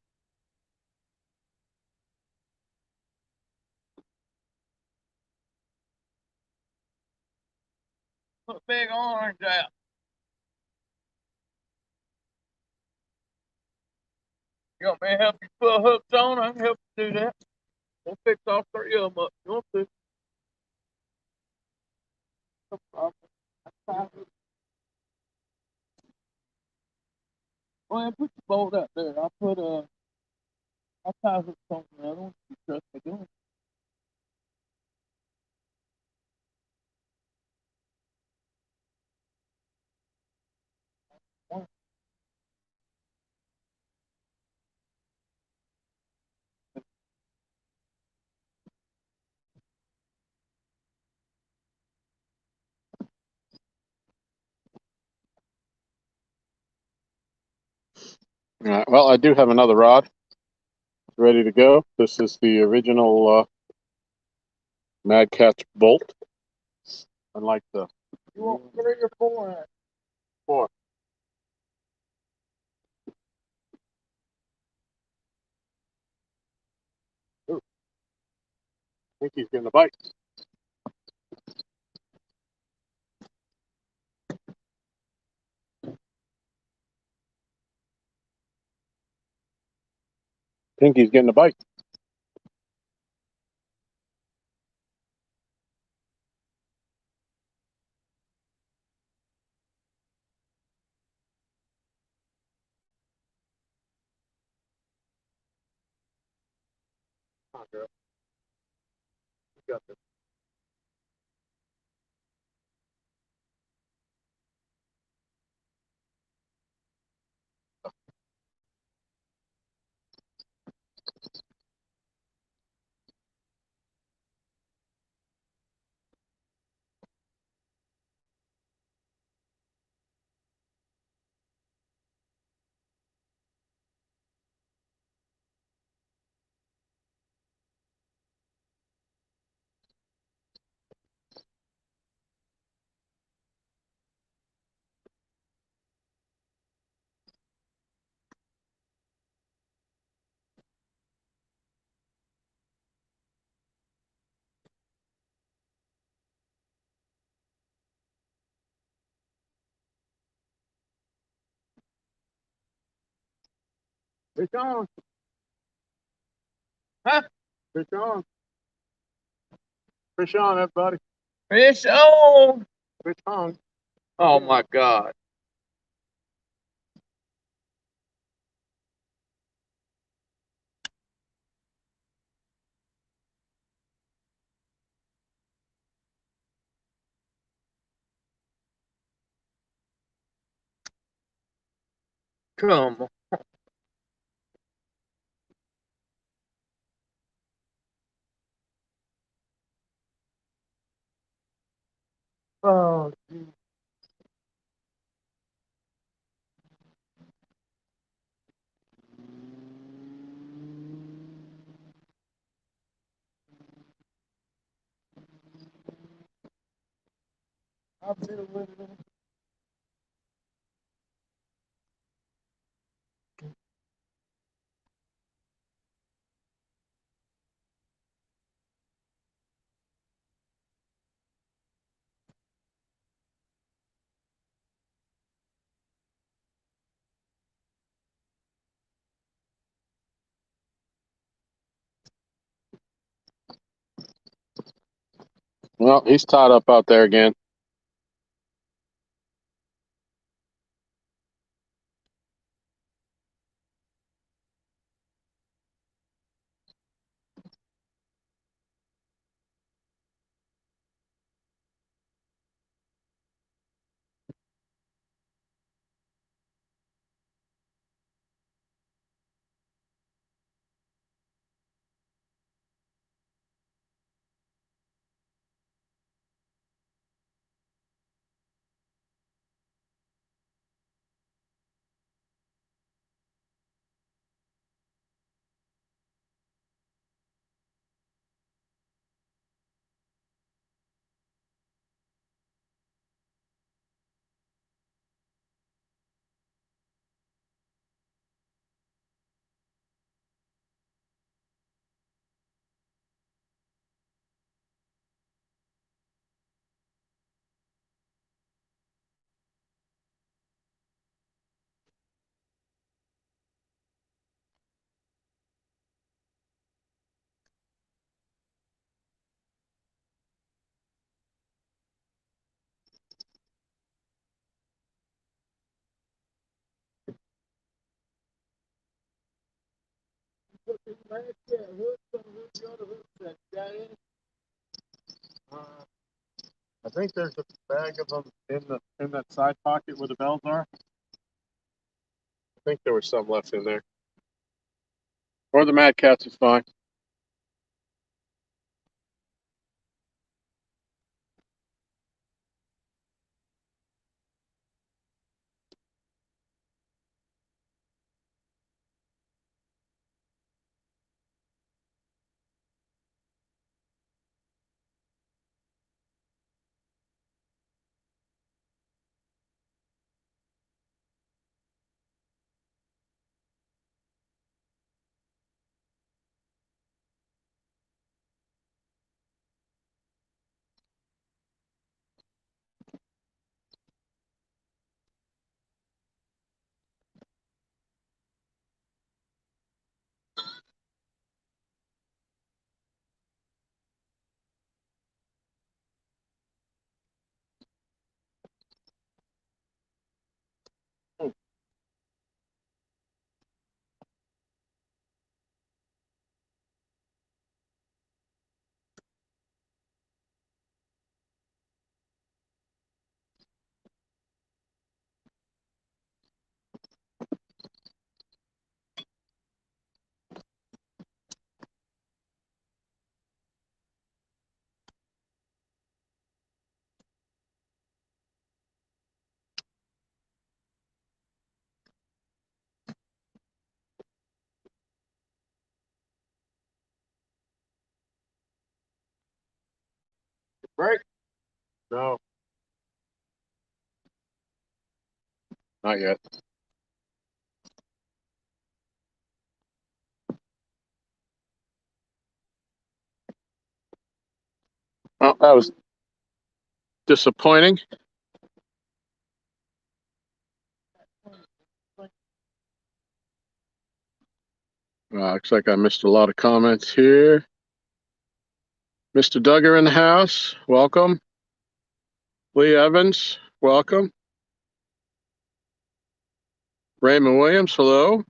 Put a big orange out. You want me to help you put hooks on? I can help you do that. We'll fix all three of them up. You want to? No problem. Go ahead and put your bolt out there. I'll tie hooks on the other one. You trust me doing it. All right, well, I do have another rod ready to go. This is the original Mad Catch bolt. Unlike the You want 3 or 4? 4. Ooh, I think he's getting a bite. I think he's getting a bite. Come on, girl. You got this. Fish on. Huh? Fish on. Fish on, everybody. Fish on. Fish on. Oh my God. Come on. Oh, geez. I'll be with it. Well, he's tied up out there again. put these back there. Who's the other hooks that you got in? I think there's a bag of them in that side pocket where the bells are. I think there was some left in there. Or the Mad Cats is fine. Break. No, not yet. Well, that was disappointing. Looks like I missed a lot of comments here. Mr. Duggar in the house, welcome. Lee Evans, welcome. Raymond Williams, hello.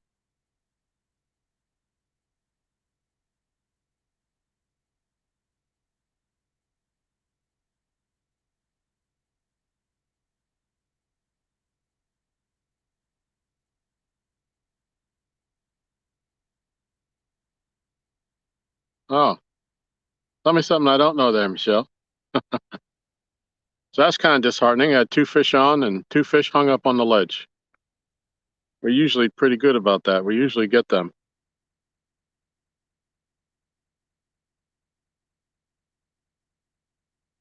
Oh, tell me something I don't know there, Michelle. So that's kind of disheartening. I had 2 fish on and 2 fish hung up on the ledge. We're usually pretty good about that. We usually get them.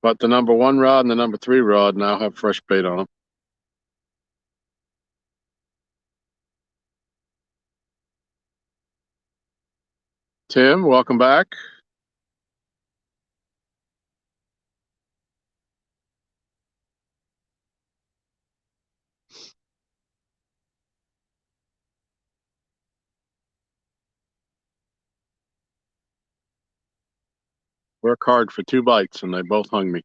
But the number 1 rod and the number 3 rod now have fresh bait on them. Tim, welcome back. Work hard for 2 bites and they both hung me.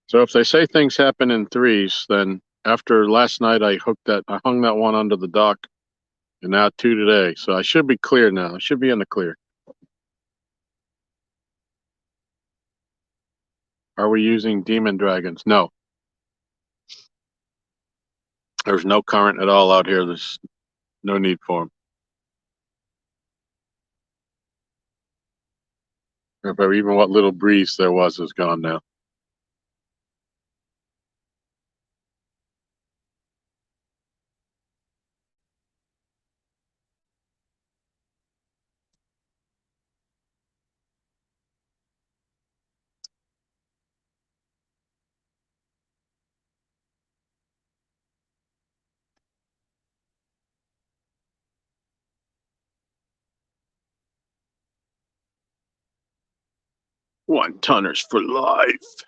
So if they say things happen in threes, then after last night I hung that one under the dock, and now 2 today. So I should be clear now. I should be in the clear. Are we using demon dragons? No. There's no current at all out here. There's no need for them. Or even what little breeze there was is gone now. One tonners for life.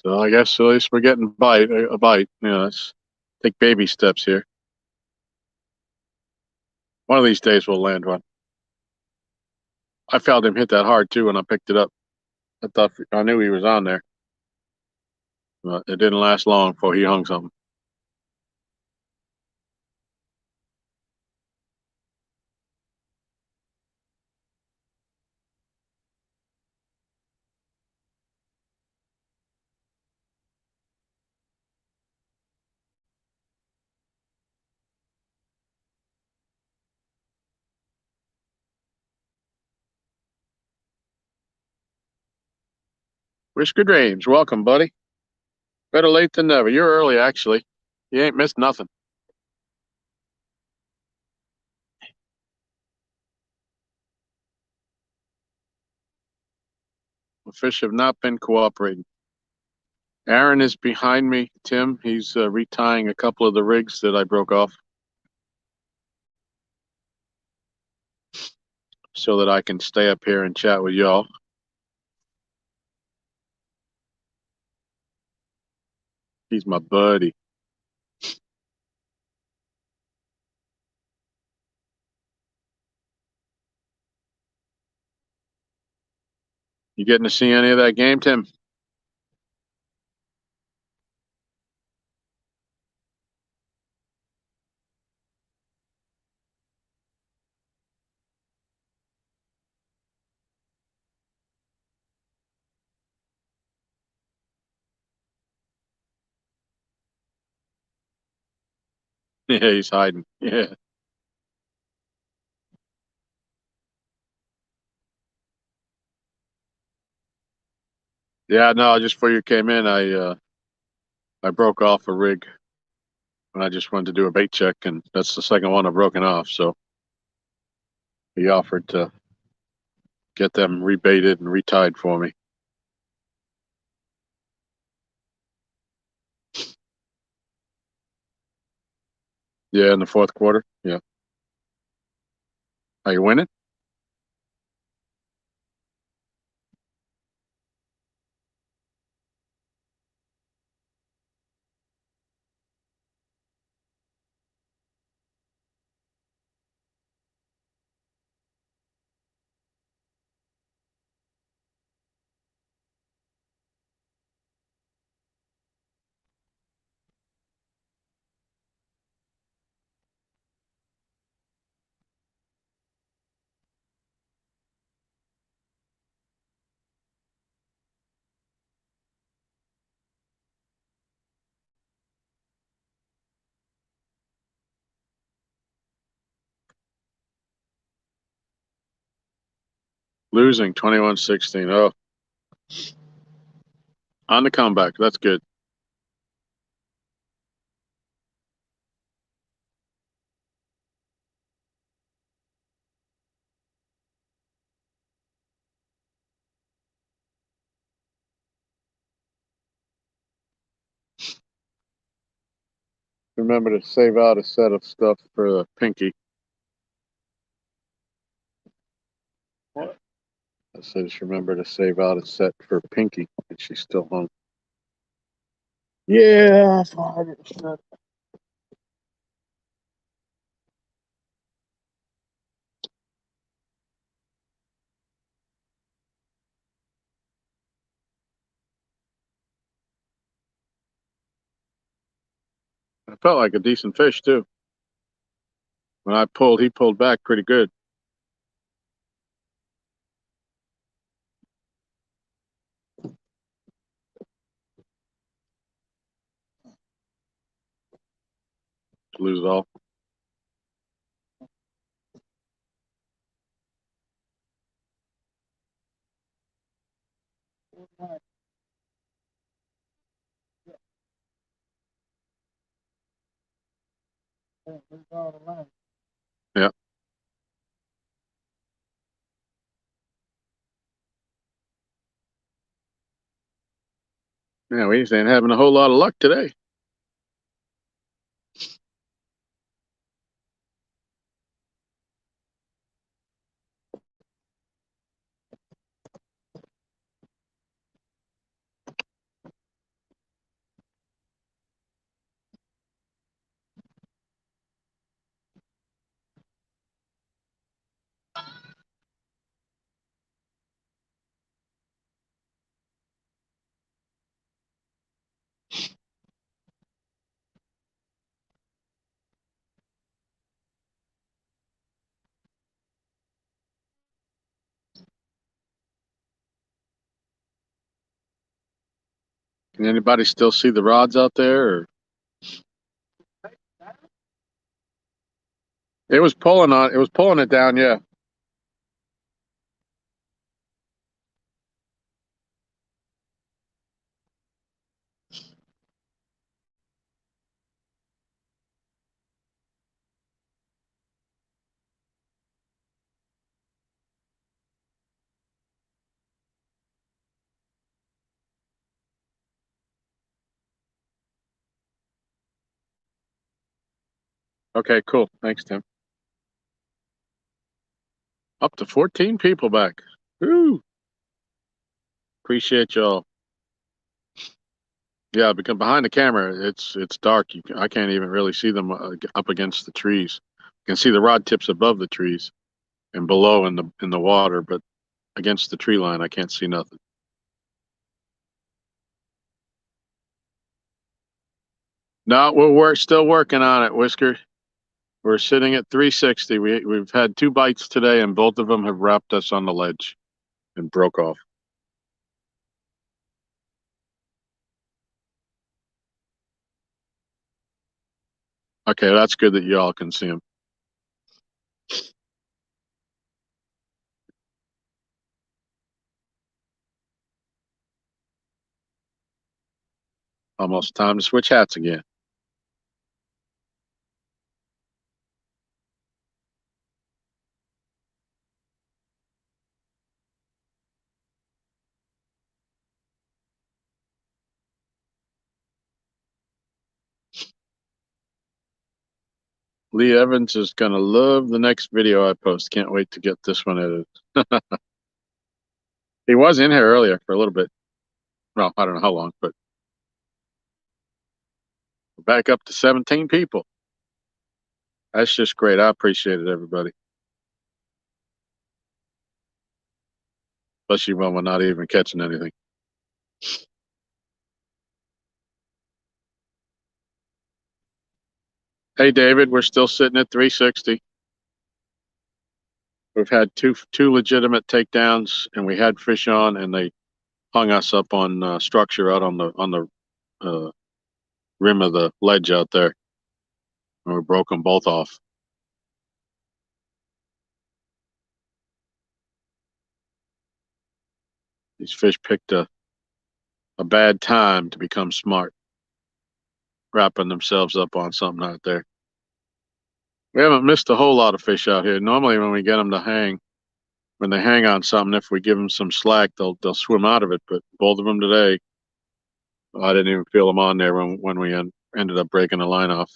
So I guess at least we're getting a bite. You know, let's take baby steps here. One of these days we'll land one. I felt him hit that hard too when I picked it up. I knew he was on there, but it didn't last long before he hung something. Whiskered Range, welcome, buddy. Better late than never. You're early, actually. You ain't missed nothing. The fish have not been cooperating. Aaron is behind me. Tim, he's retying a couple of the rigs that I broke off so that I can stay up here and chat with y'all. He's my buddy. You getting to see any of that game, Tim? Yeah, he's hiding. Yeah. Yeah, no, just before you came in, I broke off a rig and I just wanted to do a bait check, and that's the second one I've broken off. So he offered to get them rebaited and retied for me. Yeah, in the fourth quarter. Yeah. Are you winning? Losing 21-16. Oh, on the comeback. That's good. Remember to save out a set of stuff for the Pinky. What? I said just remember to save out a set for Pinky, and she's still home. Yeah, I didn't shut. I felt like a decent fish too. When I pulled, he pulled back pretty good. Lose it all. Yeah. Yeah, we just ain't having a whole lot of luck today. Can anybody still see the rods out there? Or... It was pulling on. It was pulling it down. Yeah. Okay. Cool. Thanks, Tim. Up to 14 people back. Woo! Appreciate y'all. Yeah, because behind the camera, it's dark. I can't even really see them up against the trees. You can see the rod tips above the trees and below in the water, but against the tree line, I can't see nothing. No, we're still working on it, Whisker. We're sitting at 360. We've had 2 bites today, and both of them have wrapped us on the ledge and broke off. Okay, that's good that y'all can see them. Almost time to switch hats again. Lee Evans is going to love the next video I post. Can't wait to get this one edited. He was in here earlier for a little bit. Well, I don't know how long, but we're back up to 17 people. That's just great. I appreciate it, everybody. Especially when we're not even catching anything. Hey, David, we're still sitting at 360. We've had two legitimate takedowns, and we had fish on, and they hung us up on structure out on the rim of the ledge out there, and we broke them both off. These fish picked a bad time to become smart, wrapping themselves up on something out there. We haven't missed a whole lot of fish out here. Normally, when we get them to hang, when they hang on something, if we give them some slack, they'll swim out of it. But both of them today, I didn't even feel them on there when we ended up breaking the line off.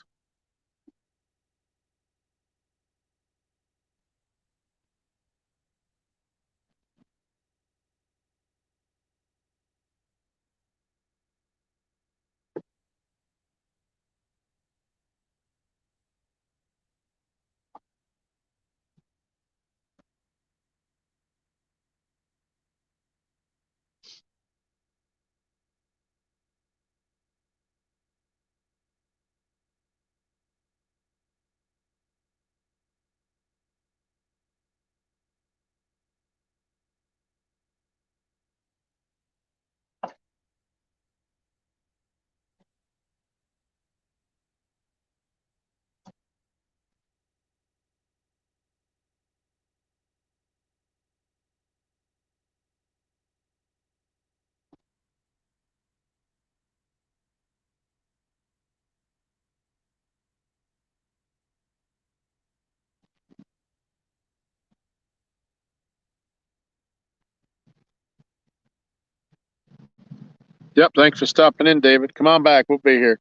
Yep, thanks for stopping in, David. Come on back. We'll be here.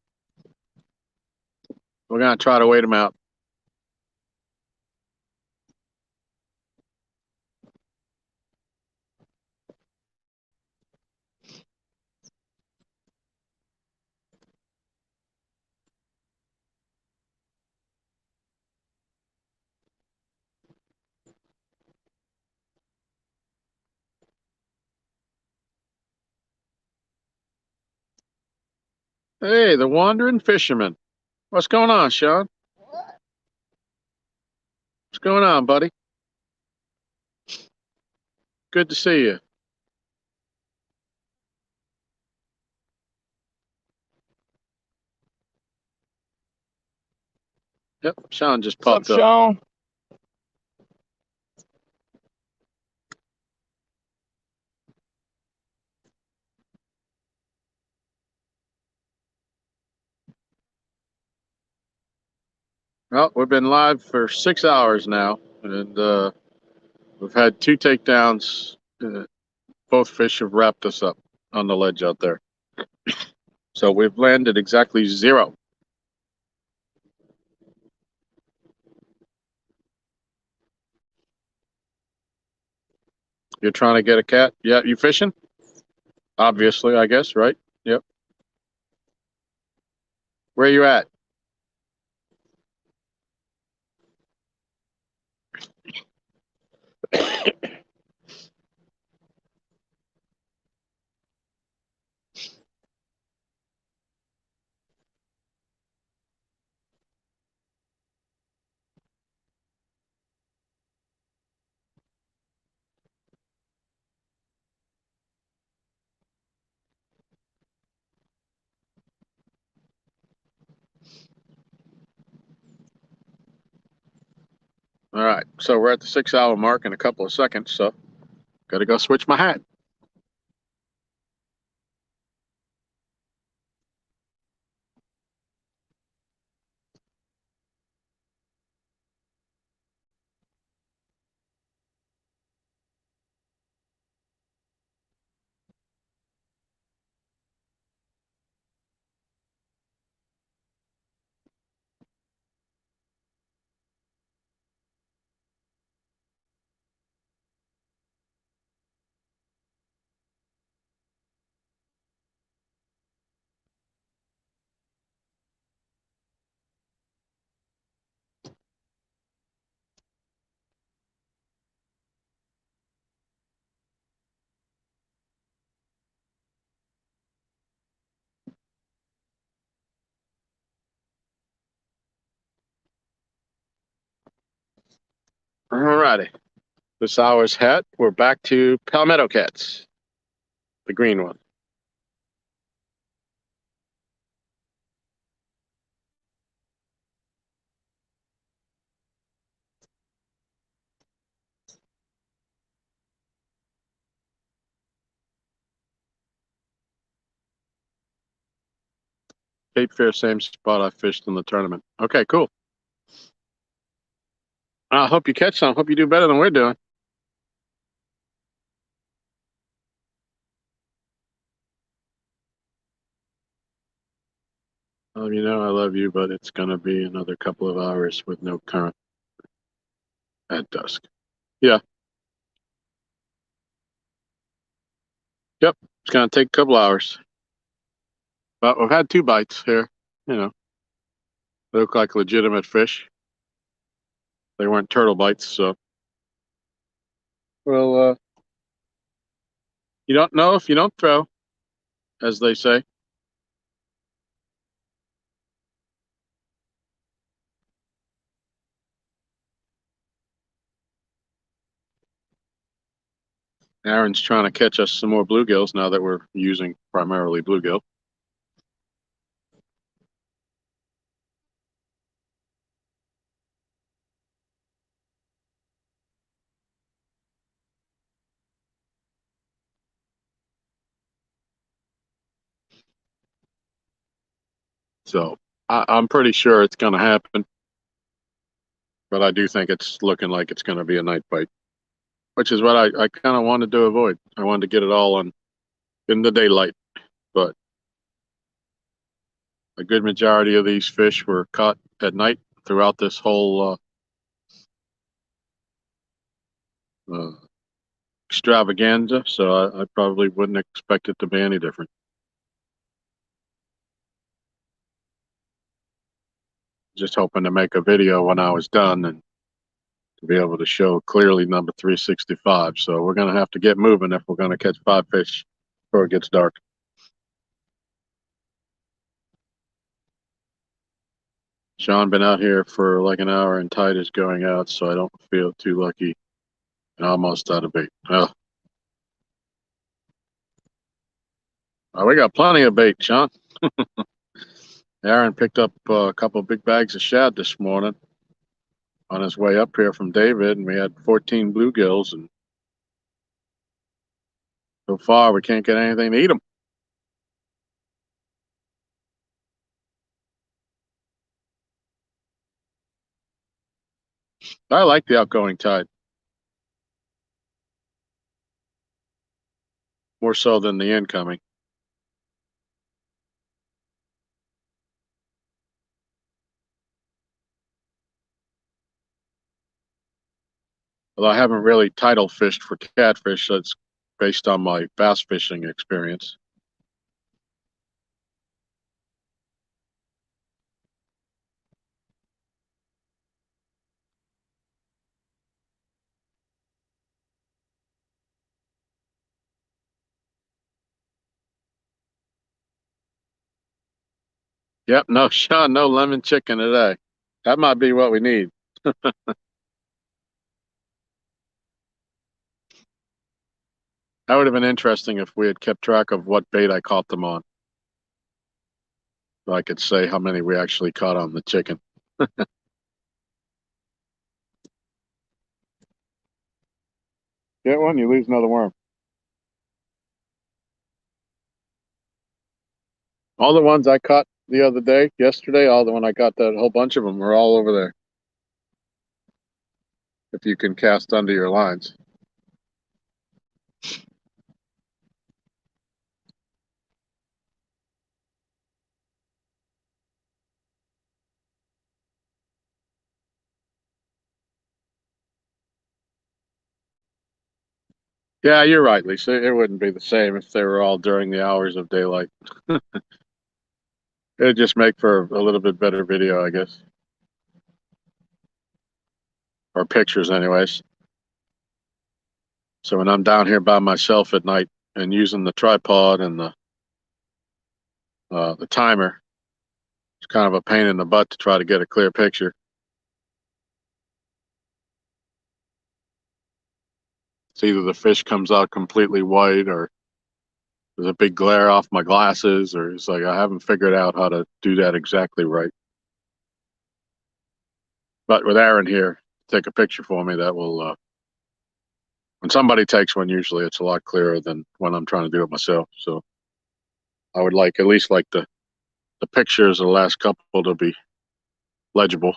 We're going to try to wait them out. Hey, the wandering fisherman. What's going on, Sean? What? What's going on, buddy? Good to see you. Yep, Sean just What's up, popped up. Sean? Well, we've been live for 6 hours now, and we've had 2 takedowns. Both fish have wrapped us up on the ledge out there. So we've landed exactly 0. You're trying to get a cat? Yeah, you fishing? Obviously, I guess, right? Yep. Where you at? All right, so we're at the 6-hour mark in a couple of seconds, so got to go switch my hat. All righty. This hour's hat, we're back to palmetto cats, the green one. Cape Fear, same spot I fished in the tournament. Okay, cool. I hope you catch some. Hope you do better than we're doing. You know I love you, but it's going to be another couple of hours with no current at dusk. Yeah. Yep, it's going to take a couple hours. But we've had 2 bites here. You know, they look like legitimate fish. They weren't turtle bites, so. Well, you don't know if you don't throw, as they say. Aaron's trying to catch us some more bluegills now that we're using primarily bluegill. So I'm pretty sure it's going to happen. But I do think it's looking like it's going to be a night bite, which is what I kind of wanted to avoid. I wanted to get it all in the daylight. But a good majority of these fish were caught at night throughout this whole extravaganza, so I probably wouldn't expect it to be any different. Just hoping to make a video when I was done and to be able to show clearly number 365. So we're going to have to get moving if we're going to catch 5 fish before it gets dark. Sean been out here for like an hour and tide is going out, so I don't feel too lucky. Almost out of bait. Oh, we got plenty of bait, Sean. Aaron picked up a couple of big bags of shad this morning on his way up here from David, and we had 14 bluegills, and so far we can't get anything to eat them. I like the outgoing tide more so than the incoming. Although I haven't really tidal fished for catfish, that's based on my bass fishing experience. Yep, no Sean, no lemon chicken today. That might be what we need. That would have been interesting if we had kept track of what bait I caught them on. So I could say how many we actually caught on the chicken. Get one, you lose another worm. All the ones I caught the other day, yesterday, all the one I got, that whole bunch of them are all over there. If you can cast under your lines. Yeah, you're right, Lisa. It wouldn't be the same if they were all during the hours of daylight. It'd just make for a little bit better video, I guess. Or pictures, anyways. So when I'm down here by myself at night and using the tripod and the timer, it's kind of a pain in the butt to try to get a clear picture. It's either the fish comes out completely white, or there's a big glare off my glasses, or it's like I haven't figured out how to do that exactly right. But with Aaron here, take a picture for me, that will, when somebody takes one, usually it's a lot clearer than when I'm trying to do it myself. So I would like, at least like the pictures of the last couple to be legible.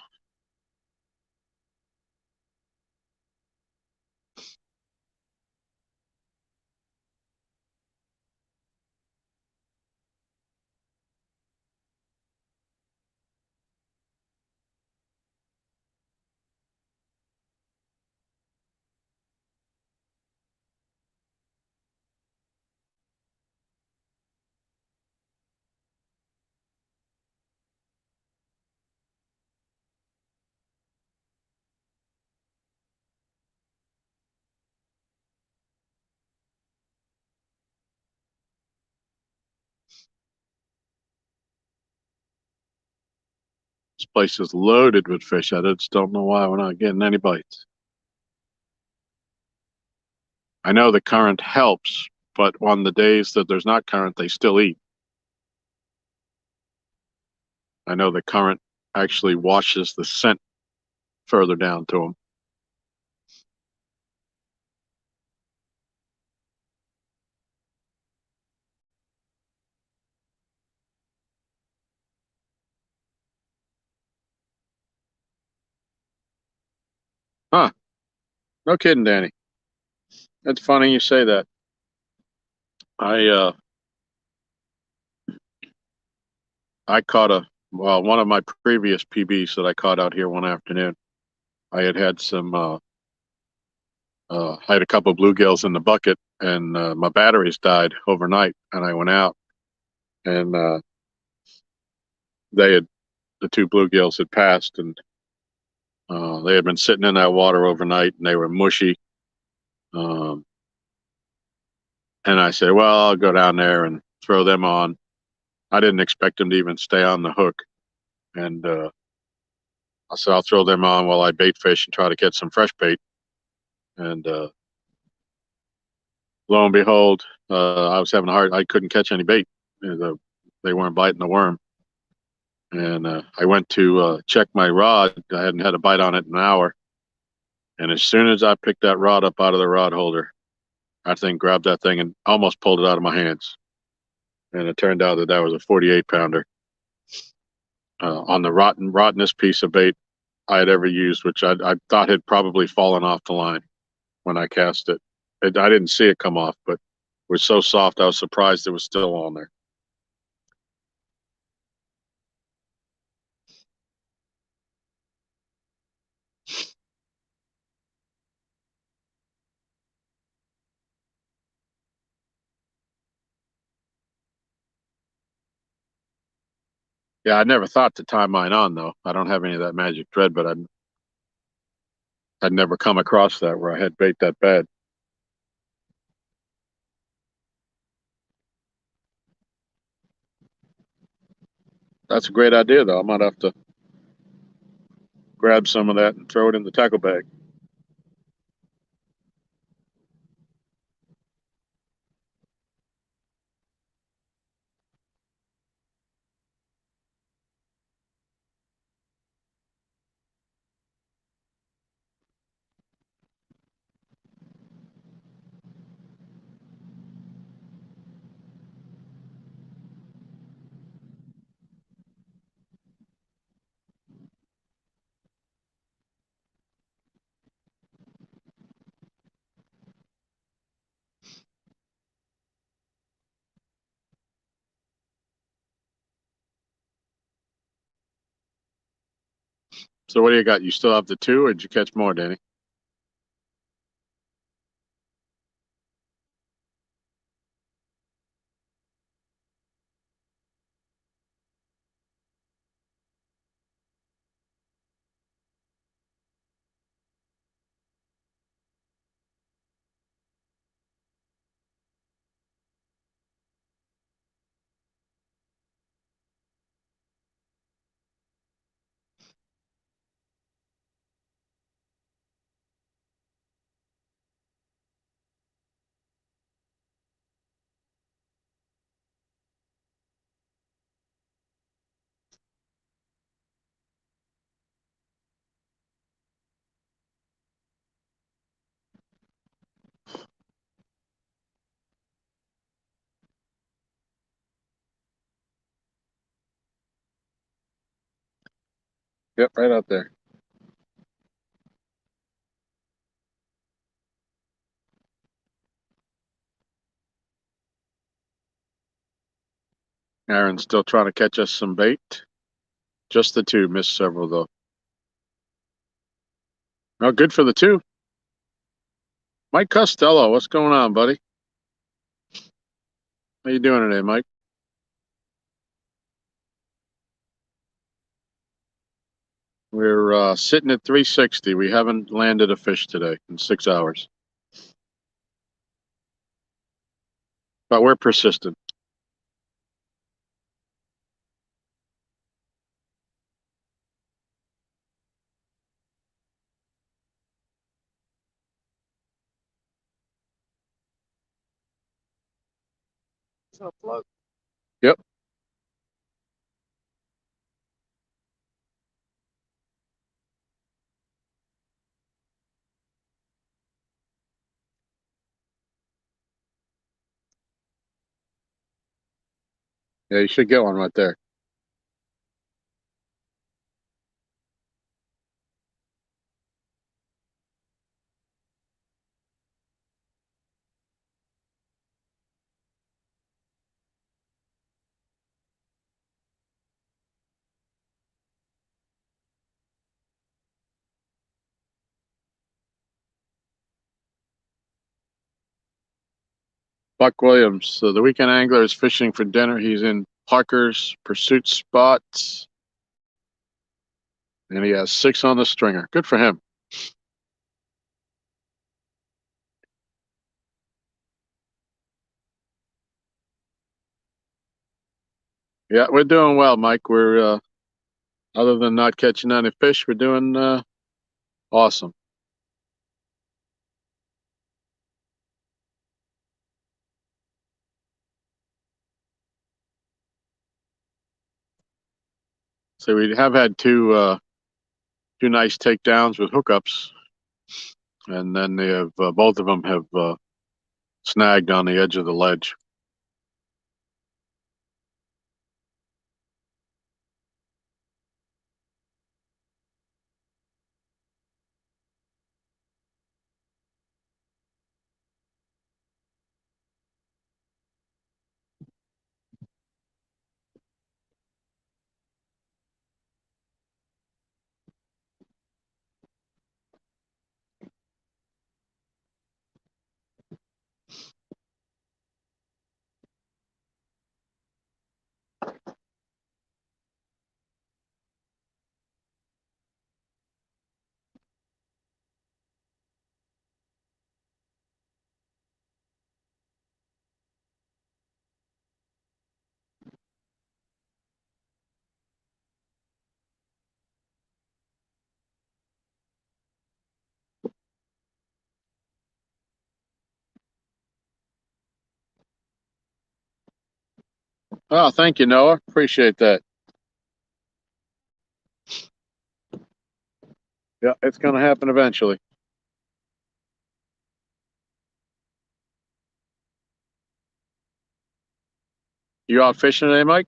This place is loaded with fish. I just don't know why we're not getting any bites. I know the current helps, but on the days that there's not current, they still eat. I know the current actually washes the scent further down to them. Huh. No kidding, Danny. That's funny you say that. I caught one of my previous PBs that I caught out here one afternoon. I had some, I had a couple of bluegills in the bucket, and my batteries died overnight, and I went out, and the two bluegills had passed, and they had been sitting in that water overnight, and they were mushy. And I said, well, I'll go down there and throw them on. I didn't expect them to even stay on the hook. And I said, I'll throw them on while I bait fish and try to catch some fresh bait. And lo and behold, I was having a hard, I couldn't catch any bait. They weren't biting the worm. and I went to check my rod. I hadn't had a bite on it in an hour, and as soon as I picked that rod up out of the rod holder, I think grabbed that thing and almost pulled it out of my hands. And it turned out that that was a 48 pounder on the rottenest piece of bait I had ever used, which I thought had probably fallen off the line when I cast it. I didn't see it come off, but it was so soft I was surprised it was still on there. Yeah, I never thought to tie mine on though. I don't have any of that magic thread, but I'd never come across that where I had bait that bad. That's a great idea though. I might have to grab some of that and throw it in the tackle bag. So what do you got? You still have the two, or did you catch more, Danny? Yep, right out there. Aaron's still trying to catch us some bait. Just the two, missed several though. Oh, good for the two. Mike Costello, what's going on, buddy? How you doing today, Mike? We're sitting at 360. We haven't landed a fish today in 6 hours. But we're persistent. It's gonna float. Yep. Yeah, you should get one right there. Buck Williams, so the weekend angler is fishing for dinner. He's in Parker's pursuit spot, and he has 6 on the stringer. Good for him. Yeah, we're doing well, Mike. We're other than not catching any fish, we're doing awesome. So we have had two nice takedowns with hookups, and then they have both of them have snagged on the edge of the ledge. Oh, thank you, Noah. Appreciate that. Yeah, it's going to happen eventually. You out fishing today, Mike?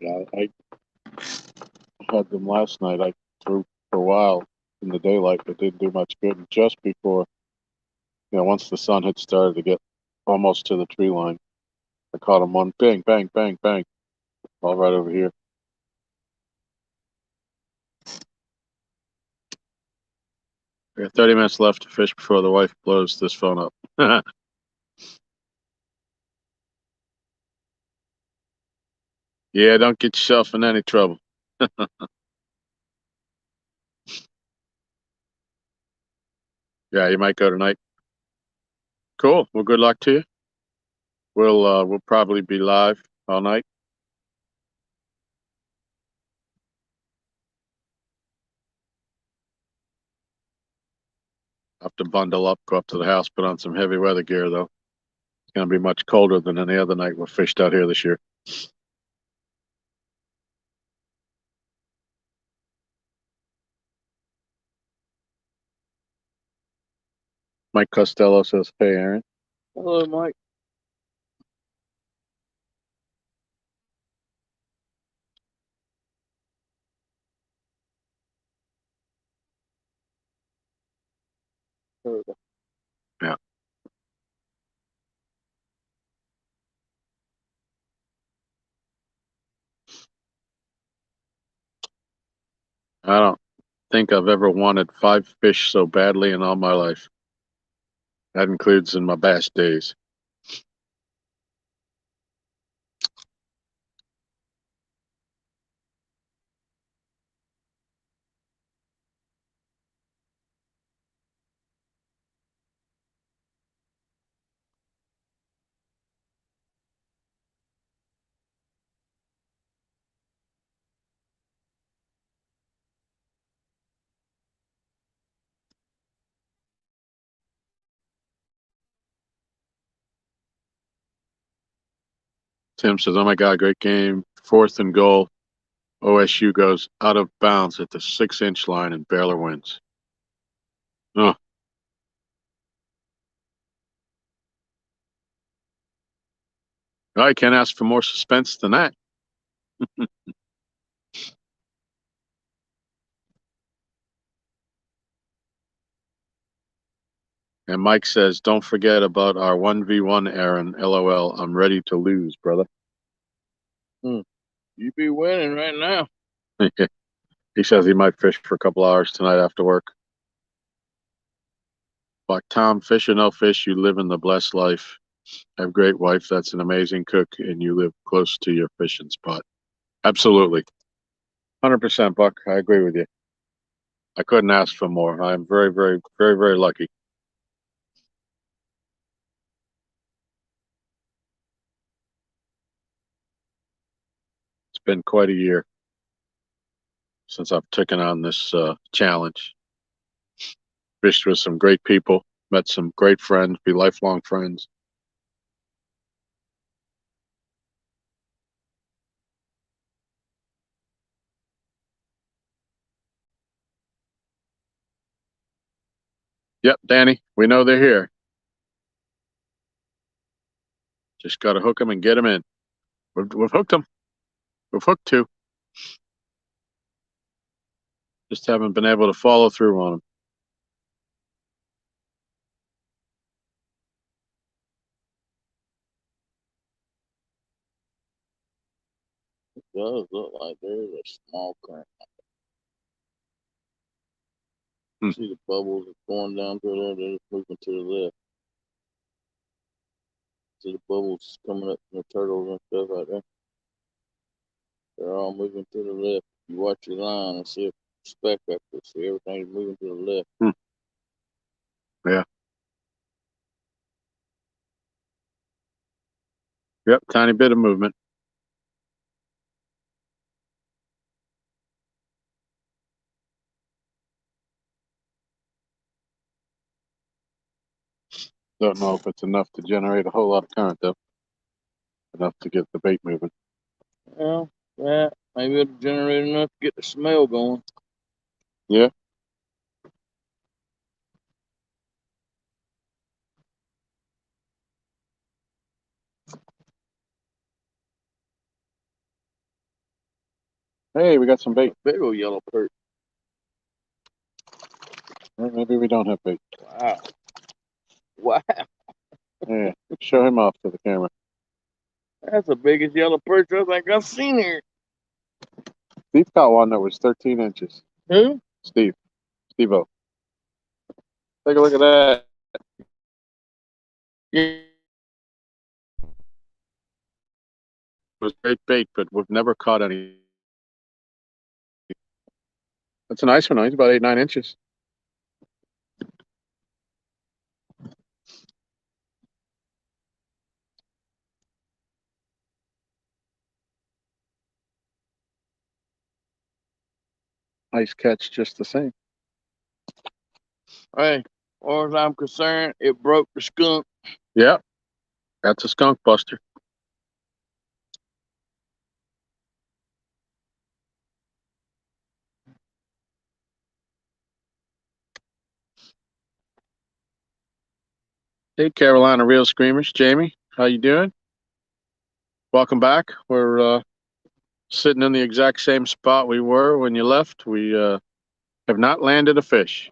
Yeah, I had them last night. I threw for a while in the daylight, but didn't do much good. And just before, once the sun had started to get almost to the tree line, I caught them one bang, bang, bang, bang, all right over here. We got 30 minutes left to fish before the wife blows this phone up. Yeah, don't get yourself in any trouble. Yeah, you might go tonight. Cool. Well, good luck to you. We'll probably be live all night. Have to bundle up, go up to the house, put on some heavy weather gear though. It's gonna be much colder than any other night we fished out here this year. Mike Costello says, "Hey, Aaron." Hello, Mike. Yeah. I don't think I've ever wanted 5 fish so badly in all my life. That includes in my bass days. Tim says, "Oh my God, great game. 4th and goal. OSU goes out of bounds at the 6-inch line and Baylor wins." Oh, I can't ask for more suspense than that. And Mike says, "Don't forget about our 1v1, Aaron. LOL. I'm ready to lose, brother." You be winning right now. He says he might fish for a couple hours tonight after work. Like Tom, fish or no fish, you live in the blessed life. Have a great wife that's an amazing cook, and you live close to your fishing spot. Absolutely. 100%, Buck. I agree with you. I couldn't ask for more. I'm very, very, very, very lucky. been quite a year since I've taken on this challenge. Fished with some great people, met some great friends, be lifelong friends. Yep, Danny, we know they're here. Just got to hook them and get them in. We've hooked them. We've hooked two. Just haven't been able to follow through on them. It does look like there's a small current. See the bubbles going down to there, they're just moving to the left. See the bubbles coming up from the turtles and stuff like that. They're all moving to the left. You watch your line and see a speck up there. See everything's moving to the left. Yeah. Yep, tiny bit of movement. Don't know if it's enough to generate a whole lot of current, though. Enough to get the bait moving. Well, yeah, maybe it'll generate enough to get the smell going. Yeah. Hey, we got some bait. Big old yellow perch. Maybe we don't have bait. Wow. Wow. Yeah, show him off to the camera. That's the biggest yellow perch I think I've seen here. Steve caught one that was 13 inches. Who? Steve-O. Take a look at that. Yeah. It was great bait, but we've never caught any. That's a nice one. He's about 8-9 inches. Nice catch, just the same. Hey, as far as I'm concerned, it broke the skunk. Yeah, that's a skunk buster. Hey, Carolina Real Screamers, Jamie, how you doing? Welcome back. We're sitting in the exact same spot we were when you left. We have not landed a fish.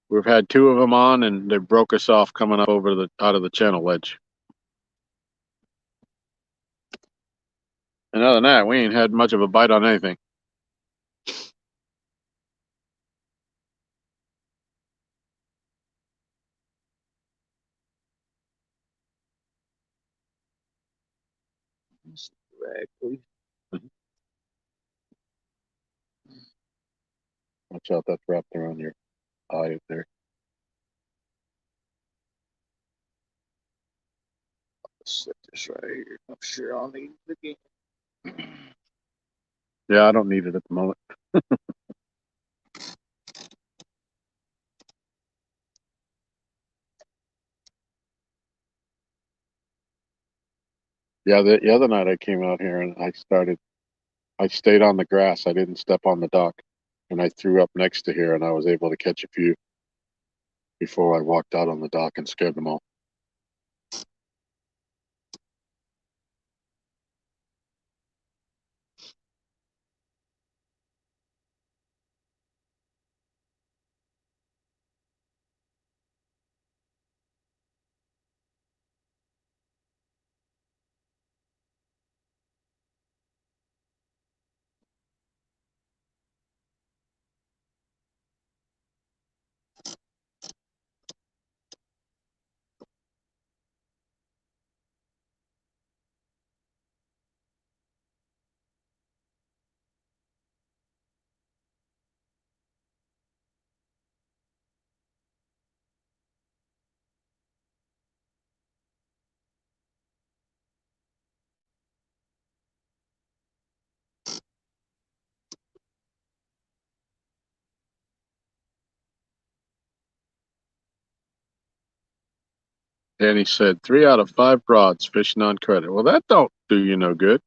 We've had two of them on, and they broke us off coming up over out of the channel ledge. And other than that, we ain't had much of a bite on anything. Rag, please. Watch out, that's wrapped around your eye up there. Let's set this right here. I'm sure I'll need it again. Yeah, I don't need it at the moment. Yeah, the other night I came out here and I stayed on the grass. I didn't step on the dock. And I threw up next to here and I was able to catch a few before I walked out on the dock and scared them all. Danny said 3 out of 5 rods fishing on credit. Well, that don't do you no good.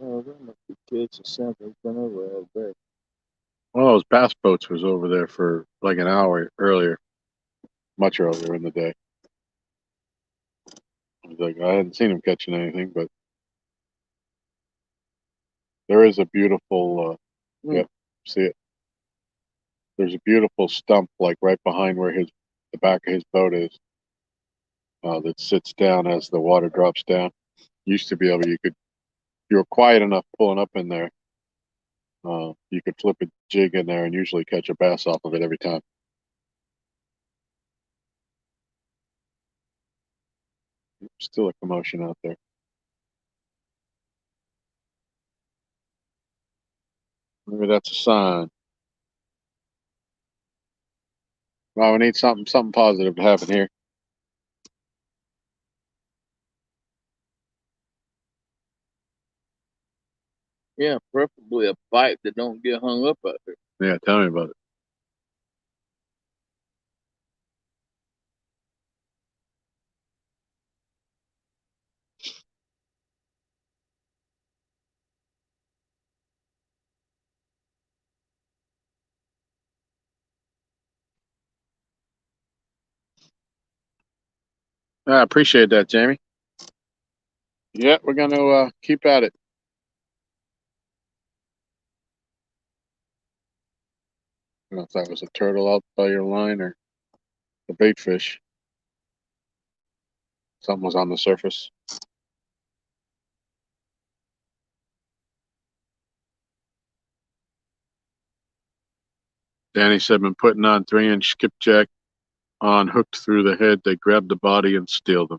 Oh, that must be kids or something. Been over all day. One of those bass boats was over there for like an hour earlier, much earlier in the day. I was like, I hadn't seen him catching anything, but there is a beautiful, yep, see it. There's a beautiful stump like right behind where the back of his boat is, that sits down as the water drops down. Used to be able, if you were quiet enough pulling up in there, you could flip a jig in there and usually catch a bass off of it every time. Still a commotion out there. Maybe that's a sign. Well, we need something positive to happen here. Yeah, preferably a bite that don't get hung up out there. Yeah, tell me about it. I appreciate that, Jamie. Yeah, we're going to keep at it. I don't know if that was a turtle out by your line or a bait fish. Something was on the surface. Danny said, been putting on 3-inch skipjack on hooked through the head. They grab the body and steal them.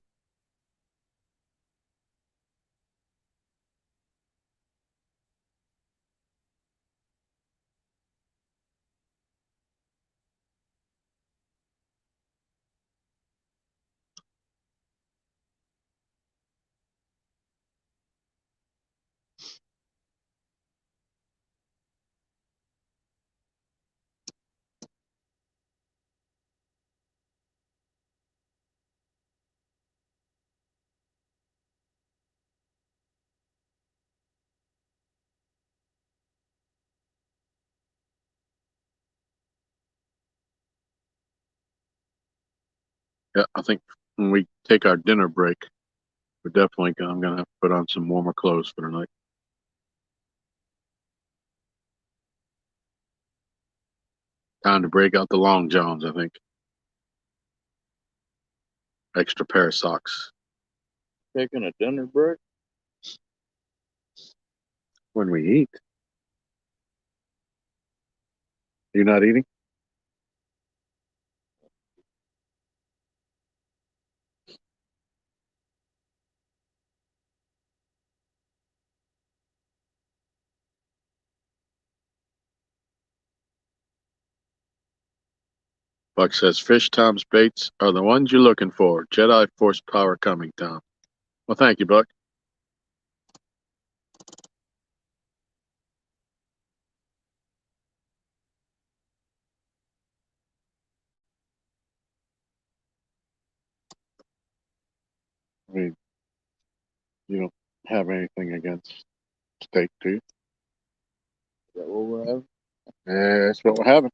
Yeah, I think when we take our dinner break, I'm going to have to put on some warmer clothes for tonight. Time to break out the long johns, I think. Extra pair of socks. Taking a dinner break? When we eat. You're not eating? Buck says, fish Tom's baits are the ones you're looking for. Jedi Force power coming, Tom. Well, thank you, Buck. I mean, you don't have anything against steak, do you? Is that what we're having? Yeah, that's what we're having.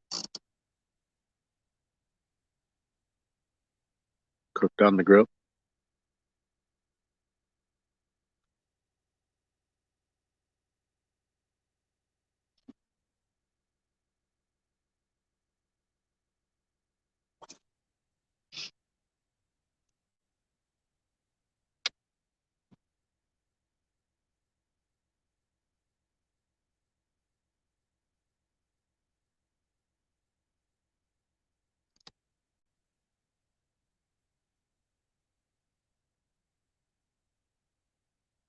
Cooked on the grill.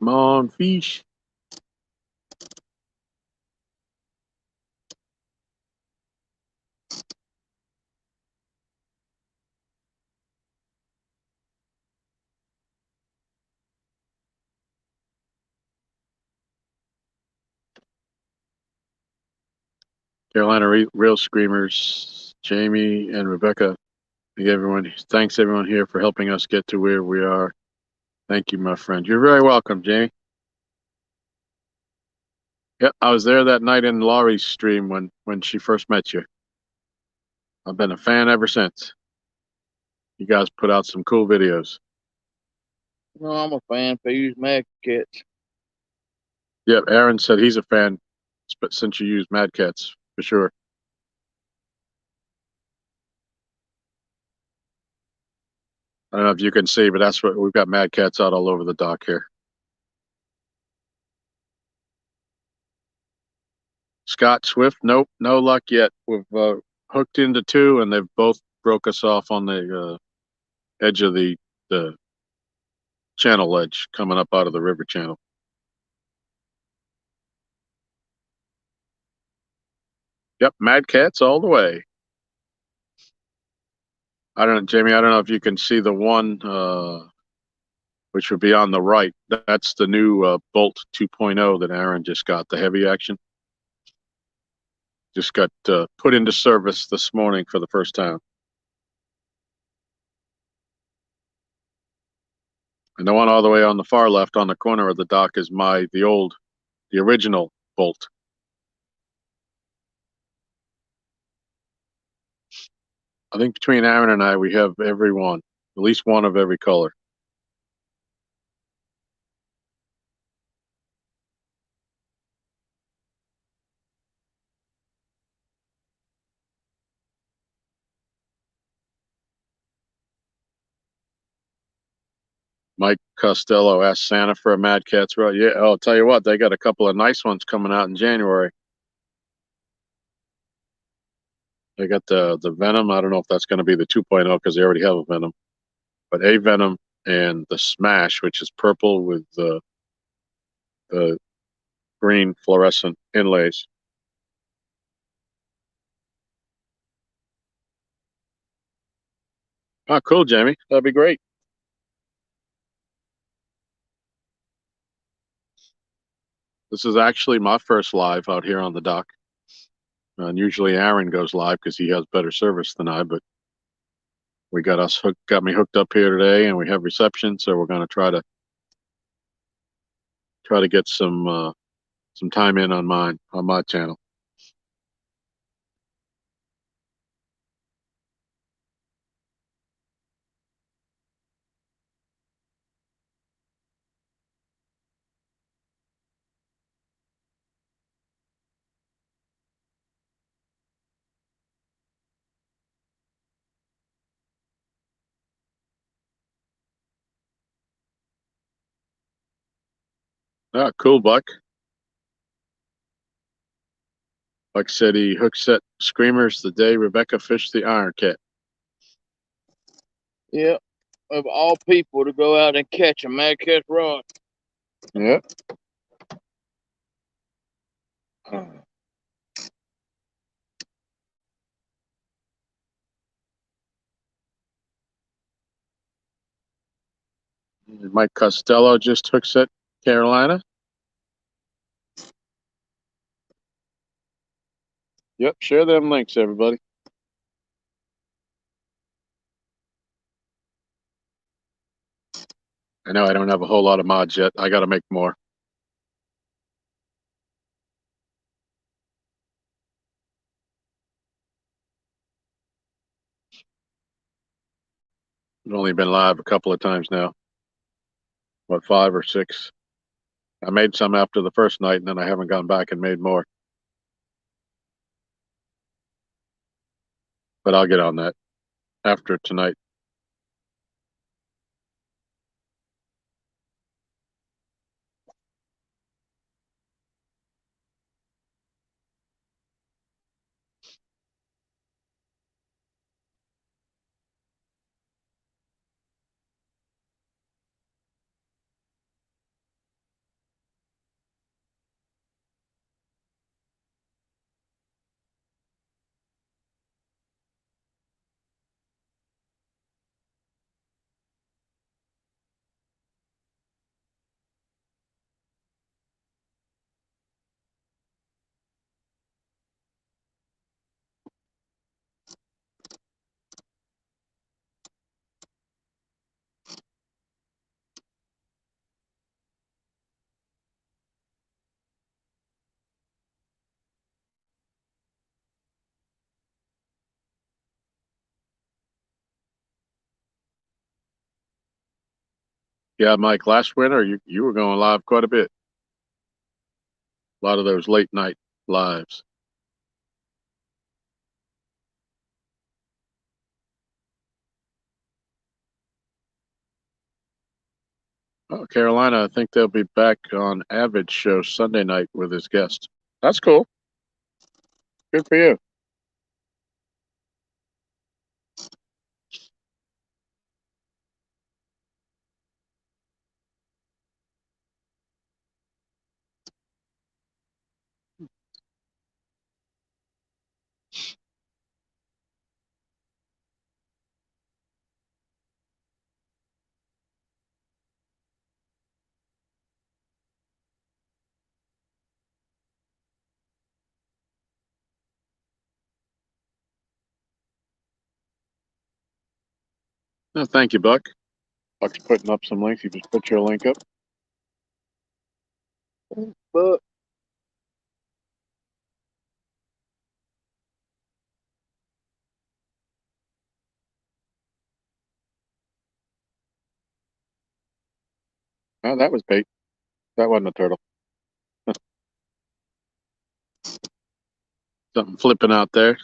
Come on, fish. Carolina Real Screamers, Jamie and Rebecca. Thanks everyone here for helping us get to where we are. Thank you, my friend. You're very welcome, Jamie. Yep, I was there that night in Laurie's stream when she first met you. I've been a fan ever since. You guys put out some cool videos. No, I'm a fan for use Mad Cats. Yep, Aaron said he's a fan since you use Mad Cats, for sure. I don't know if you can see, but that's what we've got. Mad Cats out all over the dock here. Scott Swift, nope, no luck yet. We've hooked into two, and they've both broke us off on the edge of the channel ledge coming up out of the river channel. Yep, Mad Cats all the way. I don't know, Jamie. I don't know if you can see the one which would be on the right. That's the new Bolt 2.0 that Aaron just got, the heavy action. Just got put into service this morning for the first time. And the one all the way on the far left on the corner of the dock is the original Bolt. I think between Aaron and I, we have every one, at least one of every color. Mike Costello asked Santa for a Mad Catz rod. Yeah, I'll tell you what, they got a couple of nice ones coming out in January. They got the Venom. I don't know if that's going to be the 2.0 because they already have a Venom. But a Venom and the Smash, which is purple with the green fluorescent inlays. Oh, cool, Jamie. That'd be great. This is actually my first live out here on the dock. And usually Aaron goes live because he has better service than I, but we got me hooked up here today, and we have reception, so we're going to try to get some time in on my channel. Ah, cool, Buck. Buck said he hook set screamers the day Rebecca fished the Iron Cat. Yep. Of all people to go out and catch a Mad Catz rod. Yep. Mike Costello just hook set Carolina. Yep, share them links, everybody. I know I don't have a whole lot of mods yet. I got to make more. I've only been live a couple of times now. What, 5 or 6? I made some after the first night, and then I haven't gone back and made more. But I'll get on that after tonight. Yeah, Mike, last winter you were going live quite a bit. A lot of those late night lives. Oh, Carolina, I think they'll be back on Avid's show Sunday night with his guest. That's cool. Good for you. No, thank you, Buck. Buck's putting up some links. You just put your link up. But Oh, that was bait. That wasn't a turtle. Something flipping out there.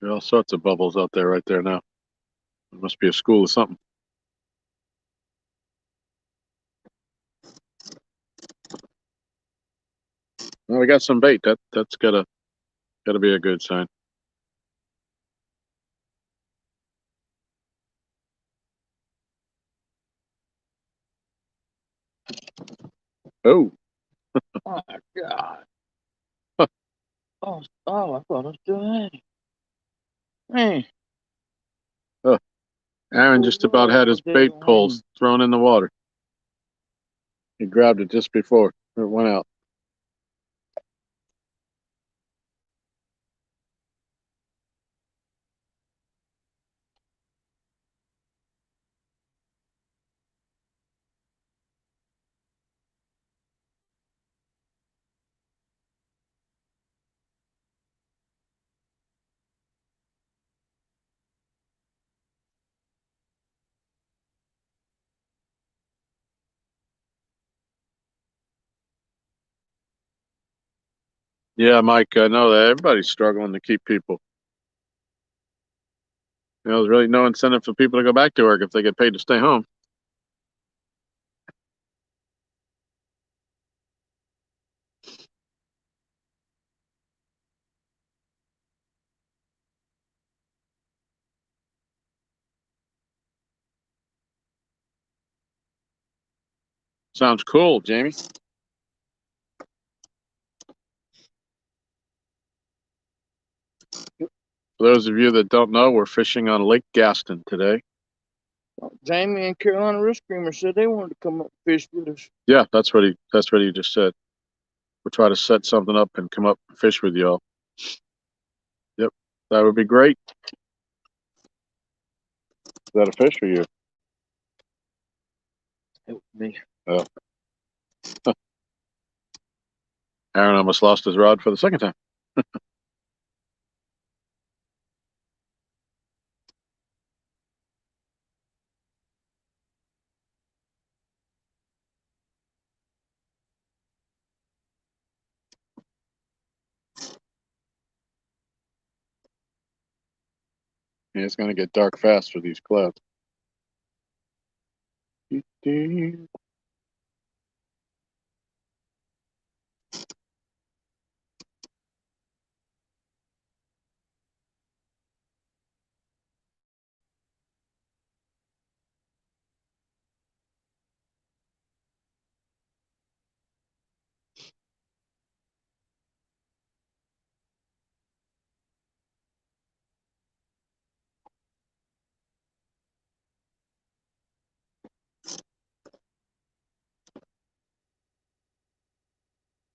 There are all sorts of bubbles out there right there now. It must be a school or something. Well, we got some bait. That's gotta be a good sign. Oh, Oh my God. huh. Oh, I thought I still had it. Man. Oh, Aaron just about had his bait poles thrown in the water. He grabbed it just before it went out. Yeah, Mike, I know that everybody's struggling to keep people. There's really no incentive for people to go back to work if they get paid to stay home. Sounds cool, Jamie. For those of you that don't know, we're fishing on Lake Gaston today. Jamie and Carolina Risk Creamer said they wanted to come up and fish with us. Yeah, that's what he just said. We'll try to set something up and come up and fish with y'all. Yep, that would be great. Is that a fish for you? Help me. Oh. Aaron almost lost his rod for the second time. Yeah, it's going to get dark fast for these clouds.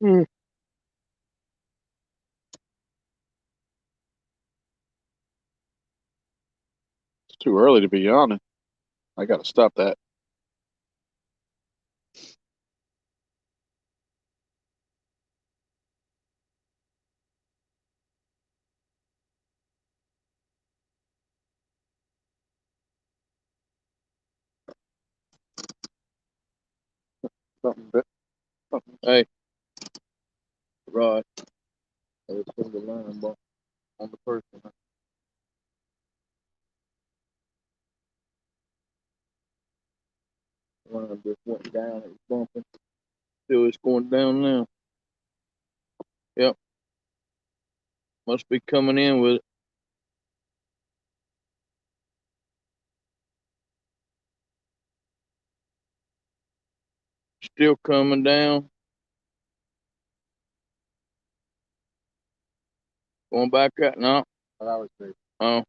Mm. It's too early to be yawning. I gotta stop that. Something bit. Something. Hey, Rod. I was going to line on the person. Line just went down. It was bumping. Still, it's going down now. Yep. Must be coming in with it. Still coming down. Going back up now. But I was there. Oh.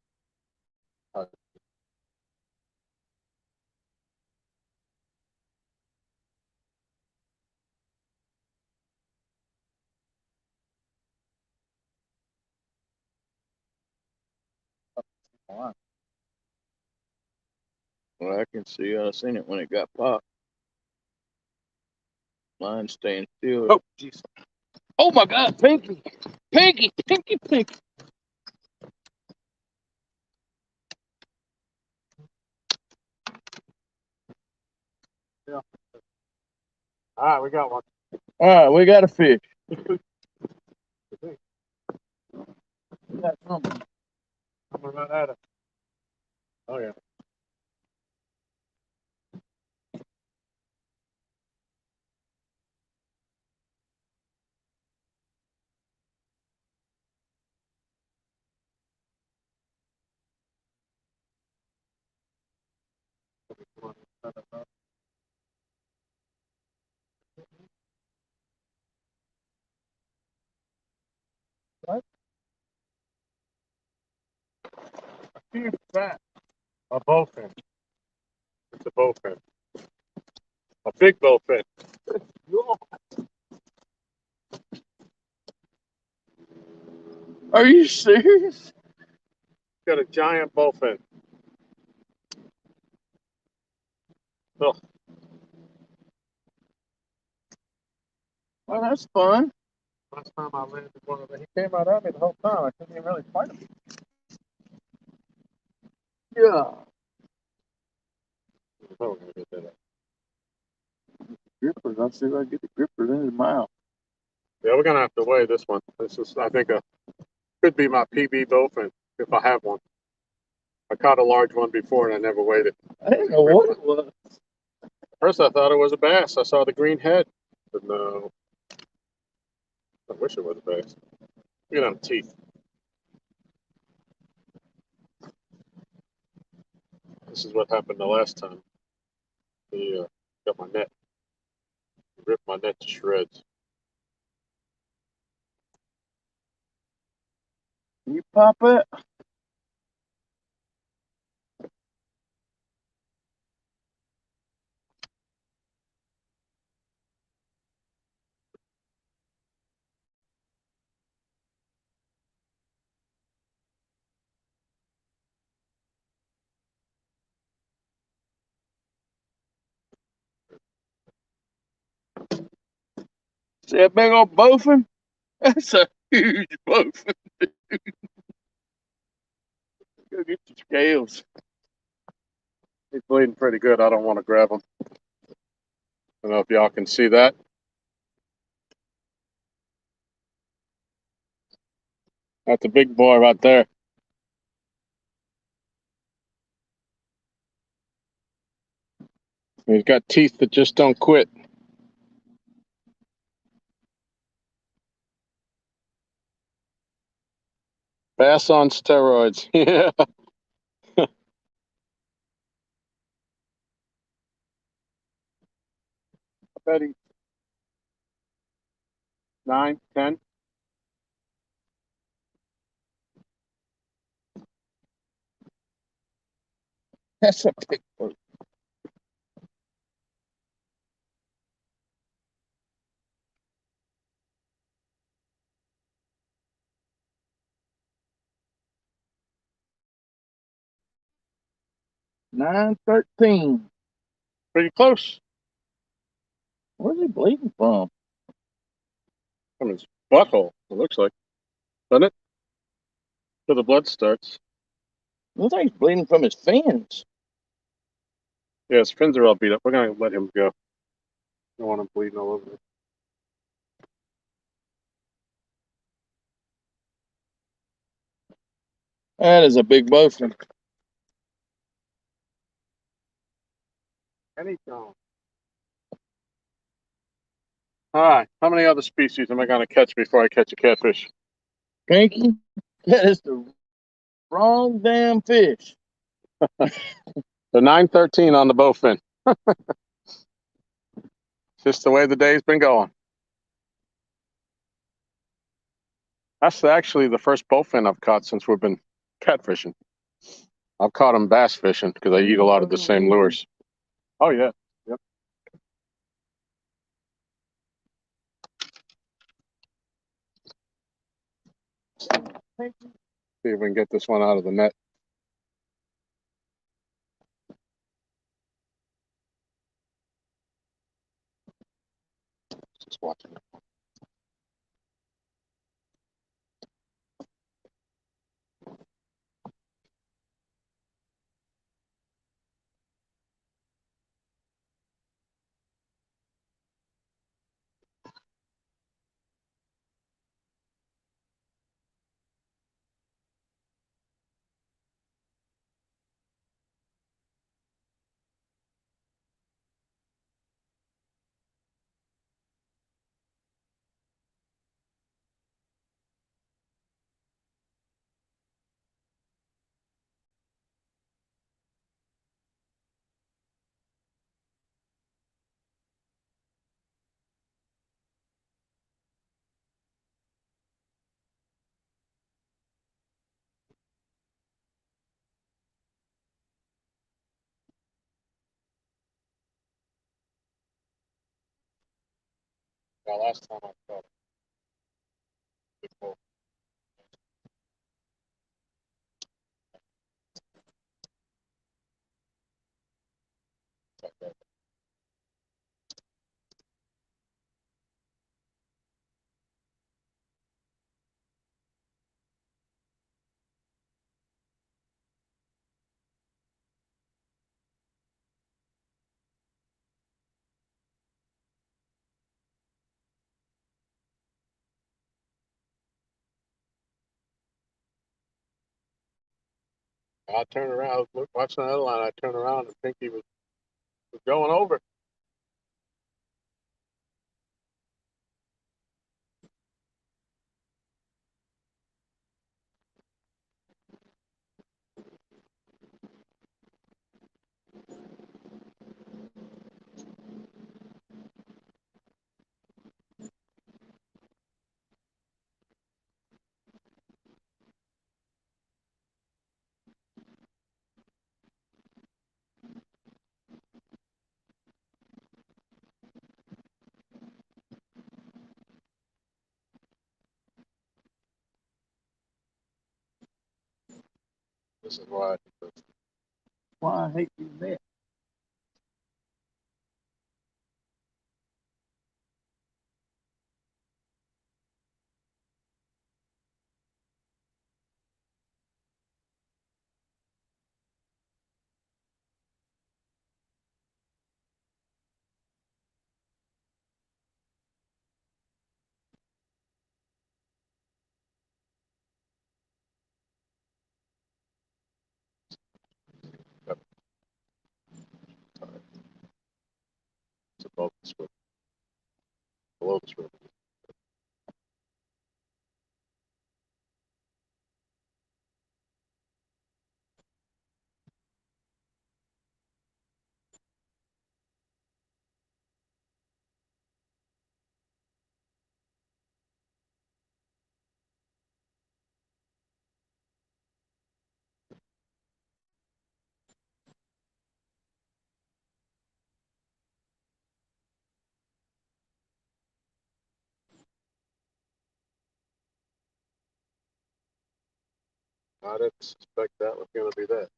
Wow. Well, I can see. I seen it when it got popped. Line staying still. Oh, jeez. Oh my God, Pinky, Pinky, Pinky, Pinky. All right, we got one. All right, we got a fish. We got something. Coming right at us. Oh yeah. What? A huge fat. A bowfin. It's a bowfin. A big bowfin. Are you serious? Got a giant bowfin. Oh, Well, that's fun. last time I landed one of them, he came out at me the whole time. I couldn't even really fight him. Yeah. Oh, we're gonna get that. Grippers. I'll see if I can get the grippers in his mouth. Yeah, we're gonna have to weigh this one. This is, I think, could be my PB bowfin if I have one. I caught a large one before and I never weighed it. I didn't know what it was. First, I thought it was a bass. I saw the green head, but no. I wish it was a bass. Look at them teeth. This is what happened the last time. He got my net. He ripped my net to shreds. Can you pop it? See that big old bowfin? That's a huge bowfin. Go get your scales. He's bleeding pretty good. I don't want to grab him. I don't know if y'all can see that. That's a big boy right there. He's got teeth that just don't quit. Bass on steroids. Yeah. I bet he's 9, 10. That's a big one. 9:13. Pretty close. Where's he bleeding from? From his butthole, it looks like. Doesn't it? Where the blood starts. Looks like he's bleeding from his fins. Yeah, his fins are all beat up. We're going to let him go. Don't want him bleeding all over. That is a big bowfin. Anytime. All right. How many other species am I going to catch before I catch a catfish? Pinky, that is the wrong damn fish. The 913 on the bowfin. Just the way the day's been going. That's actually the first bowfin I've caught since we've been catfishing. I've caught them bass fishing because I eat a lot of the same lures. Oh, yeah. Yep. See if we can get this one out of the net. Just watching it. Yeah, last time I caught it. I turned around, watching the other line. I turned around and Pinky was going over. This is why. Why I hate these nets. It's above the swivel, below the swivel. I didn't suspect that was going to be that.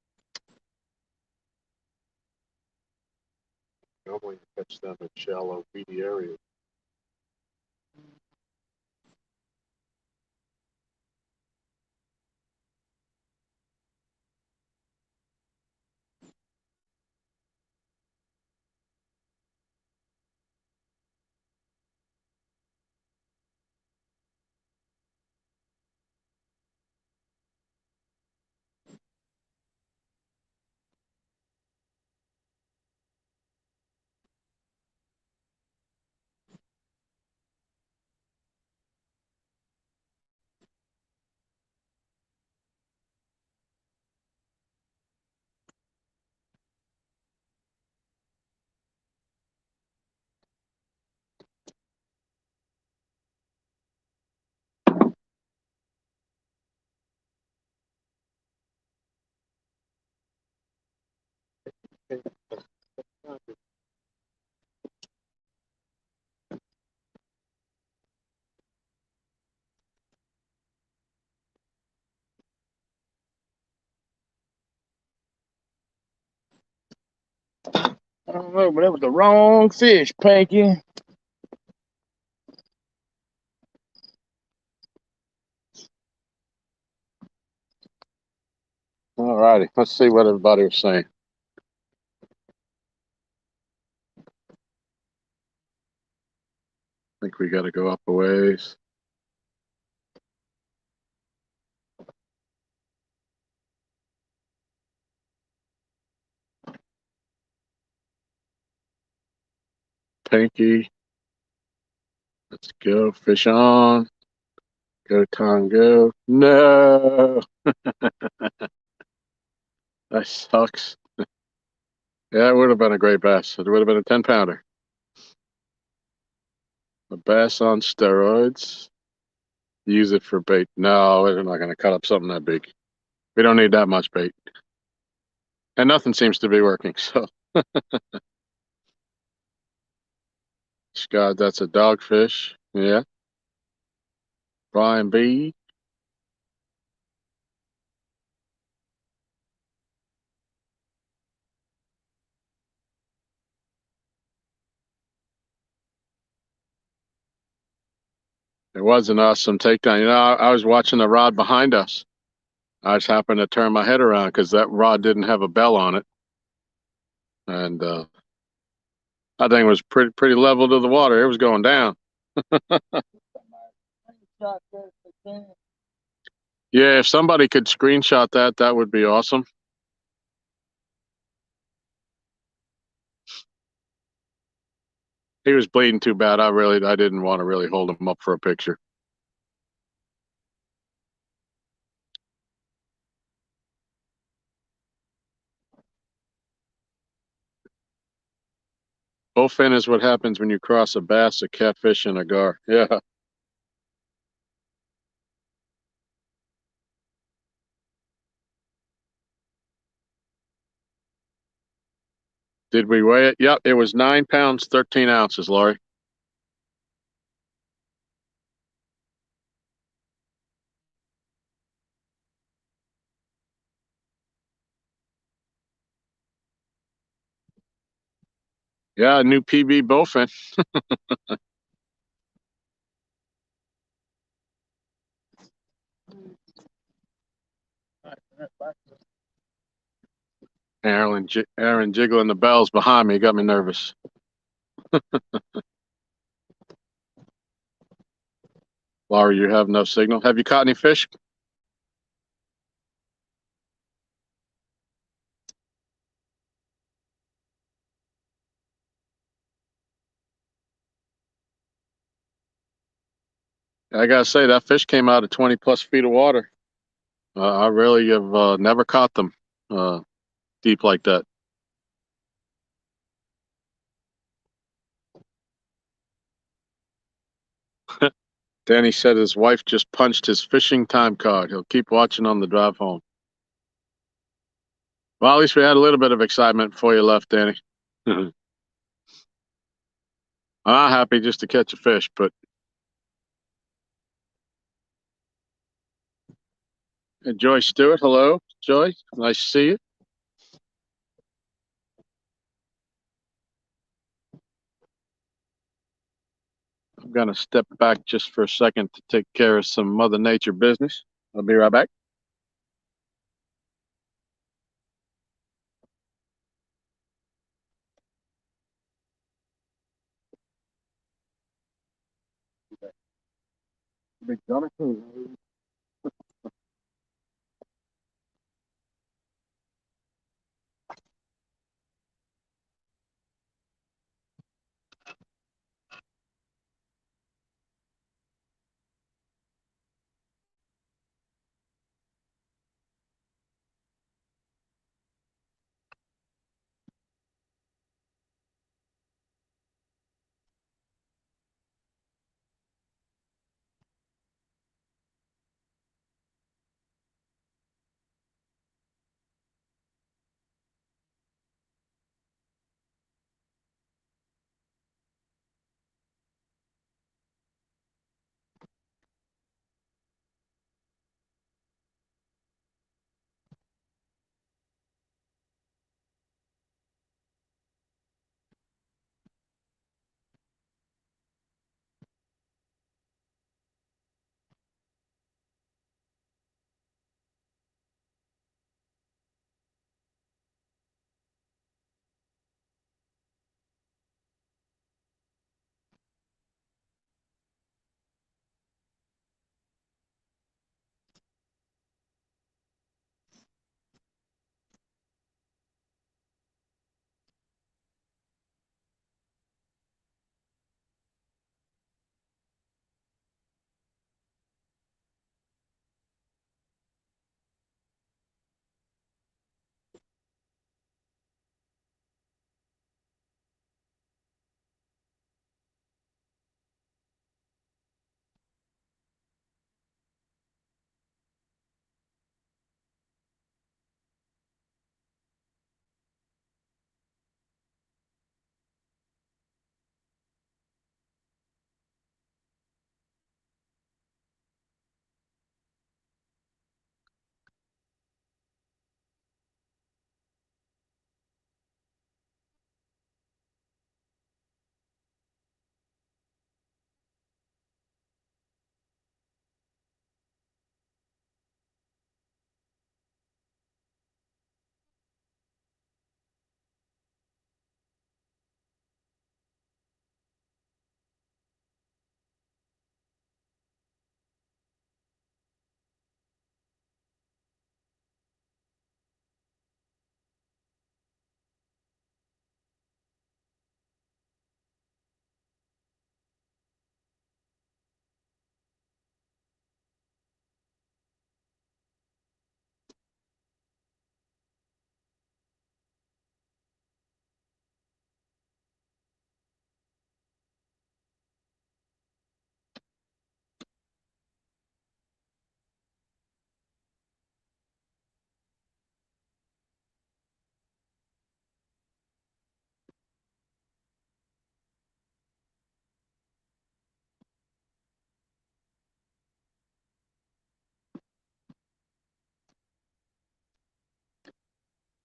Normally you catch them in shallow, weedy areas. I don't know, but that was the wrong fish, Panky. All righty, let's see what everybody was saying. I think we got to go up a ways. Pinky. Let's go. Fish on. Go, Tom, go. No. That sucks. Yeah, it would have been a great bass. It would have been a 10-pounder. A bass on steroids. Use it for bait. No, we're not going to cut up something that big. We don't need that much bait. And nothing seems to be working, so. Scott, that's a dogfish. Yeah. Brian B. It was an awesome takedown. You know, I was watching the rod behind us. I just happened to turn my head around because that rod didn't have a bell on it. And that thing was pretty level to the water. It was going down. Yeah, if somebody could screenshot that, that would be awesome. He was bleeding too bad. I didn't want to really hold him up for a picture. Bowfin is what happens when you cross a bass, a catfish, and a gar. Yeah. Did we weigh it? Yep, it was 9 pounds, 13 ounces, Laurie. Yeah, a new PB bowfin. Aaron jiggling the bells behind me got me nervous. Laurie, you have no signal. Have you caught any fish? I gotta say, that fish came out of 20 plus feet of water. I really have never caught them deep like that. Danny said his wife just punched his fishing time card. He'll keep watching on the drive home. Well, at least we had a little bit of excitement before you left, Danny. I'm not happy just to catch a fish, but Joy Stewart, hello, Joy. Nice to see you. I'm gonna step back just for a second to take care of some Mother Nature business. I'll be right back. Big Jonathan.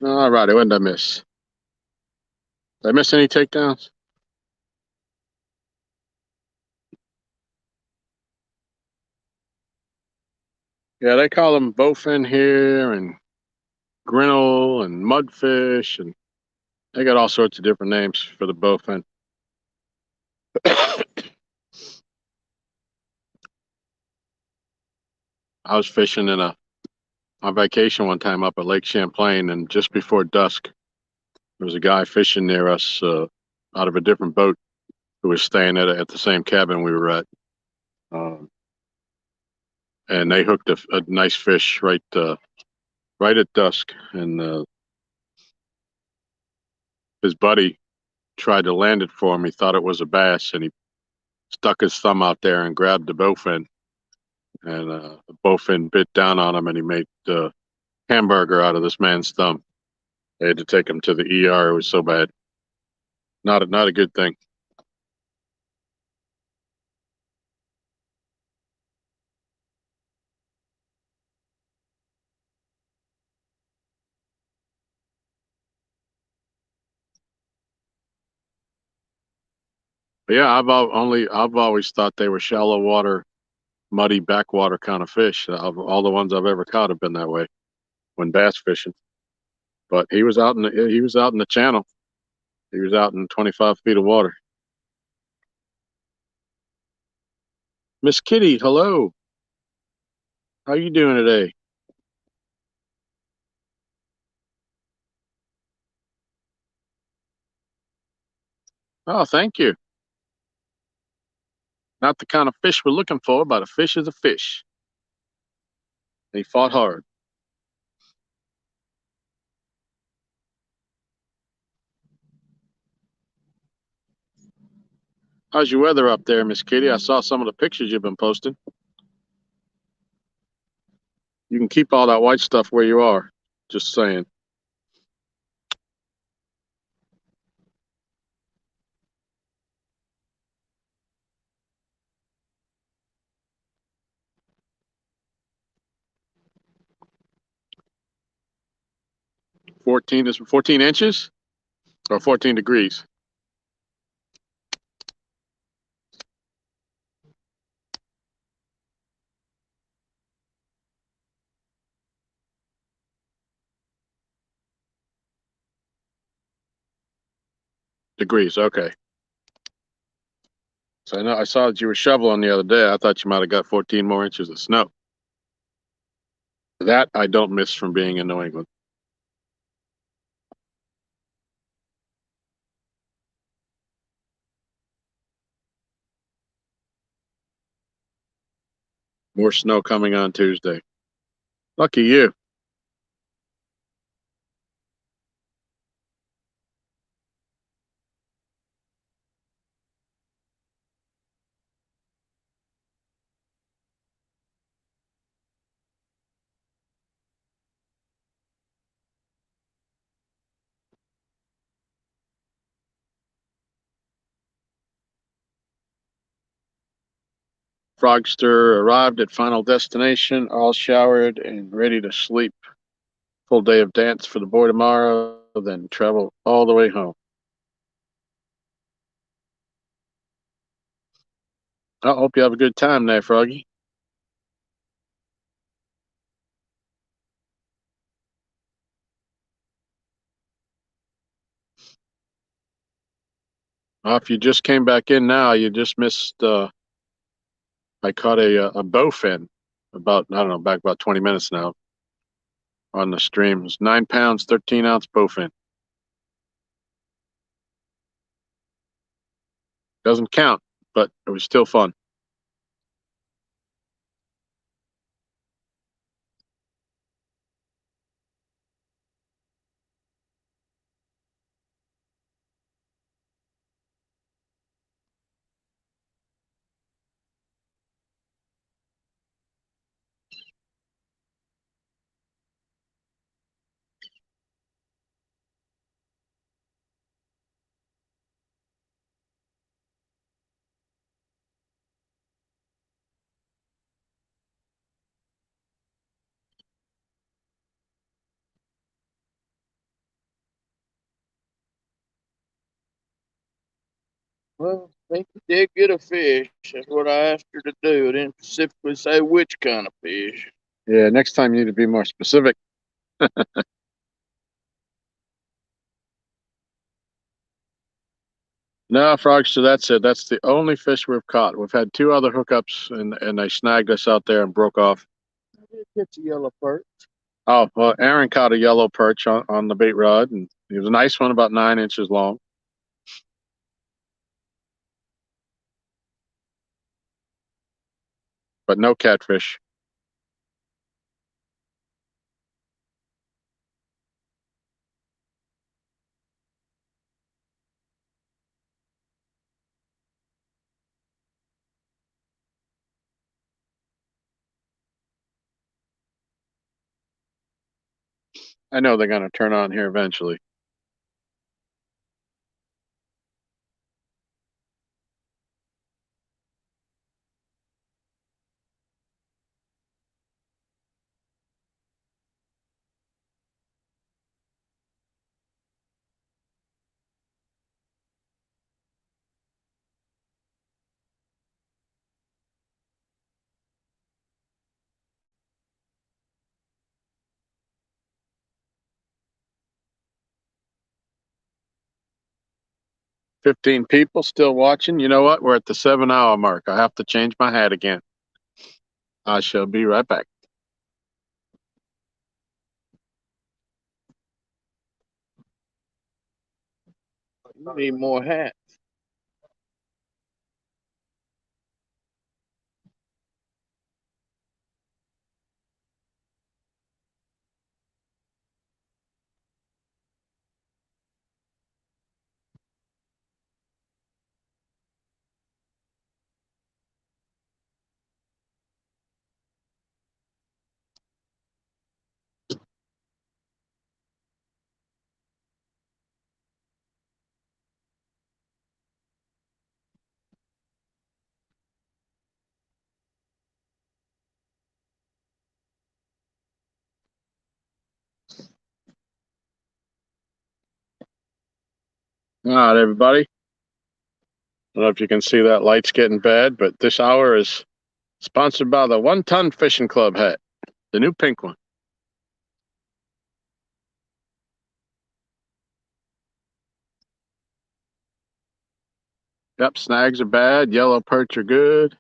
All righty, what did I miss? Did I miss any takedowns? Yeah, they call them bowfin here and grinnell and mudfish, and they got all sorts of different names for the bowfin. I was fishing on vacation one time up at Lake Champlain, and just before dusk, there was a guy fishing near us out of a different boat who was staying at the same cabin we were at. Um, and they hooked a nice fish right at dusk, and his buddy tried to land it for him. He thought it was a bass, and he stuck his thumb out there and grabbed the bowfin, and the bowfin bit down on him, and he made hamburger out of this man's thumb. They had to take him to the ER. It was so bad. Not a good thing. But yeah, I've always thought they were shallow water, muddy backwater kind of fish. All the ones I've ever caught have been that way when bass fishing. But he was out in the channel. He was out in 25 feet of water. Miss Kitty, hello. How you doing today? Oh, thank you. Not the kind of fish we're looking for, but a fish is a fish. He fought hard. How's your weather up there, Miss Kitty? I saw some of the pictures you've been posting. You can keep all that white stuff where you are. Just saying. Is 14 inches or 14 degrees? Degrees, okay. So I saw that you were shoveling the other day. I thought you might have got 14 more inches of snow. That I don't miss from being in New England. More snow coming on Tuesday. Lucky you. Frogster arrived at final destination, all showered and ready to sleep. Full day of dance for the boy tomorrow, then travel all the way home. I hope you have a good time there, Froggy. If you just came back in now, you just missed. I caught a bowfin about, I don't know, back about 20 minutes now on the stream. It was 9 pounds, 13-ounce bowfin. Doesn't count, but it was still fun. Well, I think you did get a fish. That's what I asked her to do. I didn't specifically say which kind of fish. Yeah, next time you need to be more specific. No, frogs, so that's it. That's the only fish we've caught. We've had two other hookups, and they snagged us out there and broke off. I did catch a yellow perch. Oh, well, Aaron caught a yellow perch on the bait rod, and it was a nice one, about 9 inches long. But no catfish. I know they're going to turn on here eventually. 15 people still watching. You know what? We're at the 7-hour mark. I have to change my hat again. I shall be right back. You need more hats. All right, everybody. I don't know if you can see that light's getting bad, but this hour is sponsored by the 1 Ton Fishing Club hat, the new pink one. Yep, snags are bad. Yellow perch are good.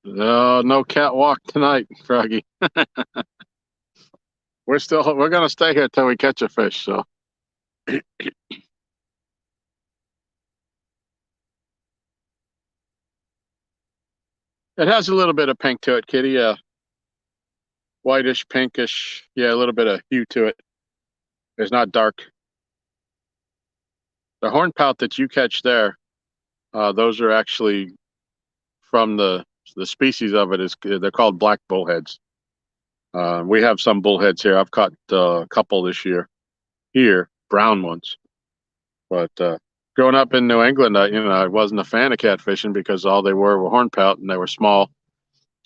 No catwalk tonight, Froggy. We're gonna stay here till we catch a fish. So it has a little bit of pink to it, Kitty. Whitish, pinkish. Yeah, a little bit of hue to it. It's not dark. The hornpout that you catch there, those are actually from the species of it is they're called black bullheads. We have some bullheads here. I've caught a couple this year here, brown ones. But growing up in New England, I wasn't a fan of catfishing because all they were hornpout and they were small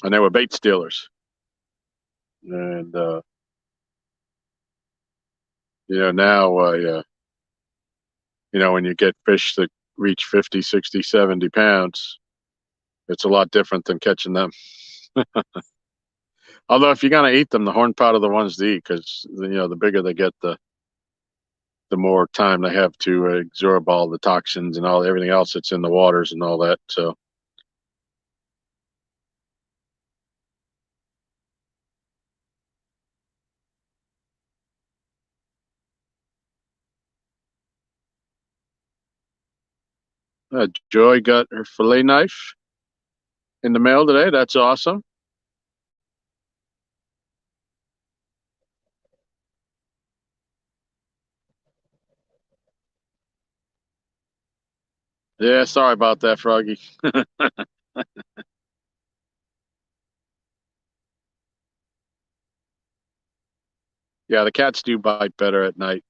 and they were bait stealers. And now when you get fish that reach 50, 60, 70 pounds, it's a lot different than catching them. Although if you're gonna eat them, the hornpout are the ones to eat because the bigger they get, the more time they have to absorb all the toxins and everything else that's in the waters and all that. So Joy got her fillet knife in the mail today. That's awesome. Yeah, sorry about that, Froggy. Yeah, the cats do bite better at night.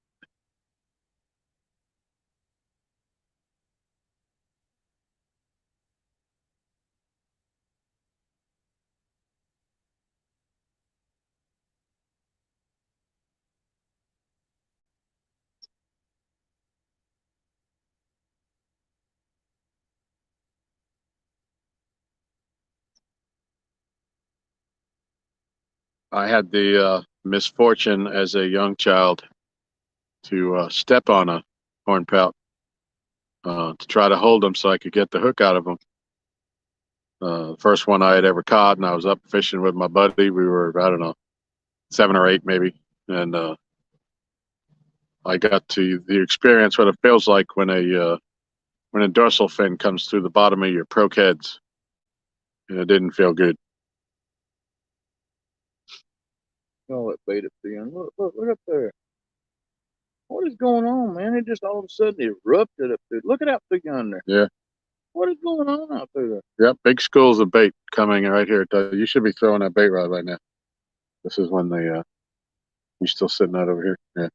I had the misfortune as a young child to step on a hornpout to try to hold them so I could get the hook out of them. The first one I had ever caught, and I was up fishing with my buddy. We were, I don't know, 7 or 8 maybe, and I got to the experience what it feels like when a dorsal fin comes through the bottom of your croak heads, and it didn't feel good. Oh, that bait up there. Look up there. What is going on, man? It just all of a sudden erupted up there. Look at out there yonder. Yeah. What is going on out there? Yep, big schools of bait coming right here. You should be throwing that bait rod right now. This is when you're still sitting out over here. Yeah.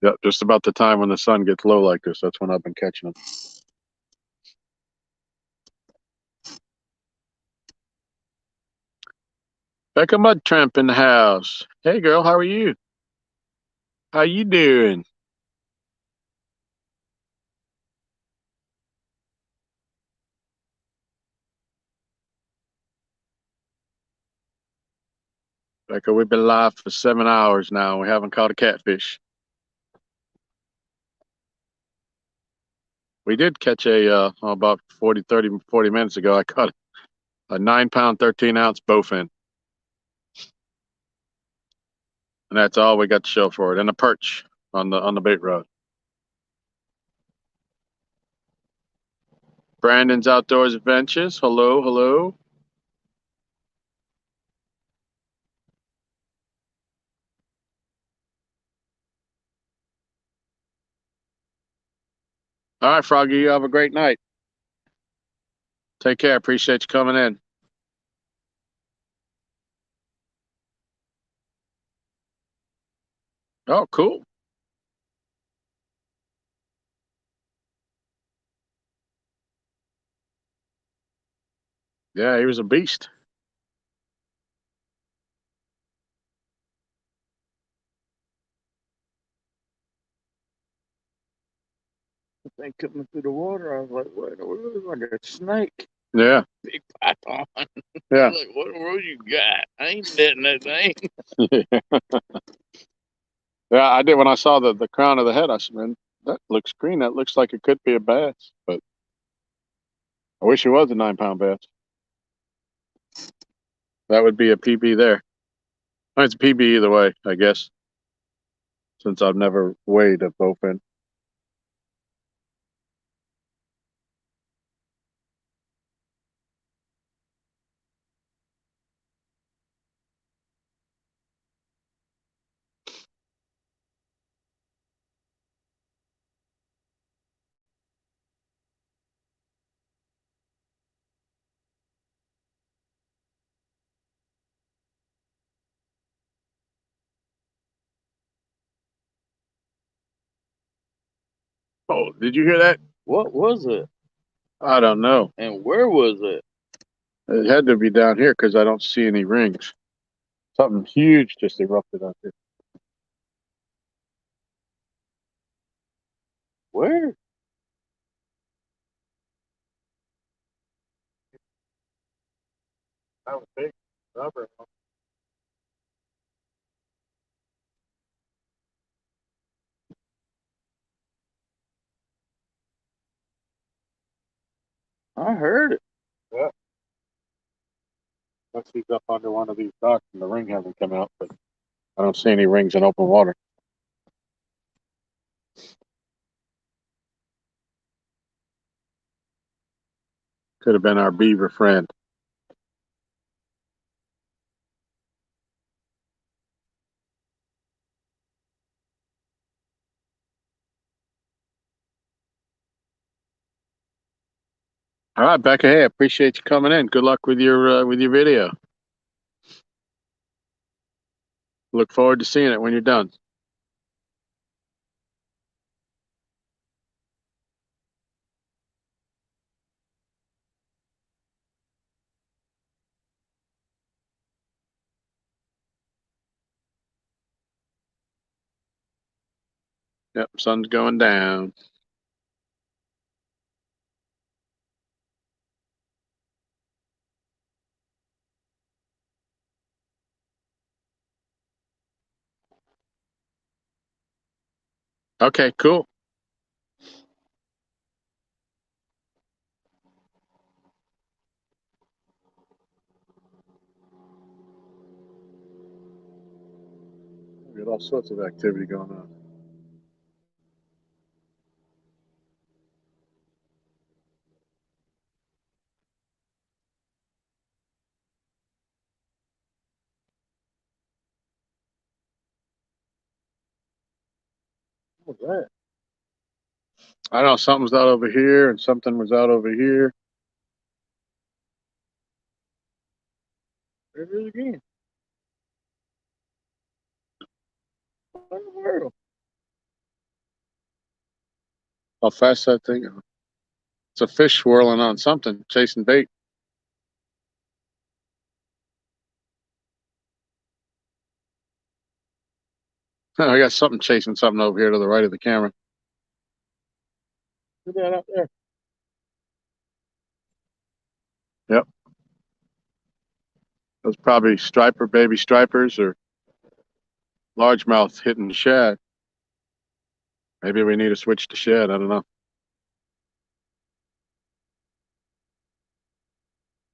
Yep, just about the time when the sun gets low like this. That's when I've been catching them. Becca Mud Tramp in the house. Hey, girl, how are you? How you doing? Becca, we've been live for 7 hours now. We haven't caught a catfish. We did catch about 40 minutes ago. I caught a 9-pound, 13-ounce bowfin. And that's all we got to show for it. And a perch on the bait rod. Brandon's Outdoors Adventures. Hello, hello. All right, Froggy, you have a great night. Take care. Appreciate you coming in. Oh, cool. Yeah, he was a beast. Thing coming through the water. I was like, what? It looks like a snake. Yeah. Big python. Yeah. Like, what in the world you got? I ain't netting that thing. Yeah, I did. When I saw the crown of the head, I said, man, that looks green. That looks like it could be a bass. But I wish it was a 9-pound bass. That would be a PB there. I mean, it's a PB either way, I guess, since I've never weighed a bowfin. Oh, did you hear that? What was it? I don't know. And where was it? It had to be down here because I don't see any rings. Something huge just erupted out there. Where? That was big. Rubber. I heard it. Yeah. Unless he's up under one of these docks and the ring hasn't come out, but I don't see any rings in open water. Could have been our beaver friend. All right, Becca. Hey, I appreciate you coming in. Good luck with your video. Look forward to seeing it when you're done. Yep, sun's going down. Okay, cool. We got all sorts of activity going on. What was that? I don't know. Something was out over here, and something was out over here. There it is again. What in the world? How fast that thing goes. It's a fish swirling on something, chasing bait. I got something chasing something over here to the right of the camera. Look at that up there. Yep. Those probably striper, baby stripers, or largemouth hitting shad. Maybe we need to switch to shad. I don't know.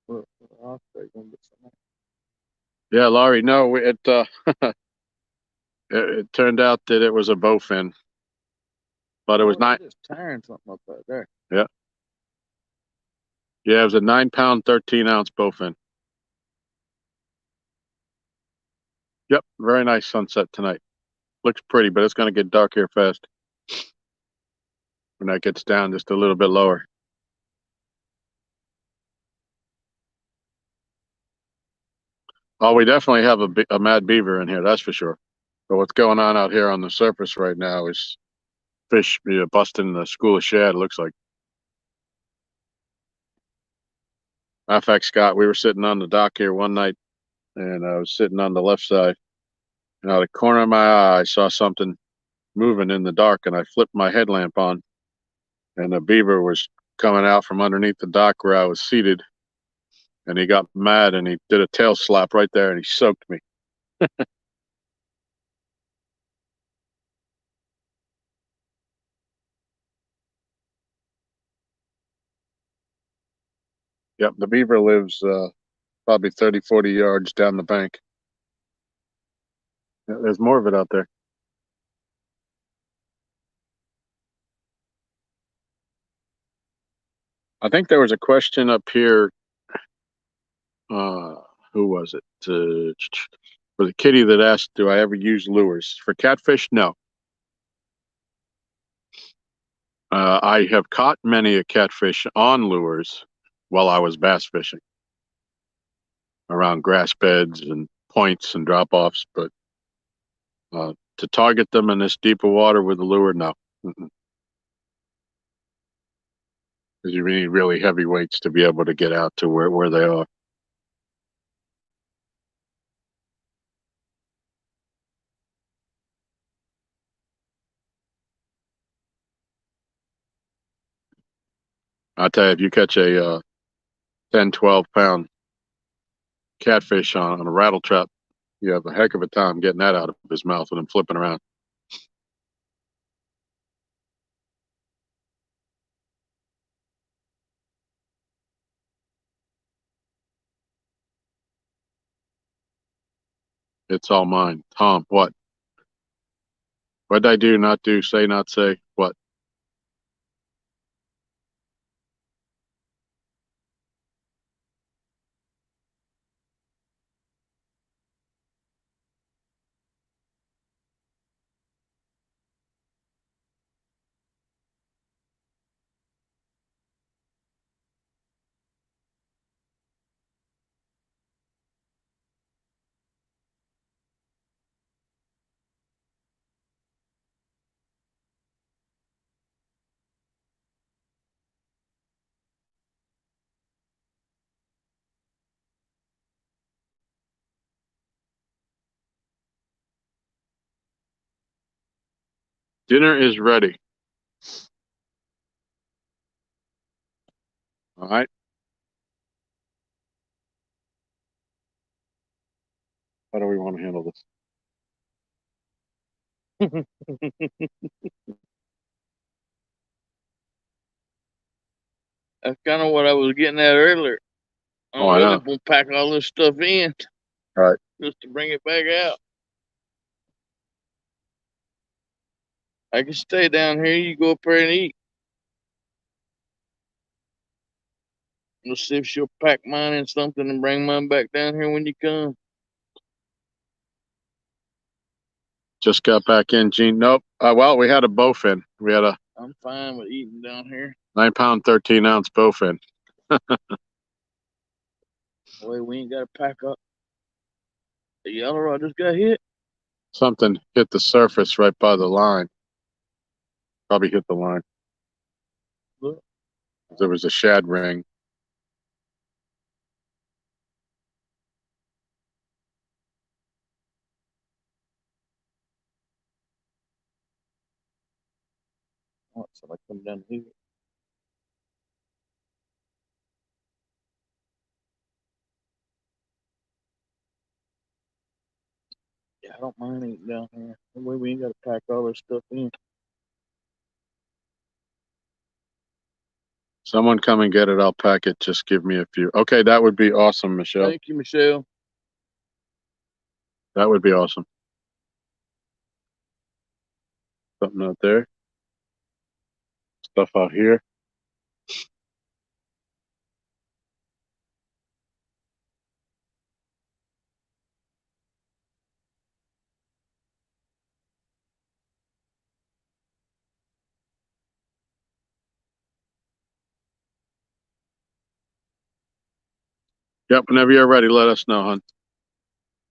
Look, I'll take one, but some- Yeah, Laurie. No, it turned out that it was a bowfin, but it was Oh, not. just tearing something up out there. Yeah, yeah, it was a 9 pound, 13 ounce bowfin. Yep, very nice sunset tonight. Looks pretty, but it's going to get dark here fast when that gets down just a little bit lower. Oh, we definitely have a mad beaver in here, that's for sure. But what's going on out here on the surface right now is fish busting the school of shad, it looks like. Matter of fact, Scott, we were sitting on the dock here one night, and I was sitting on the left side, and out of the corner of my eye, I saw something moving in the dark, and I flipped my headlamp on, and the beaver was coming out from underneath the dock where I was seated, and he got mad, and he did a tail slap right there, and he soaked me. Yep, the beaver lives probably 30, 40 yards down the bank. Yeah, there's more of it out there. I think there was a question up here. Uh, who was it? For the kitty that asked, "Do I ever use lures for catfish?" No. I have caught many a catfish on lures while I was bass fishing around grass beds and points and drop offs, but to target them in this deeper water with a lure, no. Because you need really heavy weights to be able to get out to where they are. I tell you, if you catch a 10, 12 pound catfish on a rattle trap, you have a heck of a time getting that out of his mouth with him flipping around. It's all mine. Tom, what? What'd I do, not do, say, not say? What? Dinner is ready. All right. How do we want to handle this? That's kind of what I was getting at earlier. Oh, I'm I really know. gonna pack all this stuff in All right. just to bring it back out. I can stay down here. You go up there and eat. Let's see if she'll pack mine in something and bring mine back down here when you come. Just got back in, Gene. Nope. Well, we had a bowfin. We had a I'm fine with eating down here. 9 pound, 13 ounce bowfin. Boy, we ain't got to pack up. The yellow rod just got hit. Something hit the surface right by the line. Probably hit the line. Look. There was a shad ring. Oh, so I come down here. Yeah, I don't mind eating down here. That way we ain't got to pack all our stuff in. Someone come and get it. I'll pack it. Just give me a few. Okay, that would be awesome, Michelle. Thank you, Michelle. That would be awesome. Something out there. Stuff out here. Yep, whenever you're ready, let us know, hon.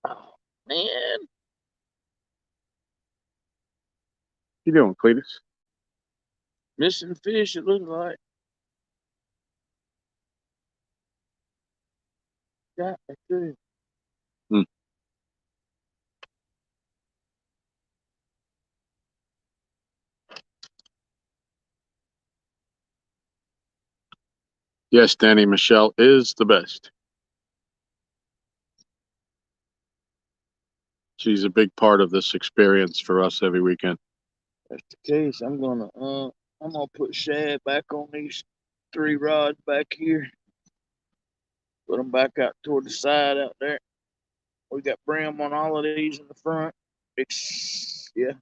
Oh, man. You doing, Cletus? Missing fish, it looks like. Yeah, I do. Yes, Danny, Michelle is the best. She's a big part of this experience for us every weekend. That's the case. I'm gonna put shad back on these 3 rods back here. Put them back out toward the side out there. We got brim on all of these in the front. Yeah.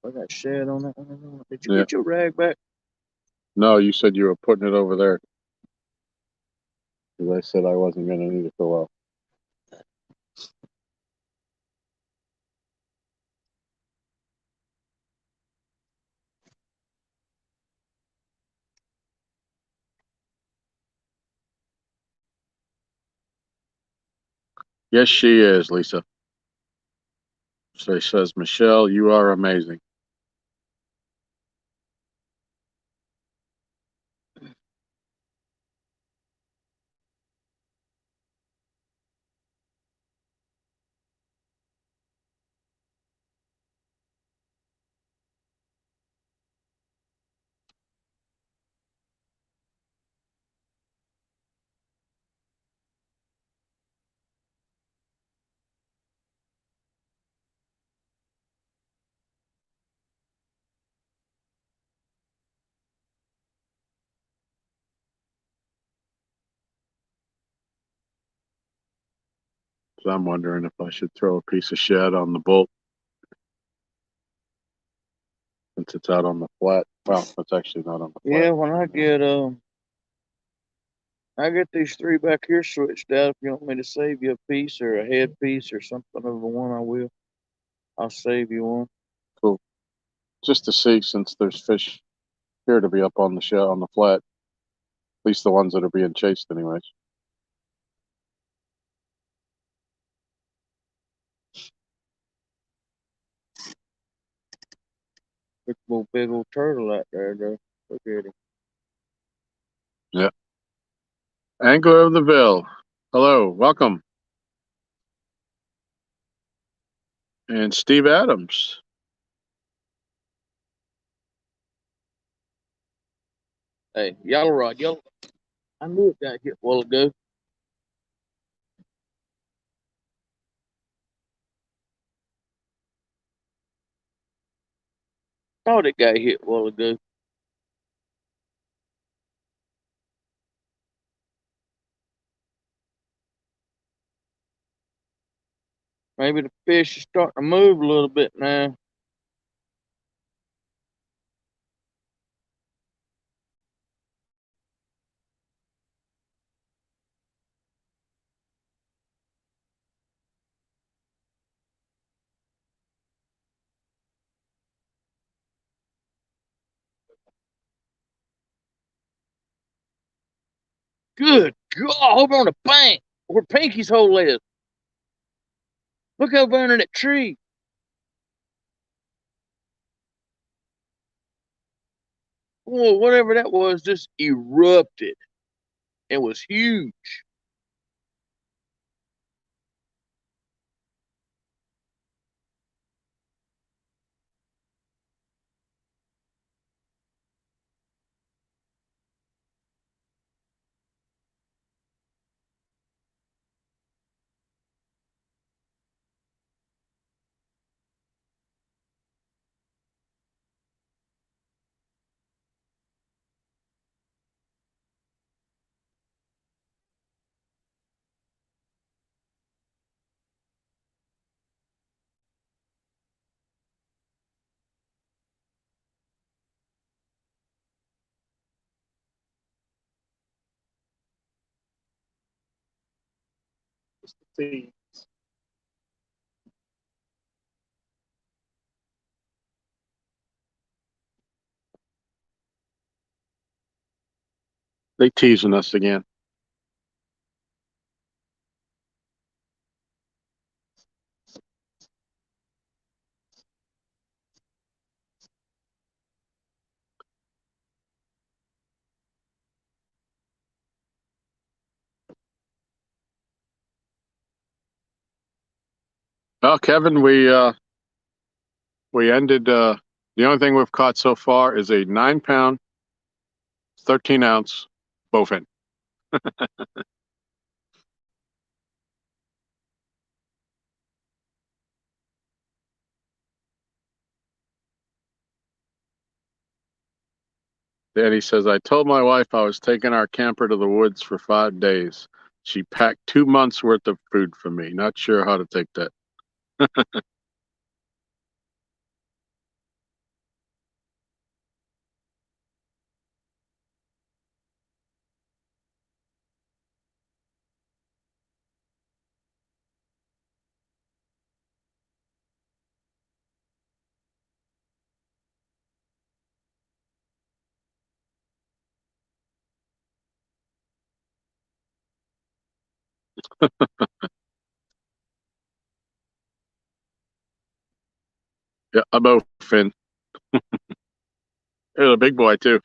I got shad on that one. Did you Yeah. get your rag back? No, you said you were putting it over there. Because I said I wasn't going to need it for a while. Yes, she is, Lisa. She says, Michelle, you are amazing. So I'm wondering if I should throw a piece of shed on the bolt since it's out on the flat. Well, it's actually not on the flat. Yeah, when I get these 3 back here switched out. If you want me to save you a piece or a head piece or something of the one, I will. I'll save you one. Cool. Just to see, since there's fish here to be up on the shed on the flat, at least the ones that are being chased, anyways. Big old turtle out there, though. Look at him. Yeah. Angler of the Ville. Hello, welcome. And Steve Adams. Hey, yellow rod, yellow. I knew it got hit a while ago. Thought it got hit a while ago. Maybe the fish is starting to move a little bit now. Good God, over on the bank where Pinky's hole is. Look over under that tree. Whoa, whatever that was just erupted. It was huge. Just the teams. They teasing us again. Well, Kevin, we ended. The only thing we've caught so far is a 9-pound, 13-ounce bowfin. Daddy says, I told my wife I was taking our camper to the woods for 5 days. She packed 2 months worth of food for me. Not sure how to take that. Yeah, a bowfin. It's a big boy too.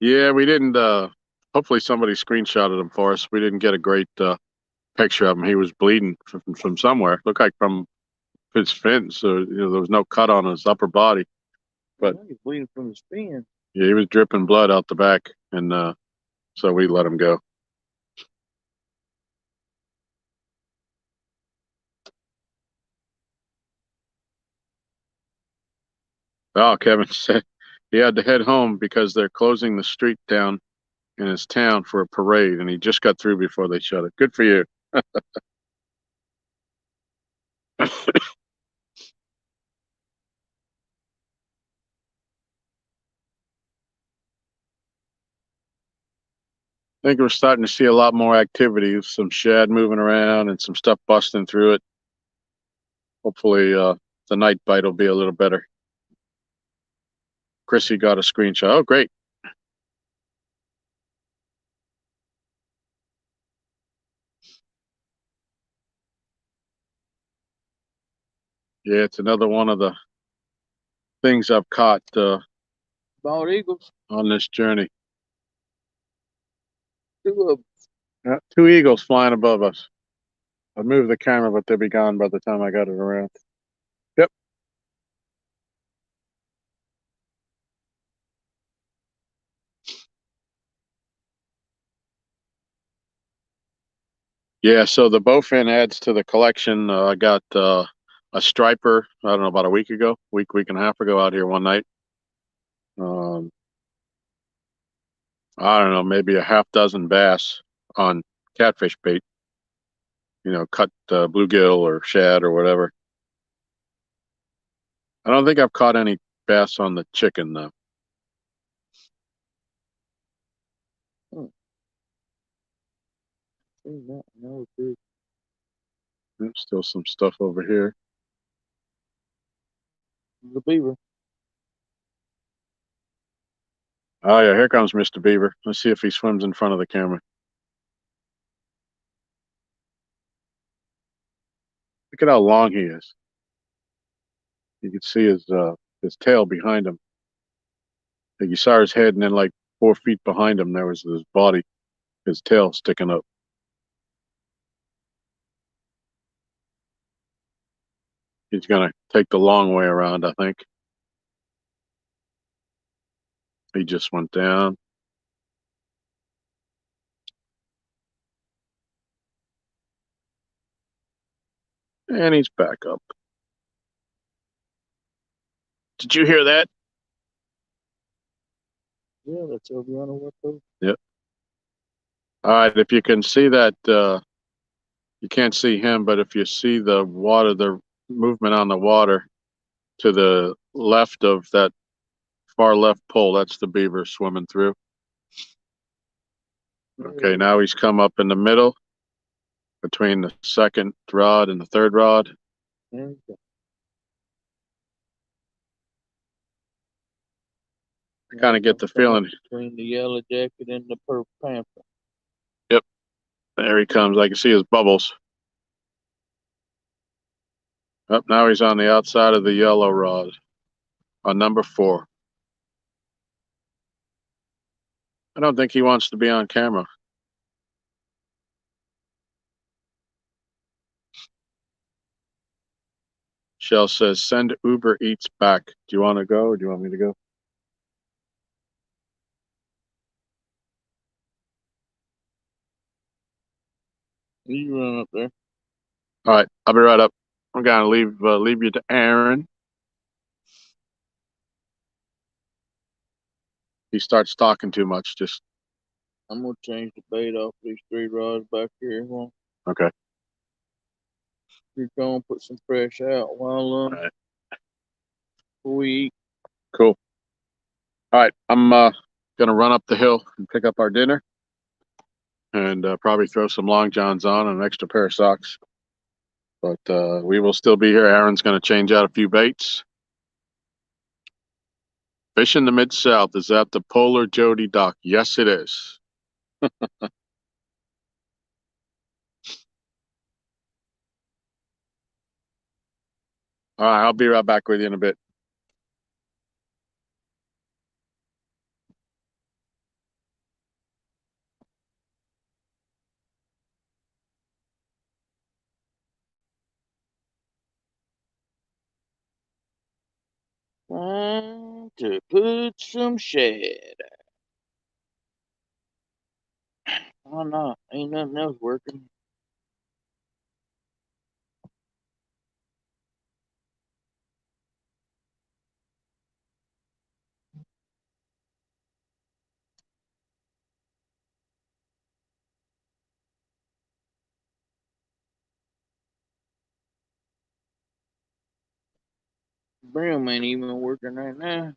Yeah, we didn't. Hopefully, somebody screenshotted him for us. We didn't get a great picture of him. He was bleeding from somewhere. Looked like from his fin. So there was no cut on his upper body, but He's bleeding from his fin. yeah, he was dripping blood out the back, and so we let him go. Oh, Kevin said he had to head home because they're closing the street down in his town for a parade, and he just got through before they shut it. Good for you. I think we're starting to see a lot more activity, some shad moving around and some stuff busting through it. Hopefully, the night bite will be a little better. Chrissy got a screenshot. Oh, great. Yeah, it's another one of the things I've caught Bald eagles. on this journey. 2 of them. Yeah, 2 eagles flying above us. I moved the camera, but they'll be gone by the time I got it around. Yep. Yeah, so the bowfin adds to the collection. I got a striper, I don't know, about a week ago, week and a half ago out here one night. I don't know, maybe a half dozen bass on catfish bait, cut bluegill or shad or whatever. I don't think I've caught any bass on the chicken, though. No, dude. There's still some stuff over here. The beaver. Oh, yeah, here comes Mr. Beaver. Let's see if he swims in front of the camera. Look at how long he is. You can see his tail behind him. Like you saw his head, and then like 4 feet behind him, there was his body, his tail sticking up. He's gonna take the long way around, I think. He just went down. And he's back up. Did you hear that? Yeah, that's Eliana. What though? Yep. All right, if you can see that You can't see him, but if you see the water, the movement on the water to the left of that far left pole, that's the beaver swimming through. Okay, now he's come up in the middle between the second rod and the third rod. Okay. I kind of get the feeling. Between the yellow jacket and the purple panther. Yep, there he comes. I can see his bubbles. Up now he's on the outside of the yellow rod on number 4. I don't think he wants to be on camera. Shell says, send Uber Eats back. Do you want to go or do you want me to go? You run up there. All right, I'll be right up. I'm going to leave you to Aaron. He starts talking too much. Just I'm going to change the bait off these 3 rods back here. okay. You're going to put some fresh out while All right. we eat. Cool. All right, I'm gonna run up the hill and pick up our dinner, and probably throw some long johns on and an extra pair of socks. But we will still be here. Aaron's gonna change out a few baits. Fish in the Mid-South, is that the Polar Jody Dock? Yes, it is. All right, I'll be right back with you in a bit. Time to put some shad. Oh no, ain't nothing else working. Brim ain't even working right now.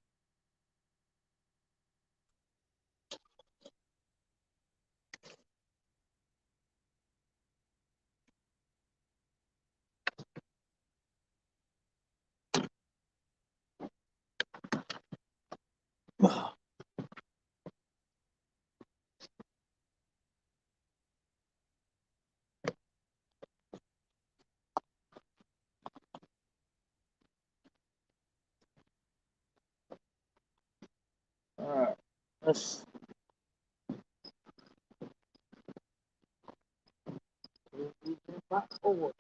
Alright, let's back forward.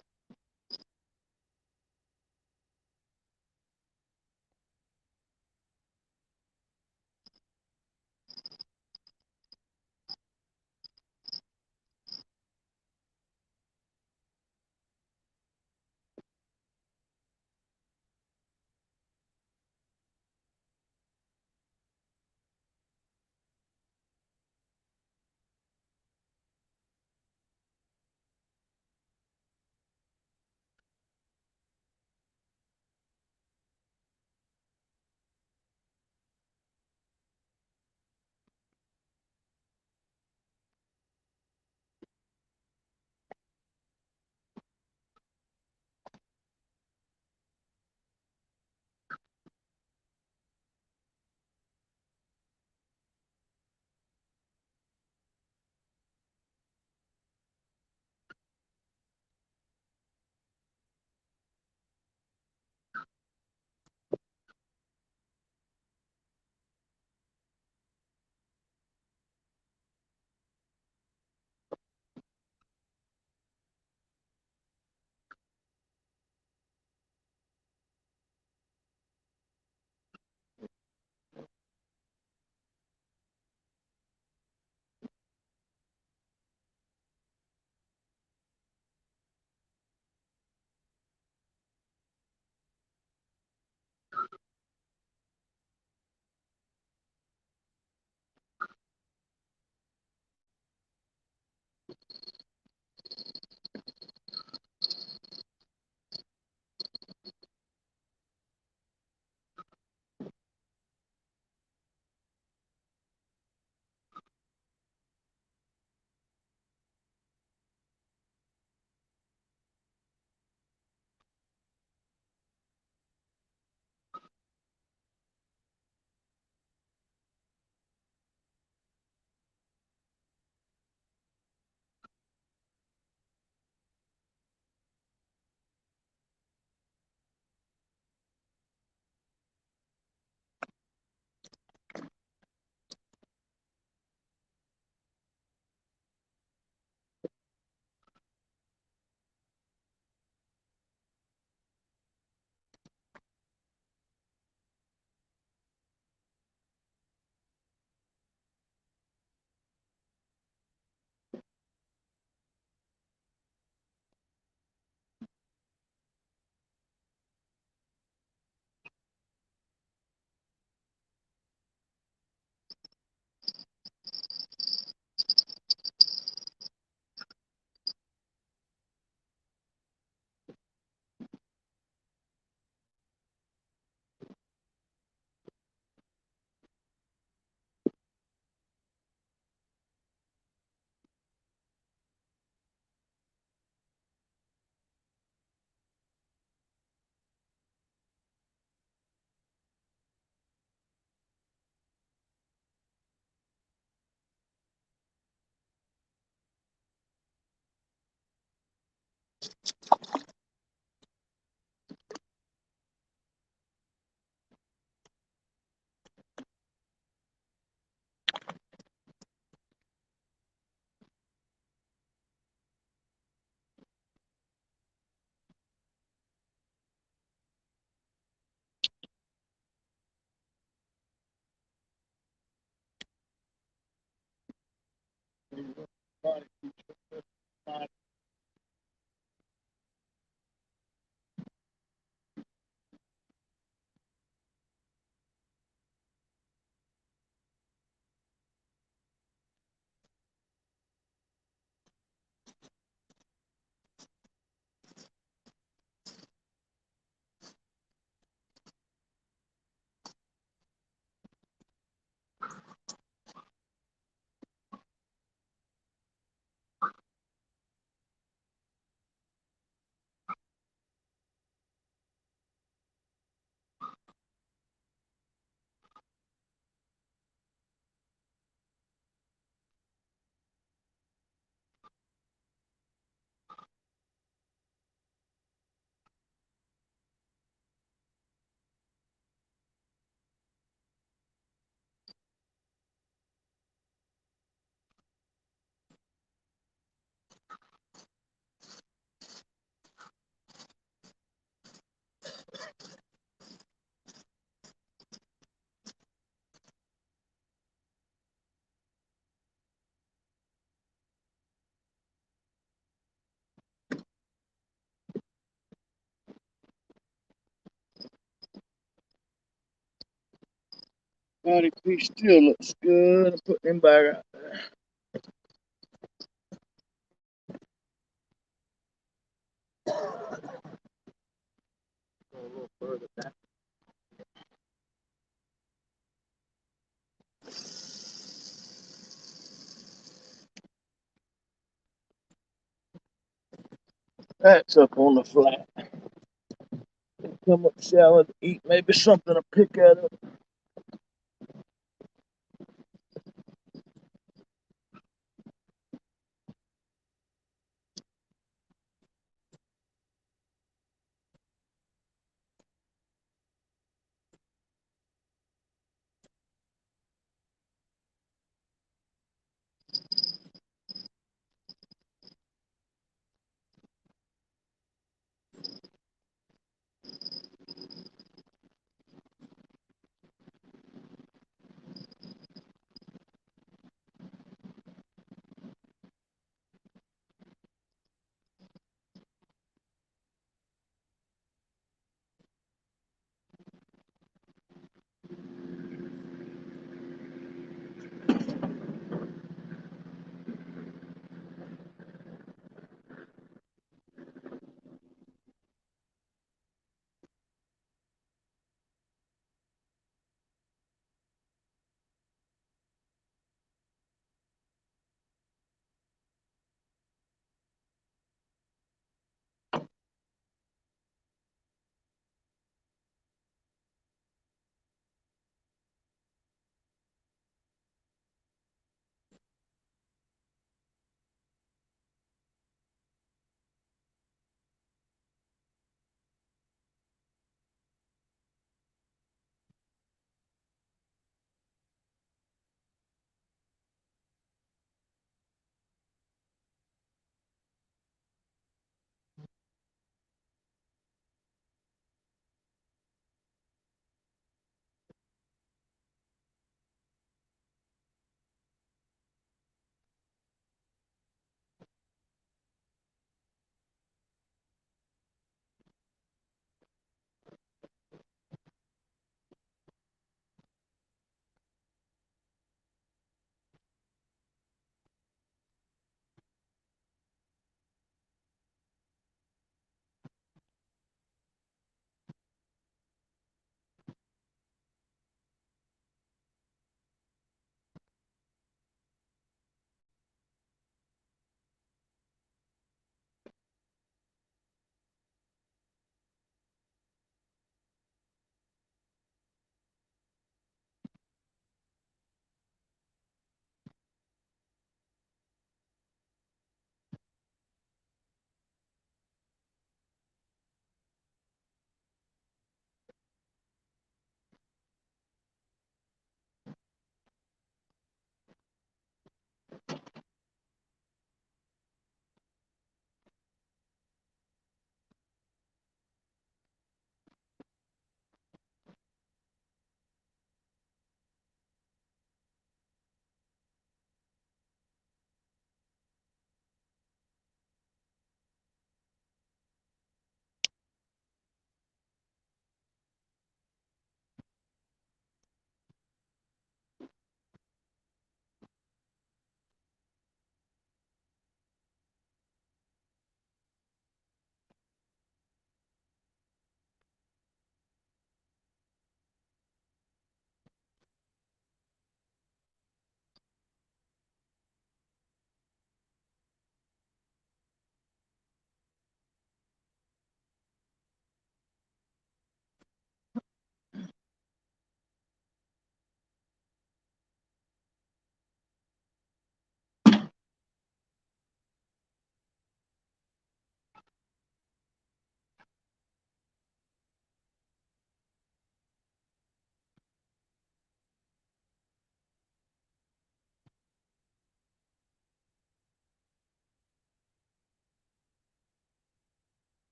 Body piece still looks good. I'm putting him back out there. Go a little further down. That's up on the flat. Come up, shower, eat, maybe something to pick at up.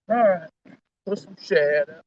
All right, put some shad up.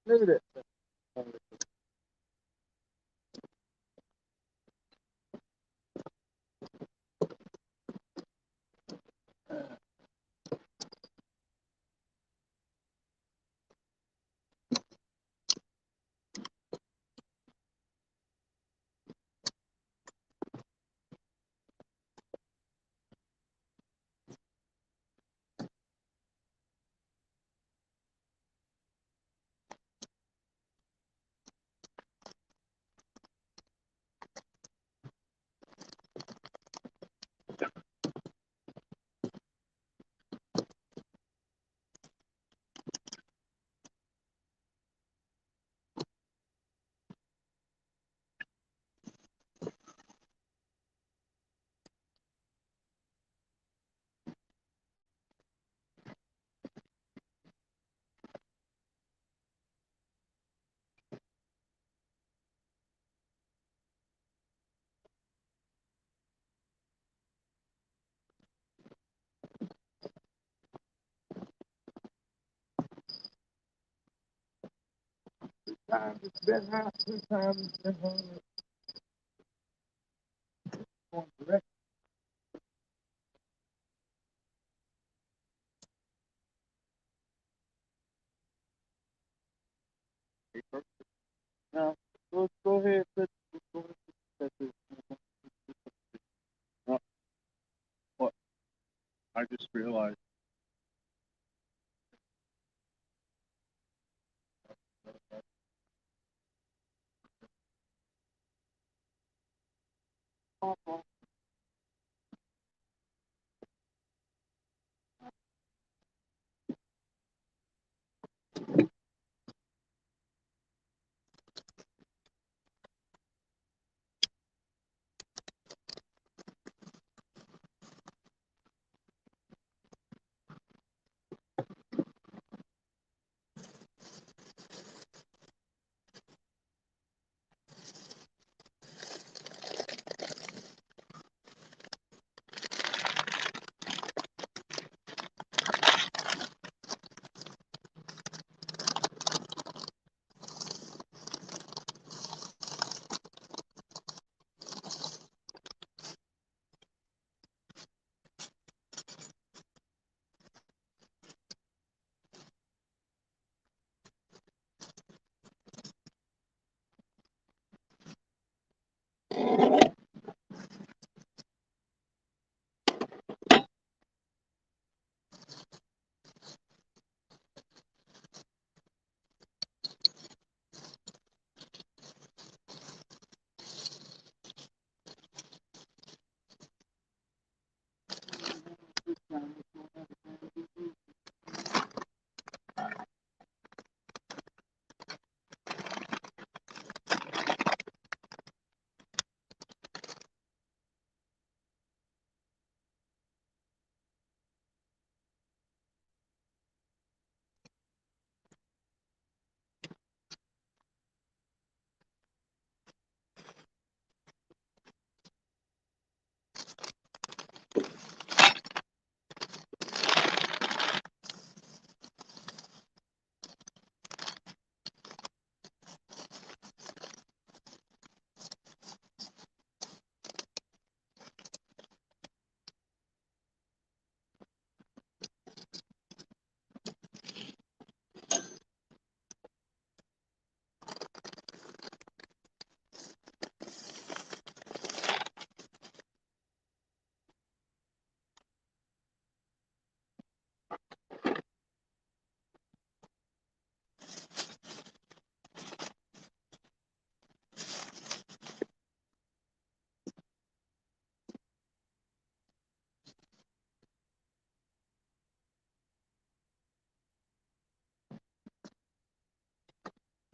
Look at that. Times it's been hot, 2 times it's been hungry. Going direct. Now, go ahead, go ahead. No, what? I just realized.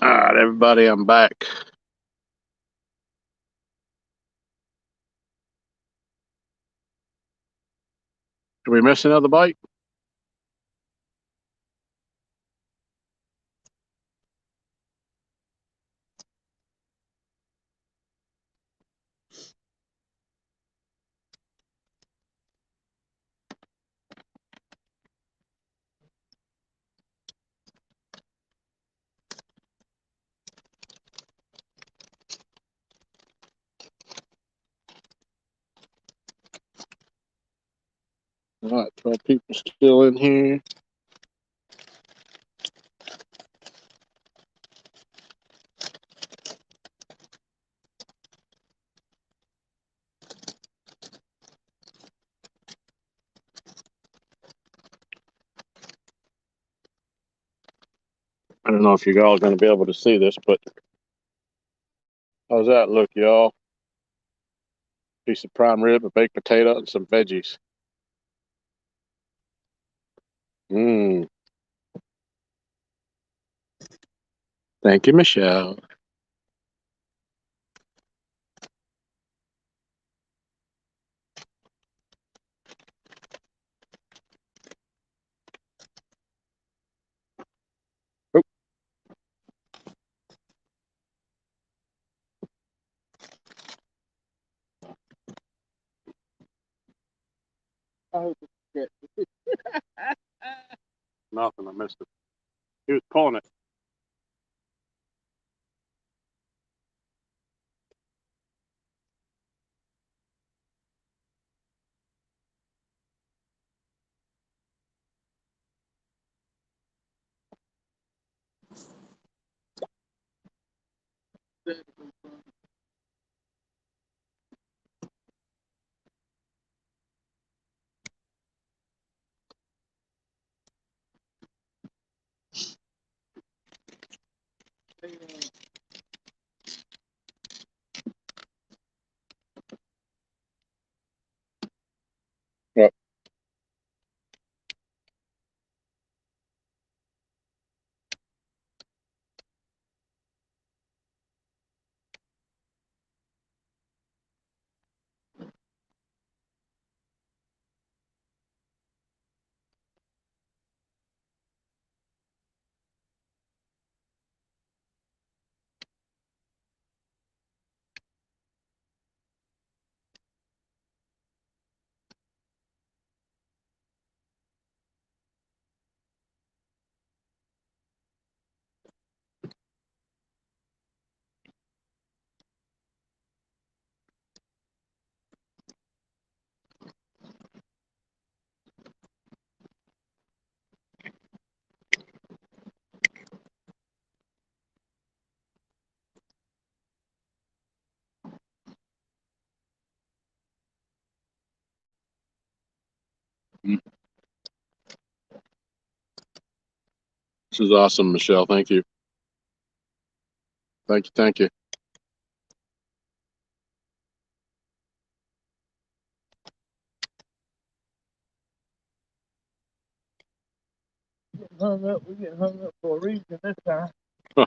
All right, everybody, I'm back. Did we miss another bite? All right, 12 people still in here. I don't know if you all are going to be able to see this, but how's that look, y'all? Piece of prime rib, a baked potato, and some veggies. Mmm. Thank you, Michelle. Oh, I hope it's good. nothing. I missed it. He was pulling it. Yep. Mm. This is awesome, Michelle. Thank you. Thank you. Thank you. Getting hung up. We're getting hung up for a reason this time. Huh.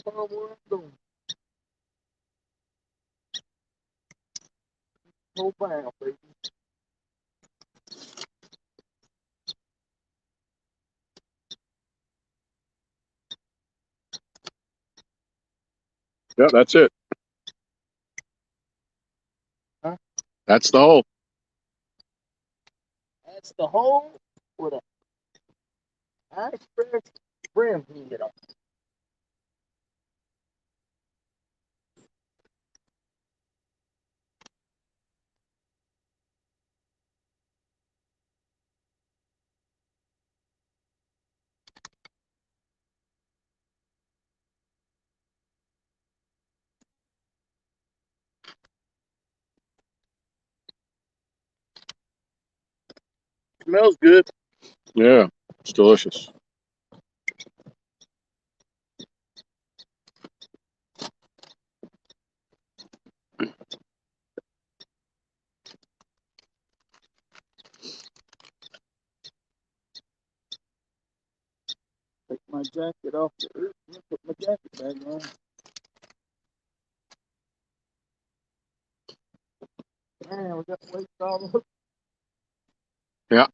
Where I'm going. No bound, baby. Yeah, that's it. Huh? That's the hole. That's the hole with a nice fresh brim head on. Smells good. Yeah, it's delicious. my jacket off the roof. Put my jacket back on. Man, we got weights all over. Yeah.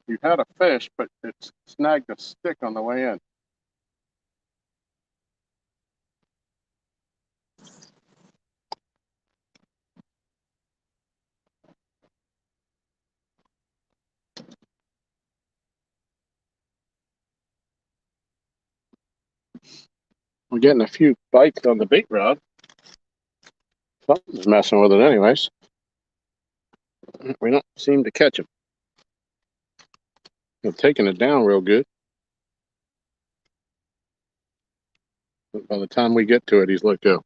You had a fish, but it snagged a stick on the way in. We're getting a few bites on the bait rod. Something's messing with it anyways. We don't seem to catch him. They're taking it down real good. But by the time we get to it, he's let go.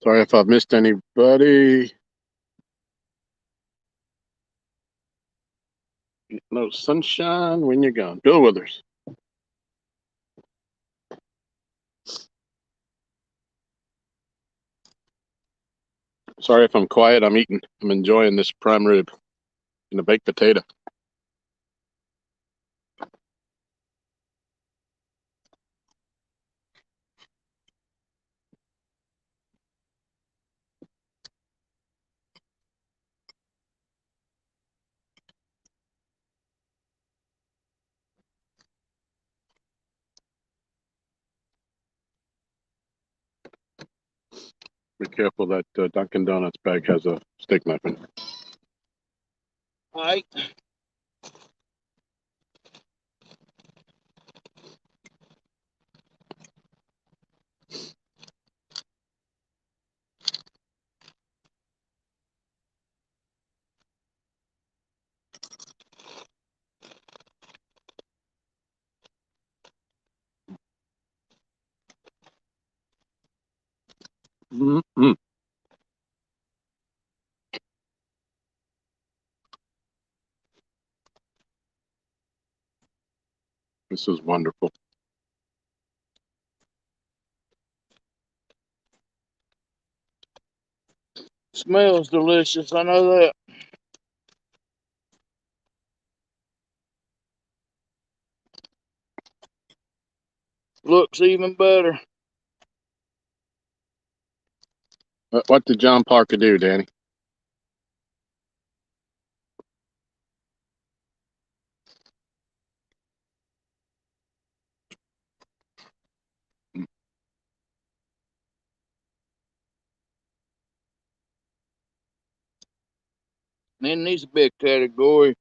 Sorry if I've missed anybody. No sunshine when you're gone. Bill Withers. Sorry if I'm quiet. I'm eating. I'm enjoying this prime rib and a baked potato. Be careful, that Dunkin' Donuts bag has a steak knife in it. All right. Mm-hmm. This is wonderful. Smells delicious. I know that. Looks even better. What did John Parker do, Danny? Then needs a big category.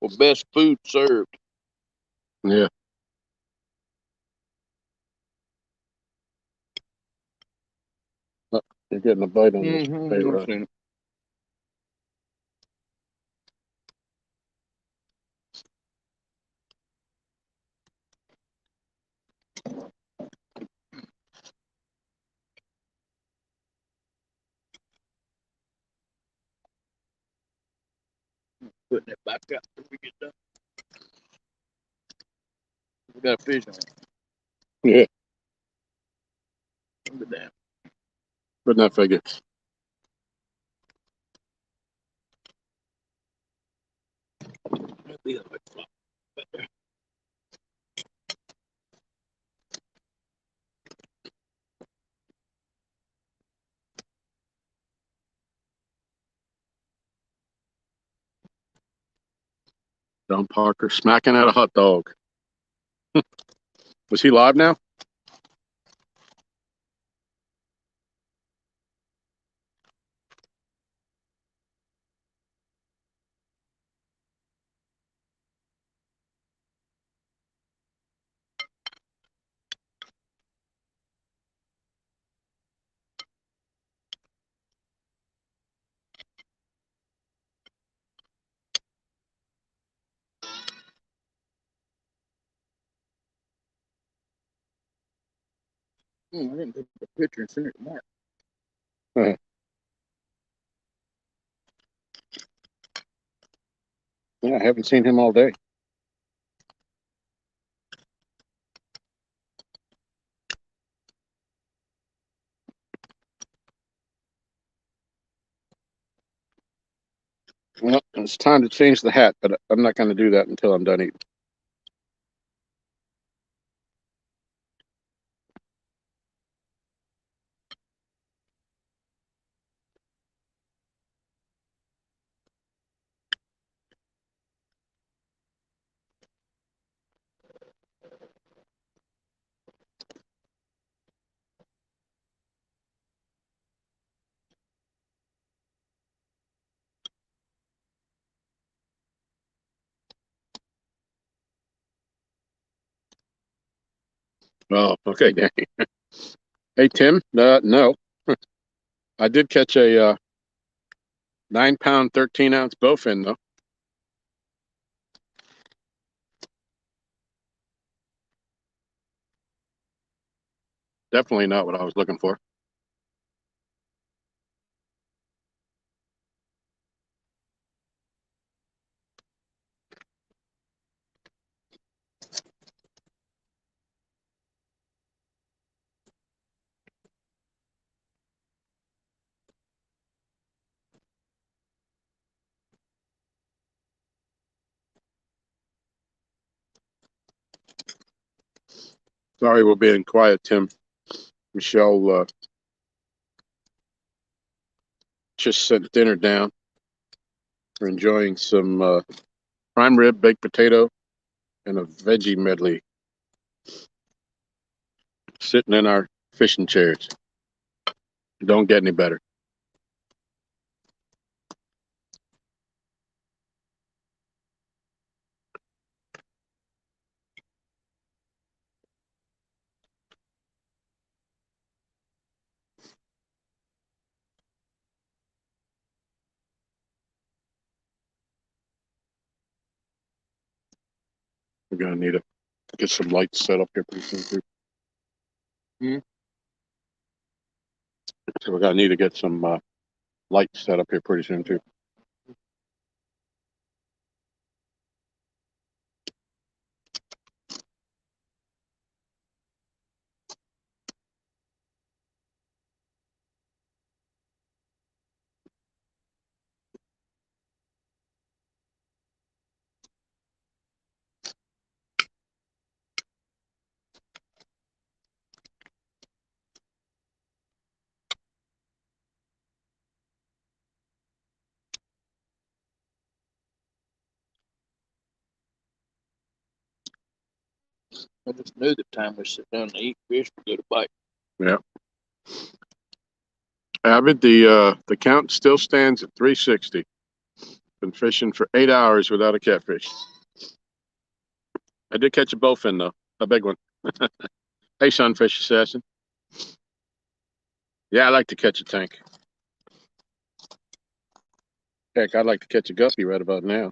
for best food served. Yeah. Oh, you're getting a bite on this. I've seen it. Putting it back up till we get done. We got a fish on it. Yeah. Look at that. Wouldn't that figure? That'd be a big flop back there. Don Parker smacking at a hot dog. Was he live now? I didn't take a picture and send it to Mark. Yeah, I haven't seen him all day. Well, it's time to change the hat, but I'm not going to do that until I'm done eating. Oh, okay, Danny. Hey, Tim. No, I did catch a 9-pound, 13-ounce bowfin, though. Definitely not what I was looking for. Sorry, we're being quiet, Tim. Michelle just sent dinner down. We're enjoying some prime rib, baked potato, and a veggie medley. Sitting in our fishing chairs. Don't get any better. We're gonna need to get some lights set up here pretty soon too. So we're gonna need to get some lights set up here pretty soon too. I just knew the time we sit down to eat fish, we get a bite. Yeah. Avid, the count still stands at 360. Been fishing for 8 hours without a catfish. I did catch a bowfin though, a big one. Hey, Sunfish Assassin. Yeah, I like to catch a tank. Heck, I'd like to catch a guppy right about now.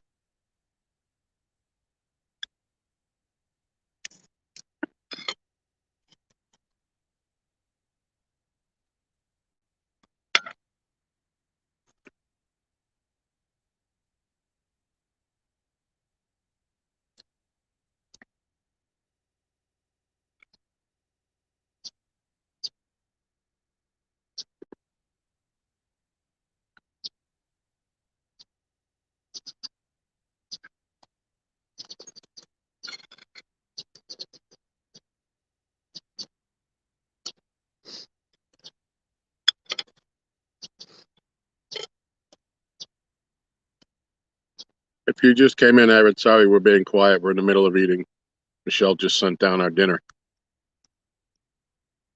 If you just came in, Avid, sorry, we're being quiet. We're in the middle of eating. Michelle just sent down our dinner.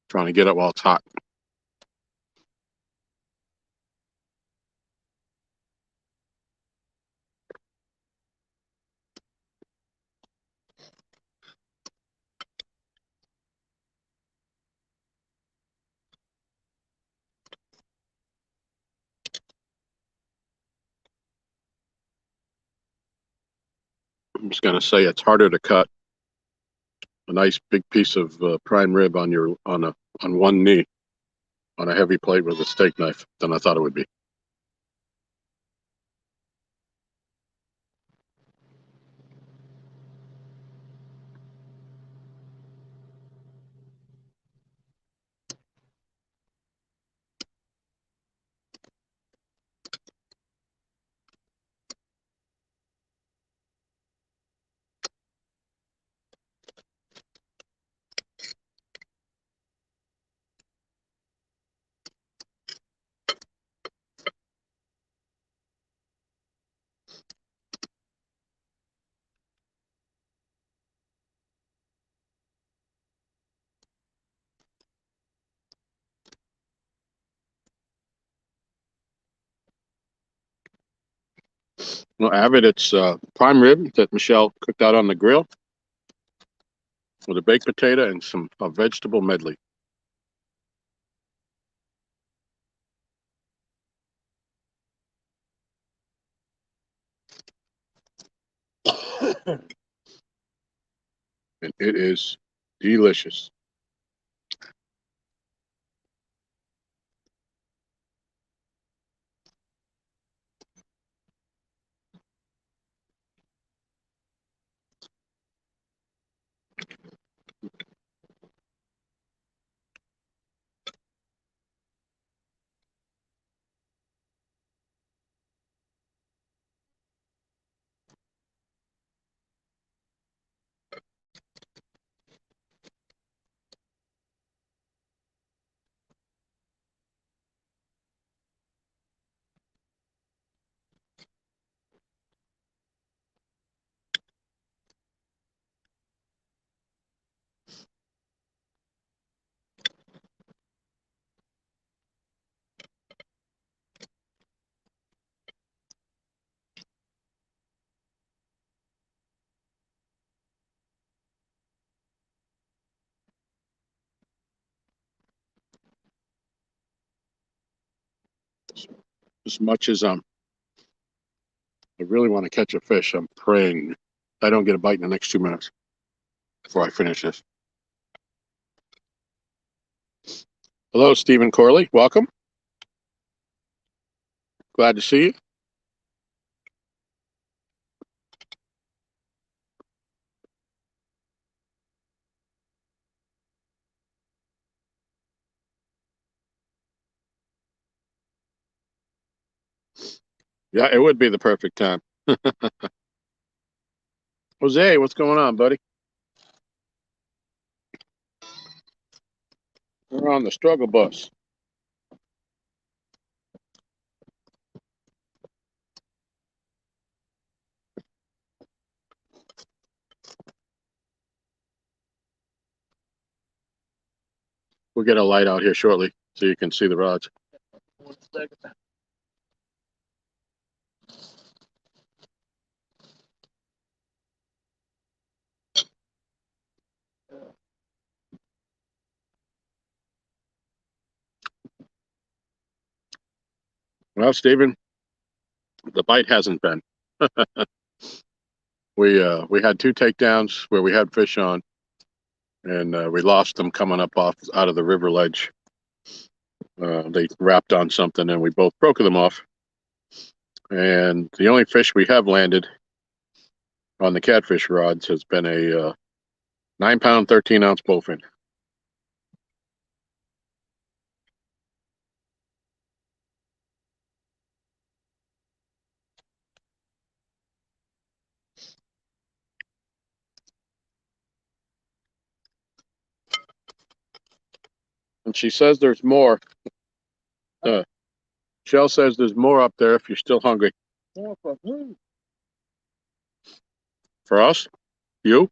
Trying to get it while it's hot. I'm just gonna say it's harder to cut a nice big piece of prime rib on one knee on a heavy plate with a steak knife than I thought it would be. Well, Avid, it's prime rib that Michelle cooked out on the grill with a baked potato and some vegetable medley. And it is delicious. As much as I really want to catch a fish, I'm praying I don't get a bite in the next 2 minutes before I finish this. Hello, Stephen Corley. Welcome. Glad to see you. Yeah, it would be the perfect time. Jose, what's going on, buddy? We're on the struggle bus. We'll get a light out here shortly so you can see the rods. 1 second. Well, Stephen, the bite hasn't been. We had two takedowns where we had fish on, and we lost them coming up off out of the river ledge. They wrapped on something, and we both broke them off. And the only fish we have landed on the catfish rods has been a 9-pound, 13-ounce bowfin. And she says there's more. Shell says there's more up there if you're still hungry. More for who? For us? You?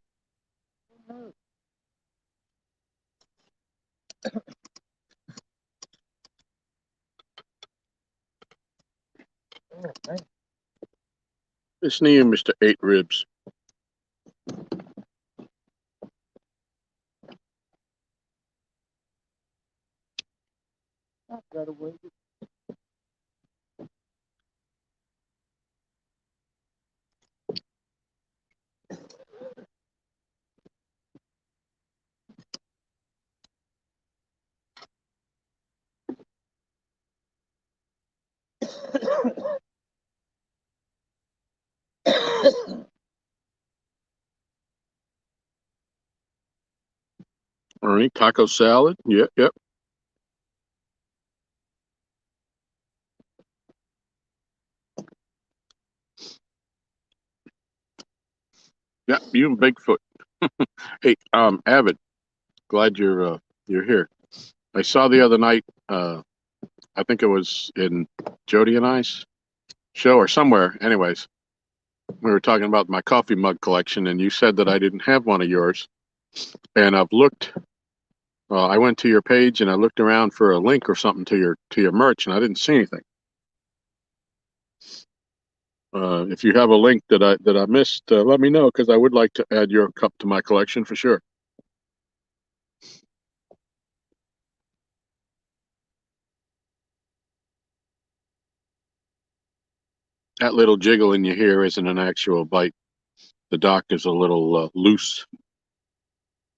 Oh, man. Listen to you, Mr. Eight Ribs. I've got to wait. All right, taco salad. Yep, yep. Yep, you and Bigfoot. Hey, Avid, glad you're here. I saw the other night, I think it was in Jody and I's show or somewhere. Anyways, we were talking about my coffee mug collection, and you said that I didn't have one of yours. And I've looked. I went to your page and I looked around for a link or something to your merch, and I didn't see anything. If you have a link that I missed, let me know, because I would like to add your cup to my collection for sure. That little jiggle in your hair isn't an actual bite. The dock is a little loose.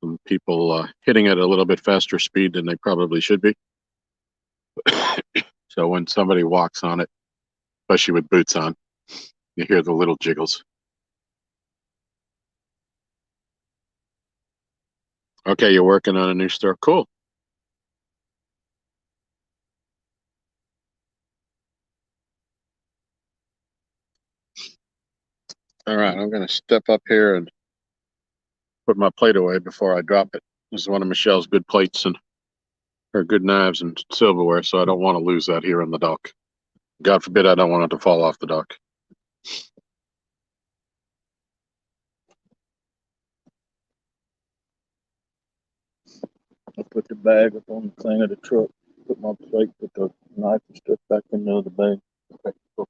Some people hitting at a little bit faster speed than they probably should be. So when somebody walks on it, especially with boots on, you hear the little jiggles. Okay, you're working on a new store. Cool. All right, I'm going to step up here and put my plate away before I drop it. This is one of Michelle's good plates and her good knives and silverware, so I don't want to lose that here on the dock. God forbid I don't want it to fall off the dock. I put the bag up on the thing of the truck, put my plate, put the knife and stuff back in the other bag. Okay, cool.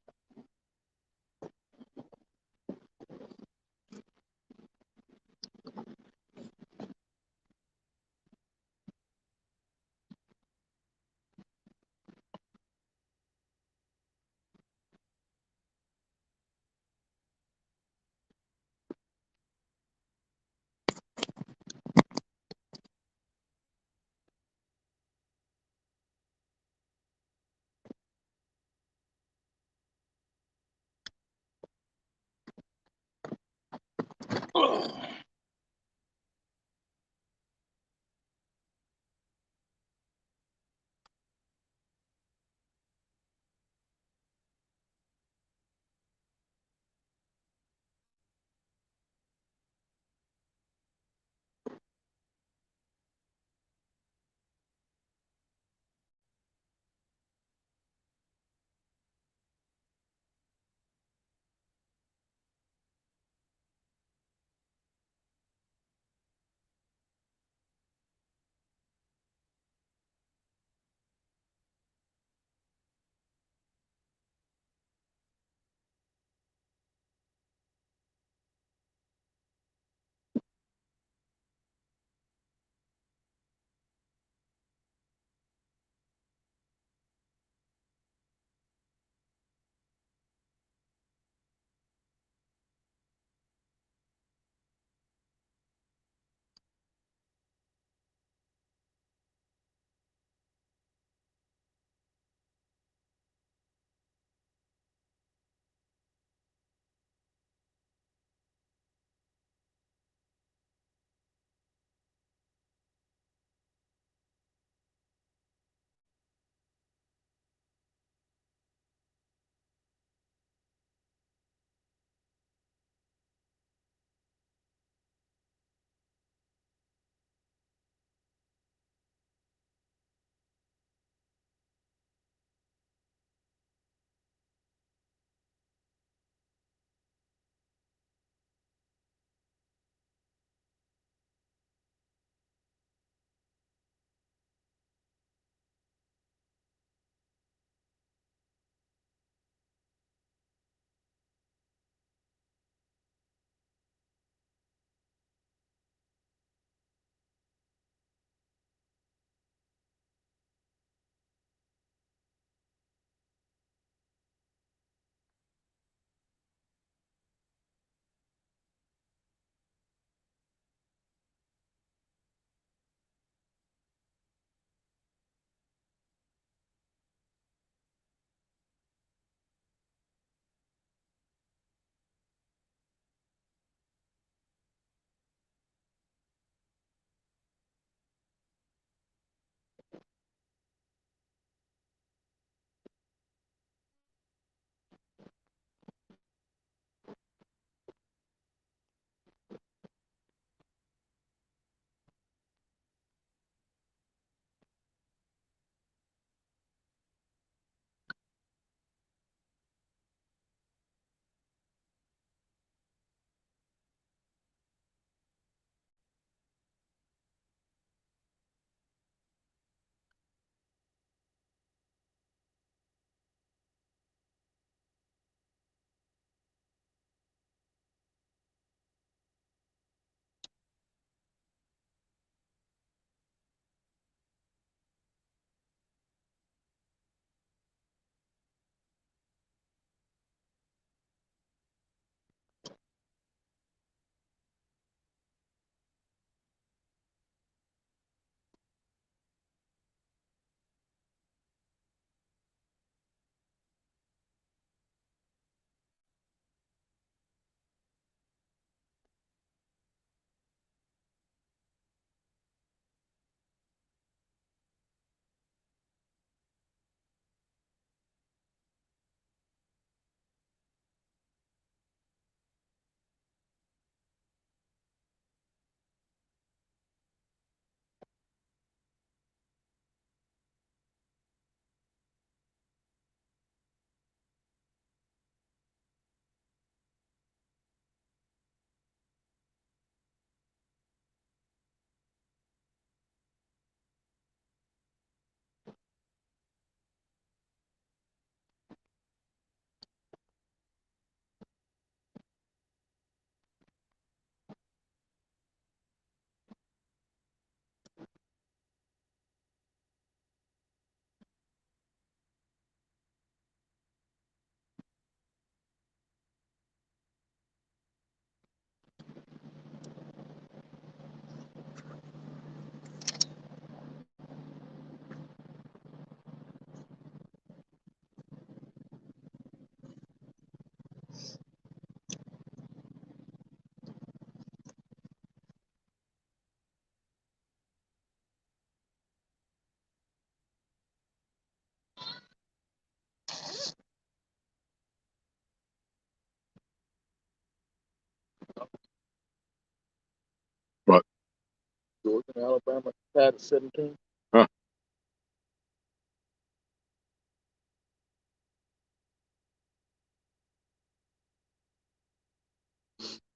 in Alabama tied at 17. Huh.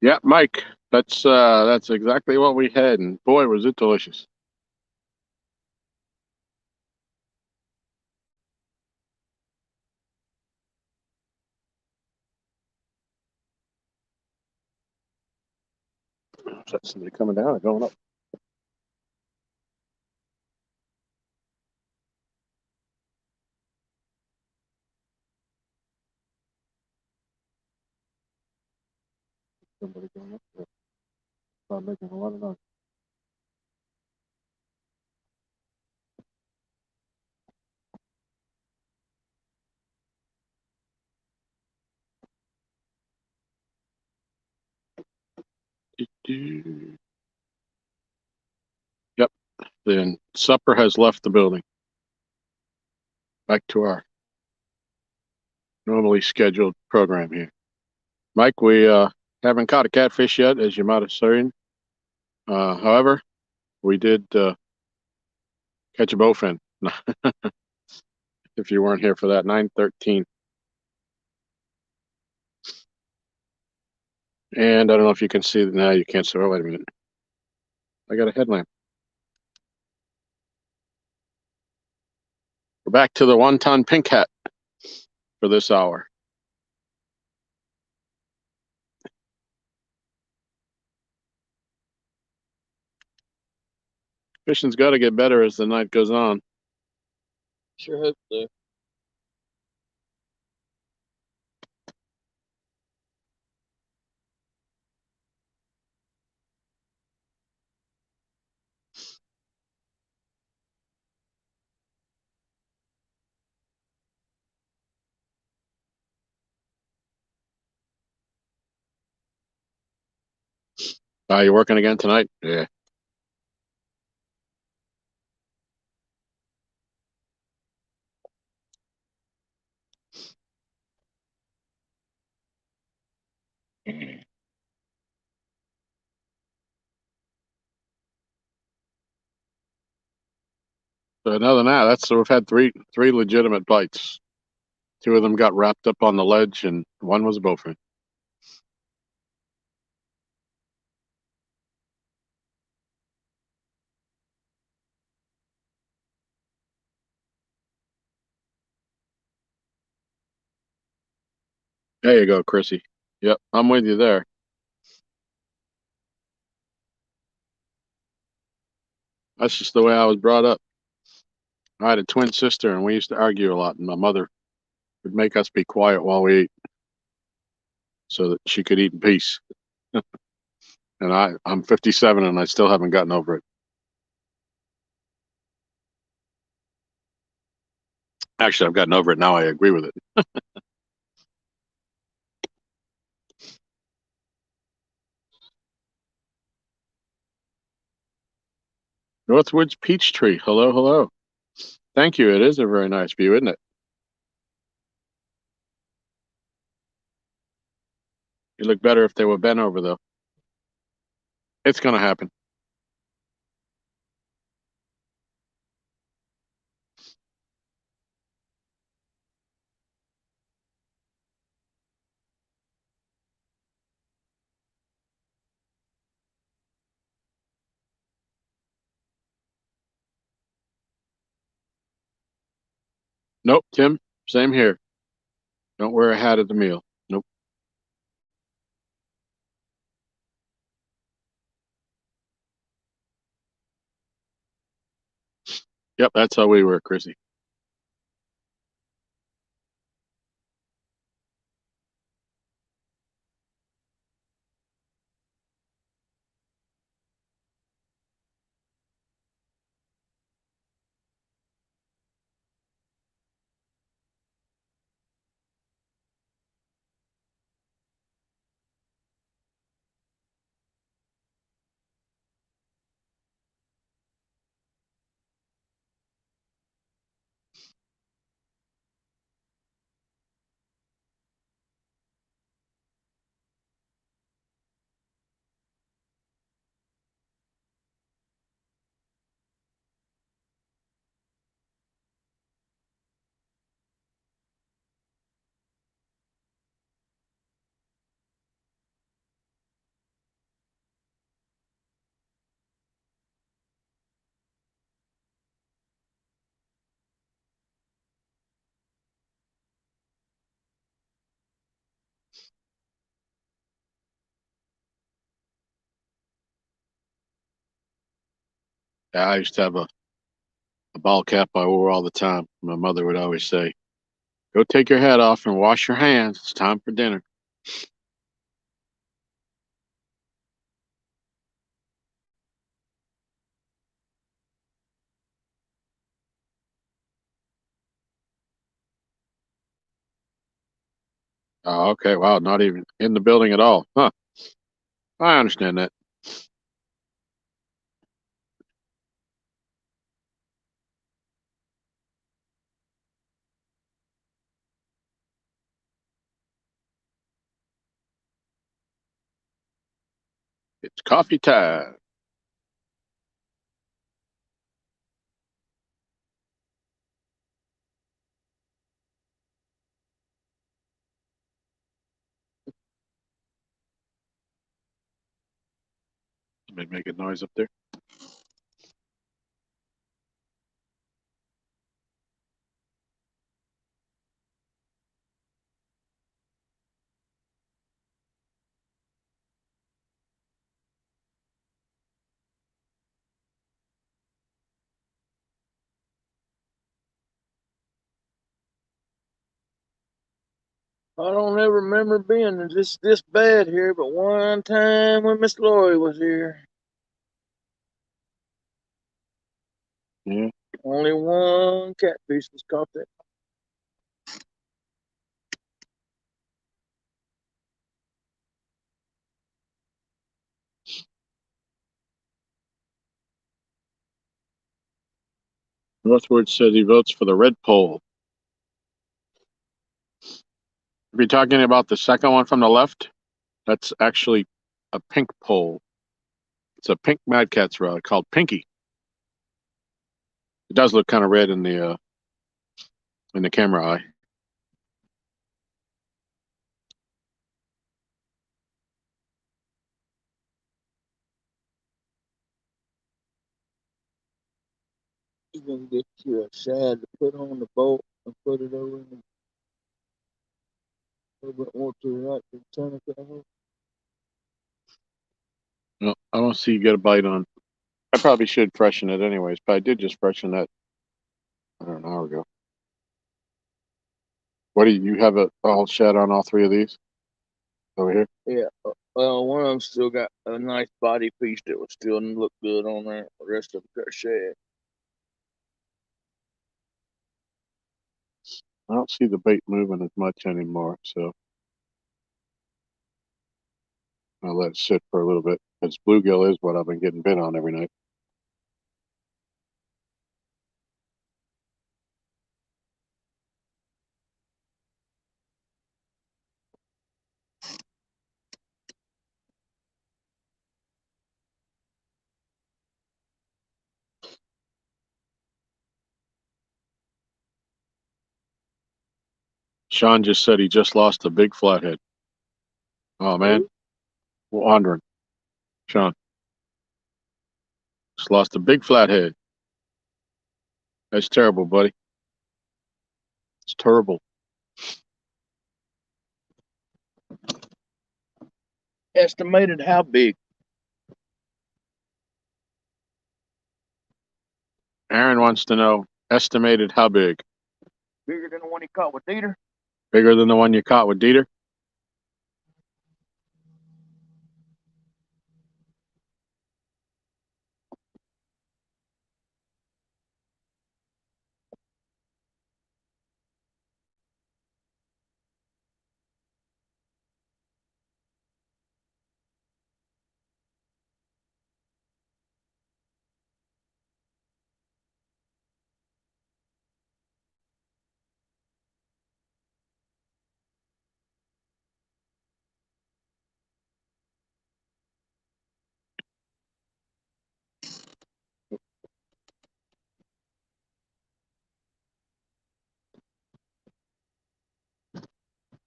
Yeah, Mike. That's exactly what we had, and boy, was it delicious. Is that somebody coming down or going up? Somebody going up there. Start making a lot of noise. Yep. Then supper has left the building. Back to our normally scheduled program here. Mike, we haven't caught a catfish yet, as you might have seen. However, we did catch a bowfin. If you weren't here for that, 913. And I don't know if you can see that now. You can't see. Oh, wait a minute. I got a headlamp. We're back to the 1-ton pink hat for this hour. Fishing's got to get better as the night goes on. Sure hope so. You working again tonight? Yeah. So other than that, we've had three legitimate bites. 2 of them got wrapped up on the ledge, and 1 was a bowfin. There you go, Chrissy. Yep, I'm with you there. That's just the way I was brought up. I had a twin sister, and we used to argue a lot, and my mother would make us be quiet while we ate so that she could eat in peace. And I'm 57, and I still haven't gotten over it. Actually, I've gotten over it now. I agree with it. Northwoods Peach Tree. Hello, hello. Thank you. It is a very nice view, isn't it? You look better if they were bent over, though. It's going to happen. Nope, Tim. Same here. Don't wear a hat at the meal. Nope. Yep, that's how we were, Chrissy. Yeah, I used to have a ball cap I wore all the time. My mother would always say, "Go take your hat off and wash your hands. It's time for dinner." Oh, okay. Wow, not even in the building at all. Huh. I understand that. It's coffee time. Somebody making noise up there. I don't ever remember being this bad here, but one time when Miss Lori was here, Yeah. only one catfish was caught there. Northward says he votes for the red pole. If you're talking about the second one from the left, that's actually a pink pole. It's a pink Mad Cat's rod called Pinky. It does look kind of red in the camera eye. You can get you a shad to put on the boat and put it over in the, a little bit more to the right to turn it over. No, I don't see you get a bite on. I probably should freshen it anyways, but I did just freshen that I don't know, an hour ago. What do you have a all shed on all three of these over here? Yeah, well, one of them still got a nice body piece that would still look good on there. The rest of them got shad. I don't see the bait moving as much anymore, so I'll let it sit for a little bit. Because bluegill is what I've been getting bit on every night. Sean just said he just lost a big flathead. Oh man, wandering. Sean just lost a big flathead. That's terrible, buddy. It's terrible. Estimated how big? Aaron wants to know estimated how big? Bigger than the one he caught with Dieter? Bigger than the one you caught with Dieter?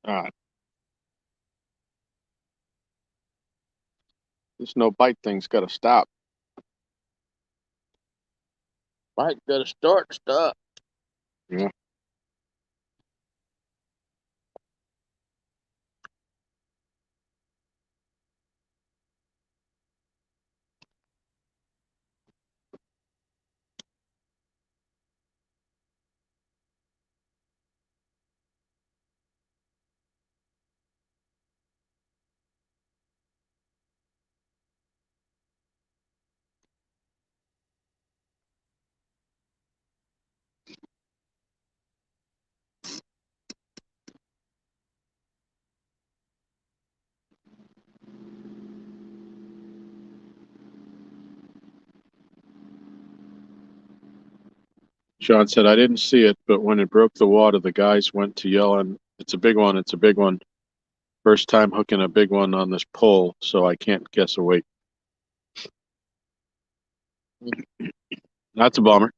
All right. This no bite thing's got to stop. Mike got to start stop. Yeah. Sean said, I didn't see it, but when it broke the water, the guys went to yelling, it's a big one, it's a big one. First time hooking a big one on this pole, so I can't guess a weight. That's a bummer.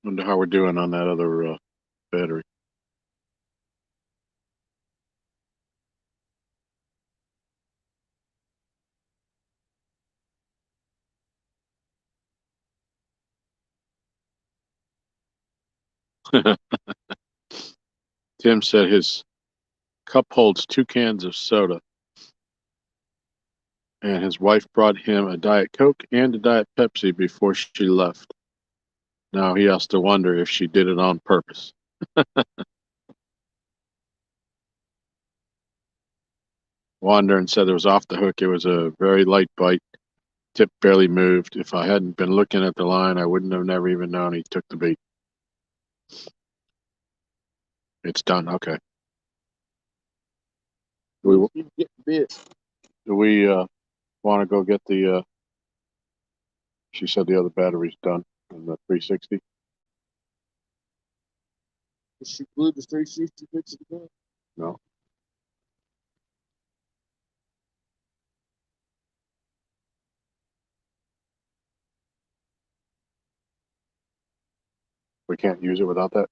Wonder how we're doing on that other battery. Tim said his cup holds 2 cans of soda, and his wife brought him a Diet Coke and a Diet Pepsi before she left. Now he has to wonder if she did it on purpose. Wandering said it was off the hook. It was a very light bite. Tip barely moved. If I hadn't been looking at the line, I wouldn't have never even known he took the bait. It's done. Okay. Do Get bit. we want to go get the? She said the other battery's done on the 360. She glued the 360 fix it again. No, we can't use it without that.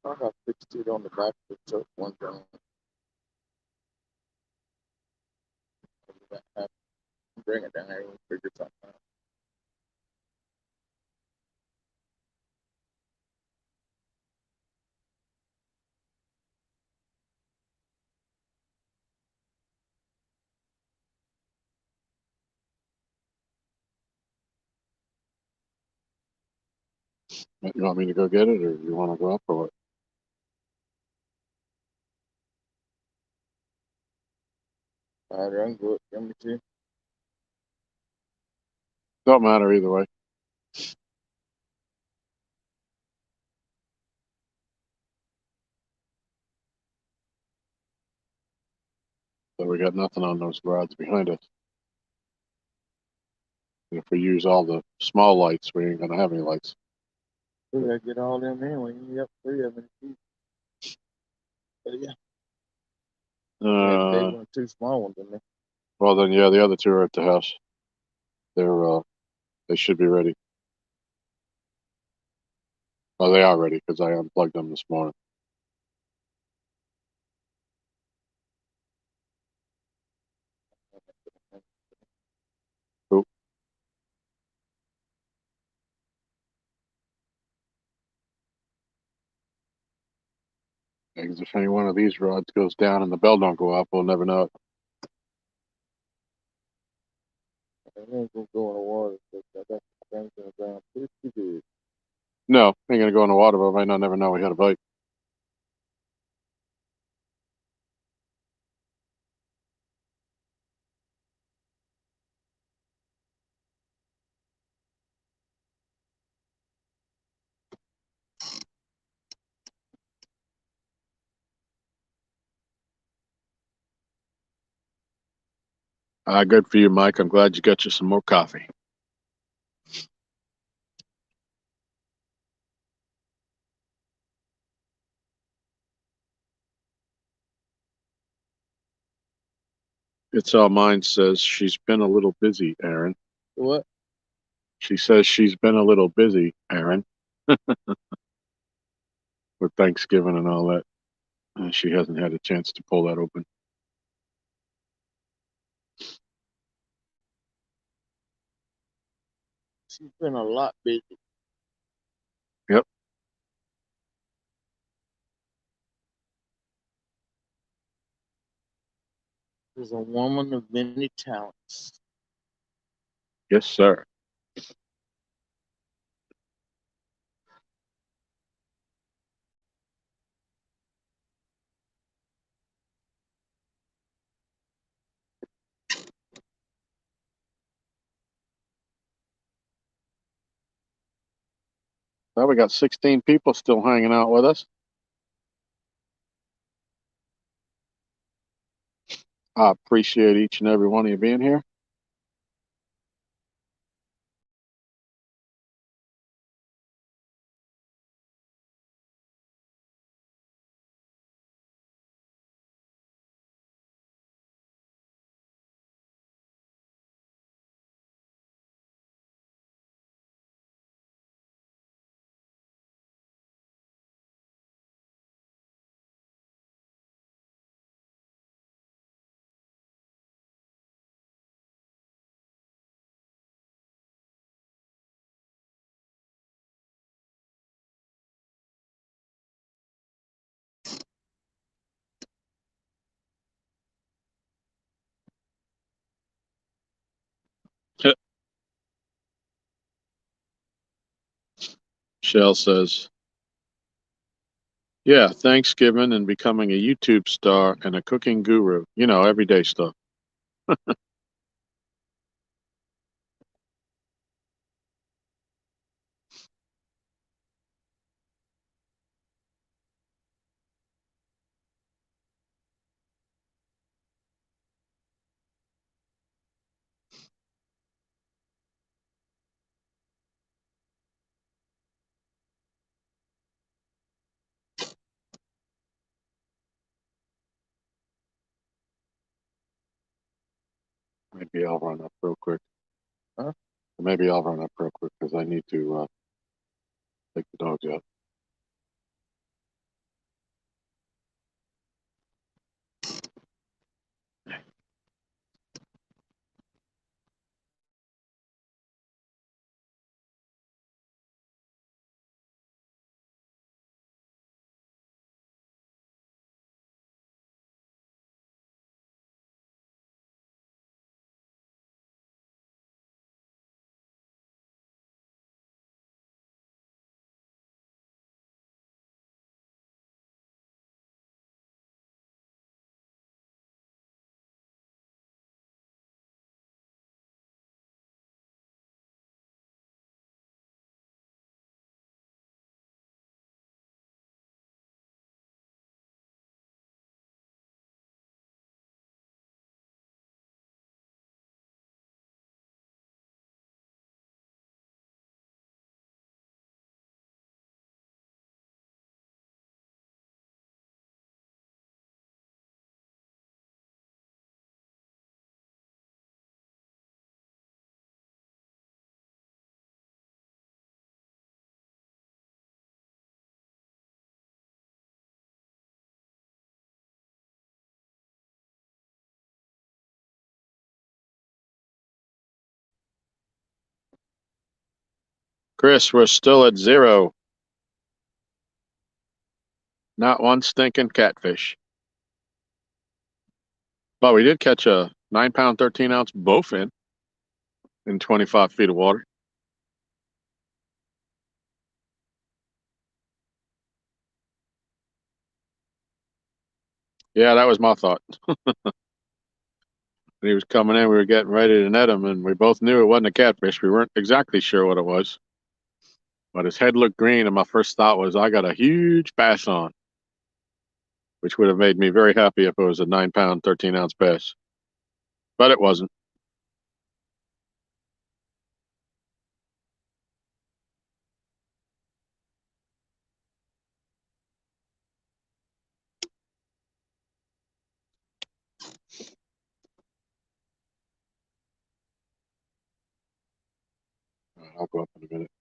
I got fixed it on the back of the truck one time. Bring it down there and figure something out. You want me to go get it, or you want to go up, or what? All right, I'm good. Let me see. Don't matter either way. So we got nothing on those rods behind us. And if we use all the small lights, we ain't gonna have any lights. We gotta get all them in when you got 3 of them in the keep. But yeah, big one, 2 small ones in there. Well then, yeah, the other 2 are at the house. They should be ready. Well, they are ready because I unplugged them this morning. Cool. Because if any one of these rods goes down and the bell don't go up, we'll never know it. I ain't gonna go in the water because I got the things in the ground pretty big. No, ain't gonna go in the water, but I might not never know we had a bite. Good for you, Mike. I'm glad you got you some more coffee. It's all mine says she's been a little busy, Aaron. What? She says she's been a little busy, Aaron, with Thanksgiving and all that. She hasn't had a chance to pull that open. She's been a lot busy. Yep. She's a woman of many talents. Yes, sir. Well, we got 16 people still hanging out with us. I appreciate each and every one of you being here. Shell says, yeah, Thanksgiving and becoming a YouTube star and a cooking guru. You know, everyday stuff. Maybe I'll run up real quick. Huh? Maybe I'll run up real quick because I need to take the dogs out. Chris, we're still at 0. Not one stinking catfish. But we did catch a 9-pound, 13-ounce bowfin in 25 feet of water. Yeah, that was my thought. When he was coming in, we were getting ready to net him, and we both knew it wasn't a catfish. We weren't exactly sure what it was. But his head looked green, and my first thought was, I got a huge bass on, which would have made me very happy if it was a 9-pound, 13-ounce bass. But it wasn't. I'll go up in a minute.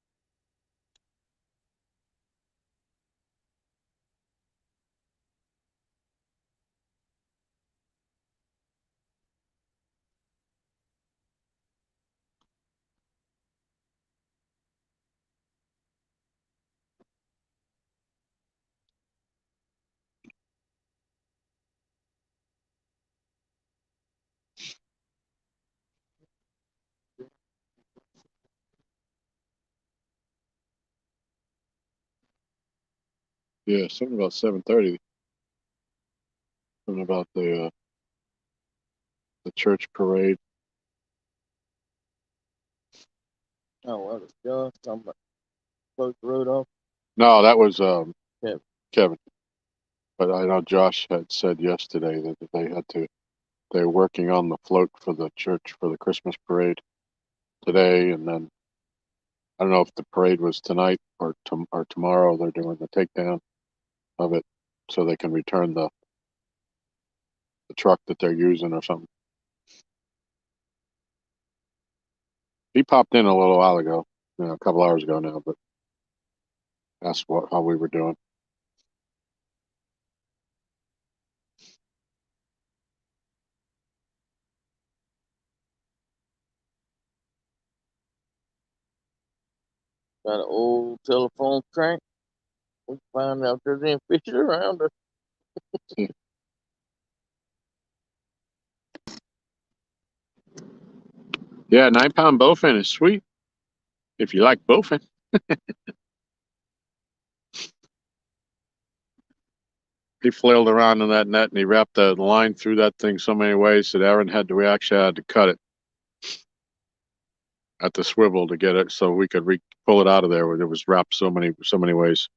Yeah, something about 7:30. Something about the church parade. Oh, well, it's John. Talking about close the road off. No, that was Kevin. Kevin. But I know Josh had said yesterday that they're working on the float for the church for the Christmas parade today, and then I don't know if the parade was tonight or tomorrow. They're doing the takedown of it so they can return the truck that they're using or something. He popped in a little while ago, a couple hours ago now, but asked how we were doing. Got an old telephone crank. We can find out if there's any fishes around us. Yeah, 9-pound bowfin is sweet if you like bowfin. He flailed around in that net and he wrapped the line through that thing so many ways that we actually had to cut it at the swivel to get it so we could pull it out of there. It was wrapped so many ways.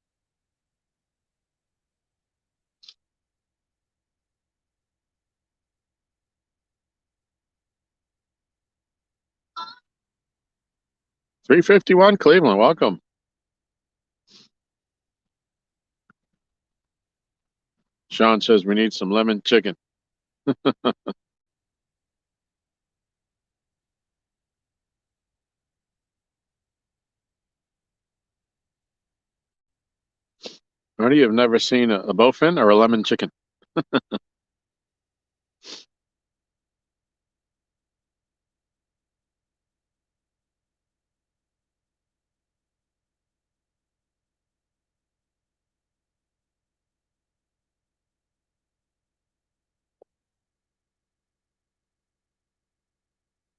$3.51 Cleveland, welcome. Sean says we need some lemon chicken. Marty, you've never seen a bowfin or a lemon chicken?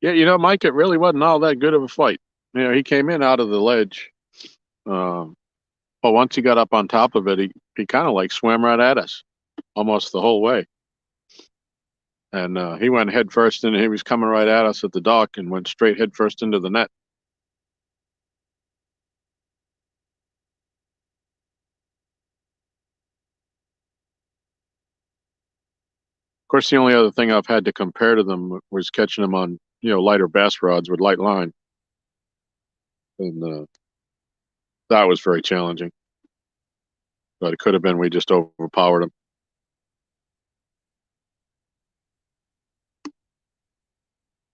Yeah, Mike, it really wasn't all that good of a fight. He came in out of the ledge. But once he got up on top of it, he kind of like swam right at us almost the whole way. And he went head first, and he was coming right at us at the dock and went straight head first into the net. Of course, the only other thing I've had to compare to them was catching them on, lighter bass rods with light line. And that was very challenging. But it could have been we just overpowered them.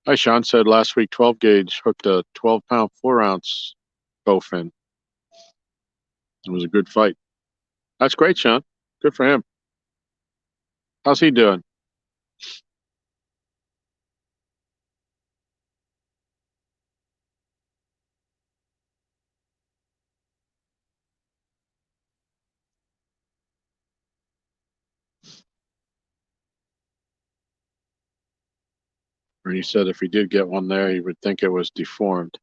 Hi, Sean said last week 12 gauge hooked a 12-pound 4-ounce bowfin. It was a good fight. That's great, Sean. Good for him. How's he doing? Or he said if he did get one there, he would think it was deformed.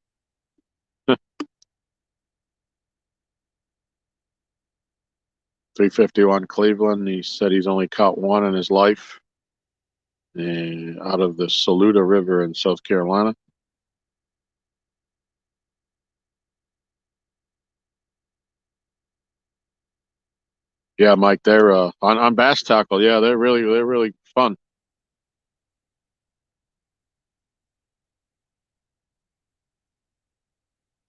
351 Cleveland. He said he's only caught one in his life, and out of the Saluda River in South Carolina. Yeah, Mike, they're on bass tackle. Yeah, they're really fun.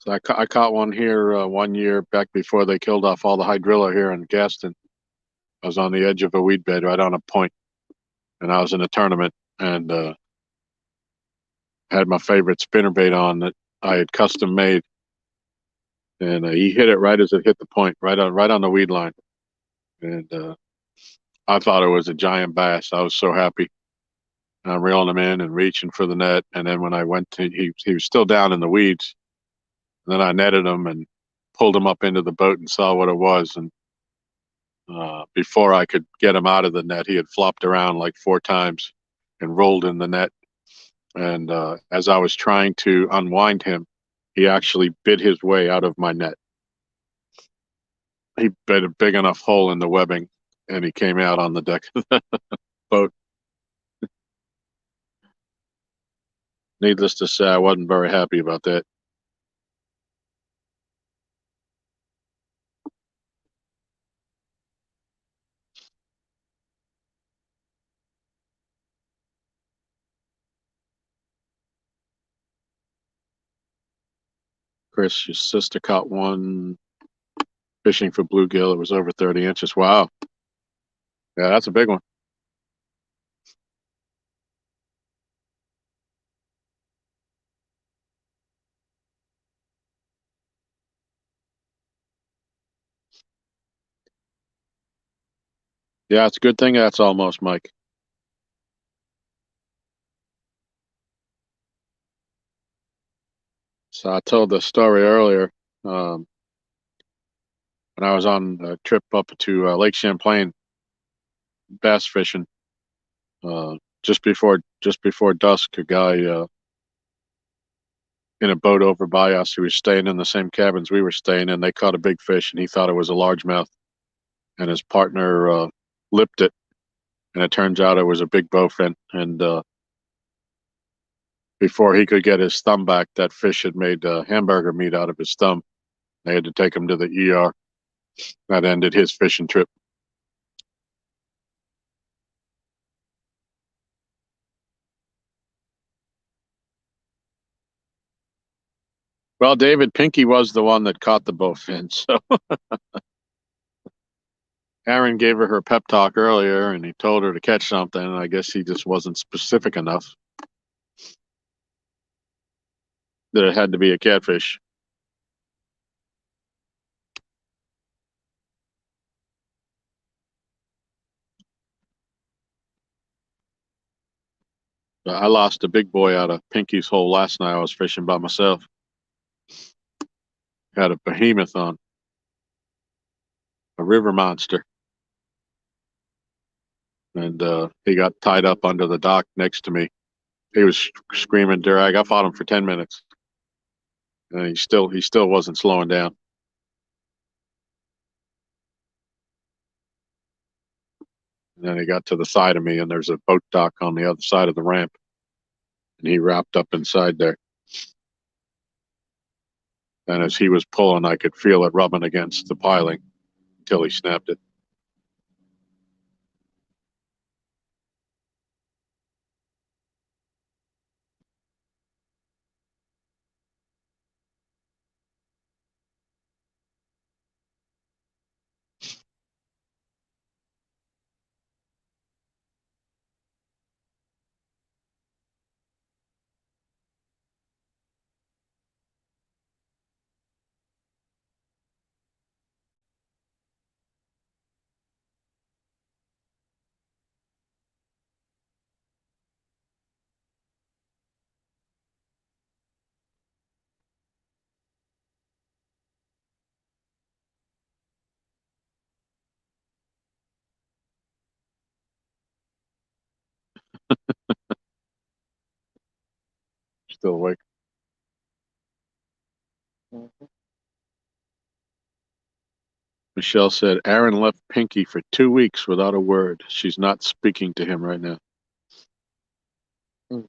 So I caught one here 1 year back before they killed off all the hydrilla here in Gaston. I was on the edge of a weed bed right on a point, and I was in a tournament and had my favorite spinnerbait on that I had custom made, and he hit it right as it hit the point, right on the weed line, and I thought it was a giant bass. I was so happy. And I'm reeling him in and reaching for the net, and then when I went to, he was still down in the weeds. And then I netted him and pulled him up into the boat and saw what it was. And before I could get him out of the net, he had flopped around like 4 times and rolled in the net. And as I was trying to unwind him, he actually bit his way out of my net. He bit a big enough hole in the webbing, and he came out on the deck of the boat. Needless to say, I wasn't very happy about that. Chris, your sister caught one fishing for bluegill. It was over 30 inches. Wow. Yeah, that's a big one. Yeah, it's a good thing that's almost, Mike. So I told the story earlier when I was on a trip up to Lake Champlain bass fishing. Uh, just before dusk, a guy in a boat over by us who was staying in the same cabins we were staying in. They caught a big fish, and he thought it was a largemouth, and his partner lipped it, and it turns out it was a big bowfin. And before he could get his thumb back, that fish had made hamburger meat out of his thumb. They had to take him to the ER. That ended his fishing trip. Well, David Pinky was the one that caught the bowfin. So Aaron gave her pep talk earlier, and he told her to catch something. And I guess he just wasn't specific enough that it had to be a catfish. I lost a big boy out of Pinky's hole last night. I was fishing by myself. Had a behemoth on, a river monster. And he got tied up under the dock next to me. He was screaming drag. I fought him for 10 minutes. And he still wasn't slowing down. And then he got to the side of me, and there's a boat dock on the other side of the ramp. And he wrapped up inside there. And as he was pulling, I could feel it rubbing against the piling until he snapped it. Still awake. Mhm. Michelle said, Aaron left Pinky for 2 weeks without a word. She's not speaking to him right now. Mm.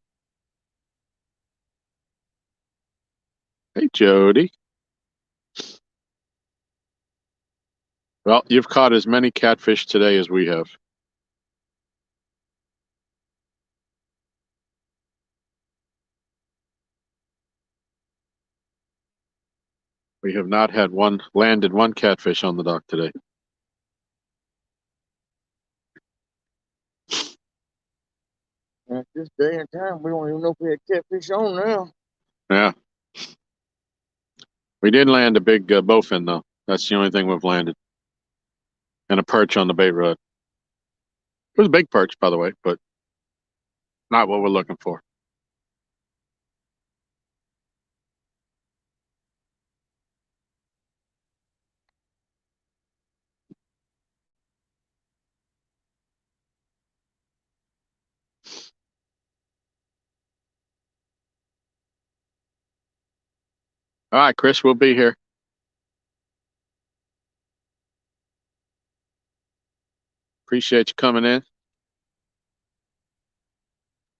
Hey, Jody. Well, you've caught as many catfish today as we have. We have not had landed one catfish on the dock today. At this day and time, we don't even know if we had catfish on now. Yeah. We did land a big bowfin, though. That's the only thing we've landed. And a perch on the bait rod. It was a big perch, by the way, but not what we're looking for. All right, Chris, we'll be here. Appreciate you coming in.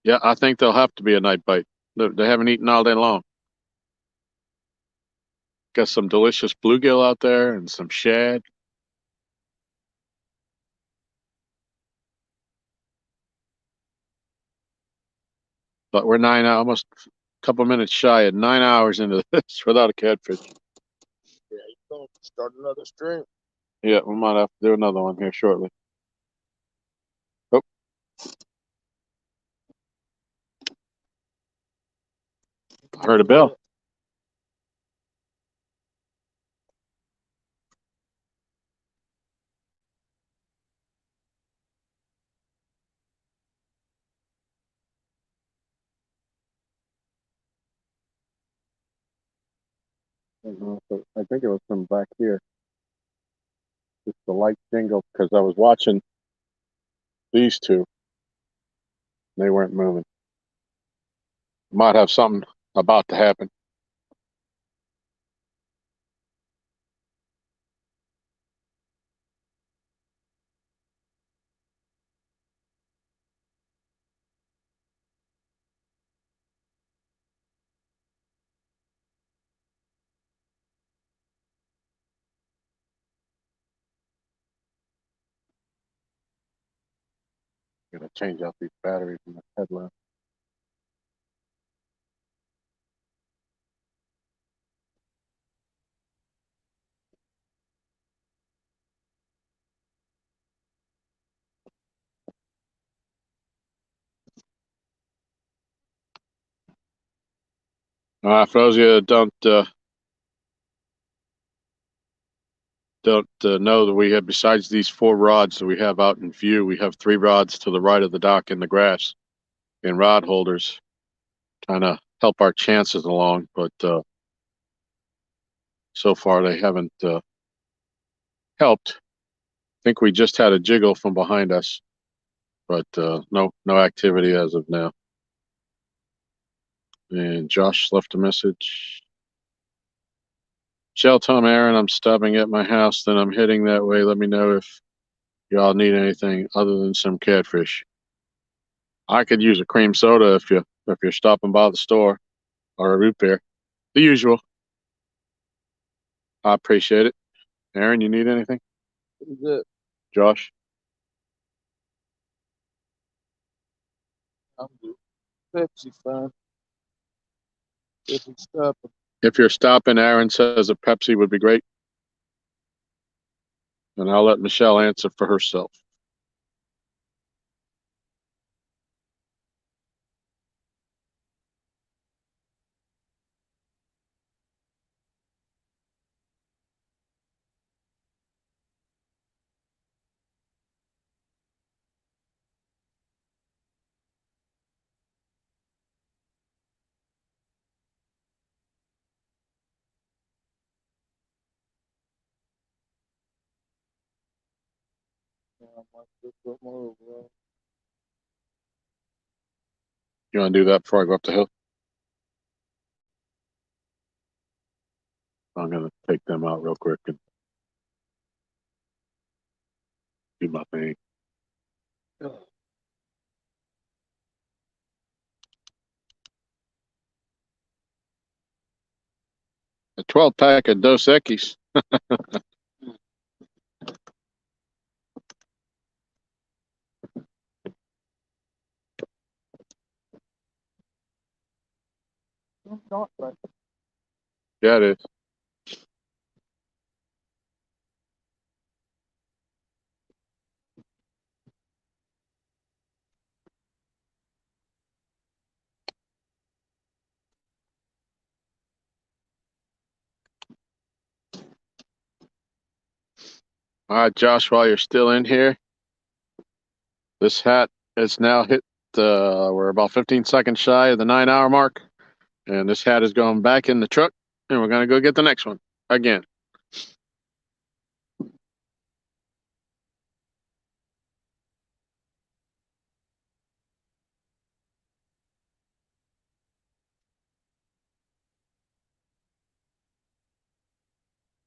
Yeah, I think they'll have to be a night bite. They haven't eaten all day long. Got some delicious bluegill out there and some shad. But we're almost a couple minutes shy of 9 hours into this without a catfish. Yeah, you gonna start another stream. Yeah, we might have to do another one here shortly. Oh, I heard a bell. I think it was from back here. Just the light jingle because I was watching these two. They weren't moving. Might have something about to happen. Gonna change out these batteries in the headlamp. For those of you that don't know that we have, besides these 4 rods that we have out in view, we have 3 rods to the right of the dock in the grass and rod holders, trying to help our chances along. But so far they haven't helped. I think we just had a jiggle from behind us, but no activity as of now. And Josh left a message. Shell Tom Aaron, I'm stopping at my house, then I'm heading that way. Let me know if y'all need anything other than some catfish. I could use a cream soda if you're stopping by the store, or a root beer. The usual. I appreciate it. Aaron, you need anything? Good. Josh? I'm good. Pepsi fine. If we stop, If you're stopping, Aaron says a Pepsi would be great. And I'll let Michelle answer for herself. I might just put more over. You want to do that before I go up the hill? I'm gonna take them out real quick and do my thing. A 12-pack of Dos Equis. Yeah, it is. All right, Josh, while you're still in here, this hat has now hit, we're about 15 seconds shy of the 9-hour mark. And this hat is going back in the truck, and we're going to go get the next one again.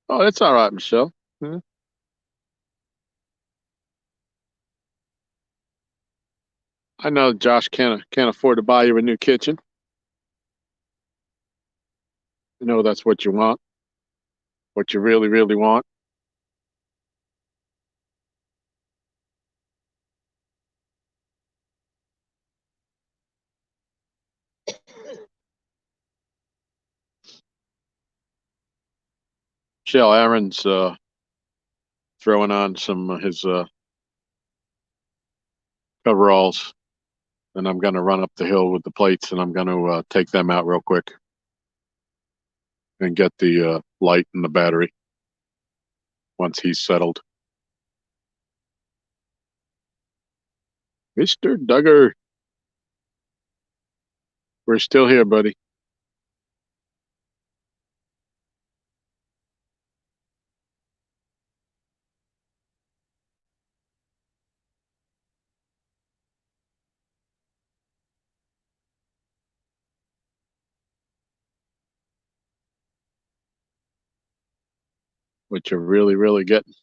Oh, it's all right, Michelle. Yeah. I know Josh can't afford to buy you a new kitchen. You know that's what you want, what you really, really want. Michelle, Aaron's throwing on some of his coveralls, and I'm going to run up the hill with the plates, and I'm going to take them out real quick and get the light and the battery once he's settled. Mr. Duggar, we're still here, buddy. What you're really, really getting.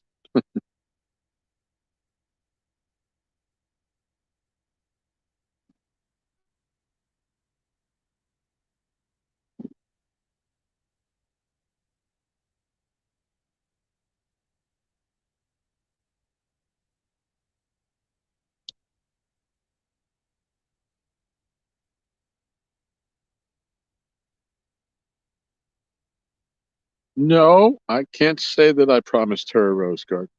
No, I can't say that I promised her a rose garden.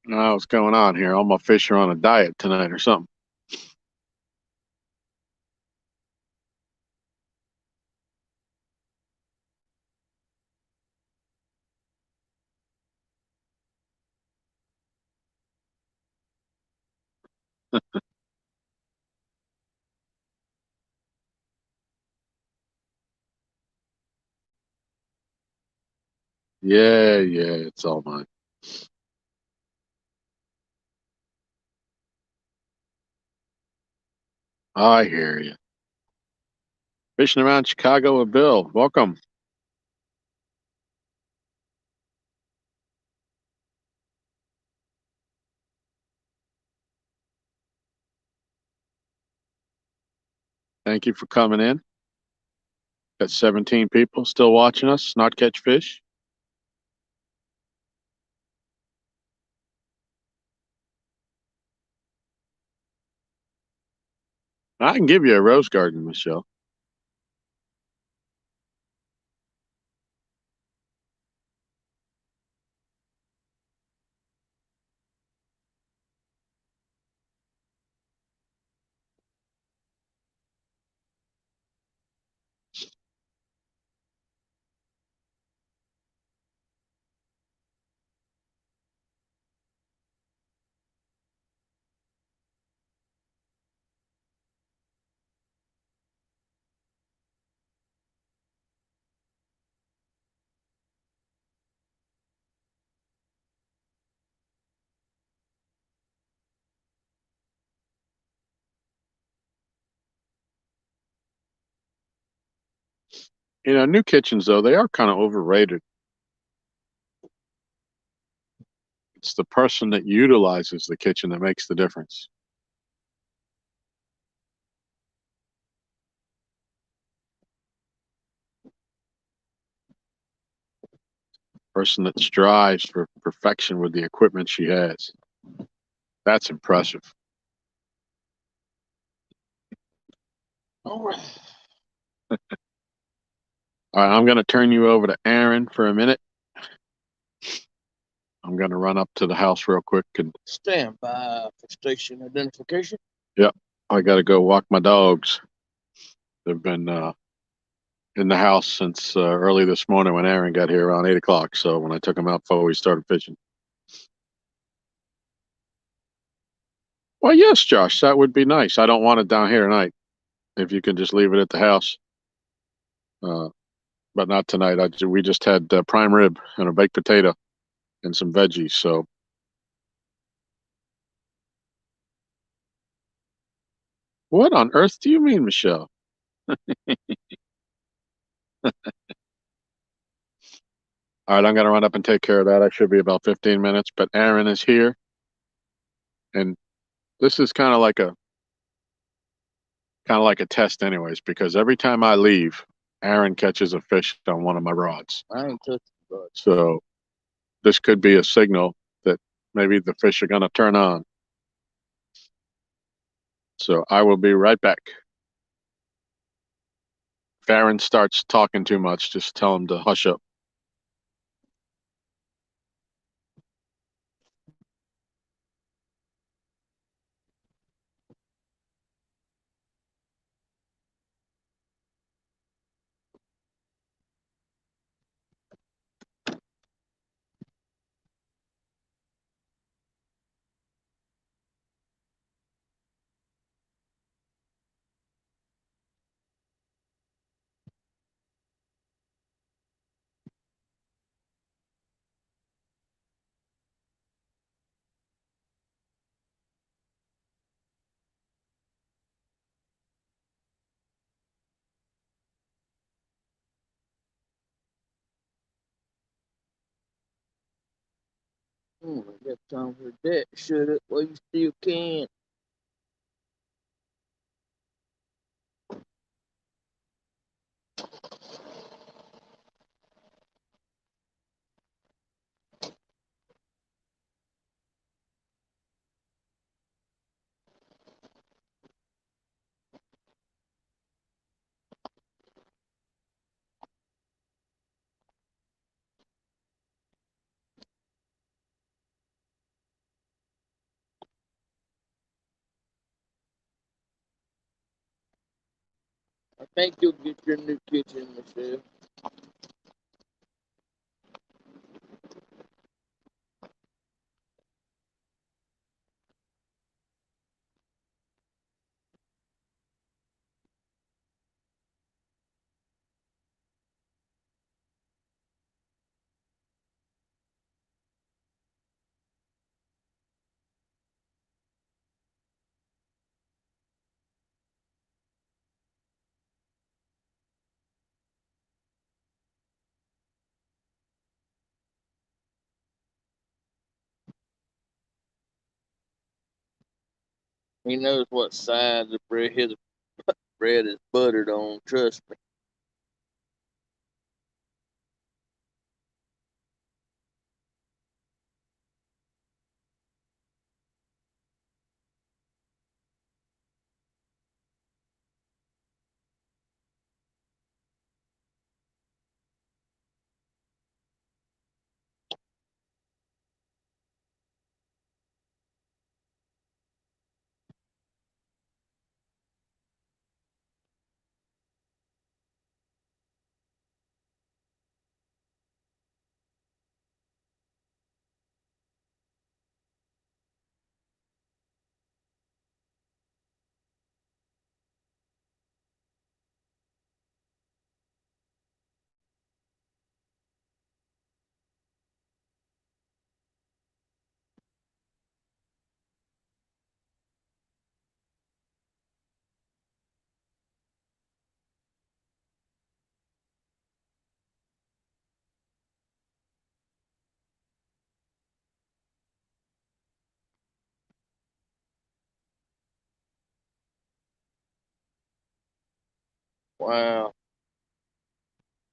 What's going on here? All my fish are on a diet tonight or something. Yeah, it's all mine. I hear you. Fishing around Chicago with Bill. Welcome. Thank you for coming in. Got 17 people still watching us, not catch fish. I can give you a rose garden, Michelle. You know, new kitchens, though, they are kind of overrated. It's the person that utilizes the kitchen that makes the difference. Person that strives for perfection with the equipment she has. That's impressive. All right. All right, I'm going to turn you over to Aaron for a minute. I'm going to run up to the house real quick and Stand by for station identification. yep, I got to go walk my dogs. They've been in the house since early this morning when Aaron got here around 8 o'clock. So when I took them out before we started fishing. Well, yes, Josh, that would be nice. I don't want it down here tonight. If you can just leave it at the house. But not tonight. We just had prime rib and a baked potato and some veggies. So what on earth do you mean, Michelle? All right, I'm going to run up and take care of that. I should be about 15 minutes, but Aaron is here. And this is kind of like a test anyways, because every time I leave, Aaron catches a fish on one of my rods. I ain't touching the bud. So this could be a signal that maybe the fish are going to turn on. So I will be right back. If Aaron starts talking too much, just tell him to hush up. I got time for that. Shut up while you still can. I think you'll get your new kitchen, Michelle. He knows what side the his bread is buttered on. Trust me. Wow.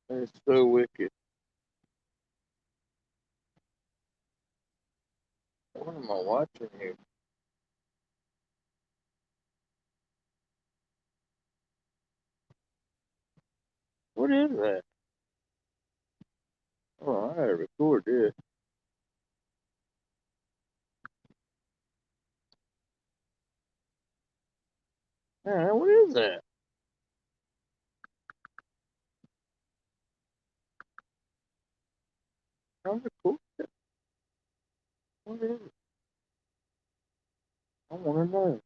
That's so wicked. What am I watching here? What is that? Oh, I gotta record this. Man, what is that? I'm record it. What is it? I wanna know.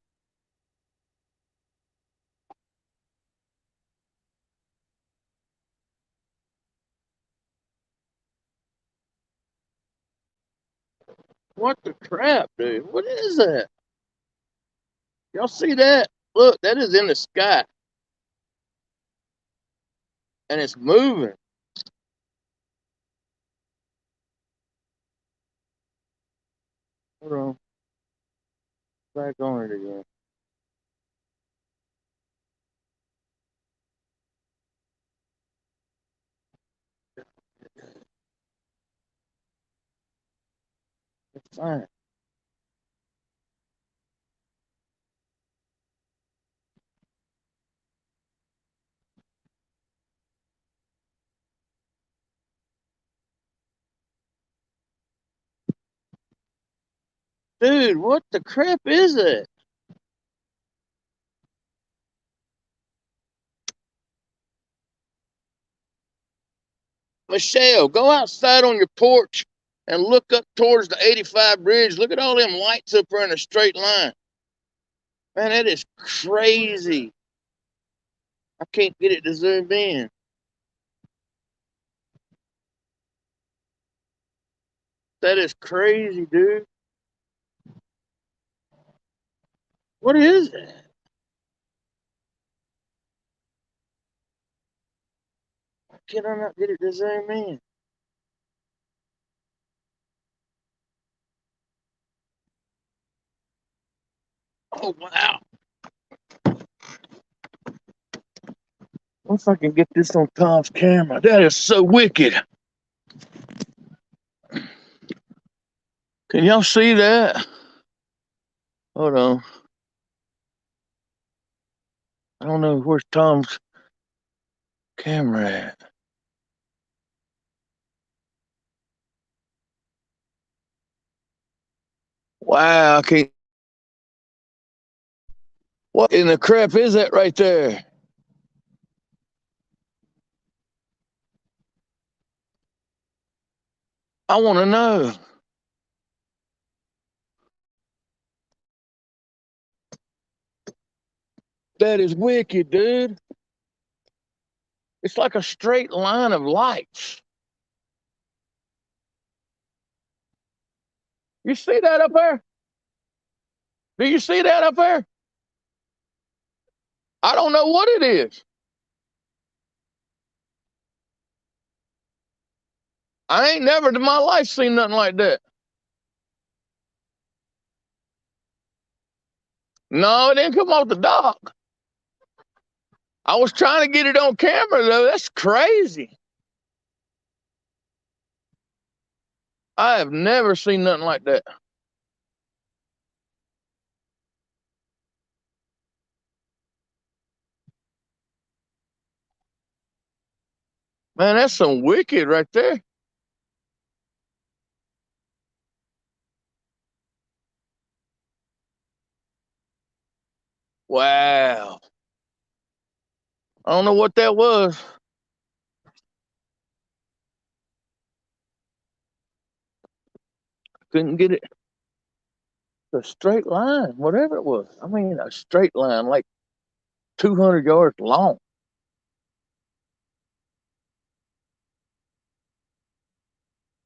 What the crap, dude? What is that? Y'all see that? Look, that is in the sky. And it's moving. Hold on. Back on it again. It's fine. Dude, what the crap is it? Michelle, go outside on your porch and look up towards the 85 bridge. Look at all them lights up there in a straight line. Man, that is crazy. I can't get it to zoom in. That is crazy, dude. What is that? Why can I not get it to zoom in? Oh, wow. What if I can get this on Tom's camera? That is so wicked. Can y'all see that? Hold on. I don't know where's Tom's camera at. Wow, I can't. What in the crap is that right there? I want to know. That is wicked, dude. It's like a straight line of lights. You see that up there? Do you see that up there? I don't know what it is. I ain't never in my life seen nothing like that. No, it didn't come off the dock. I was trying to get it on camera, though. That's crazy. I have never seen nothing like that. Man, that's some wicked right there. Wow. I don't know what that was. Couldn't get it. A straight line, whatever it was. I mean, a straight line, like 200 yards long.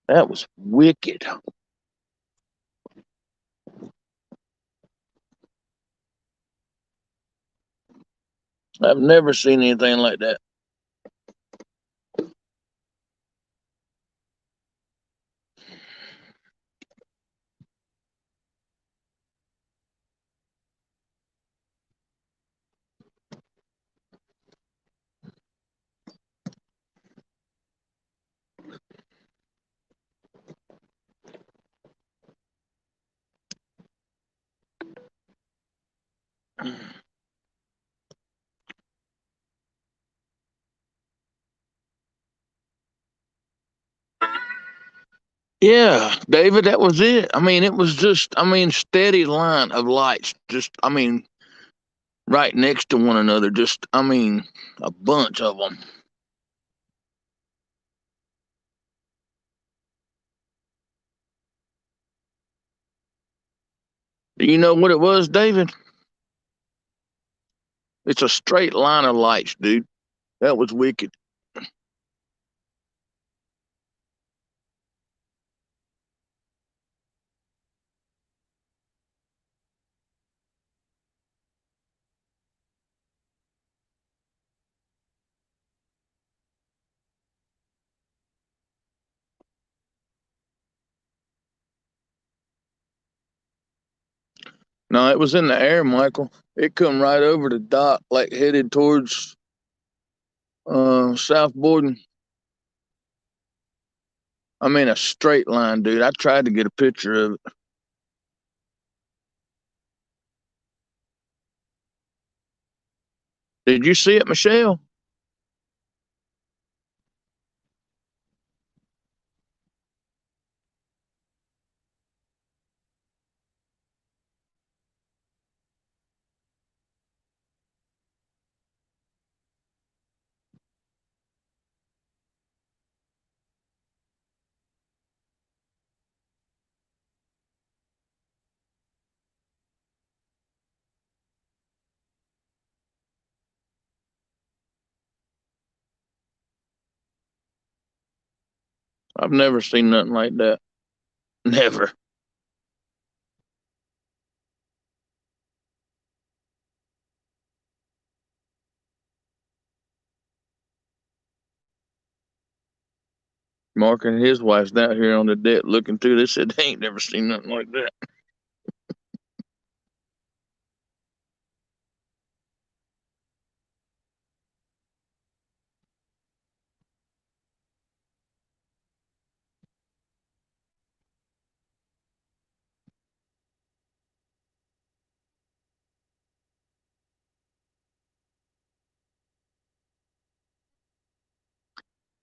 That was wicked. I've never seen anything like that. Yeah, David, that was it. I mean, it was just, steady line of lights, just, right next to one another, just, a bunch of them. Do you know what it was, David? It's a straight line of lights, dude. That was wicked. No, it was in the air, Michael. It come right over the dock, like headed towards South Borden. A straight line, dude. I tried to get a picture of it. Did you see it, Michelle? I've never seen nothing like that. Never. Mark and his wife's down here on the deck looking too. They said they ain't never seen nothing like that.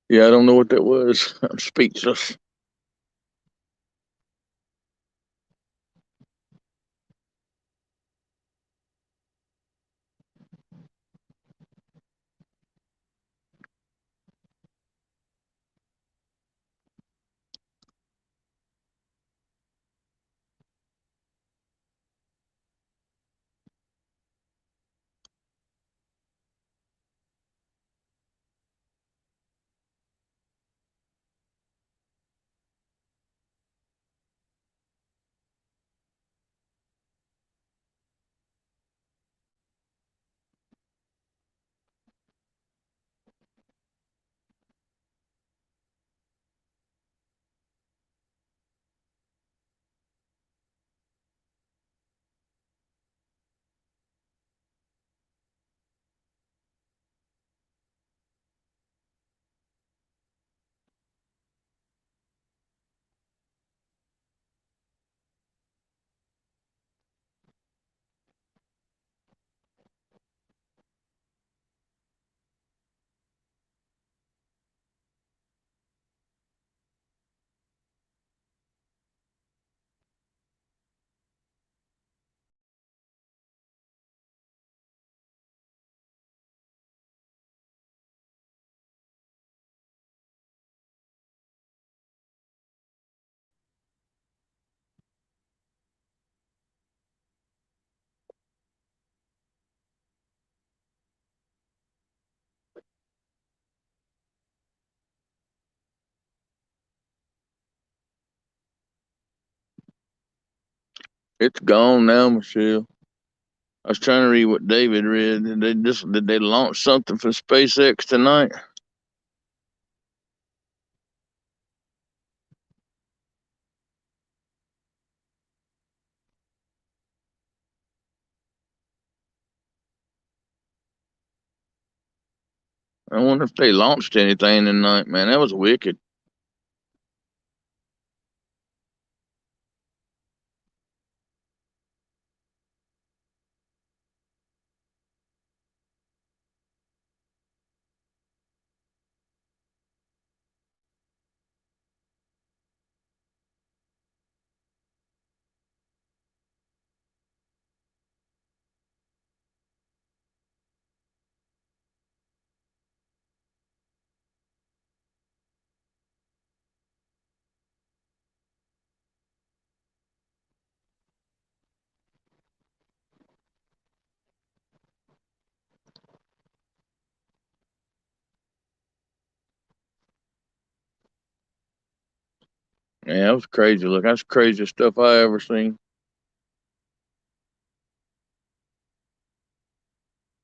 Yeah, I don't know what that was. I'm speechless. It's gone now, Michelle. I was trying to read what David read. Did they launch something for SpaceX tonight? I wonder if they launched anything tonight, man. That was wicked. Yeah, that was crazy. Look, that's the craziest stuff I ever seen.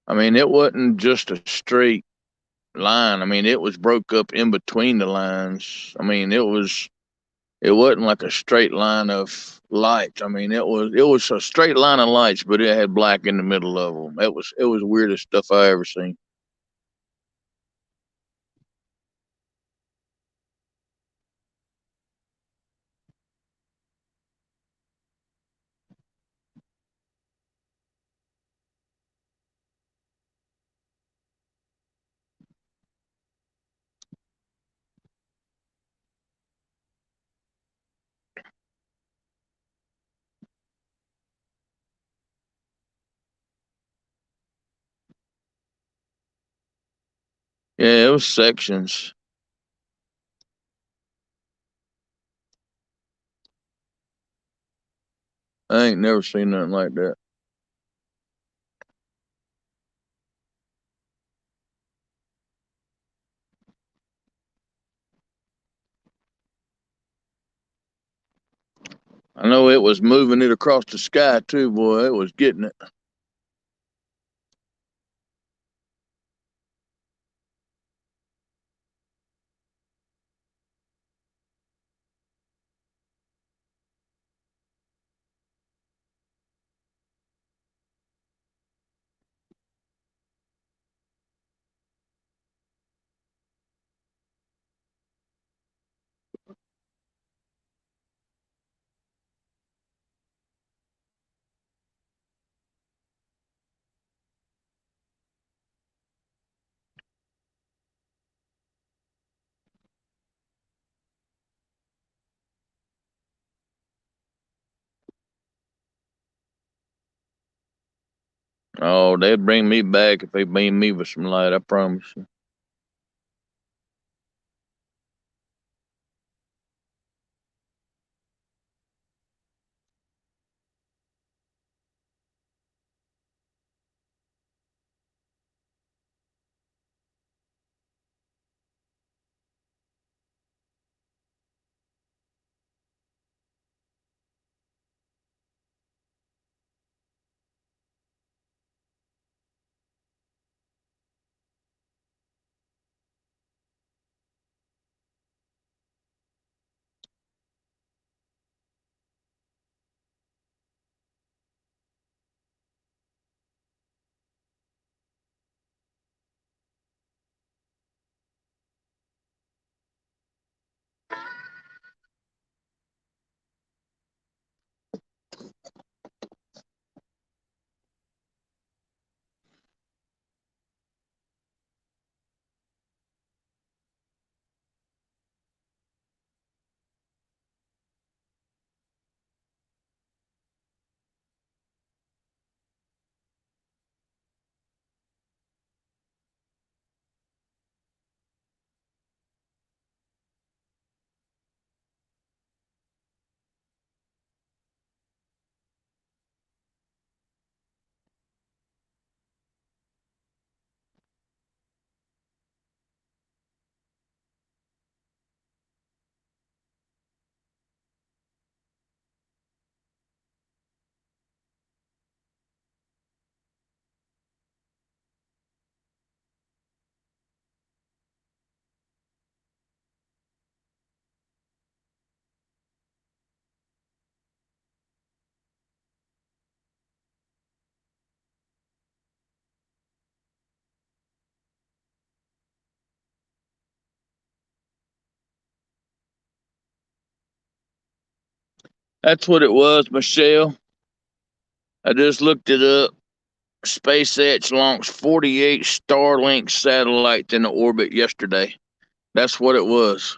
I mean, it wasn't just a straight line. I mean, it was broke up in between the lines. I mean, it wasn't like a straight line of lights. I mean, it was a straight line of lights, but it had black in the middle of them. It was the weirdest stuff I ever seen. Yeah, it was sections. I ain't never seen nothing like that. I know it was moving it across the sky too, boy. It was getting it. Oh, they'd bring me back if they beam me with some light. I promise you. That's what it was, Michelle. I just looked it up. SpaceX launched 48 Starlink satellites into orbit yesterday. That's what it was.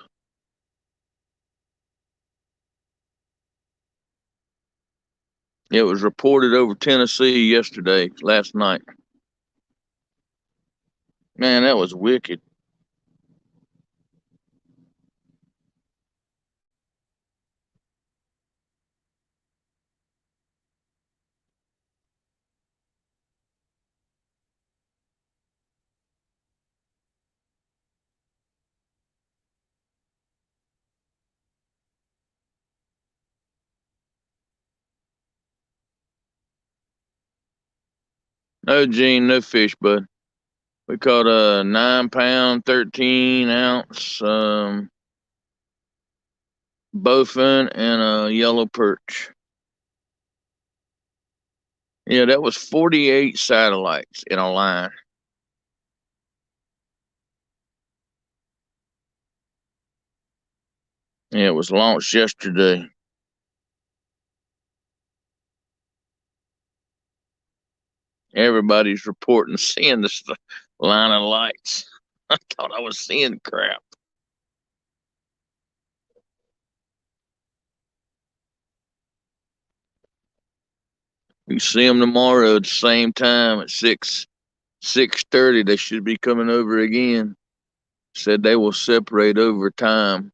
It was reported over Tennessee yesterday, last night. Man, that was wicked. No, Gene, no fish, bud. We caught a 9 pound, 13 ounce bowfin and a yellow perch. Yeah, that was 48 satellites in a line. Yeah, it was launched yesterday. Everybody's reporting seeing this line of lights. I thought I was seeing crap. We see them tomorrow at the same time at 6:30. They should be coming over again. Said they will separate over time.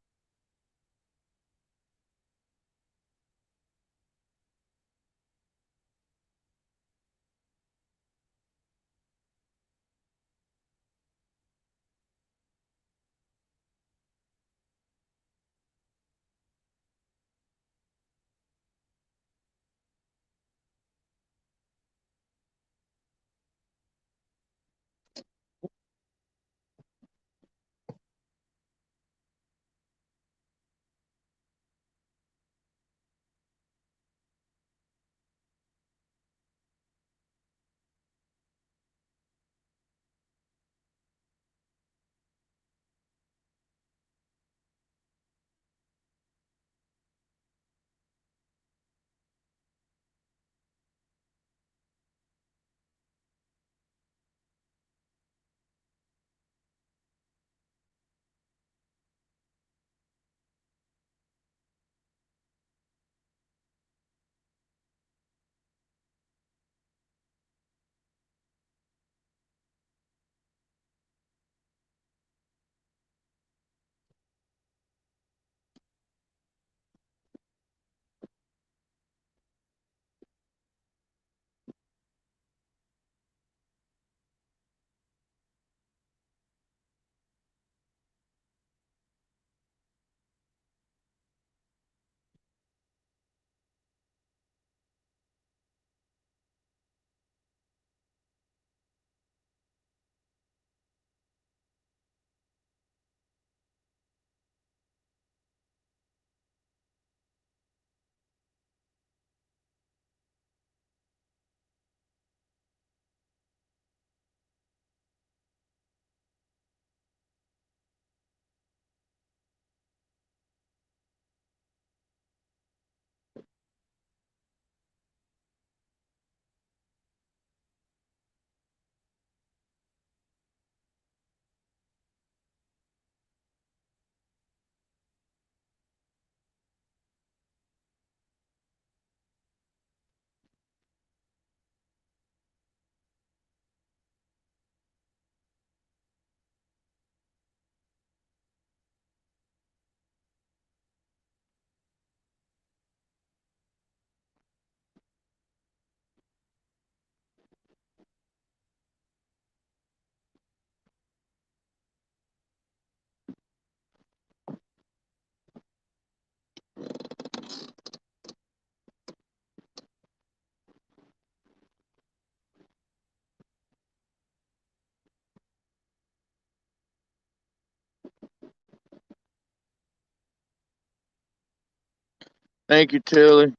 Thank you, Tilly.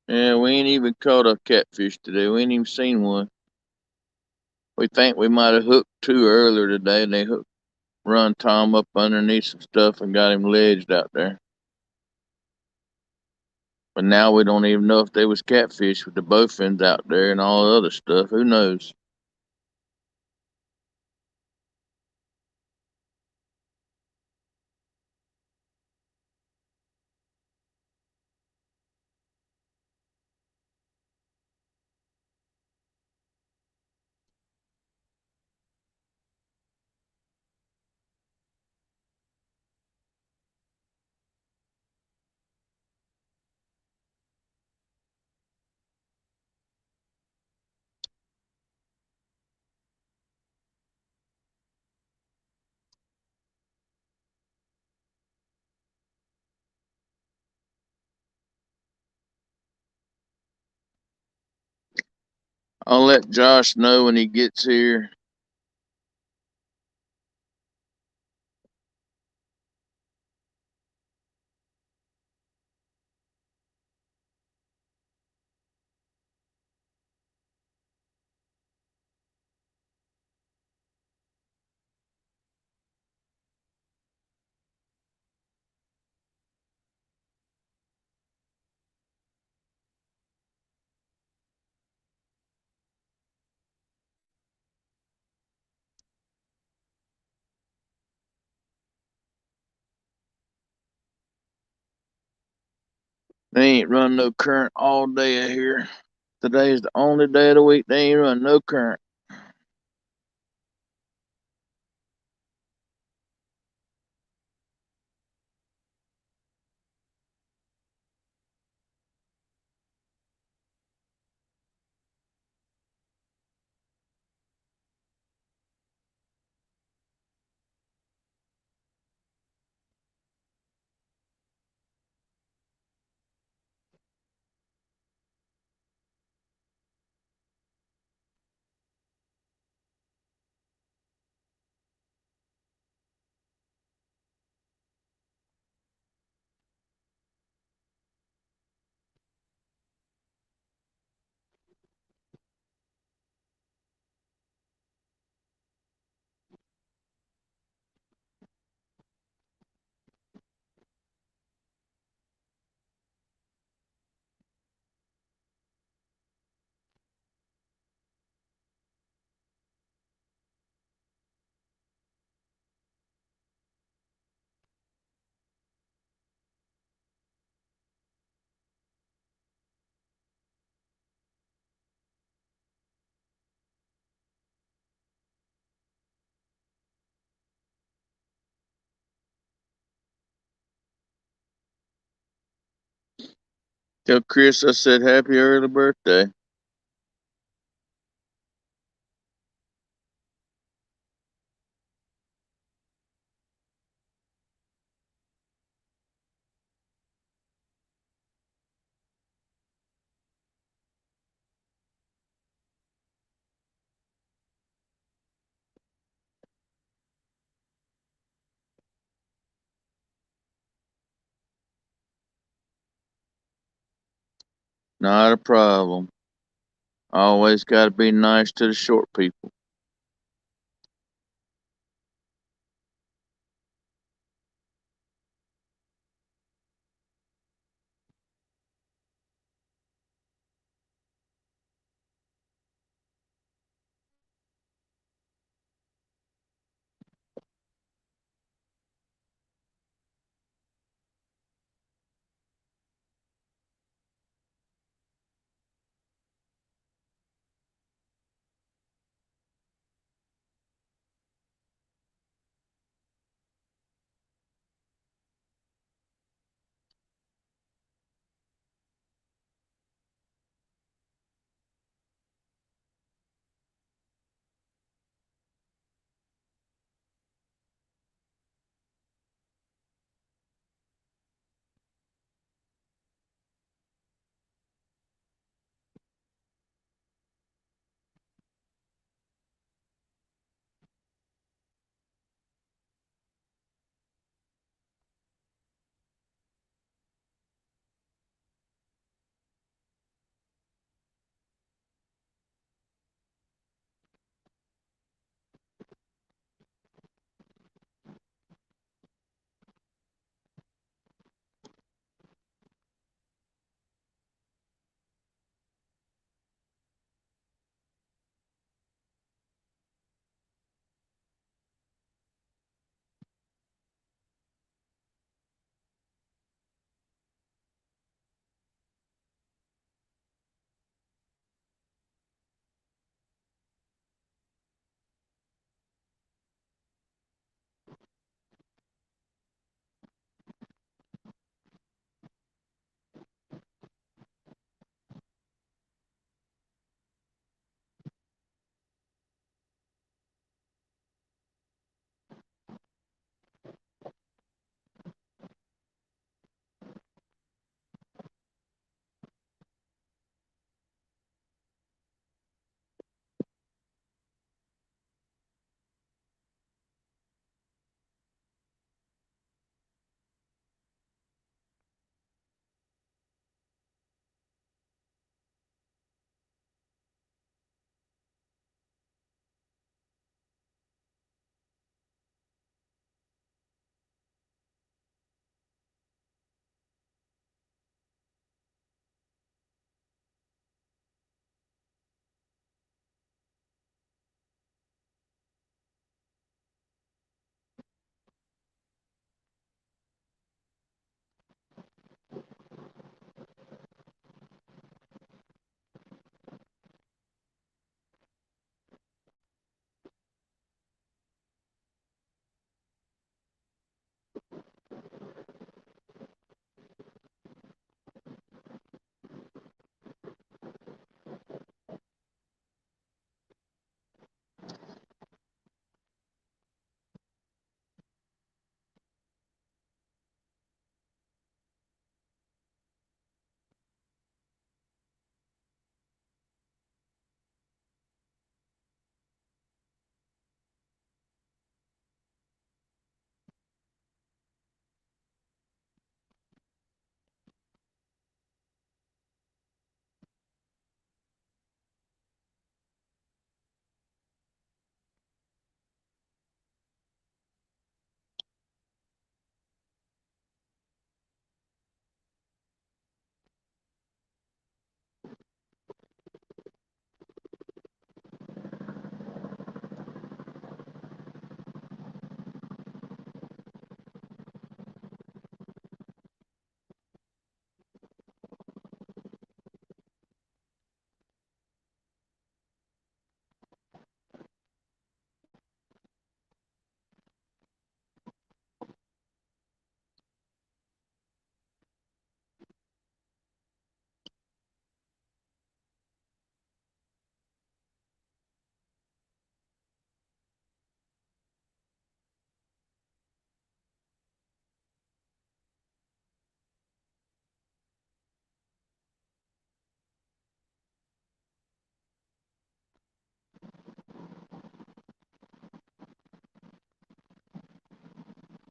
Yeah, we ain't even caught a catfish today. We ain't even seen one. We think we might have hooked two earlier today, and they run Tom up underneath some stuff and got him ledged out there. But now we don't even know if they was catfish with the bowfins out there and all the other stuff. Who knows? I'll let Josh know when he gets here. They ain't run no current all day here. Today's the only day of the week they ain't run no current. Tell Chris I said happy early birthday. Not a problem. Always got to be nice to the short people.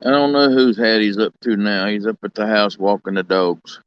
I don't know whose hat he's up to now. He's up at the house walking the dogs.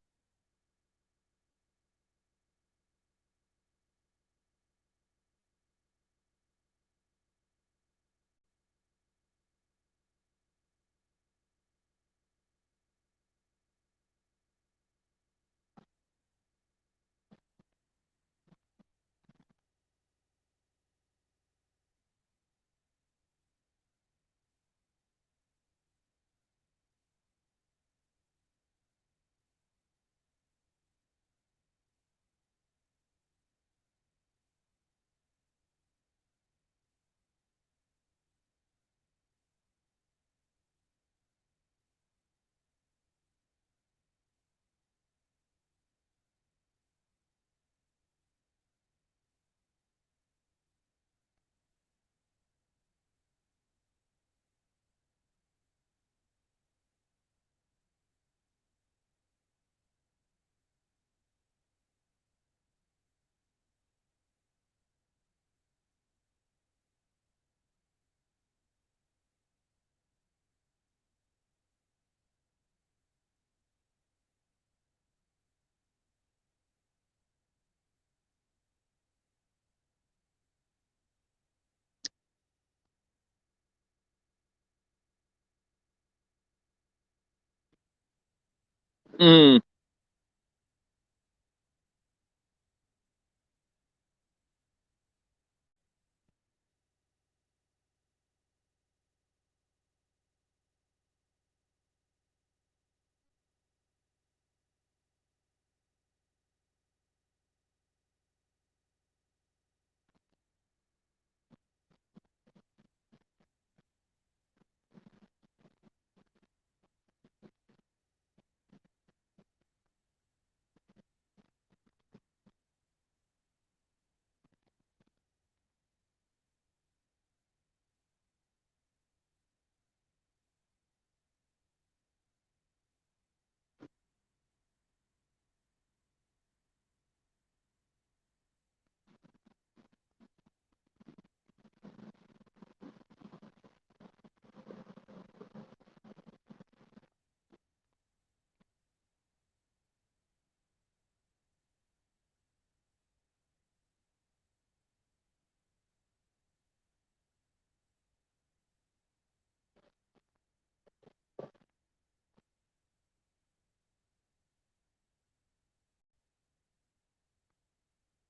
Mm.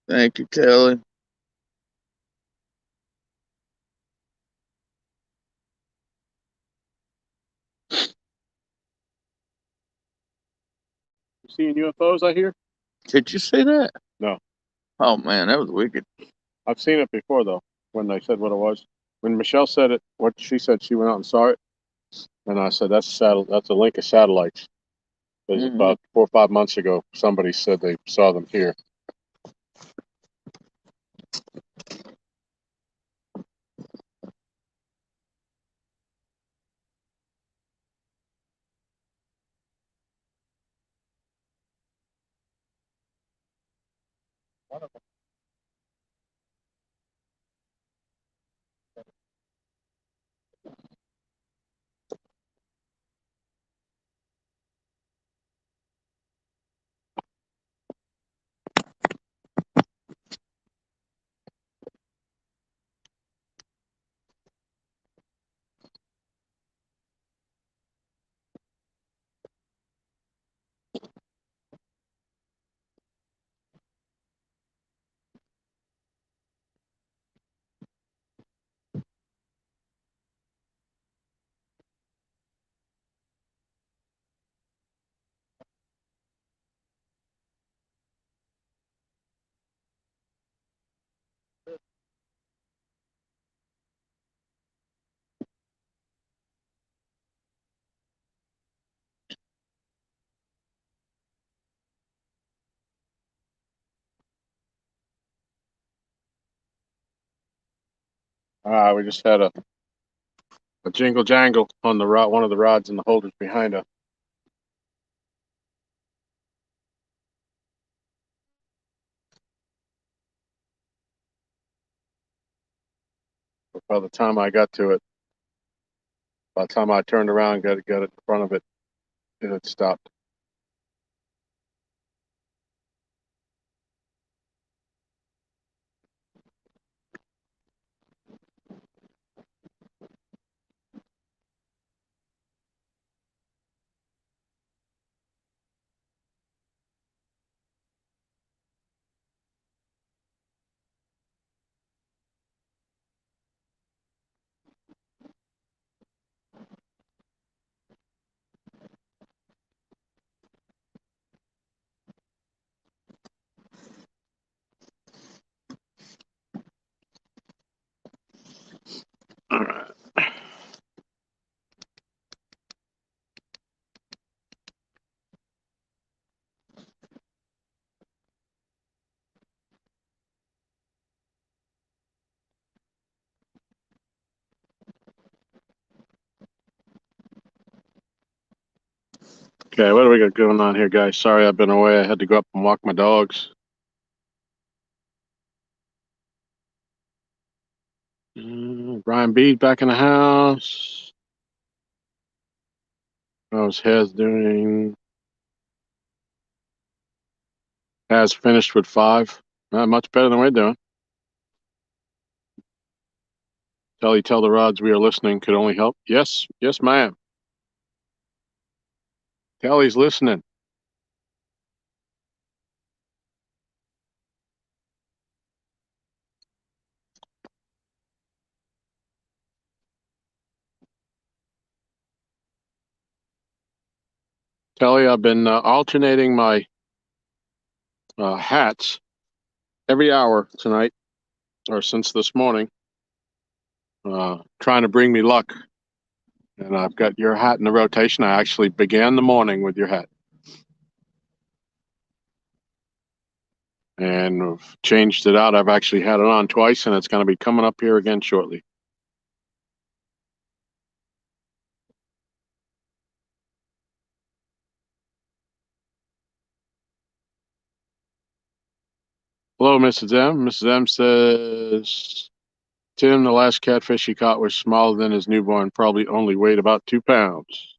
Thank you, Kelly. You seeing UFOs, I hear? Did you see that? No. Oh man, that was wicked. I've seen it before, though, when they said what it was. When Michelle said it, what she said, she went out and saw it. And I said, that's a link of satellites. Because Mhm. about 4 or 5 months ago, somebody said they saw them here. We just had a jingle jangle on the rod, one of the rods and the holders behind us. But by the time I got to it, By the time I turned around, got it in front of it, it had stopped. All right. Okay, what do we got going on here, guys? Sorry I've been away. I had to go up and walk my dogs. Brian B's back in the house. How's Hez doing? Has finished with 5. Not much better than we're doing. Tell the rods we are listening. Could only help. Yes, ma'am. Kelly's listening. Kelly, I've been alternating my hats every hour tonight, or since this morning, trying to bring me luck. And I've got your hat in the rotation. I actually began the morning with your hat. And we've changed it out. I've actually had it on twice, and it's going to be coming up here again shortly. Hello, Mrs. M. Mrs. M says, Tim, the last catfish he caught was smaller than his newborn, probably only weighed about 2 pounds.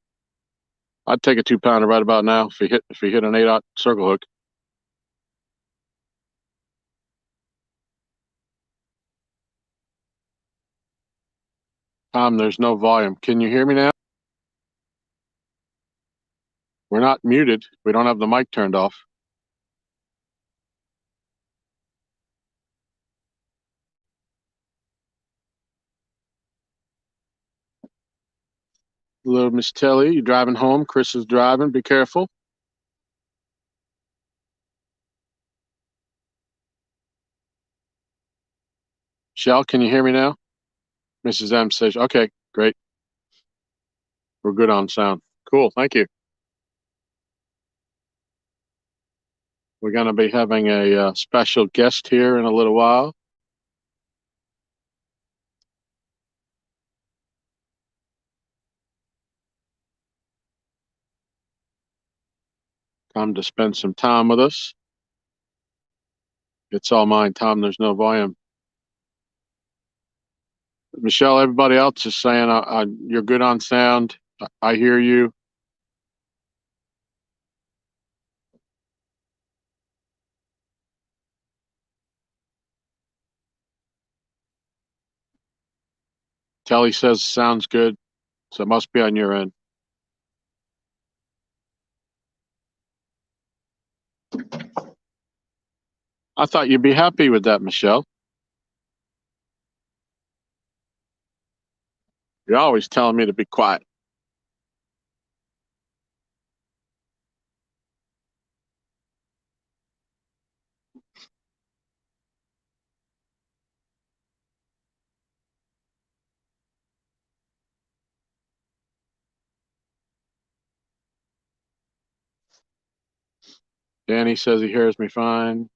I'd take a 2-pounder right about now if he hit an 8/0 circle hook. Tom, there's no volume. Can you hear me now? We're not muted. We don't have the mic turned off. Hello, Miss Telly. You driving home? Chris is driving. Be careful. Michelle, can you hear me now? Mrs. M says, okay, great. We're good on sound. Cool, thank you. We're going to be having a special guest here in a little while. Come to spend some time with us. It's all mine, Tom. There's no volume. Michelle, everybody else is saying you're good on sound. I hear you. Telly says sounds good, so it must be on your end. I thought you'd be happy with that, Michelle. You're always telling me to be quiet. Danny says he hears me fine.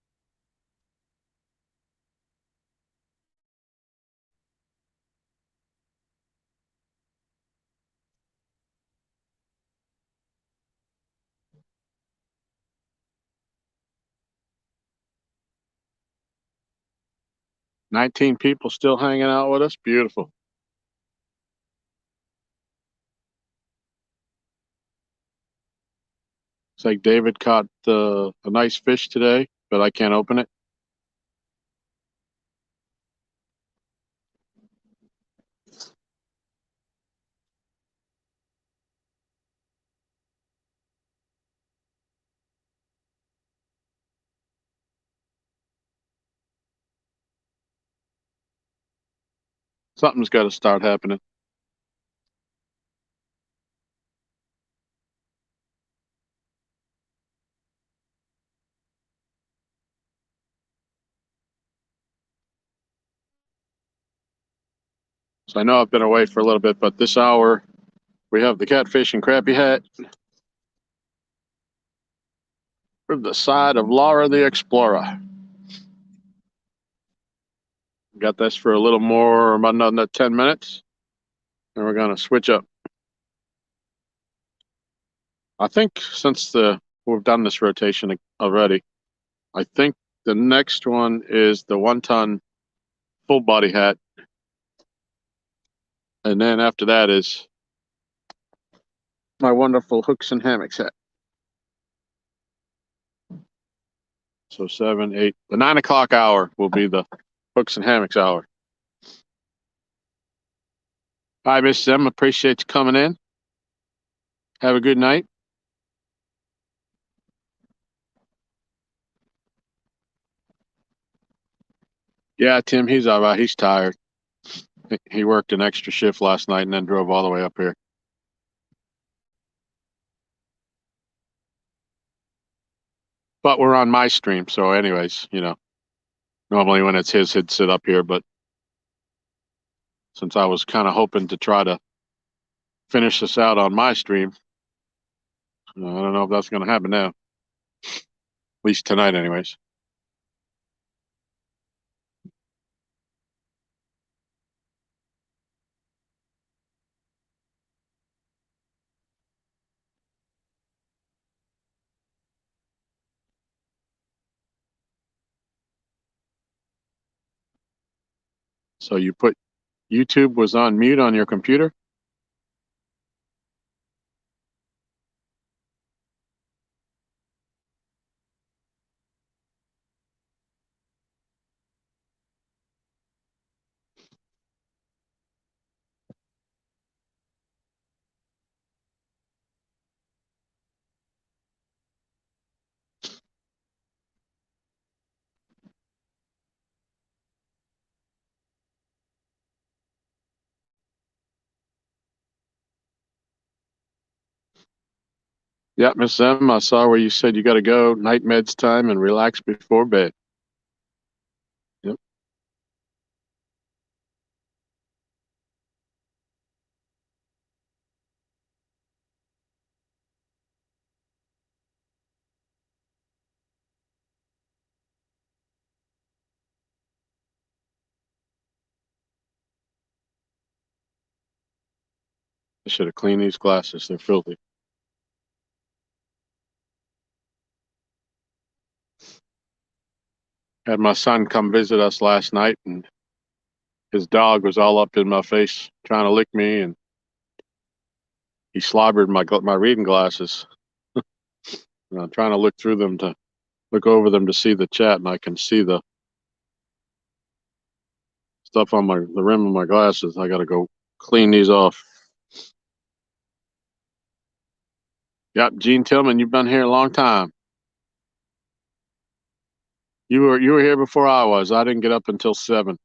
"19 people still hanging out with us. Beautiful. Looks like David caught a nice fish today, but I can't open it. Something's got to start happening. So I know I've been away for a little bit, but this hour we have the catfish and crappie hat from the side of Laura the Explorer. Got this for a little more, about another 10 minutes, and we're going to switch up. I think since we've done this rotation already, I think the next one is the 1-ton full body hat. And then after that is my wonderful hooks and hammocks hat. So 7, 8, the 9 o'clock hour will be the hooks and hammocks hour. Hi, Miss Em. Appreciate you coming in. Have a good night. Yeah, Tim, he's all right. He's tired. He worked an extra shift last night and then drove all the way up here. But we're on my stream, so anyways, normally when it's his, he'd sit up here, but since I was kind of hoping to try to finish this out on my stream, I don't know if that's going to happen now. At least tonight, anyways. So you put YouTube was on mute on your computer? Yeah, Miss M, I saw where you said you got to go night meds time and relax before bed. Yep. I should have cleaned these glasses. They're filthy. Had my son come visit us last night, and his dog was all up in my face trying to lick me, and he slobbered my reading glasses. I'm trying to look through them to look over them to see the chat, and I can see the stuff on the rim of my glasses. I got to go clean these off. Yep, Gene Tillman, you've been here a long time. You were here before I was. I didn't get up until 7.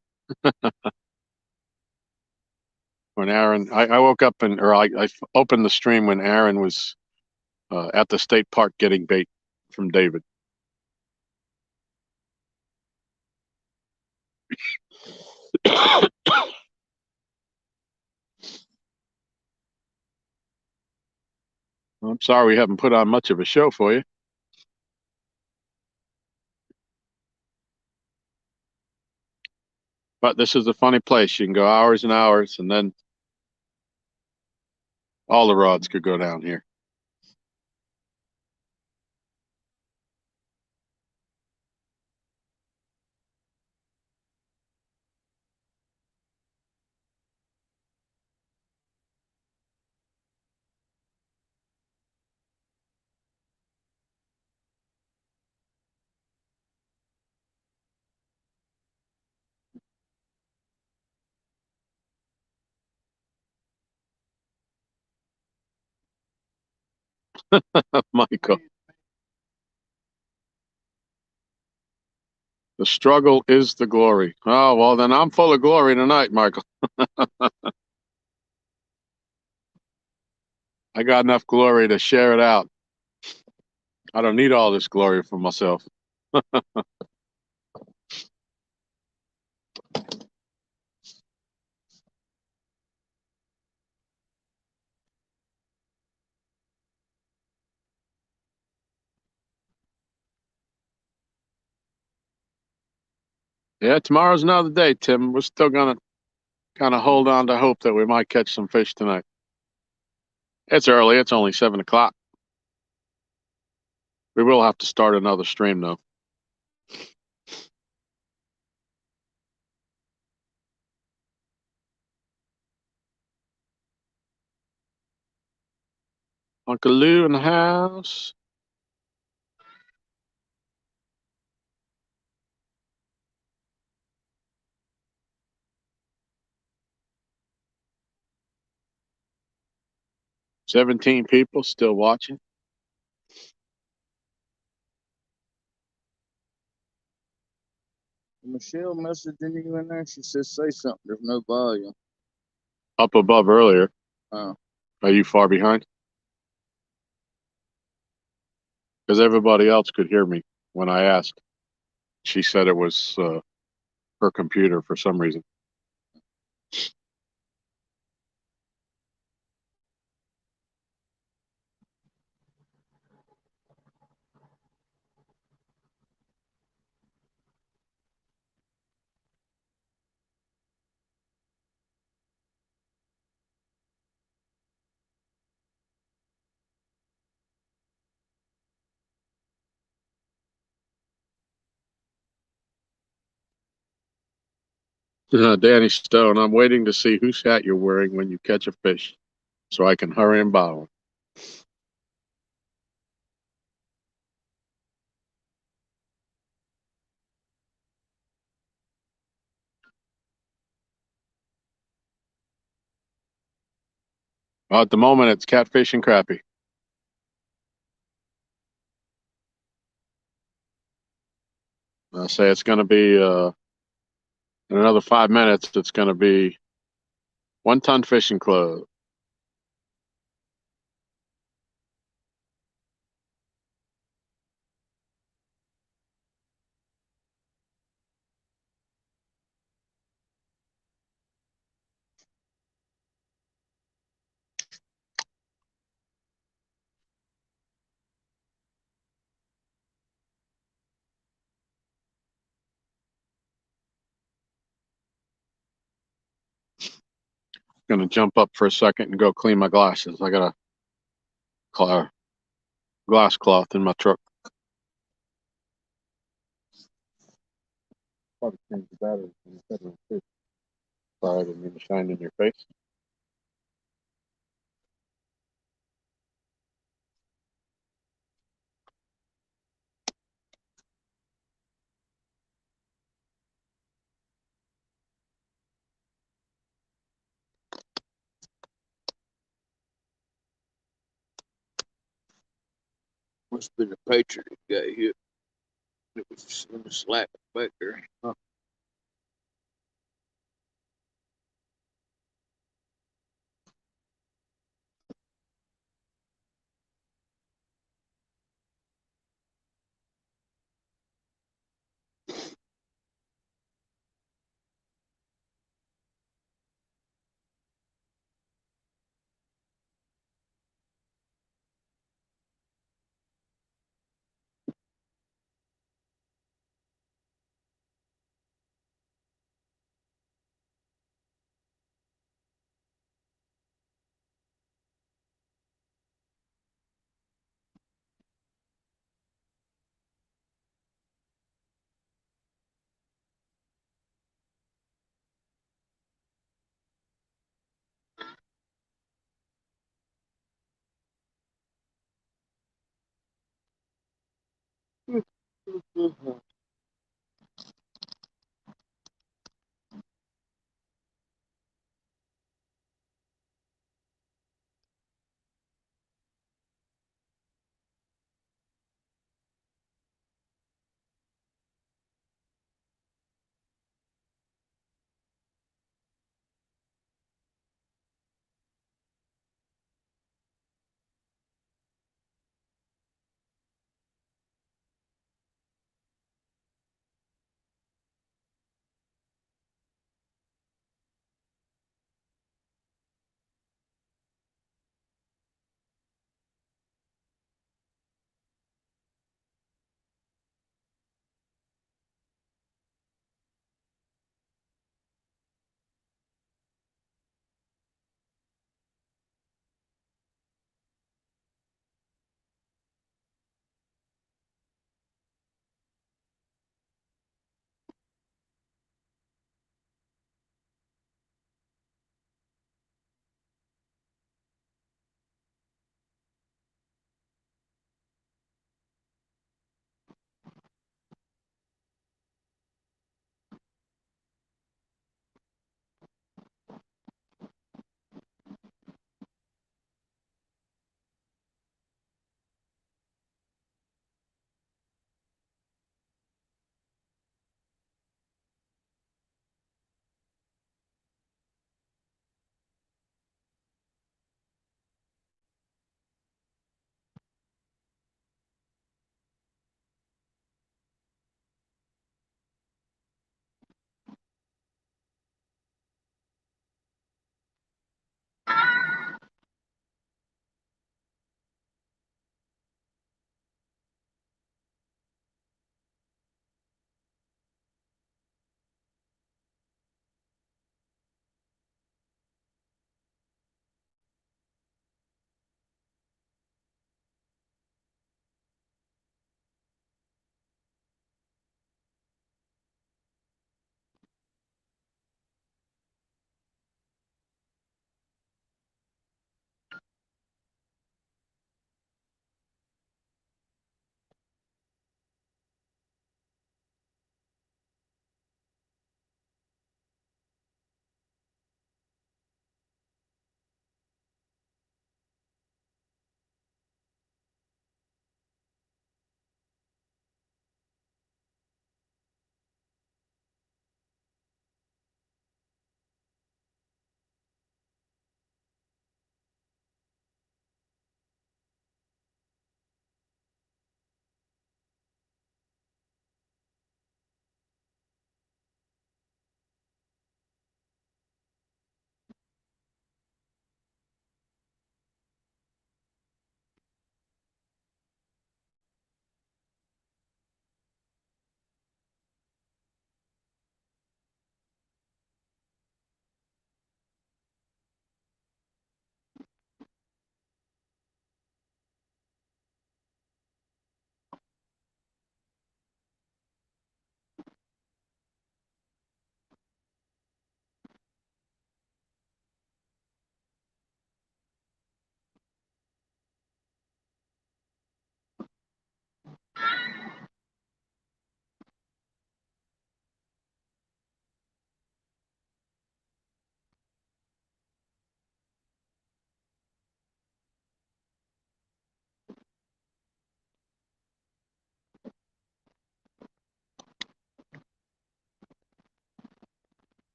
When Aaron, I woke up I opened the stream when Aaron was at the state park getting bait from David. I'm sorry we haven't put on much of a show for you. But this is a funny place. You can go hours and hours, and then all the rods could go down here. Michael. The struggle is the glory. Oh, well, then I'm full of glory tonight, Michael. I got enough glory to share it out. I don't need all this glory for myself. Yeah, tomorrow's another day, Tim. We're still going to kind of hold on to hope that we might catch some fish tonight. It's early. It's only 7 o'clock. We will have to start another stream, though. Uncle Lou in the house. $17 people still watching. Michelle messaging you in there. She says, say something. There's no volume. Up above earlier. Oh. Are you far behind? Because everybody else could hear me when I asked. She said it was her computer for some reason. Danny Stone, I'm waiting to see whose hat you're wearing when you catch a fish so I can hurry and buy one. Well, at the moment, it's catfish and crappie. I say it's going to be, in another 5 minutes, it's going to be 1 ton fishing club. Going to jump up for a second and go clean my glasses. I got a glass cloth in my truck. Probably change the battery in the bedroom too. Sorry, I didn't mean to shine in your face. Must be the Patriot that got hit. It was in the slack back there. Huh.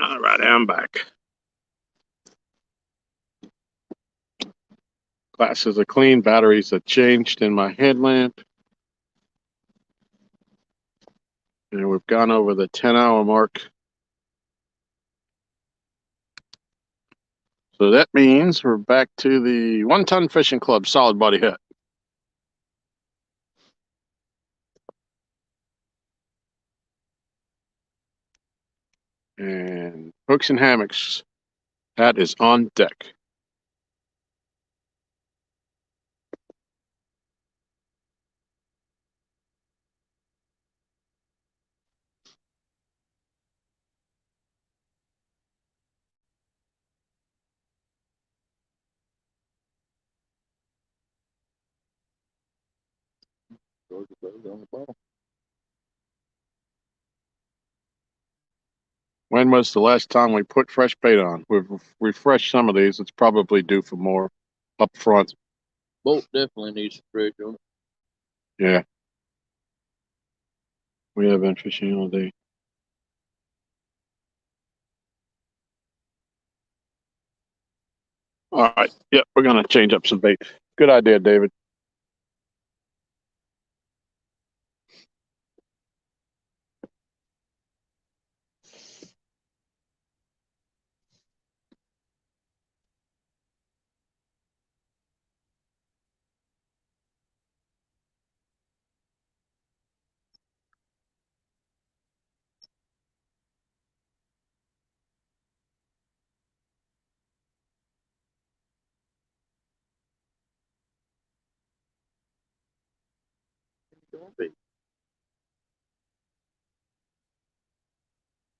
All right, I'm back. Glasses are clean, batteries are changed in my headlamp. And we've gone over the 10-hour mark. So that means we're back to the 1-ton fishing club solid body hit. And hooks and hammocks, that is on deck. Georgia Bugs on the ball. When was the last time we put fresh bait on? We've refreshed some of these. It's probably due for more up front. Boat definitely needs fresh on it. Yeah. We have been fishing all day. All right. Yep, we're going to change up some bait. Good idea, David.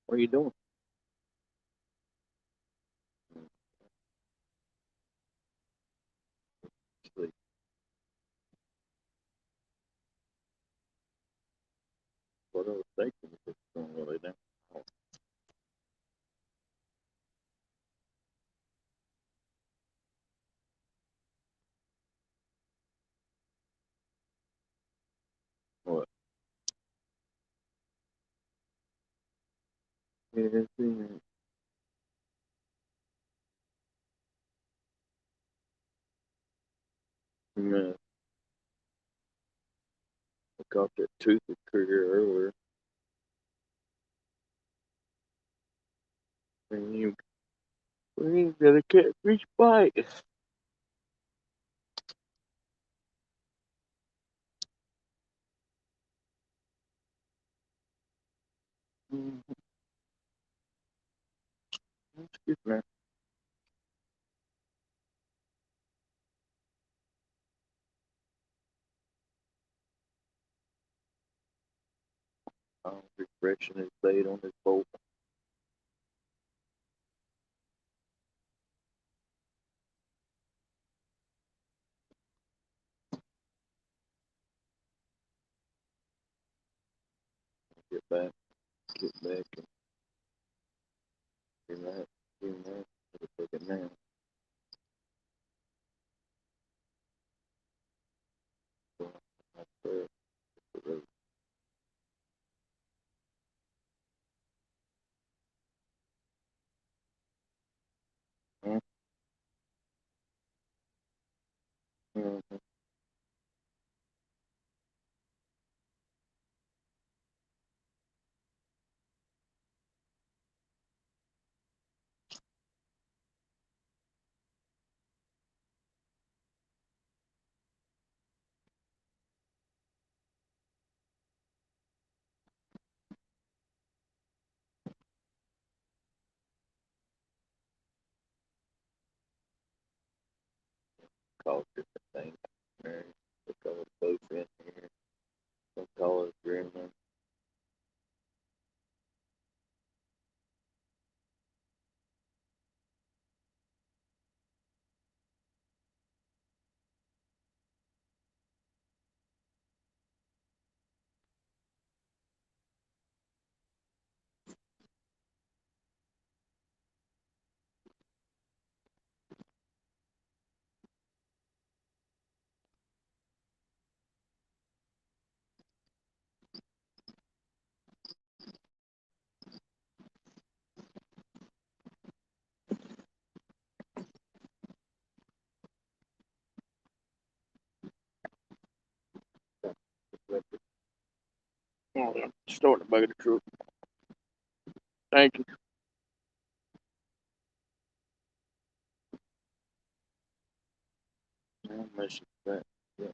What are you doing? Sleep. What I was thinking was just going really down. What? Yeah, yeah. I caught that toothed critter earlier. And we got a catfish bite. Mm-hmm. That's good, man. I'm refreshing his bait on his boat. Get back, and do that. Take it now. So, that's fair. Mm-hmm. Call different things. They call it bowfin here. They call it gremlin. Oh, yeah. Start the bucket of truck. Thank you. I'll mess with that. Yeah.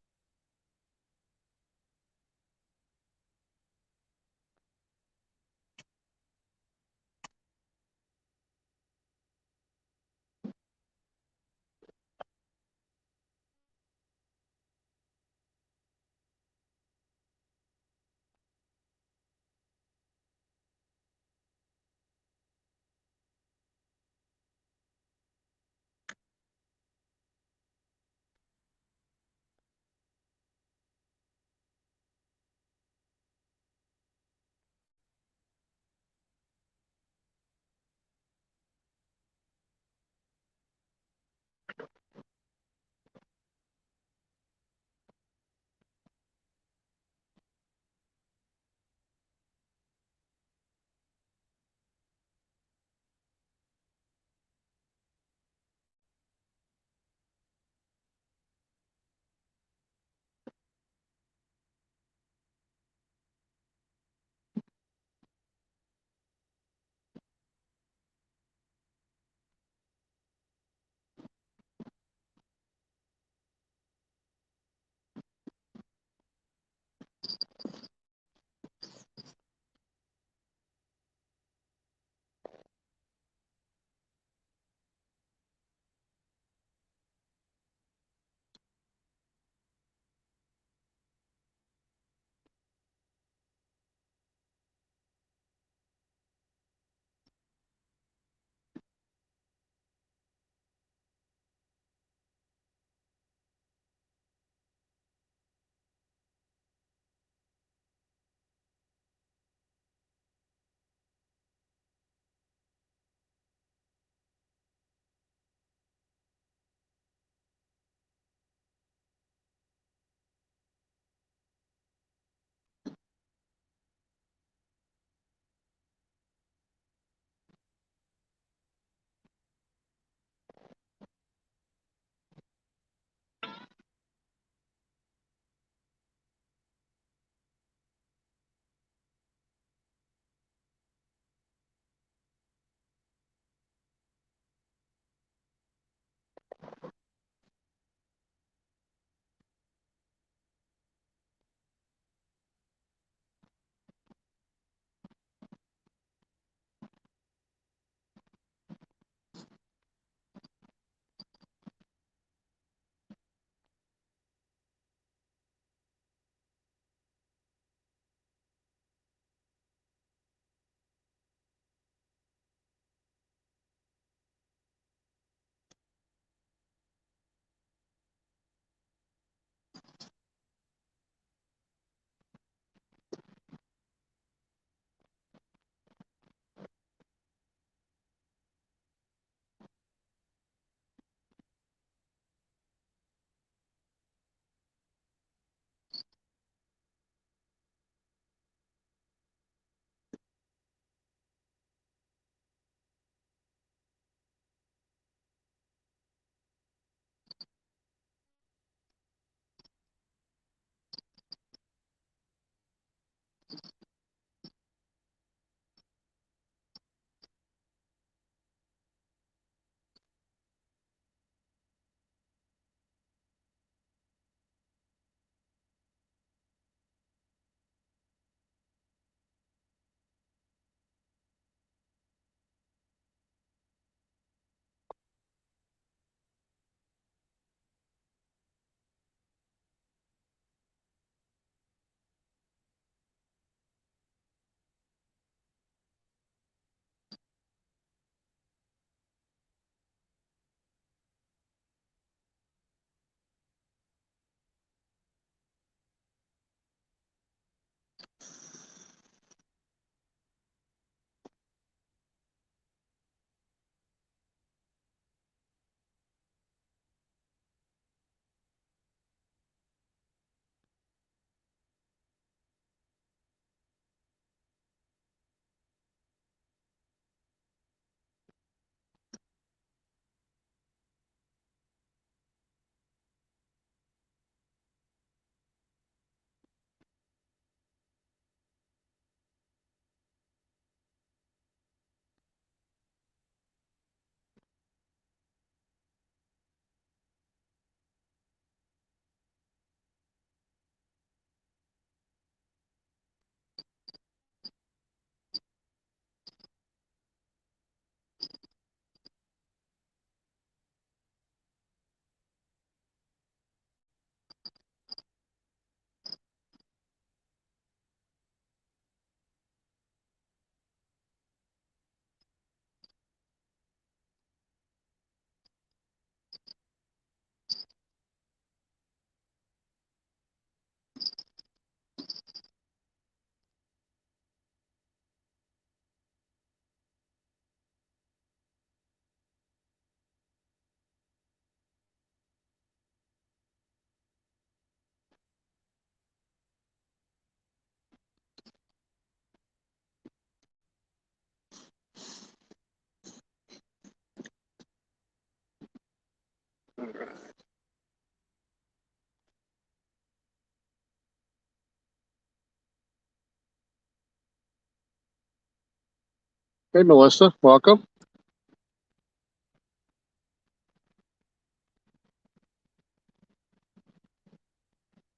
Hey, Melissa, welcome.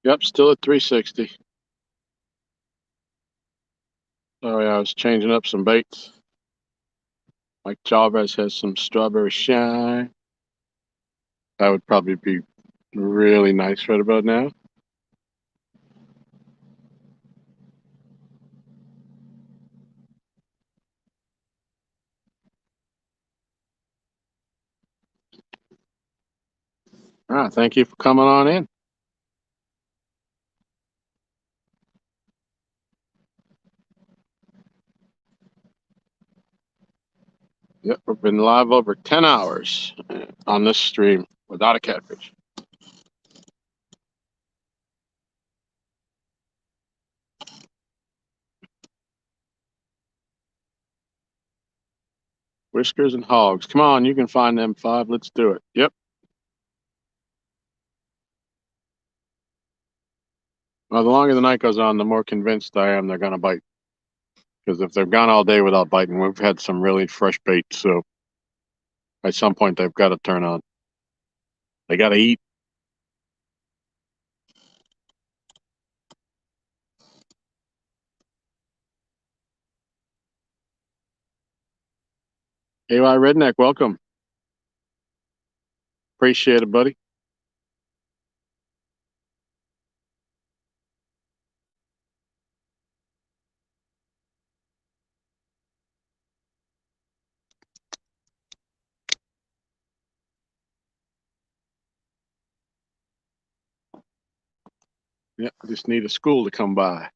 Yep, still at 360. Oh yeah, I was changing up some baits. Mike Chavez has some strawberry shine. That would probably be really nice right about now. Thank you for coming on in. Yep, we've been live over 10 hours on this stream without a catfish. Whiskers and hogs. Come on, you can find them 5. Let's do it. Yep. Well, the longer the night goes on, the more convinced I am they're going to bite. Because if they've gone all day without biting, we've had some really fresh bait. So at some point, they've got to turn on. They got to eat. AY Redneck, welcome. Appreciate it, buddy. Yeah, I just need a school to come by.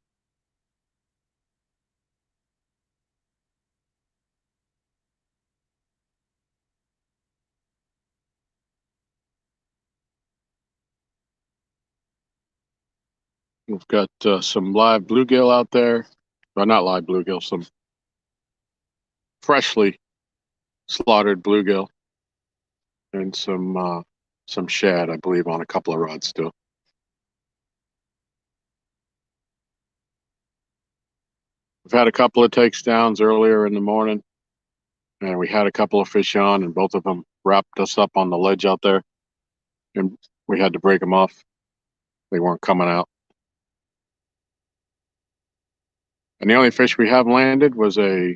We've got some live bluegill out there. Well, not live bluegill, some freshly slaughtered bluegill, and some shad, I believe, on a couple of rods still. We've had a couple of takedowns earlier in the morning, and we had a couple of fish on, and both of them wrapped us up on the ledge out there, and we had to break them off. They weren't coming out. And the only fish we have landed was a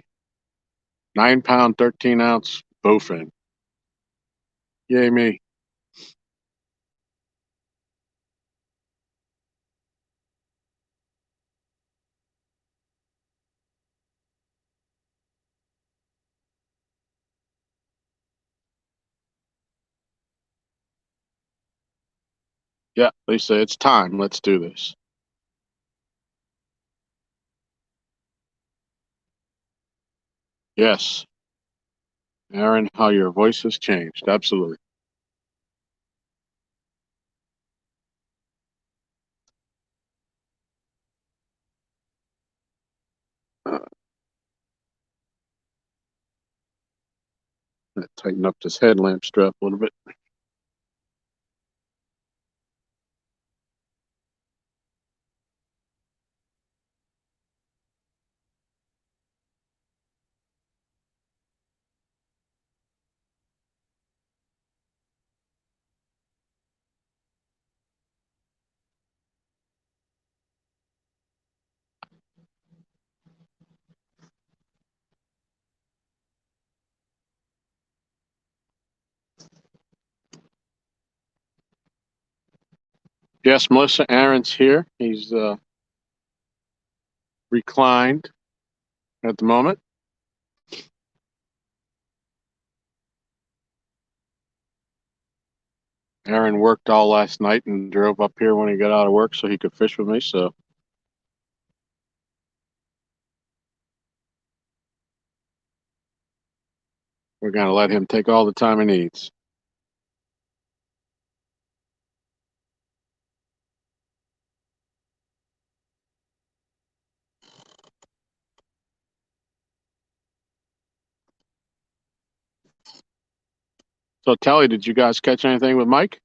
9-pound, 13-ounce bowfin. Yay me. Yeah, they say it's time. Let's do this. Yes. Aaron, how your voice has changed. Absolutely. Tighten up this headlamp strap a little bit. Yes, Melissa, Aaron's here. He's reclined at the moment. Aaron worked all last night and drove up here when he got out of work so he could fish with me. So we're going to let him take all the time he needs. So, Telly, did you guys catch anything with Mike?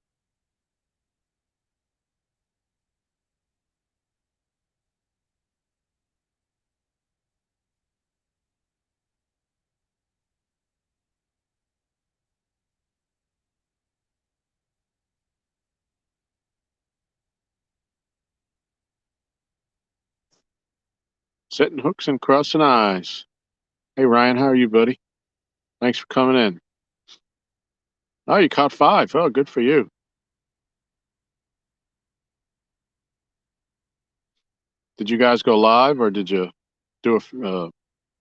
Setting hooks and crossing eyes. Hey, Ryan, how are you, buddy? Thanks for coming in. Oh, you caught 5. Oh, good for you. Did you guys go live, or did you do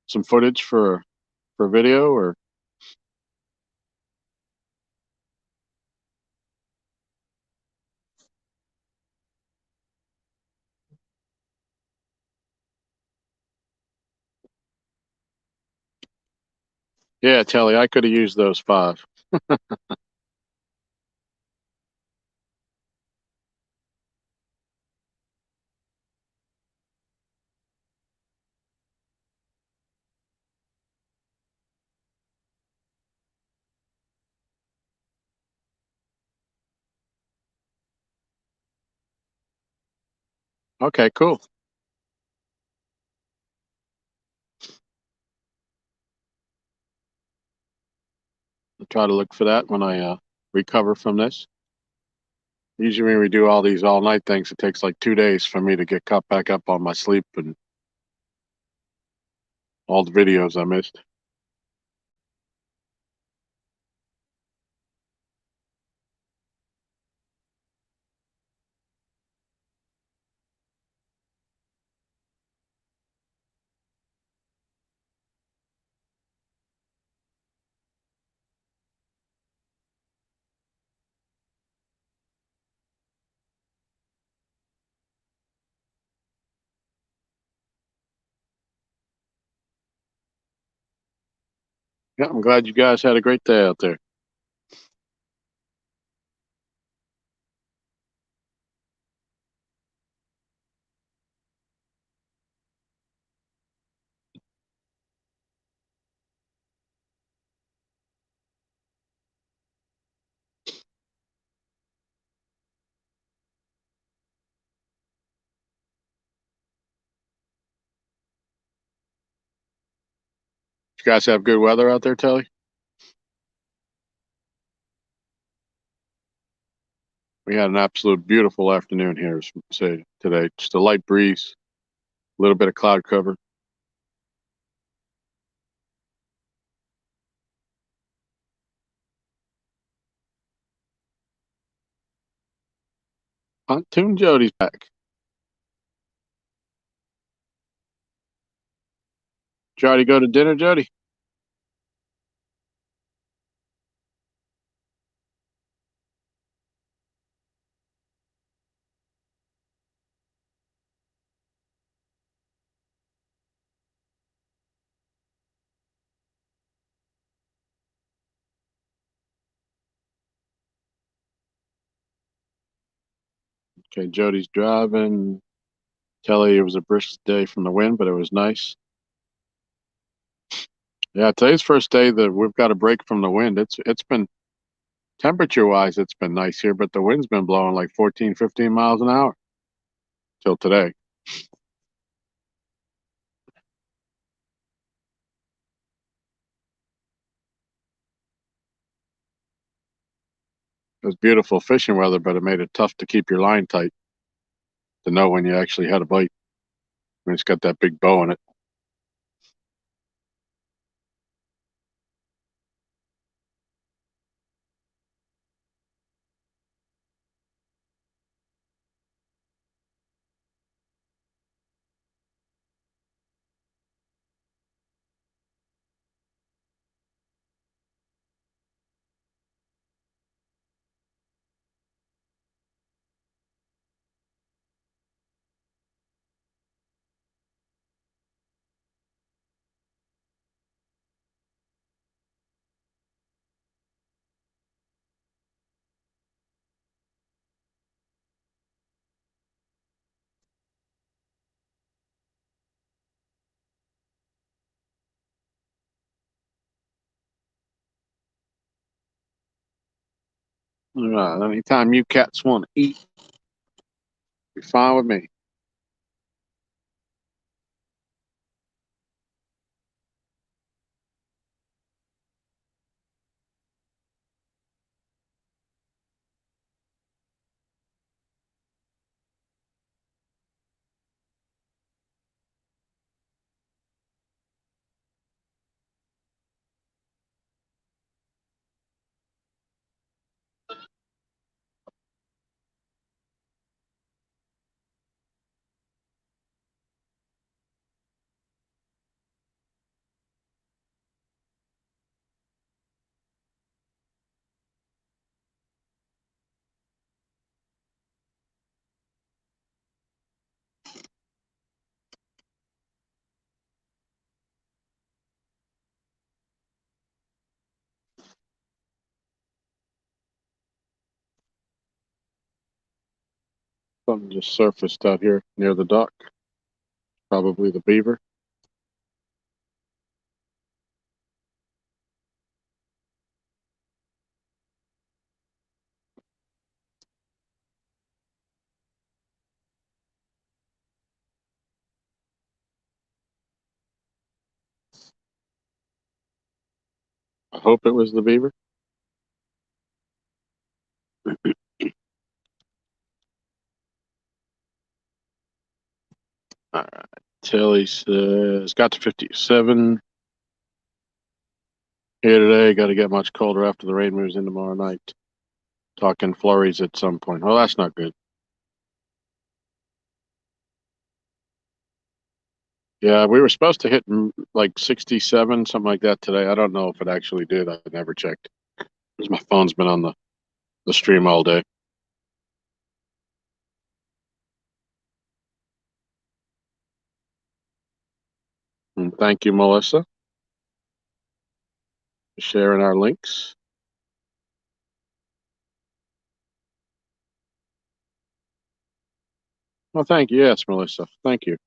some footage for video, or? Yeah, Telly, I could have used those 5. Okay, cool. I'll try to look for that when I recover from this. Usually when we do all these all-night things, it takes like 2 days for me to get caught back up on my sleep and all the videos I missed. Yeah, I'm glad you guys had a great day out there. You guys have good weather out there, Telly? We had an absolute beautiful afternoon here, say today. Just a light breeze, a little bit of cloud cover. Pontoon Jody's back. Try to go to dinner, Jody? Okay, Jody's driving. Telly, it was a brisk day from the wind, but it was nice. Yeah, today's first day that we've got a break from the wind. It's been temperature wise, it's been nice here, but the wind's been blowing like 14, 15 miles an hour till today. It was beautiful fishing weather, but it made it tough to keep your line tight to know when you actually had a bite when it's got that big bow in it. All right, anytime you cats want to eat, be fine with me. Something just surfaced out here near the dock. Probably the beaver. I hope it was the beaver. All right. Tilly says, got to 57 here today. Got to get much colder after the rain moves in tomorrow night. Talking flurries at some point. Well, that's not good. Yeah, we were supposed to hit like 67, something like that today. I don't know if it actually did. I never checked because my phone's been on the stream all day. And thank you, Melissa, for sharing our links. Well, thank you. Yes, Melissa. Thank you.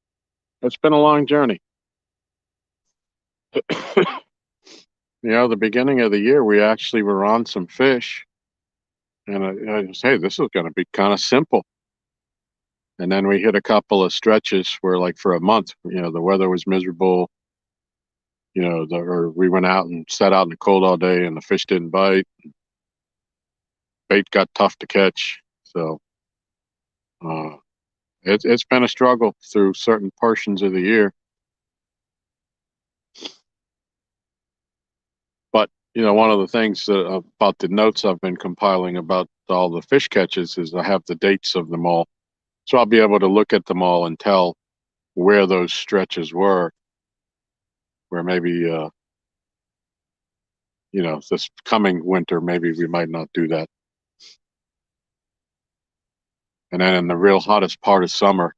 It's been a long journey. The beginning of the year, we actually were on some fish. And I say, this is going to be kind of simple. And then we hit a couple of stretches where, like, for a month, the weather was miserable. Or we went out and sat out in the cold all day and the fish didn't bite. Bait got tough to catch. So uh, it's been a struggle through certain portions of the year. But, one of the things about the notes I've been compiling about all the fish catches is I have the dates of them all. So I'll be able to look at them all and tell where those stretches were, where maybe, this coming winter, maybe we might not do that. And then in the real hottest part of summer,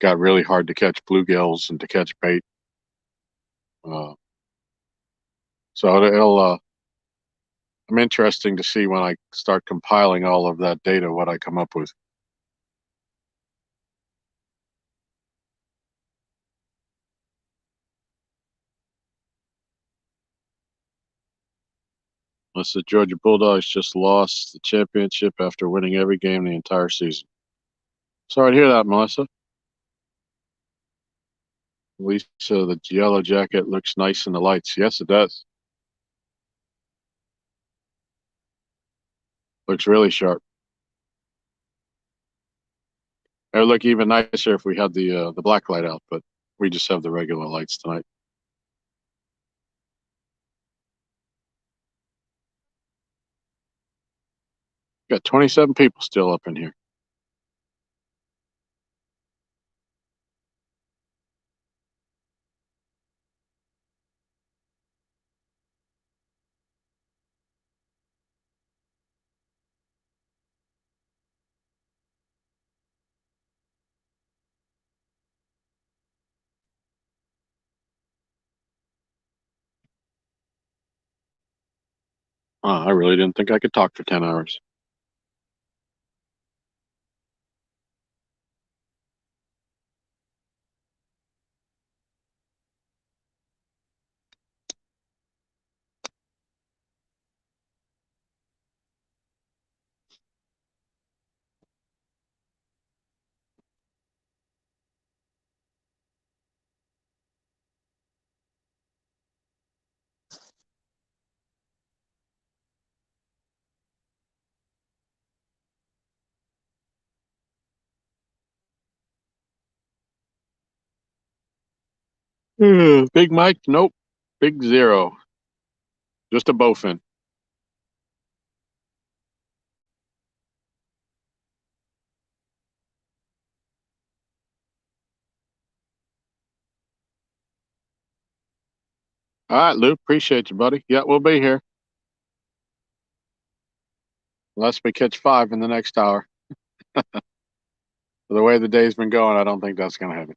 got really hard to catch bluegills and to catch bait. So I'm interesting to see when I start compiling all of that data, what I come up with. Unless the Georgia Bulldogs just lost the championship after winning every game the entire season. Sorry to hear that, Melissa. Lisa, the yellow jacket looks nice in the lights. Yes, it does. Looks really sharp. It would look even nicer if we had the black light out, but we just have the regular lights tonight. Got 27 people still up in here. I really didn't think I could talk for 10 hours. Big Mike? Nope. Big zero. Just a bowfin. All right, Lou. Appreciate you, buddy. Yeah, we'll be here. Unless we catch 5 in the next hour. The way the day's been going, I don't think that's going to happen.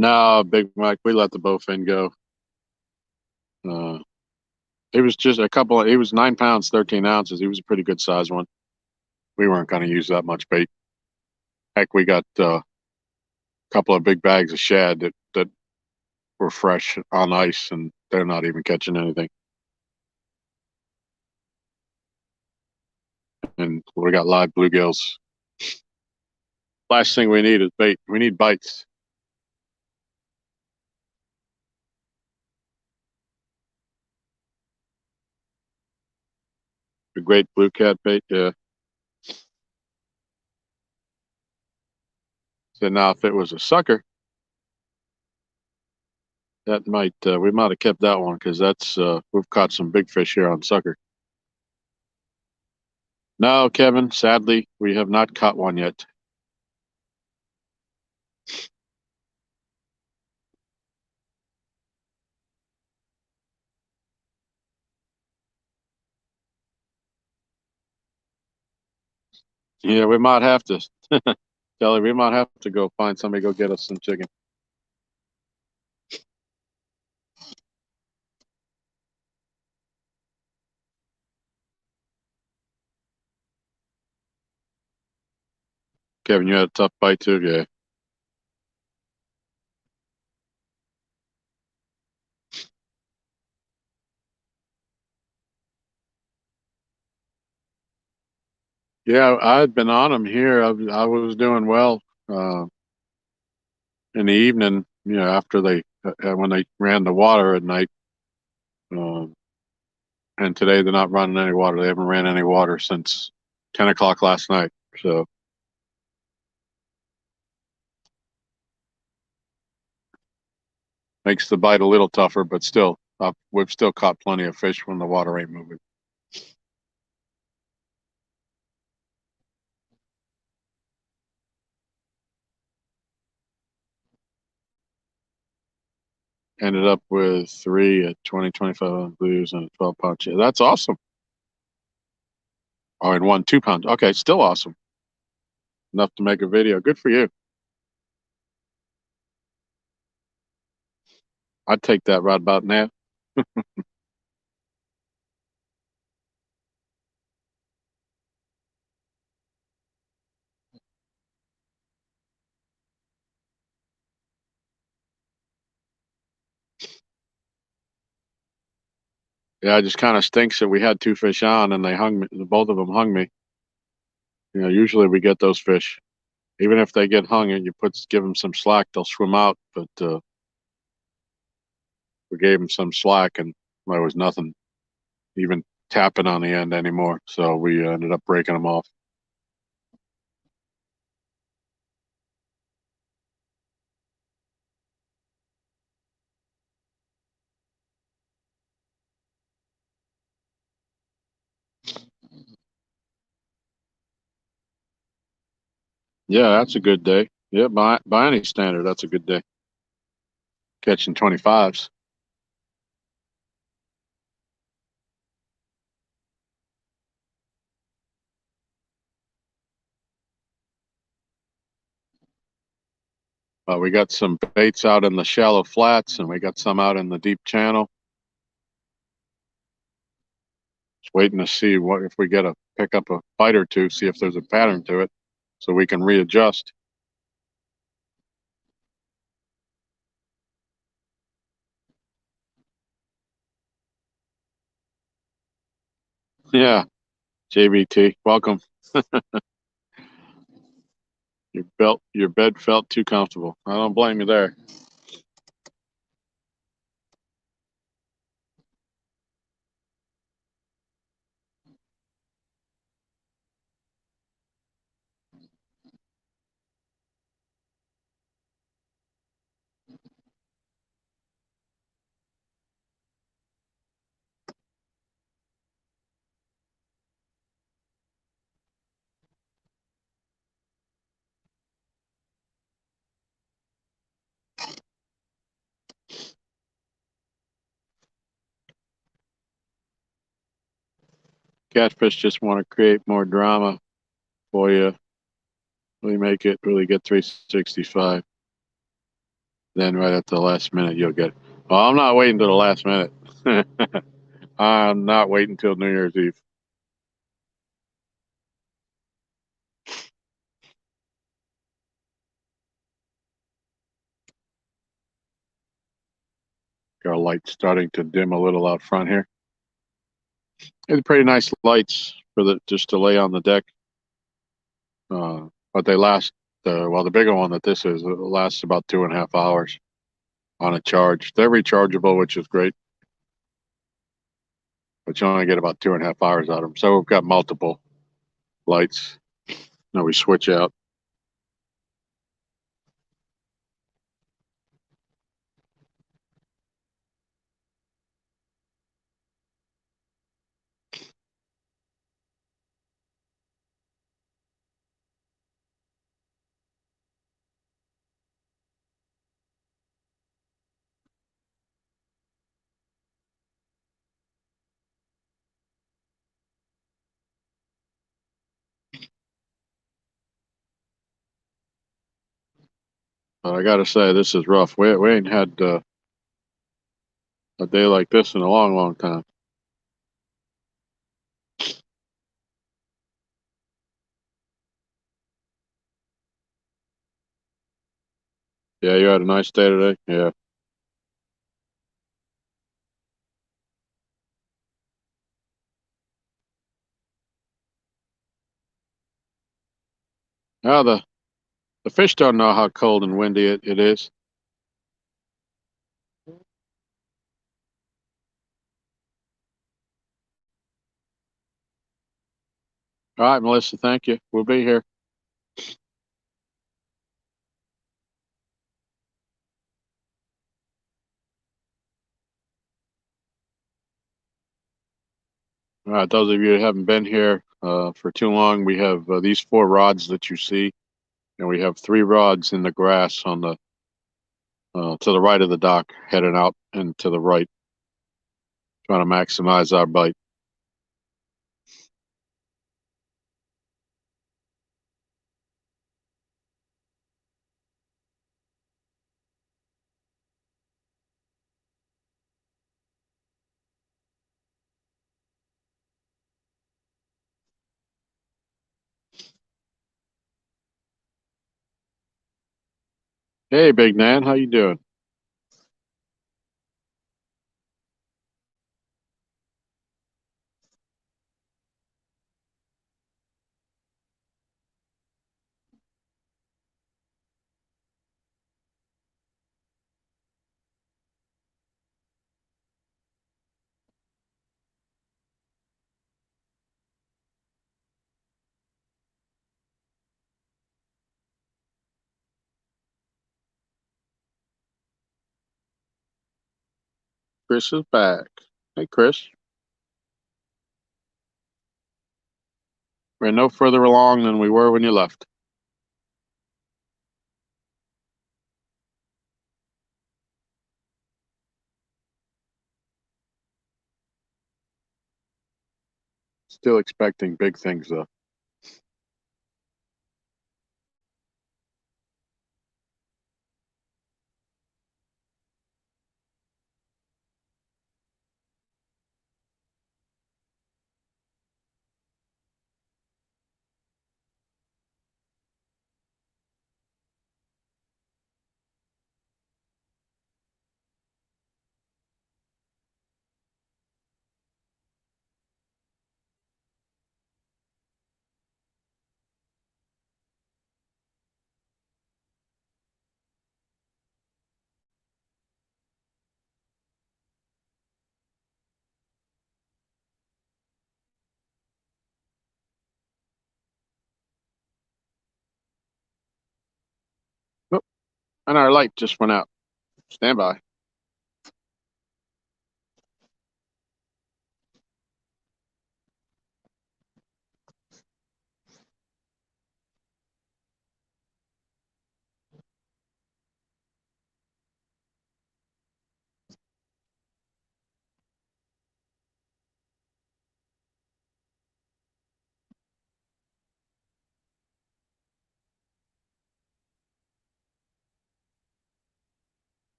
No, Big Mike, we let the bowfin go. He was just he was 9 pounds, 13 ounces. He was a pretty good size one. We weren't going to use that much bait. Heck, we got a couple of big bags of shad that were fresh on ice, and they're not even catching anything. And we got live bluegills. Last thing we need is bait. We need bites. A great blue cat bait, yeah. So now if it was a sucker, that might we might have kept that one, because that's we've caught some big fish here on sucker. No, Kevin, sadly, we have not caught one yet. Yeah, we might have to. Kelly, we might have to go find somebody to go get us some chicken. Kevin, you had a tough bite too, yeah. Yeah, I had been on them here. I was doing well in the evening, after they when they ran the water at night. Um, and today they're not running any water. They haven't ran any water since 10 o'clock last night. So makes the bite a little tougher, but still, we've still caught plenty of fish when the water ain't moving. Ended up with 3 at 20, 25 blues and a 12-pound chip. That's awesome. Oh, and 1 2-pound. Okay, still awesome. Enough to make a video. Good for you. I'd take that right about now. Yeah, it just kind of stinks that we had 2 fish on and they hung me. Both of them hung me. Usually we get those fish. Even if they get hung and give them some slack, they'll swim out. But we gave them some slack and there was nothing even tapping on the end anymore. So we ended up breaking them off. Yeah, that's a good day. Yeah, by any standard, that's a good day. Catching 25s. We got some baits out in the shallow flats, and we got some out in the deep channel. Just waiting to see if we get pick up a bite or two, see if there's a pattern to it, so we can readjust. Yeah, JBT, welcome. Your bed felt too comfortable. I don't blame you there. Catfish just want to create more drama for you. Really make it really get 365. Then right at the last minute, you'll get. Well, I'm not waiting to the last minute. I'm not waiting till New Year's Eve. Got a light starting to dim a little out front here. It's pretty nice lights for the just to lay on the deck. But they last. Well, the bigger one that this is, it lasts about 2.5 hours on a charge. They're rechargeable, which is great, but you only get about 2.5 hours out of them. So we've got multiple lights that we switch out. But I got to say, this is rough. We ain't had a day like this in a long, long time. Yeah, you had a nice day today? Yeah. Now the fish don't know how cold and windy it is. All right, Melissa, thank you. We'll be here. All right, those of you who haven't been here for too long, we have these 4 rods that you see, and we have 3 rods in the grass on the to the right of the dock, heading out and to the right, trying to maximize our bite. Hey, Big Nan, how you doing? Chris is back. Hey, Chris. We're no further along than we were when you left. Still expecting big things, though. Oh, and our light just went out. Stand by.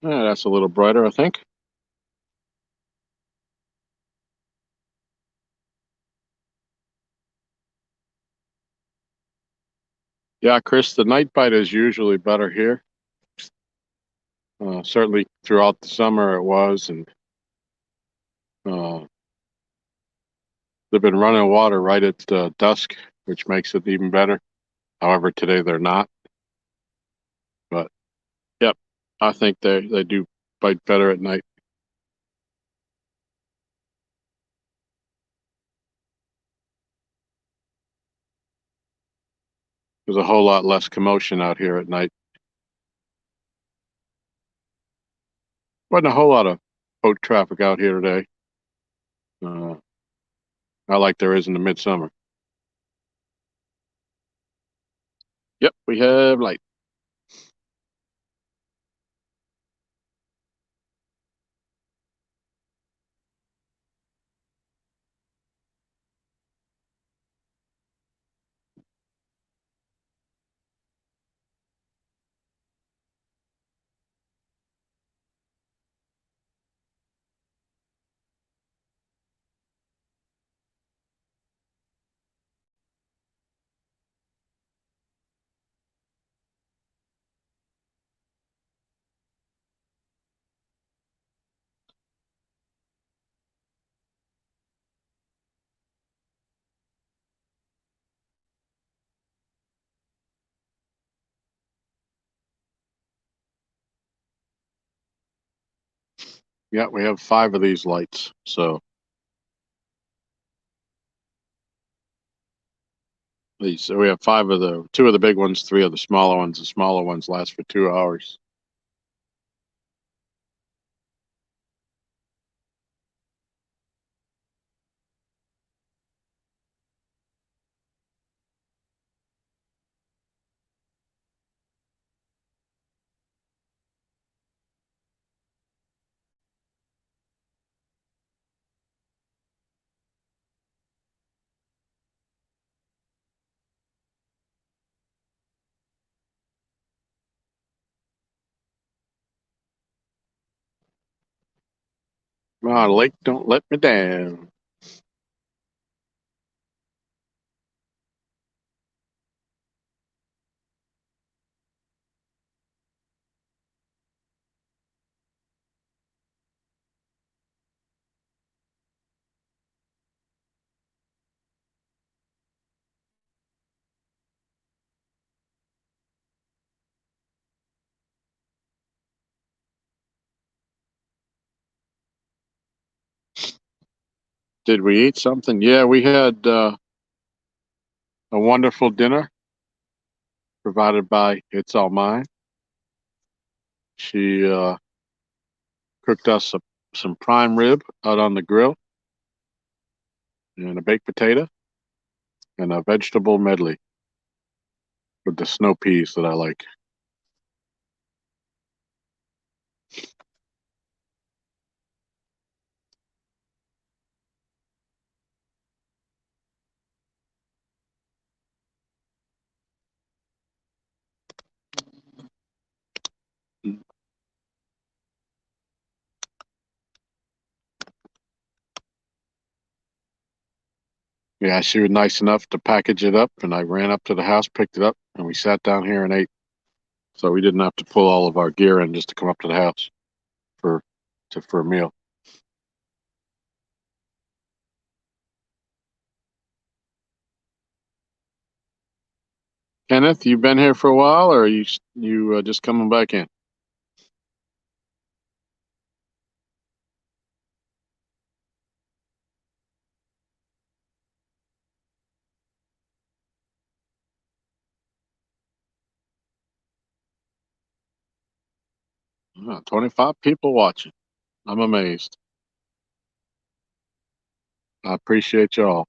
Yeah, that's a little brighter, I think. Yeah, Chris, the night bite is usually better here. Certainly throughout the summer it was, and uh, they've been running water right at dusk, which makes it even better. However, today they're not. But yep, I think they do bite better at night. There's a whole lot less commotion out here at night. Wasn't a whole lot of boat traffic out here today. Uh, Not like there is in the midsummer. Yep, we have light. Yeah, we have 5 of these lights. So we have 5 of 2 of the big ones, 3 of the smaller ones. The smaller ones last for 2 hours. Ah, lake, don't let me down. Did we eat something? Yeah, we had a wonderful dinner provided by It's All Mine. She cooked us some prime rib out on the grill and a baked potato and a vegetable medley with the snow peas that I like. Yeah, she was nice enough to package it up, and I ran up to the house, picked it up, and we sat down here and ate. So we didn't have to pull all of our gear in just to come up to the house for for a meal. Kenneth, you been here for a while, or are you just coming back in? 25 people watching. I'm amazed. I appreciate y'all.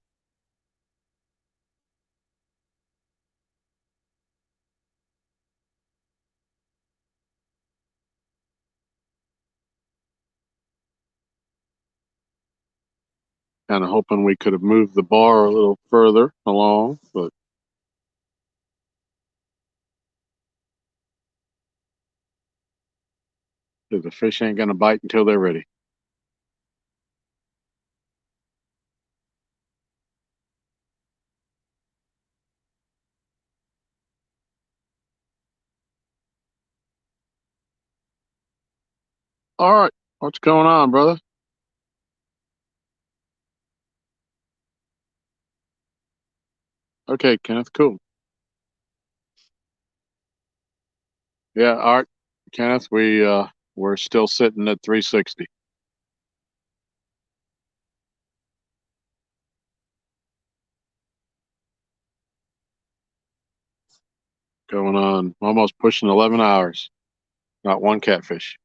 Kind of hoping we could have moved the bar a little further along, but 'cause the fish ain't gonna bite until they're ready. All right, what's going on, brother? Okay, Kenneth, cool. Yeah, Art, Kenneth, we're still sitting at 360. Going on almost pushing 11 hours. Not one catfish.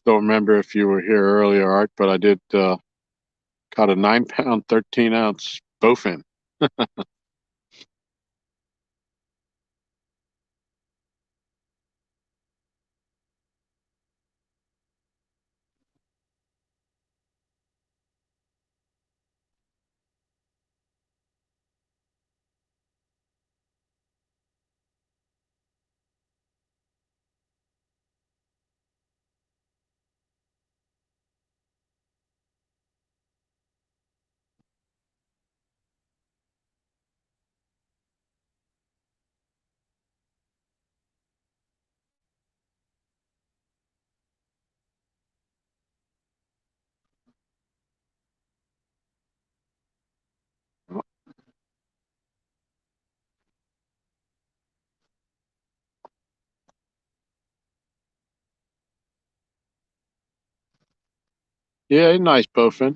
Don't remember if you were here earlier, Art, but I did caught a 9-pound, 13-ounce bowfin. Yeah, a nice bowfin.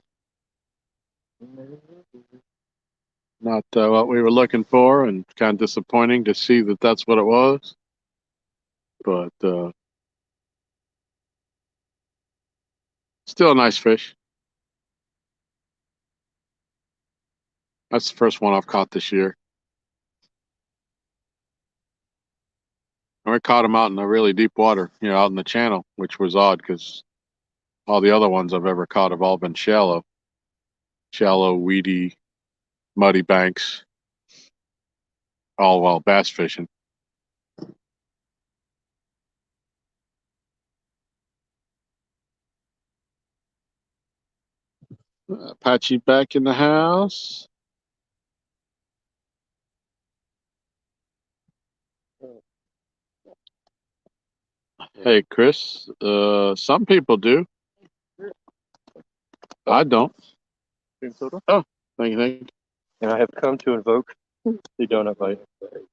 Not what we were looking for, and kind of disappointing to see that that's what it was. But still a nice fish. That's the first one I've caught this year. And we caught him out in the really deep water, out in the channel, which was odd because all the other ones I've ever caught have all been shallow, weedy, muddy banks, all while bass fishing. Apache back in the house. Hey, Chris. Some people do. I don't. Oh, thank you. And I have come to invoke the donut bite.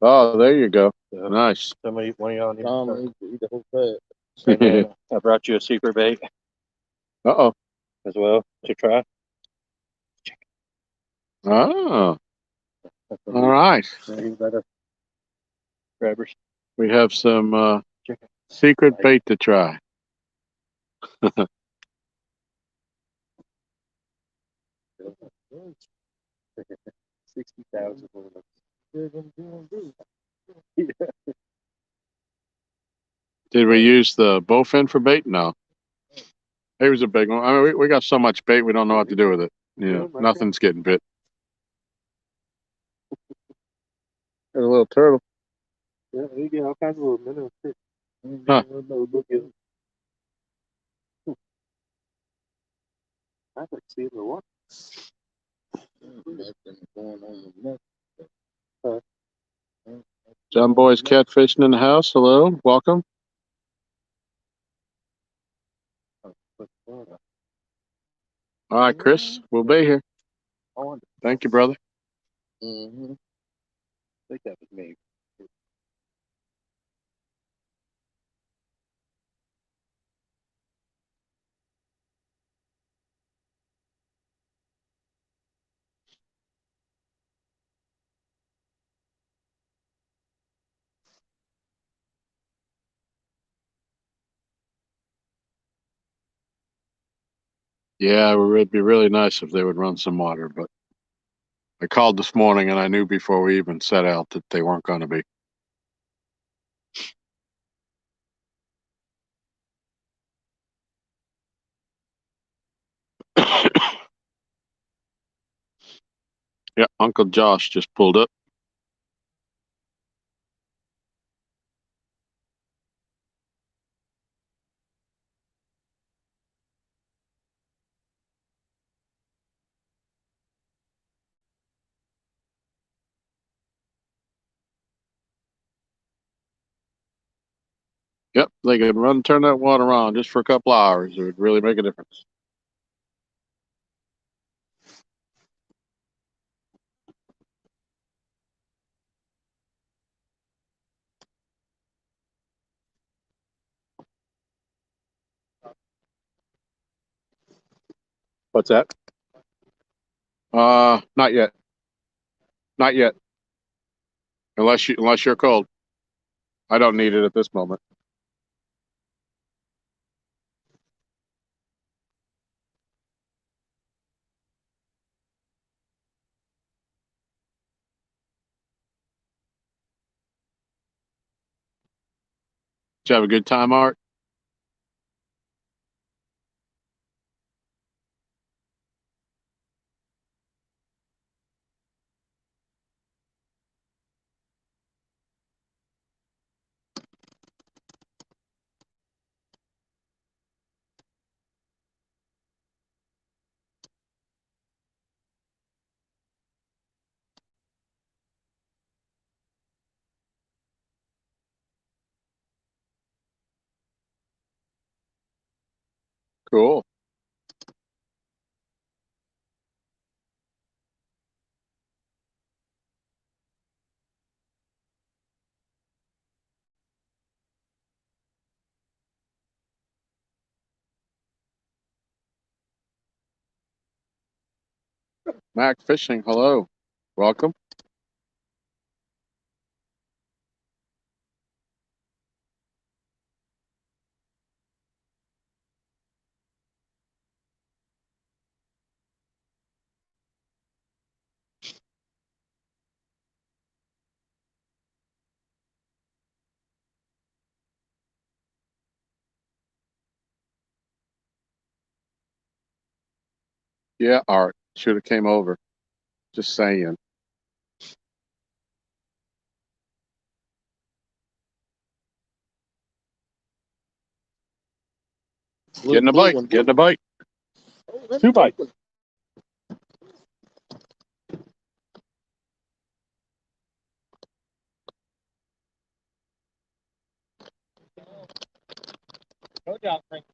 Oh, there you go. Yeah. Nice. Somebody, one of y'all need Tom to needs to eat the whole bag. And then I brought you a secret bait Uh-oh. as well to try. Oh, all right. Maybe better grabbers. We have some Chicken. secret bait to try. 60,000. Did we use the bowfin for bait? No. It was a big one. I mean, we got so much bait, we don't know what to do with it. Nothing's getting bit. There's a little turtle. Yeah, you get all kinds of little minnows too. Huh. I could see the water. Nothing going on with nothing. John Boy's catfishing in the house. Hello, welcome. All right, Chris, we'll be here. Thank you, brother. Mm-hmm. I think that was me. Yeah, it would be really nice if they would run some water, but I called this morning and I knew before we even set out that they weren't going to be. Yeah, Uncle Josh just pulled up. Yep, they could turn that water on just for a couple hours. It would really make a difference. What's that? Not yet. Not yet. Unless you're cold. I don't need it at this moment. Did you have a good time, Art? Cool. Mac Fishing, hello. Welcome. Yeah, Art. Should have came over. Just saying. Getting a bite. Getting a bite. Oh, 2 bites. Good job, Frank.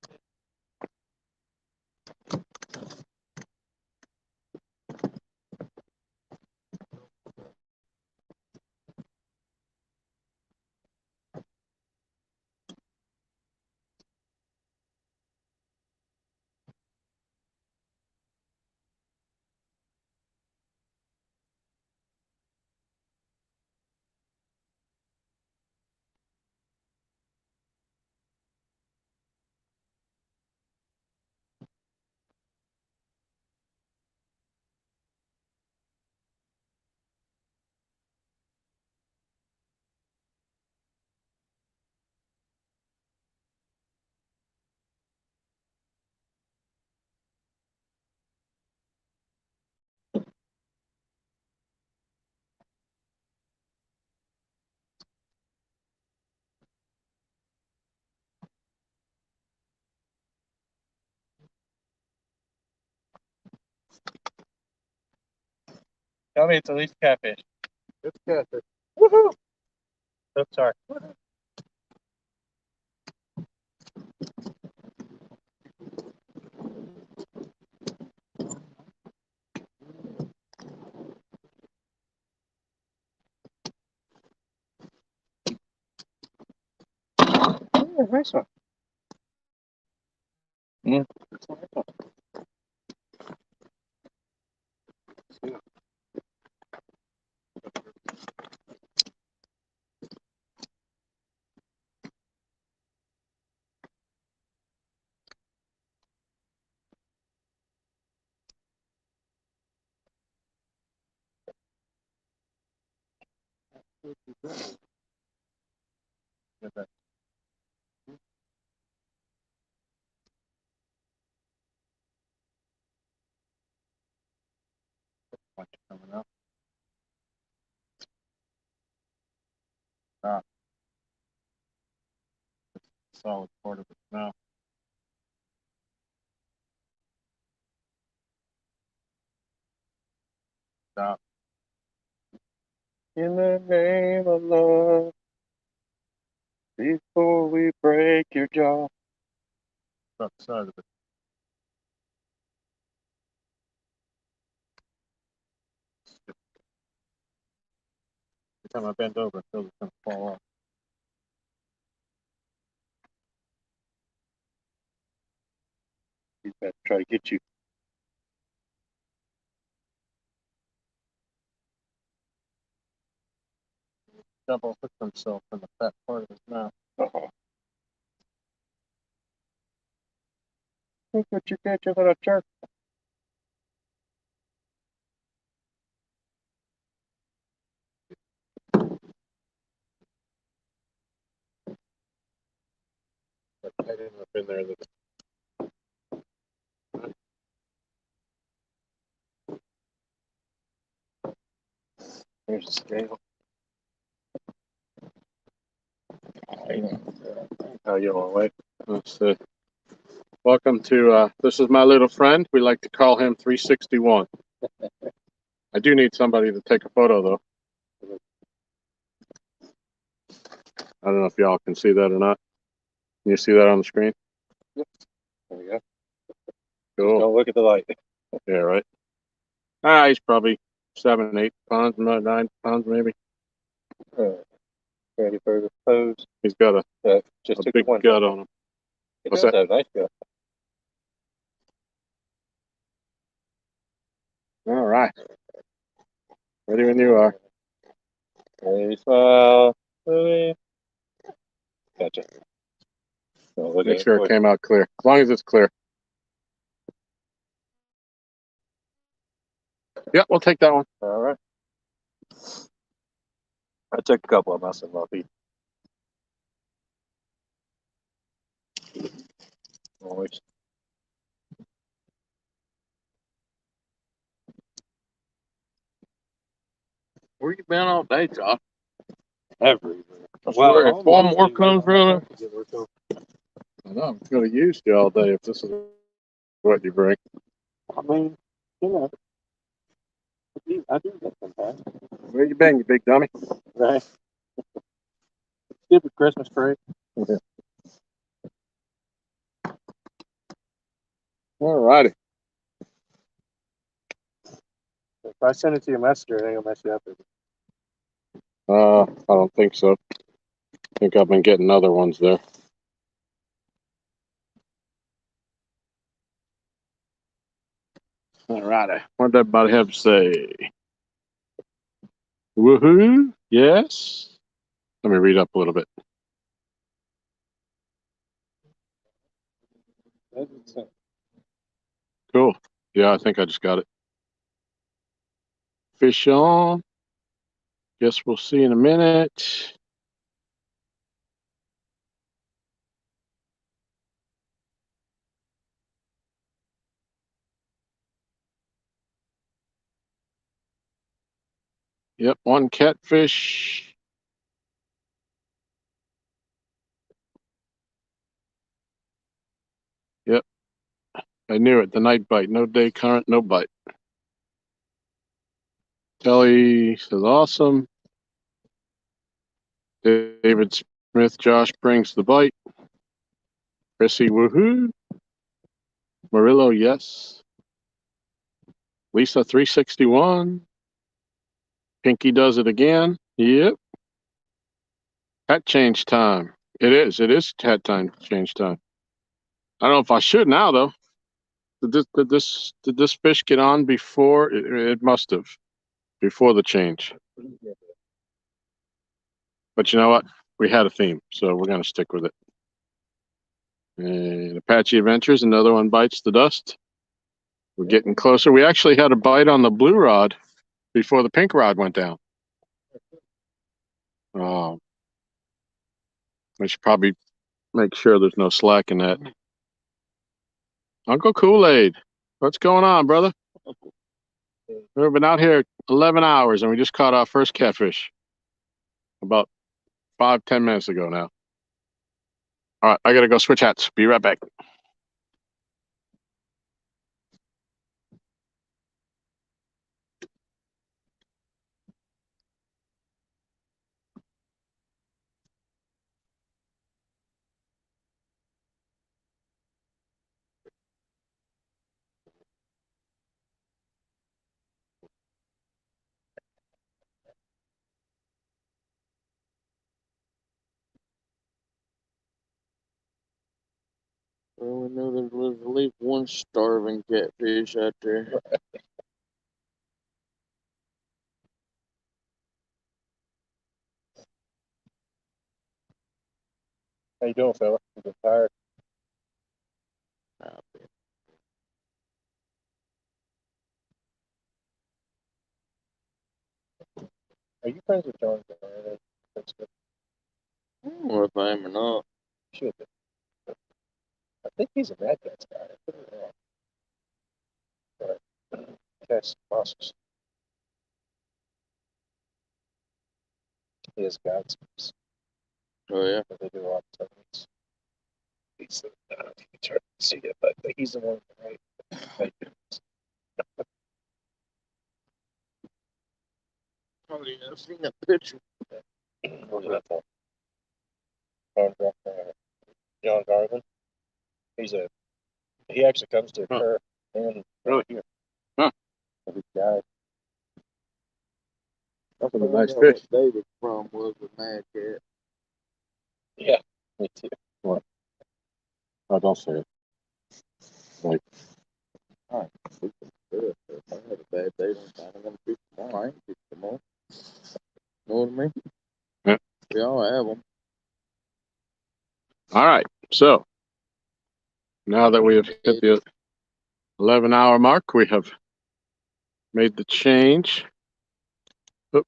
Tell me it's at least catfish. It's catfish. Woohoo! So sorry. Oh, nice one. Mm. Watch it coming up. Stop. Solid part of it now. Stop. In the name of love, before we break your jaw. Stop the side of it. Every time I bend over, I feel it's going to fall off. He's about to try to get you. Double hooked himself in the fat part of his mouth. Look what you get, you little jerk. I didn't up in there. There's the scale. How you on, wait? Let's see. Welcome to, this is my little friend. We like to call him 361. I do need somebody to take a photo, though. I don't know if y'all can see that or not. Can you see that on the screen? Yep. There we go. Cool. Don't look at the light. Yeah, right. He's probably 7, 8 pounds, 9 pounds maybe. Ready for the pose. He's got a Just took big one. gut on him. It What's does that? have a nice gut. All right. Ready when you are. Ready, smile. Ready. Gotcha. Make sure it came out clear. As long as it's clear. Yep, we'll take that one. All right. I took a couple of us in Luffy. Always. Where you been all day, Josh? Everywhere. Well, if one more comes running. I know, I'm going to use you all day if this is what you bring. I mean, you know, I do get sometimes. Where you been, you big dummy? Right. Stupid Christmas tree. All righty. If I send it to your messenger, it ain't gonna mess you up. I don't think so. I think I've been getting other ones there. All righty. What did everybody have to say? Woohoo! Yes. Let me read up a little bit. Cool. Yeah, I think I just got it. Fish on. Guess we'll see in a minute. Yep, one catfish. Yep. I knew it. The night bite. No day current, no bite. Kelly says awesome. David Smith, Josh brings the bite. Chrissy, woohoo. Murillo, yes. Lisa, 361. Pinky does it again. Yep. Hat change time. It is. It is hat time change time. I don't know if I should now though. Did this fish get on before? It must have before the change. But you know what? We had a theme, so we're gonna stick with it. And Apache Adventures, another one bites the dust. We're getting closer. We actually had a bite on the blue rod before the pink rod went down. I should probably make sure there's no slack in that. Uncle Kool-Aid, what's going on, brother? We've been out here 11 hours and we just caught our first catfish about 5-10 minutes ago now. All right, I gotta go switch hats. Be right back. Well, we know there's at least one starving catfish out there. How you doing, fella? You been tired? Are you friends with John? That's good. I don't know if I am or not. Should be. I think he's a Mad Catz guy. I could be wrong. But catch fossils. He has guides. Oh yeah. They do a lot of techniques. He's I don't know if you can turn to see it, but he's the one right. Oh yeah, I've seen that picture. Where's that from? John Garvin. He actually comes to occur and Really? here. Huh. Every guy. That's a I found nice out fish. what David's from was with Mad Cat. Yeah, me too. What? Oh, don't say it. Like, Good. If I had a bad day, I'm gonna fish tomorrow. I ain't fish tomorrow. Know what I mean? Yeah. We all have them. all right. So now that we have hit the 11-hour mark, we have made the change. Oop,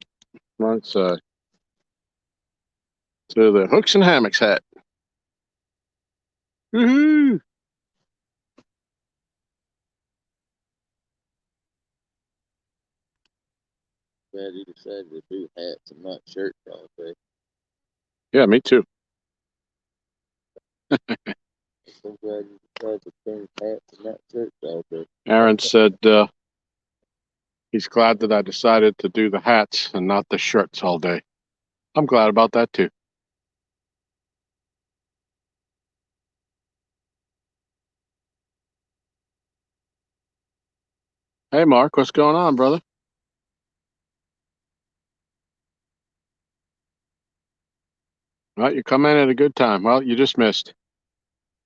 once to the hooks and hammocks hat. Woohoo! Glad he decided to do hats and not shirts all day. Yeah, me too. I'm so glad he decided to change hats and not shirts all day. Aaron said he's glad that I decided to do the hats and not the shirts all day. I'm glad about that too. Hey, Mark, what's going on, brother? Well, you come in at a good time. Well, you just missed.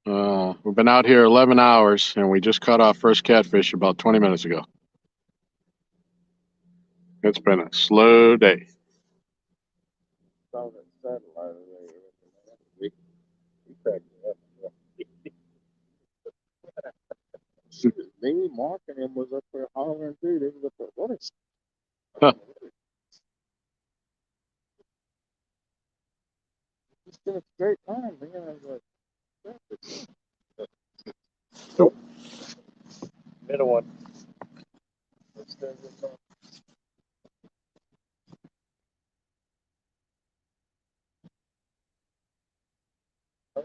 We've been out here 11 hours, and we just caught our first catfish about 20 minutes ago. It's been a slow day. Saw that satellite there. He cracked me up. Me, Mark, and him was up there hollering too. They was up there, what is Huh. it's been a straight line, man. I was like, Nope. Middle one. Let's do this one. I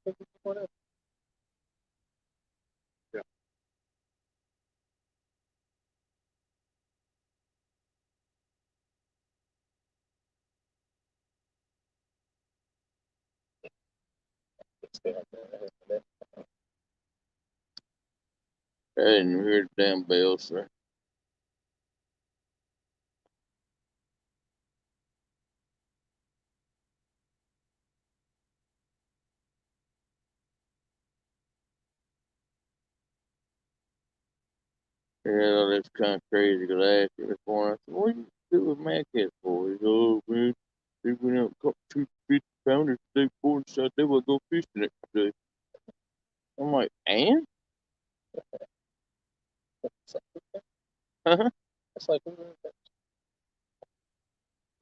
think it's one up. Yeah. Stay out there. I didn't even hear the damn bell, sir. Yeah, that's kind of crazy because I asked him before. I said, what do you do with Mad Cat for? He said, oh, man, they went out and caught 250-pounders the day before and decided they would go fishing next day. I'm like, and? Huh? It's like, I'm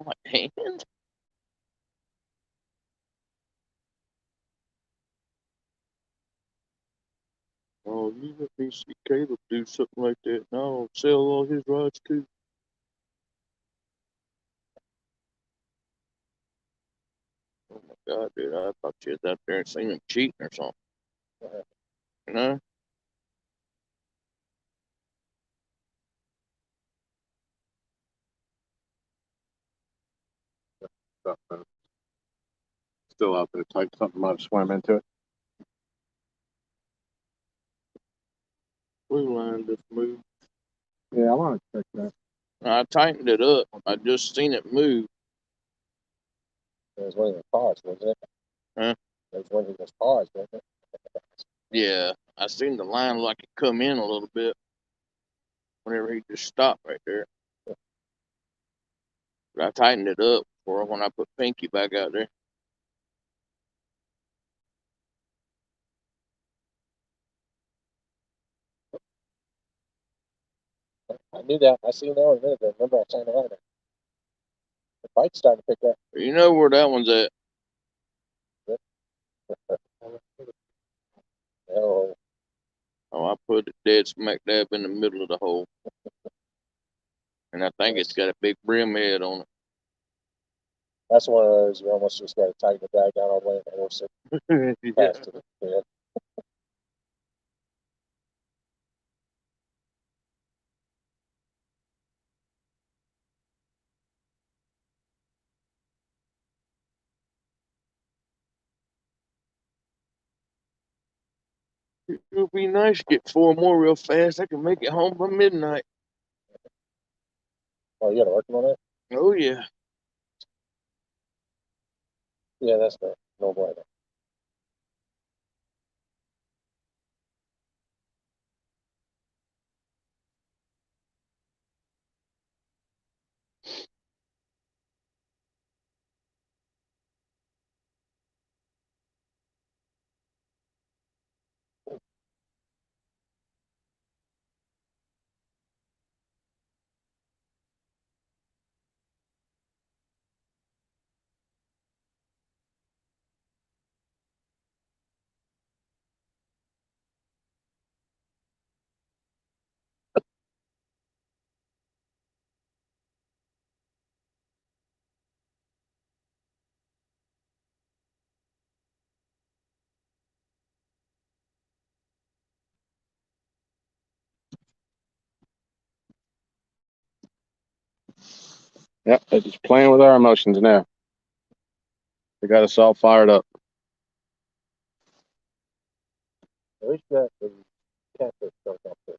like, and? Oh, you let me see Caleb do something like that, and I'll sell all his rods too. Oh my God, dude! I thought you was out there and seen him cheating or something. You know? Still out there tight. Something might have swam into it. Blue line just moved. Yeah, I want to check that. I tightened it up. I just seen it move. It was one of the paws, wasn't it? Huh? It was one of those paws, wasn't it? Yeah, I seen the line like it come in a little bit whenever he just stopped right there. But I tightened it up for when I put Pinky back out there. I knew that. I seen that one a minute ago. Remember, I signed on it. The bite's starting to pick up. You know where that one's at? Oh, Oh, I put it dead smack dab in the middle of the hole. And I think it's got a big brim head on it. that's one of those you almost just got to tighten the bag down all the way and the horse it past to the bed. It would be nice to get 4 more real fast. I can make it home by midnight. Oh, you got to work on it? Oh, yeah. Yeah, that's no bueno. Yep, they're just playing with our emotions now. They got us all fired up. At least you got the catfish stuff up there.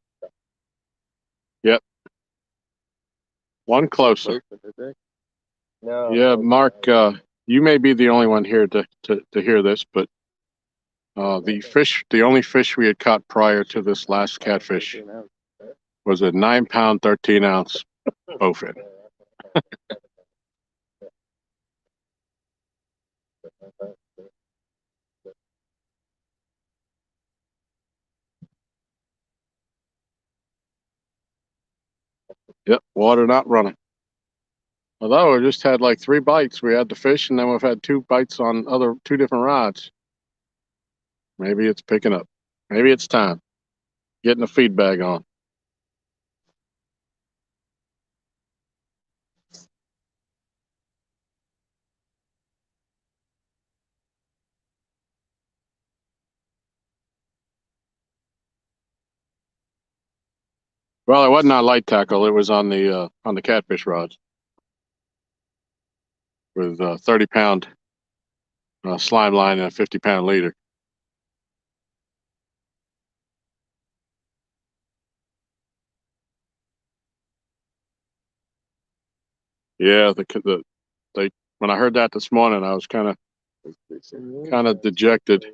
Yep. One closer. No. Yeah, no, Mark, no. you may be the only one here to hear this, but the only fish we had caught prior to this last catfish was a 9-pound, 13-ounce bowfin. Yep, water not running. Although we just had like 3 bites. We had the fish, and then we've had 2 bites on 2 different rods. Maybe it's picking up. Maybe it's time. Getting the feed bag on. Well, it wasn't on light tackle. It was on the catfish rods with 30-pound slime line and a 50-pound leader. Yeah, they when I heard that this morning, I was kind of dejected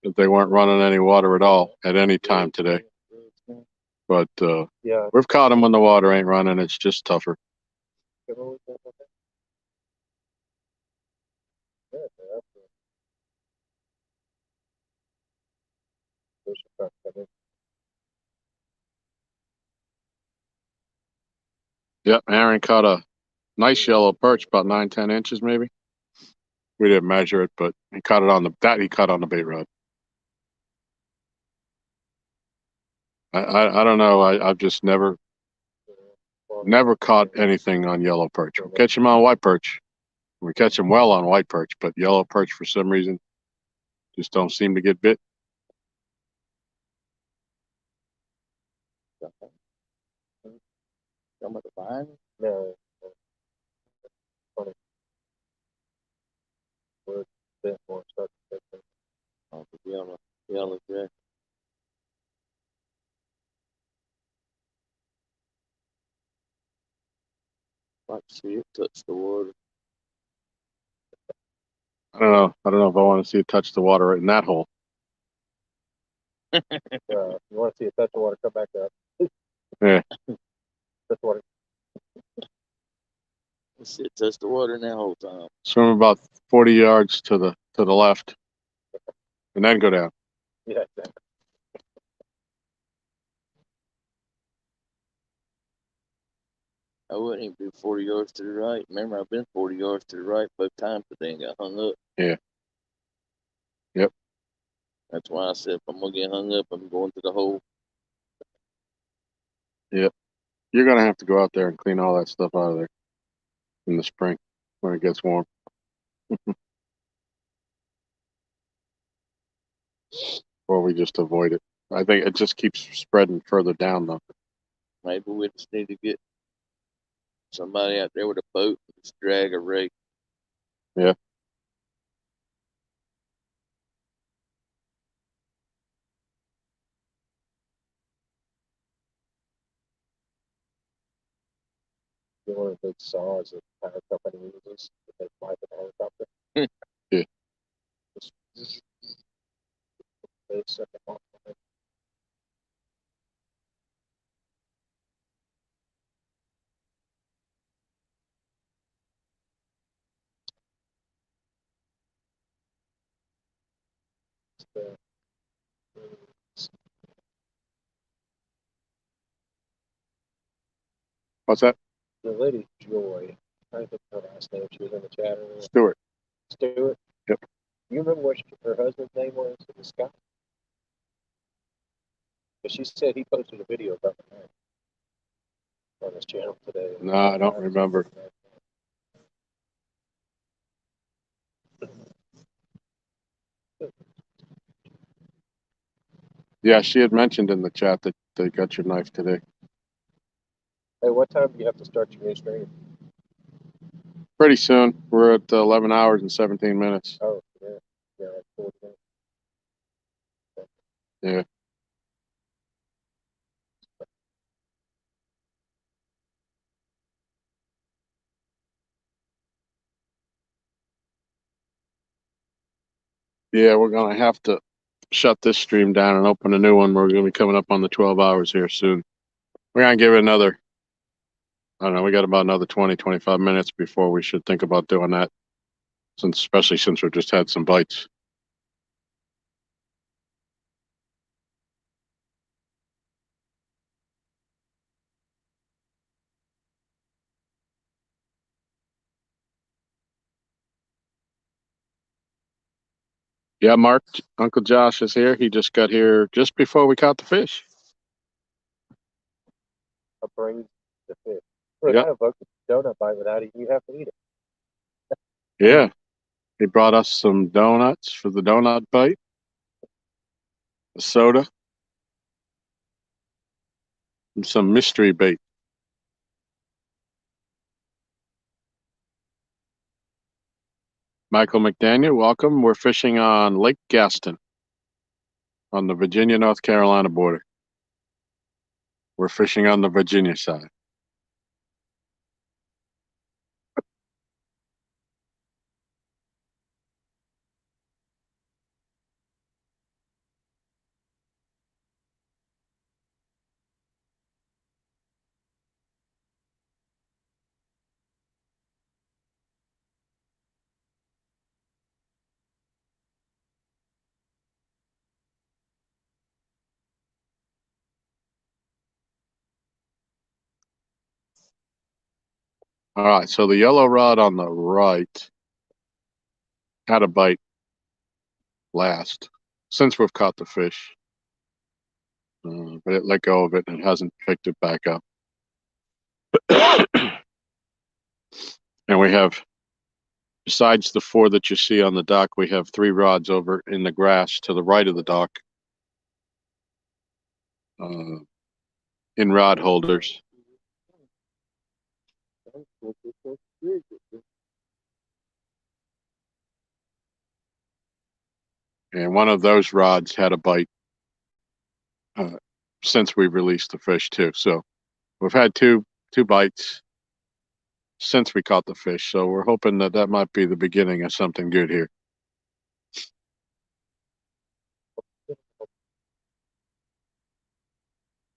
that they weren't running any water at all at any time today. But Yeah. we've caught them when the water ain't running. It's just tougher. Yep, Aaron caught a nice yellow perch, about 9-10 inches maybe. We didn't measure it, but he caught it on the bait rod. I don't know. I've just never caught anything on yellow perch. We catch them on white perch. We catch them well on white perch, but yellow perch for some reason just don't seem to get bit. Some of the vine. No. Funny. We're a bit more stuck. Oh, the yellow jacket. Like to see it touch the water. I don't know. I don't know if I want to see it touch the water in that hole. You want to see a touch of water come back up? Yeah. Touch water. See it touch the water in that whole time. Swim about 40 yards to the left, and then go down. Yeah, exactly. I wouldn't even be 40 yards to the right. Remember, I've been 40 yards to the right both times, but they ain't got hung up. Yeah. Yep. That's why I said if I'm gonna get hung up, I'm going to the hole. Yep. You're gonna have to go out there and clean all that stuff out of there in the spring when it gets warm. Or we just avoid it. I think it just keeps spreading further down though. Maybe we just need to get somebody out there with a boat and just drag a rake. Yeah. You know, one of the big saws that the power company uses to make life in a helicopter. Yeah. They set them off. What's that? The lady Joy, I think her last name. She was in the chat earlier. Stewart. Stewart. Yep. You remember what her husband's name was? It was Scott. But she said he posted a video about the man on his channel today. No, I don't remember. Yeah, she had mentioned in the chat that they got your knife today. Hey, what time do you have to start your new stream? Pretty soon. We're at 11 hours and 17 minutes. Oh, yeah. Yeah, like 40 minutes. Yeah. Yeah, we're going to have to shut this stream down and open a new one. We're going to be coming up on the 12 hours here soon. We're going to give it another, I don't know, we got about another 20, 25 minutes before we should think about doing that, especially since we've just had some bites. Yeah, Mark, Uncle Josh is here. He just got here just before we caught the fish. I'll bring the fish. Look, Yep. I invoked a donut bite without it. You have to eat it. Yeah. He brought us some donuts for the donut bite, a soda, and some mystery bait. Michael McDaniel, welcome. We're fishing on Lake Gaston on the Virginia-North Carolina border. We're fishing on the Virginia side. All right, so the yellow rod on the right had a bite last since we've caught the fish. but it let go of it and it hasn't picked it back up. And we have, besides the 4 that you see on the dock, we have 3 rods over in the grass to the right of the dock, in rod holders. And one of those rods had a bite since we released the fish too. So we've had two bites since we caught the fish. So we're hoping that that might be the beginning of something good here.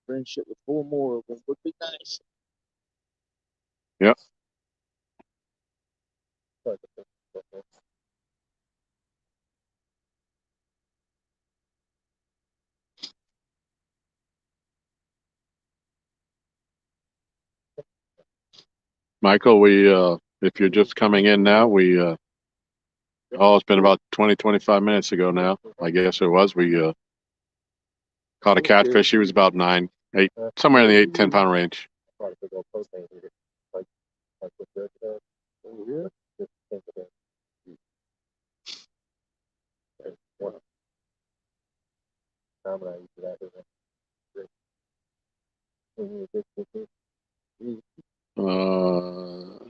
Friendship with 4 more of them would be nice. Yep. Michael, we if you're just coming in now, it's been about 20-25 minutes ago now. I guess it was. We caught a catfish. He was about 9, 8, somewhere in the 8-10 pound range.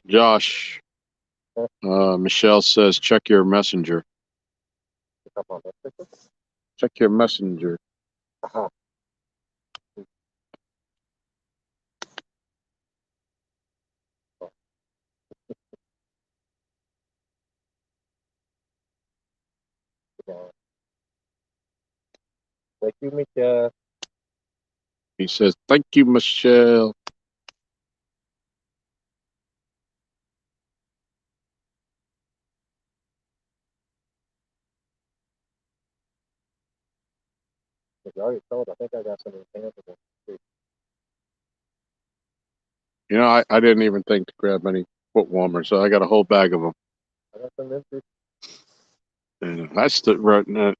Josh, Michelle says, check your messenger. Check your messenger. Thank you, Michelle. He says, thank you, Michelle. You already told. I think I got some intangible. You know, I didn't even think to grab any foot warmers, so I got a whole bag of them. I got some empty. And that's the right now.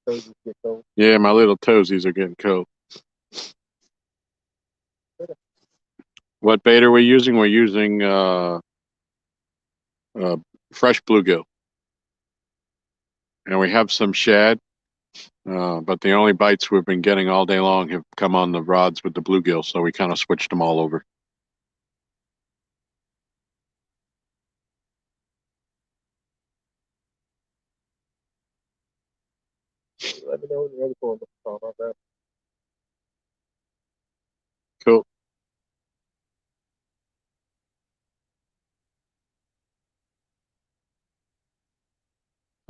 Toesies get cold. Yeah, my little toesies are getting cold. What bait are we using? We're using fresh bluegill, and we have some shad. But the only bites we've been getting all day long have come on the rods with the bluegill, so we kind of switched them all over. Let me know when you're ready for them. Tom. I'll grab. Cool.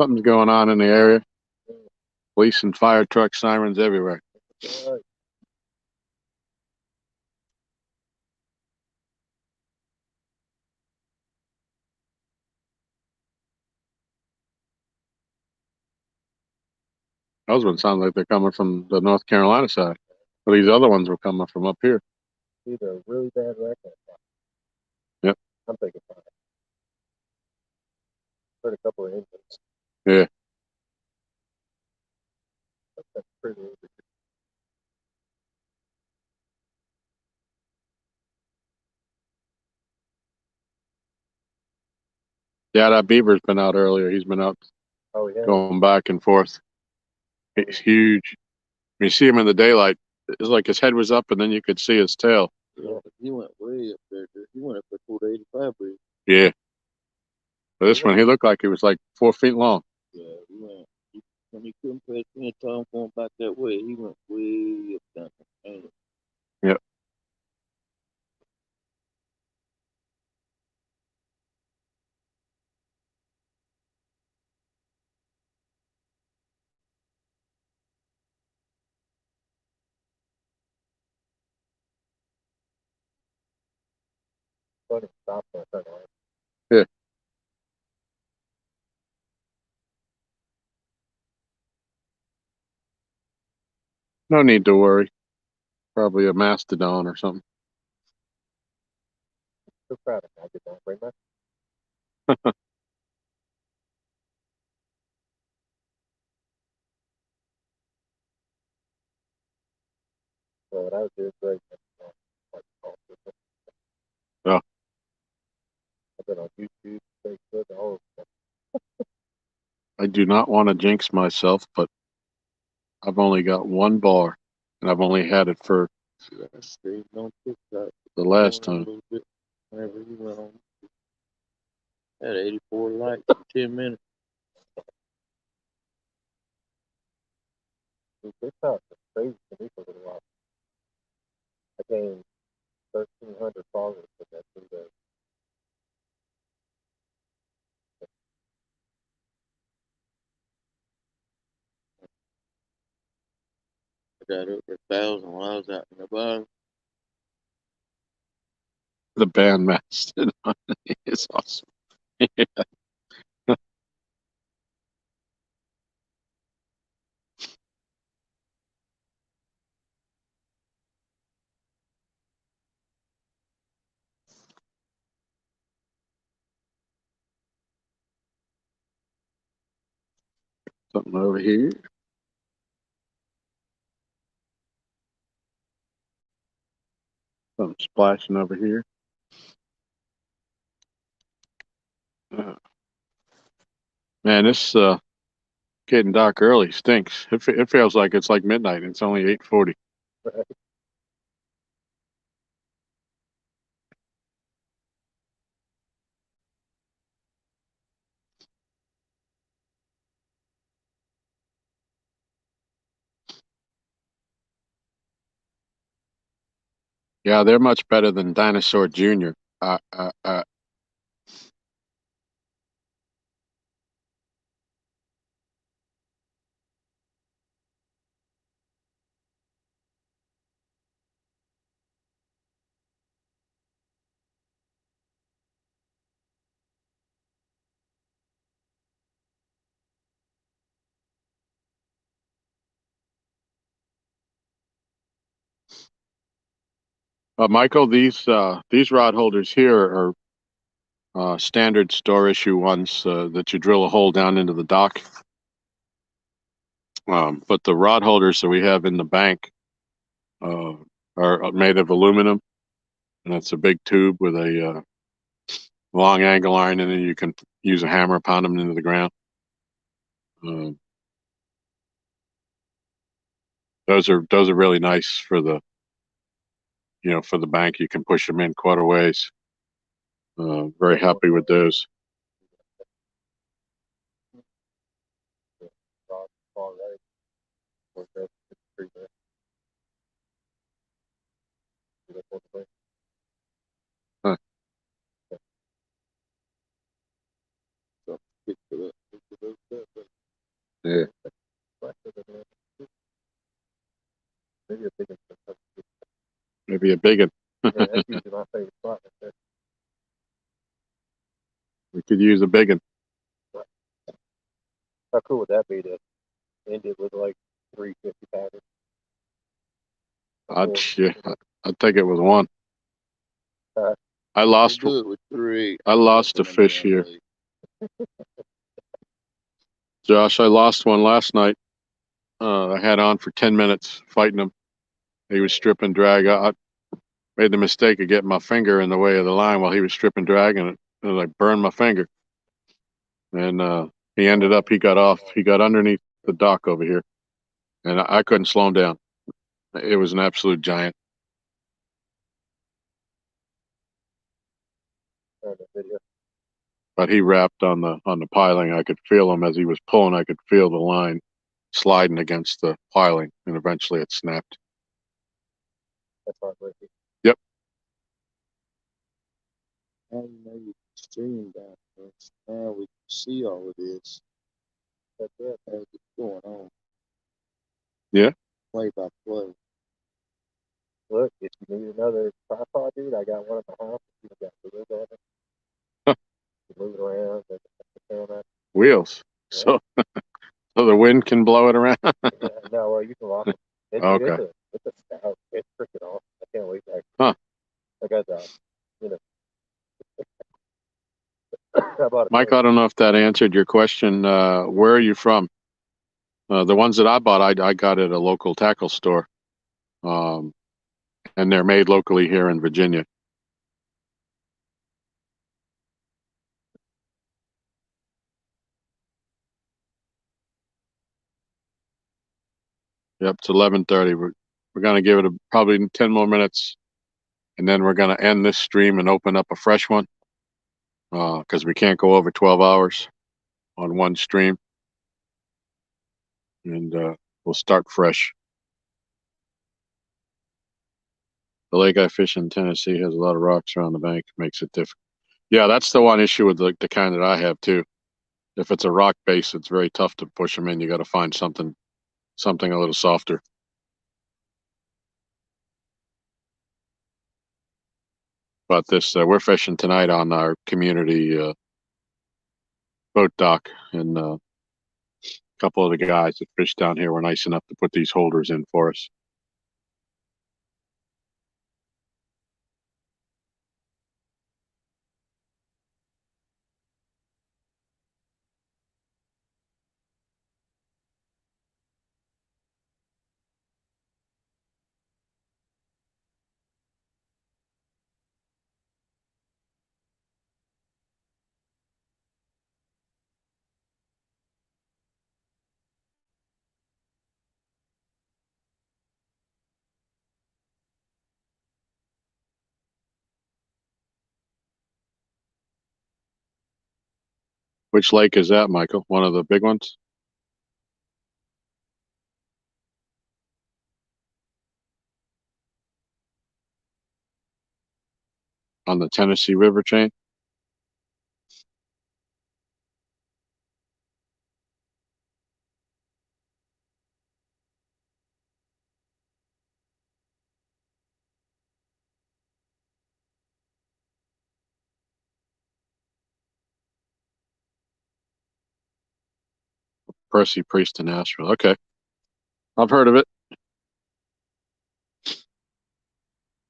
Something's going on in the area. Police and fire truck sirens everywhere. All right. Those ones sound like they're coming from the North Carolina side. But these other ones were coming from up here. Either a really bad wreck or Yep. I'm thinking fine. Heard a couple of engines. Yeah. That's pretty easy. Yeah, that beaver's been out earlier. He's been out Oh yeah. going back and forth. He's huge. When you see him in the daylight, it's like his head was up and then you could see his tail. Yeah, he went way up there. Dude. He went up there for the 85 bridge. Yeah. But this one, he looked like he was like 4 feet long. Yeah, he went. When he couldn't pass me and Tom going back that way, he went way up down there. Yep. Funny. Stop and turn around. Yeah. No need to worry. Probably a mastodon or something. Too proud of me. I did not bring my. when I was doing great, Oh. I've been on YouTube, Facebook, all of them. I do not want to jinx myself, but I've only got one bar, and I've only had it for See, I stayed on TikTok the last a time. little bit whenever you went on. Had 84 likes in 10 minutes. TikTok was crazy to me for a little while. I gained 1,300 followers in that 3 days. I got over 1,000 while I was out in the bottom. The bandmaster is awesome. Something over here. Something splashing over here. Man, this getting dark early stinks. It feels like it's like midnight. It's only 8:40. Yeah, they're much better than Dinosaur Jr. Michael, these rod holders here are standard store issue ones that you drill a hole down into the dock. But the rod holders that we have in the bank are made of aluminum, and it's a big tube with a long angle iron in it. You can use a hammer, pound them into the ground. Those are really nice for the for the bank. You can push them in quite a ways. Very happy with those. Huh. So, stick to that. Yeah. Maybe a big one. Maybe a big one. Yeah, that's usually my favorite spot. We could use a big one. How cool would that be to end it with like 350 pounders? I'd take it with one. I lost. Do it with 3. I lost a fish here. Josh, I lost one last night. I had on for 10 minutes fighting him. He was stripping drag. I made the mistake of getting my finger in the way of the line while he was stripping drag, and I burned my finger. And he ended up, he got off. He got underneath the dock over here, and I couldn't slow him down. It was an absolute giant. But he wrapped on the piling. I could feel him as he was pulling. I could feel the line sliding against the piling, and eventually it snapped. That's heartbreaking. Yep. Now you know you can stream down this. Now we can see all of this. That's it. As it's going on. Yeah. Play by play. Look, if you need another tripod, dude, I got one at the house. You got wheels on it. Huh. You move it around. Wheels. Yeah. So the wind can blow it around. Yeah, no, well, you can lock it. Okay. It's a stout. It's freaking awesome. I can't wait to Huh. I got that. I bought it. Mike, I don't know if that answered your question. Where are you from? The ones that I bought, I got at a local tackle store. and they're made locally here in Virginia. Yep, it's 11:30. We're going to give it probably 10 more minutes, and then we're going to end this stream and open up a fresh one because we can't go over 12 hours on one stream, and we'll start fresh. The lake I fish in Tennessee has a lot of rocks around the bank, makes it difficult. Yeah, that's the one issue with the kind that I have too. If it's a rock base, it's very tough to push them in. You got to find something a little softer. But this, we're fishing tonight on our community boat dock, and a couple of the guys that fish down here were nice enough to put these holders in for us. Which lake is that, Michael? One of the big ones? On the Tennessee River chain? Percy Priest in Asheville. Okay. I've heard of it.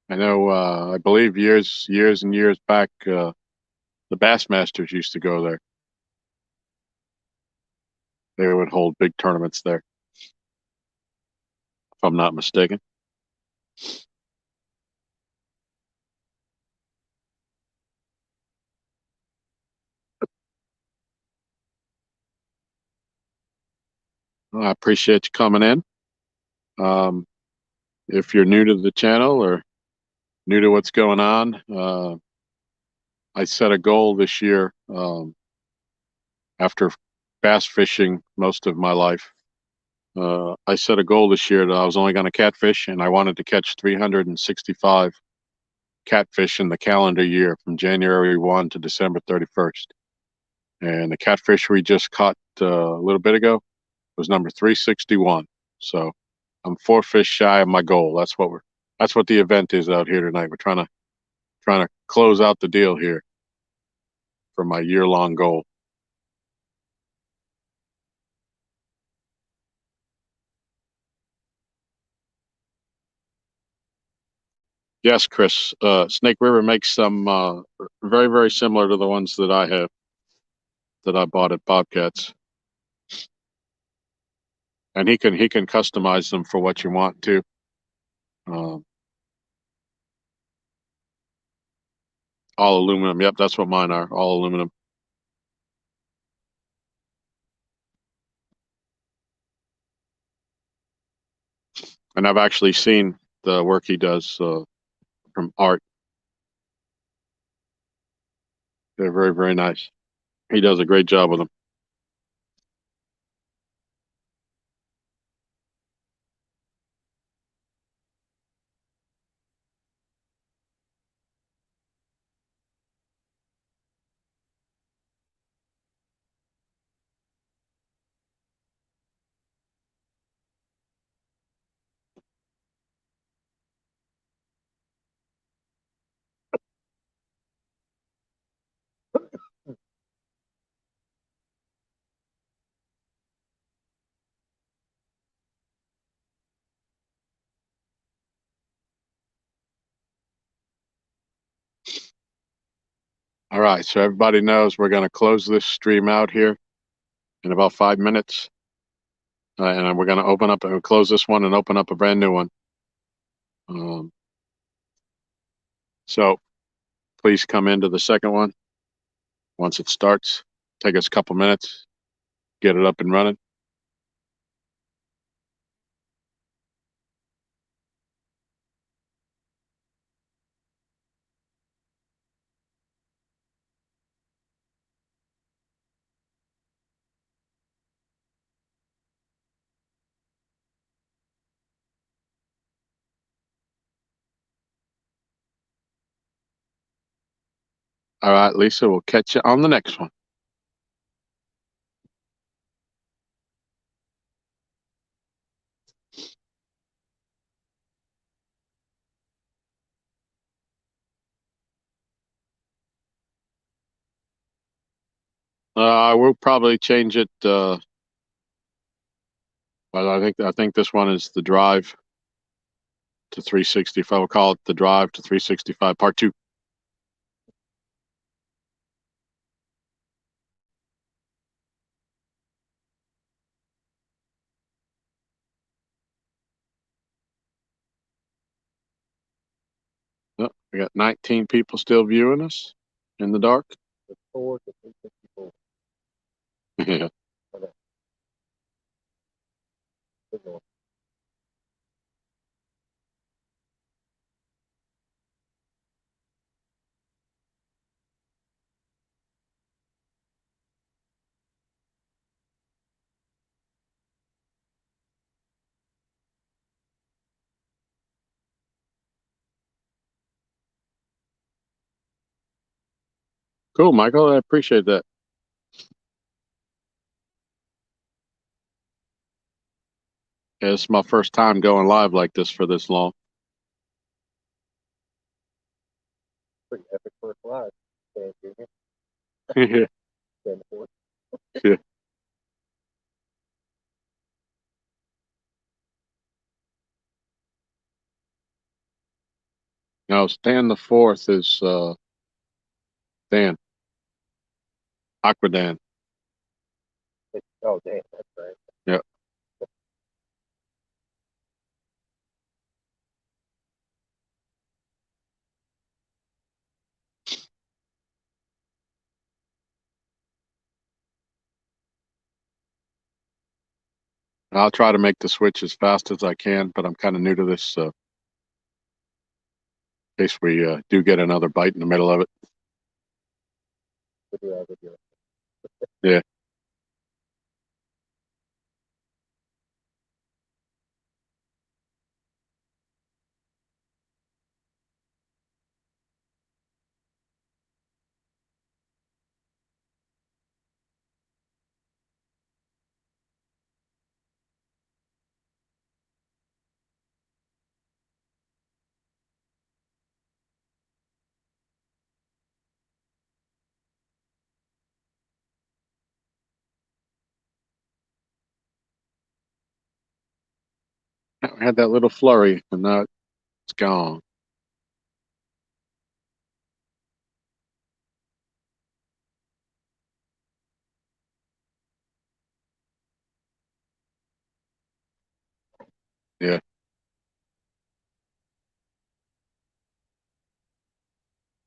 I know, I believe years and years back, the Bassmasters used to go there. They would hold big tournaments there, if I'm not mistaken. Well, I appreciate you coming in. If you're new to the channel or new to what's going on, I set a goal this year, after bass fishing most of my life. I set a goal this year that I was only going to catfish, and I wanted to catch 365 catfish in the calendar year from January 1 to December 31st. And the catfish we just caught a little bit ago was number 361. So I'm 4 fish shy of my goal. That's what the event is out here tonight. We're trying to close out the deal here for my year-long goal. Yes, Chris. Snake River makes some very, very similar to the ones that I have, that I bought at Bobcats. And he can customize them for what you want to. All aluminum. Yep, that's what mine are. All aluminum. And I've actually seen the work he does from Art. They're very, very nice. He does a great job with them. All right, so everybody knows we're going to close this stream out here in about 5 minutes. And we're going to open up and close this one and open up a brand new one. So please come into the second one. Once it starts, take us a couple minutes, get it up and running. All right, Lisa, we'll catch you on the next one. We'll probably change it. Well, I think this one is the drive to 365. We'll call it the drive to 365 part 2. Oh, we got 19 people still viewing us in the dark. The 4 to 364. Yeah. Okay. Good one. Cool, Michael. I appreciate that. Yeah, it's my first time going live like this for this long. Pretty epic first live. Dan Jr. Yeah. Dan the fourth. Yeah. No, Stan the fourth is Dan. Aqua Dan. Oh, Dan, that's right. Yeah. I'll try to make the switch as fast as I can, but I'm kind of new to this, so in case we do get another bite in the middle of it. Video. Yeah. We had that little flurry, and now it's gone. Yeah.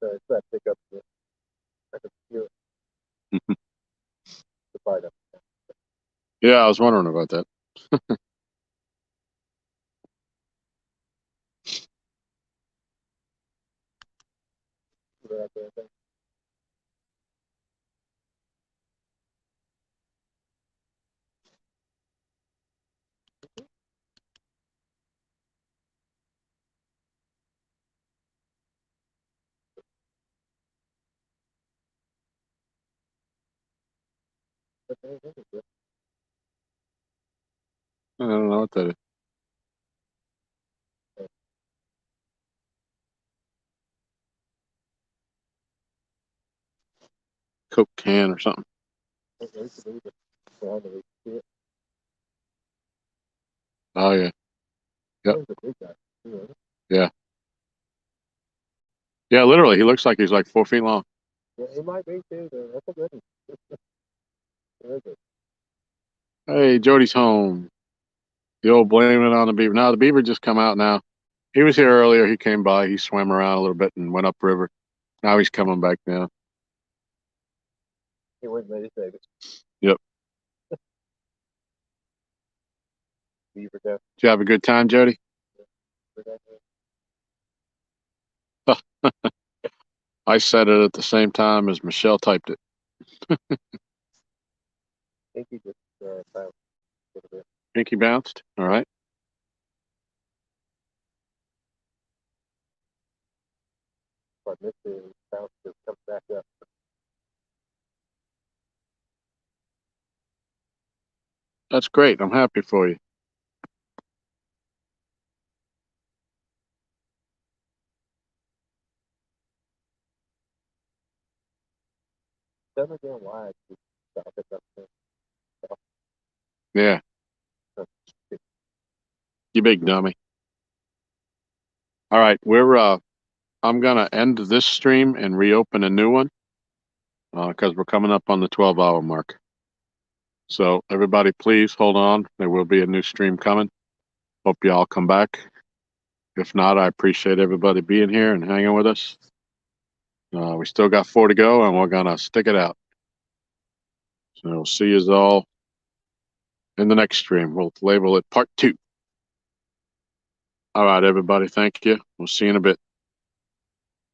So it's that pick up the, I can feel it, the bite up. Yeah, I was wondering about that. Put it out there, I think. But there's anything. I don't know what that is. Coke can or something. There's the movie. So I don't see it. Oh, yeah. Yep. There's the big guy. Too, isn't it? Yeah. Yeah, literally. He looks like he's like 4 feet long. Yeah, it might be too. That's a good one. Very good. Hey, Jody's home. The old blaming it on the beaver. Now, the beaver just come out now. He was here earlier. He came by. He swam around a little bit and went upriver. Now he's coming back down. He went and made his Vegas. Yep. Beaver down. Did you have a good time, Jody? I said it at the same time as Michelle typed it. I think he just bounced a little bit. Think he bounced? All right. But missed the bounce to come back up. That's great. I'm happy for you. Done again wide. Stop it up there. Yeah. You big dummy. All right. I'm going to end this stream and reopen a new one because we're coming up on the 12-hour mark. So everybody, please hold on. There will be a new stream coming. Hope you all come back. If not, I appreciate everybody being here and hanging with us. We still got 4 to go, and we're going to stick it out. So we'll see you all in the next stream. We'll label it part 2. All right, everybody. Thank you. We'll see you in a bit.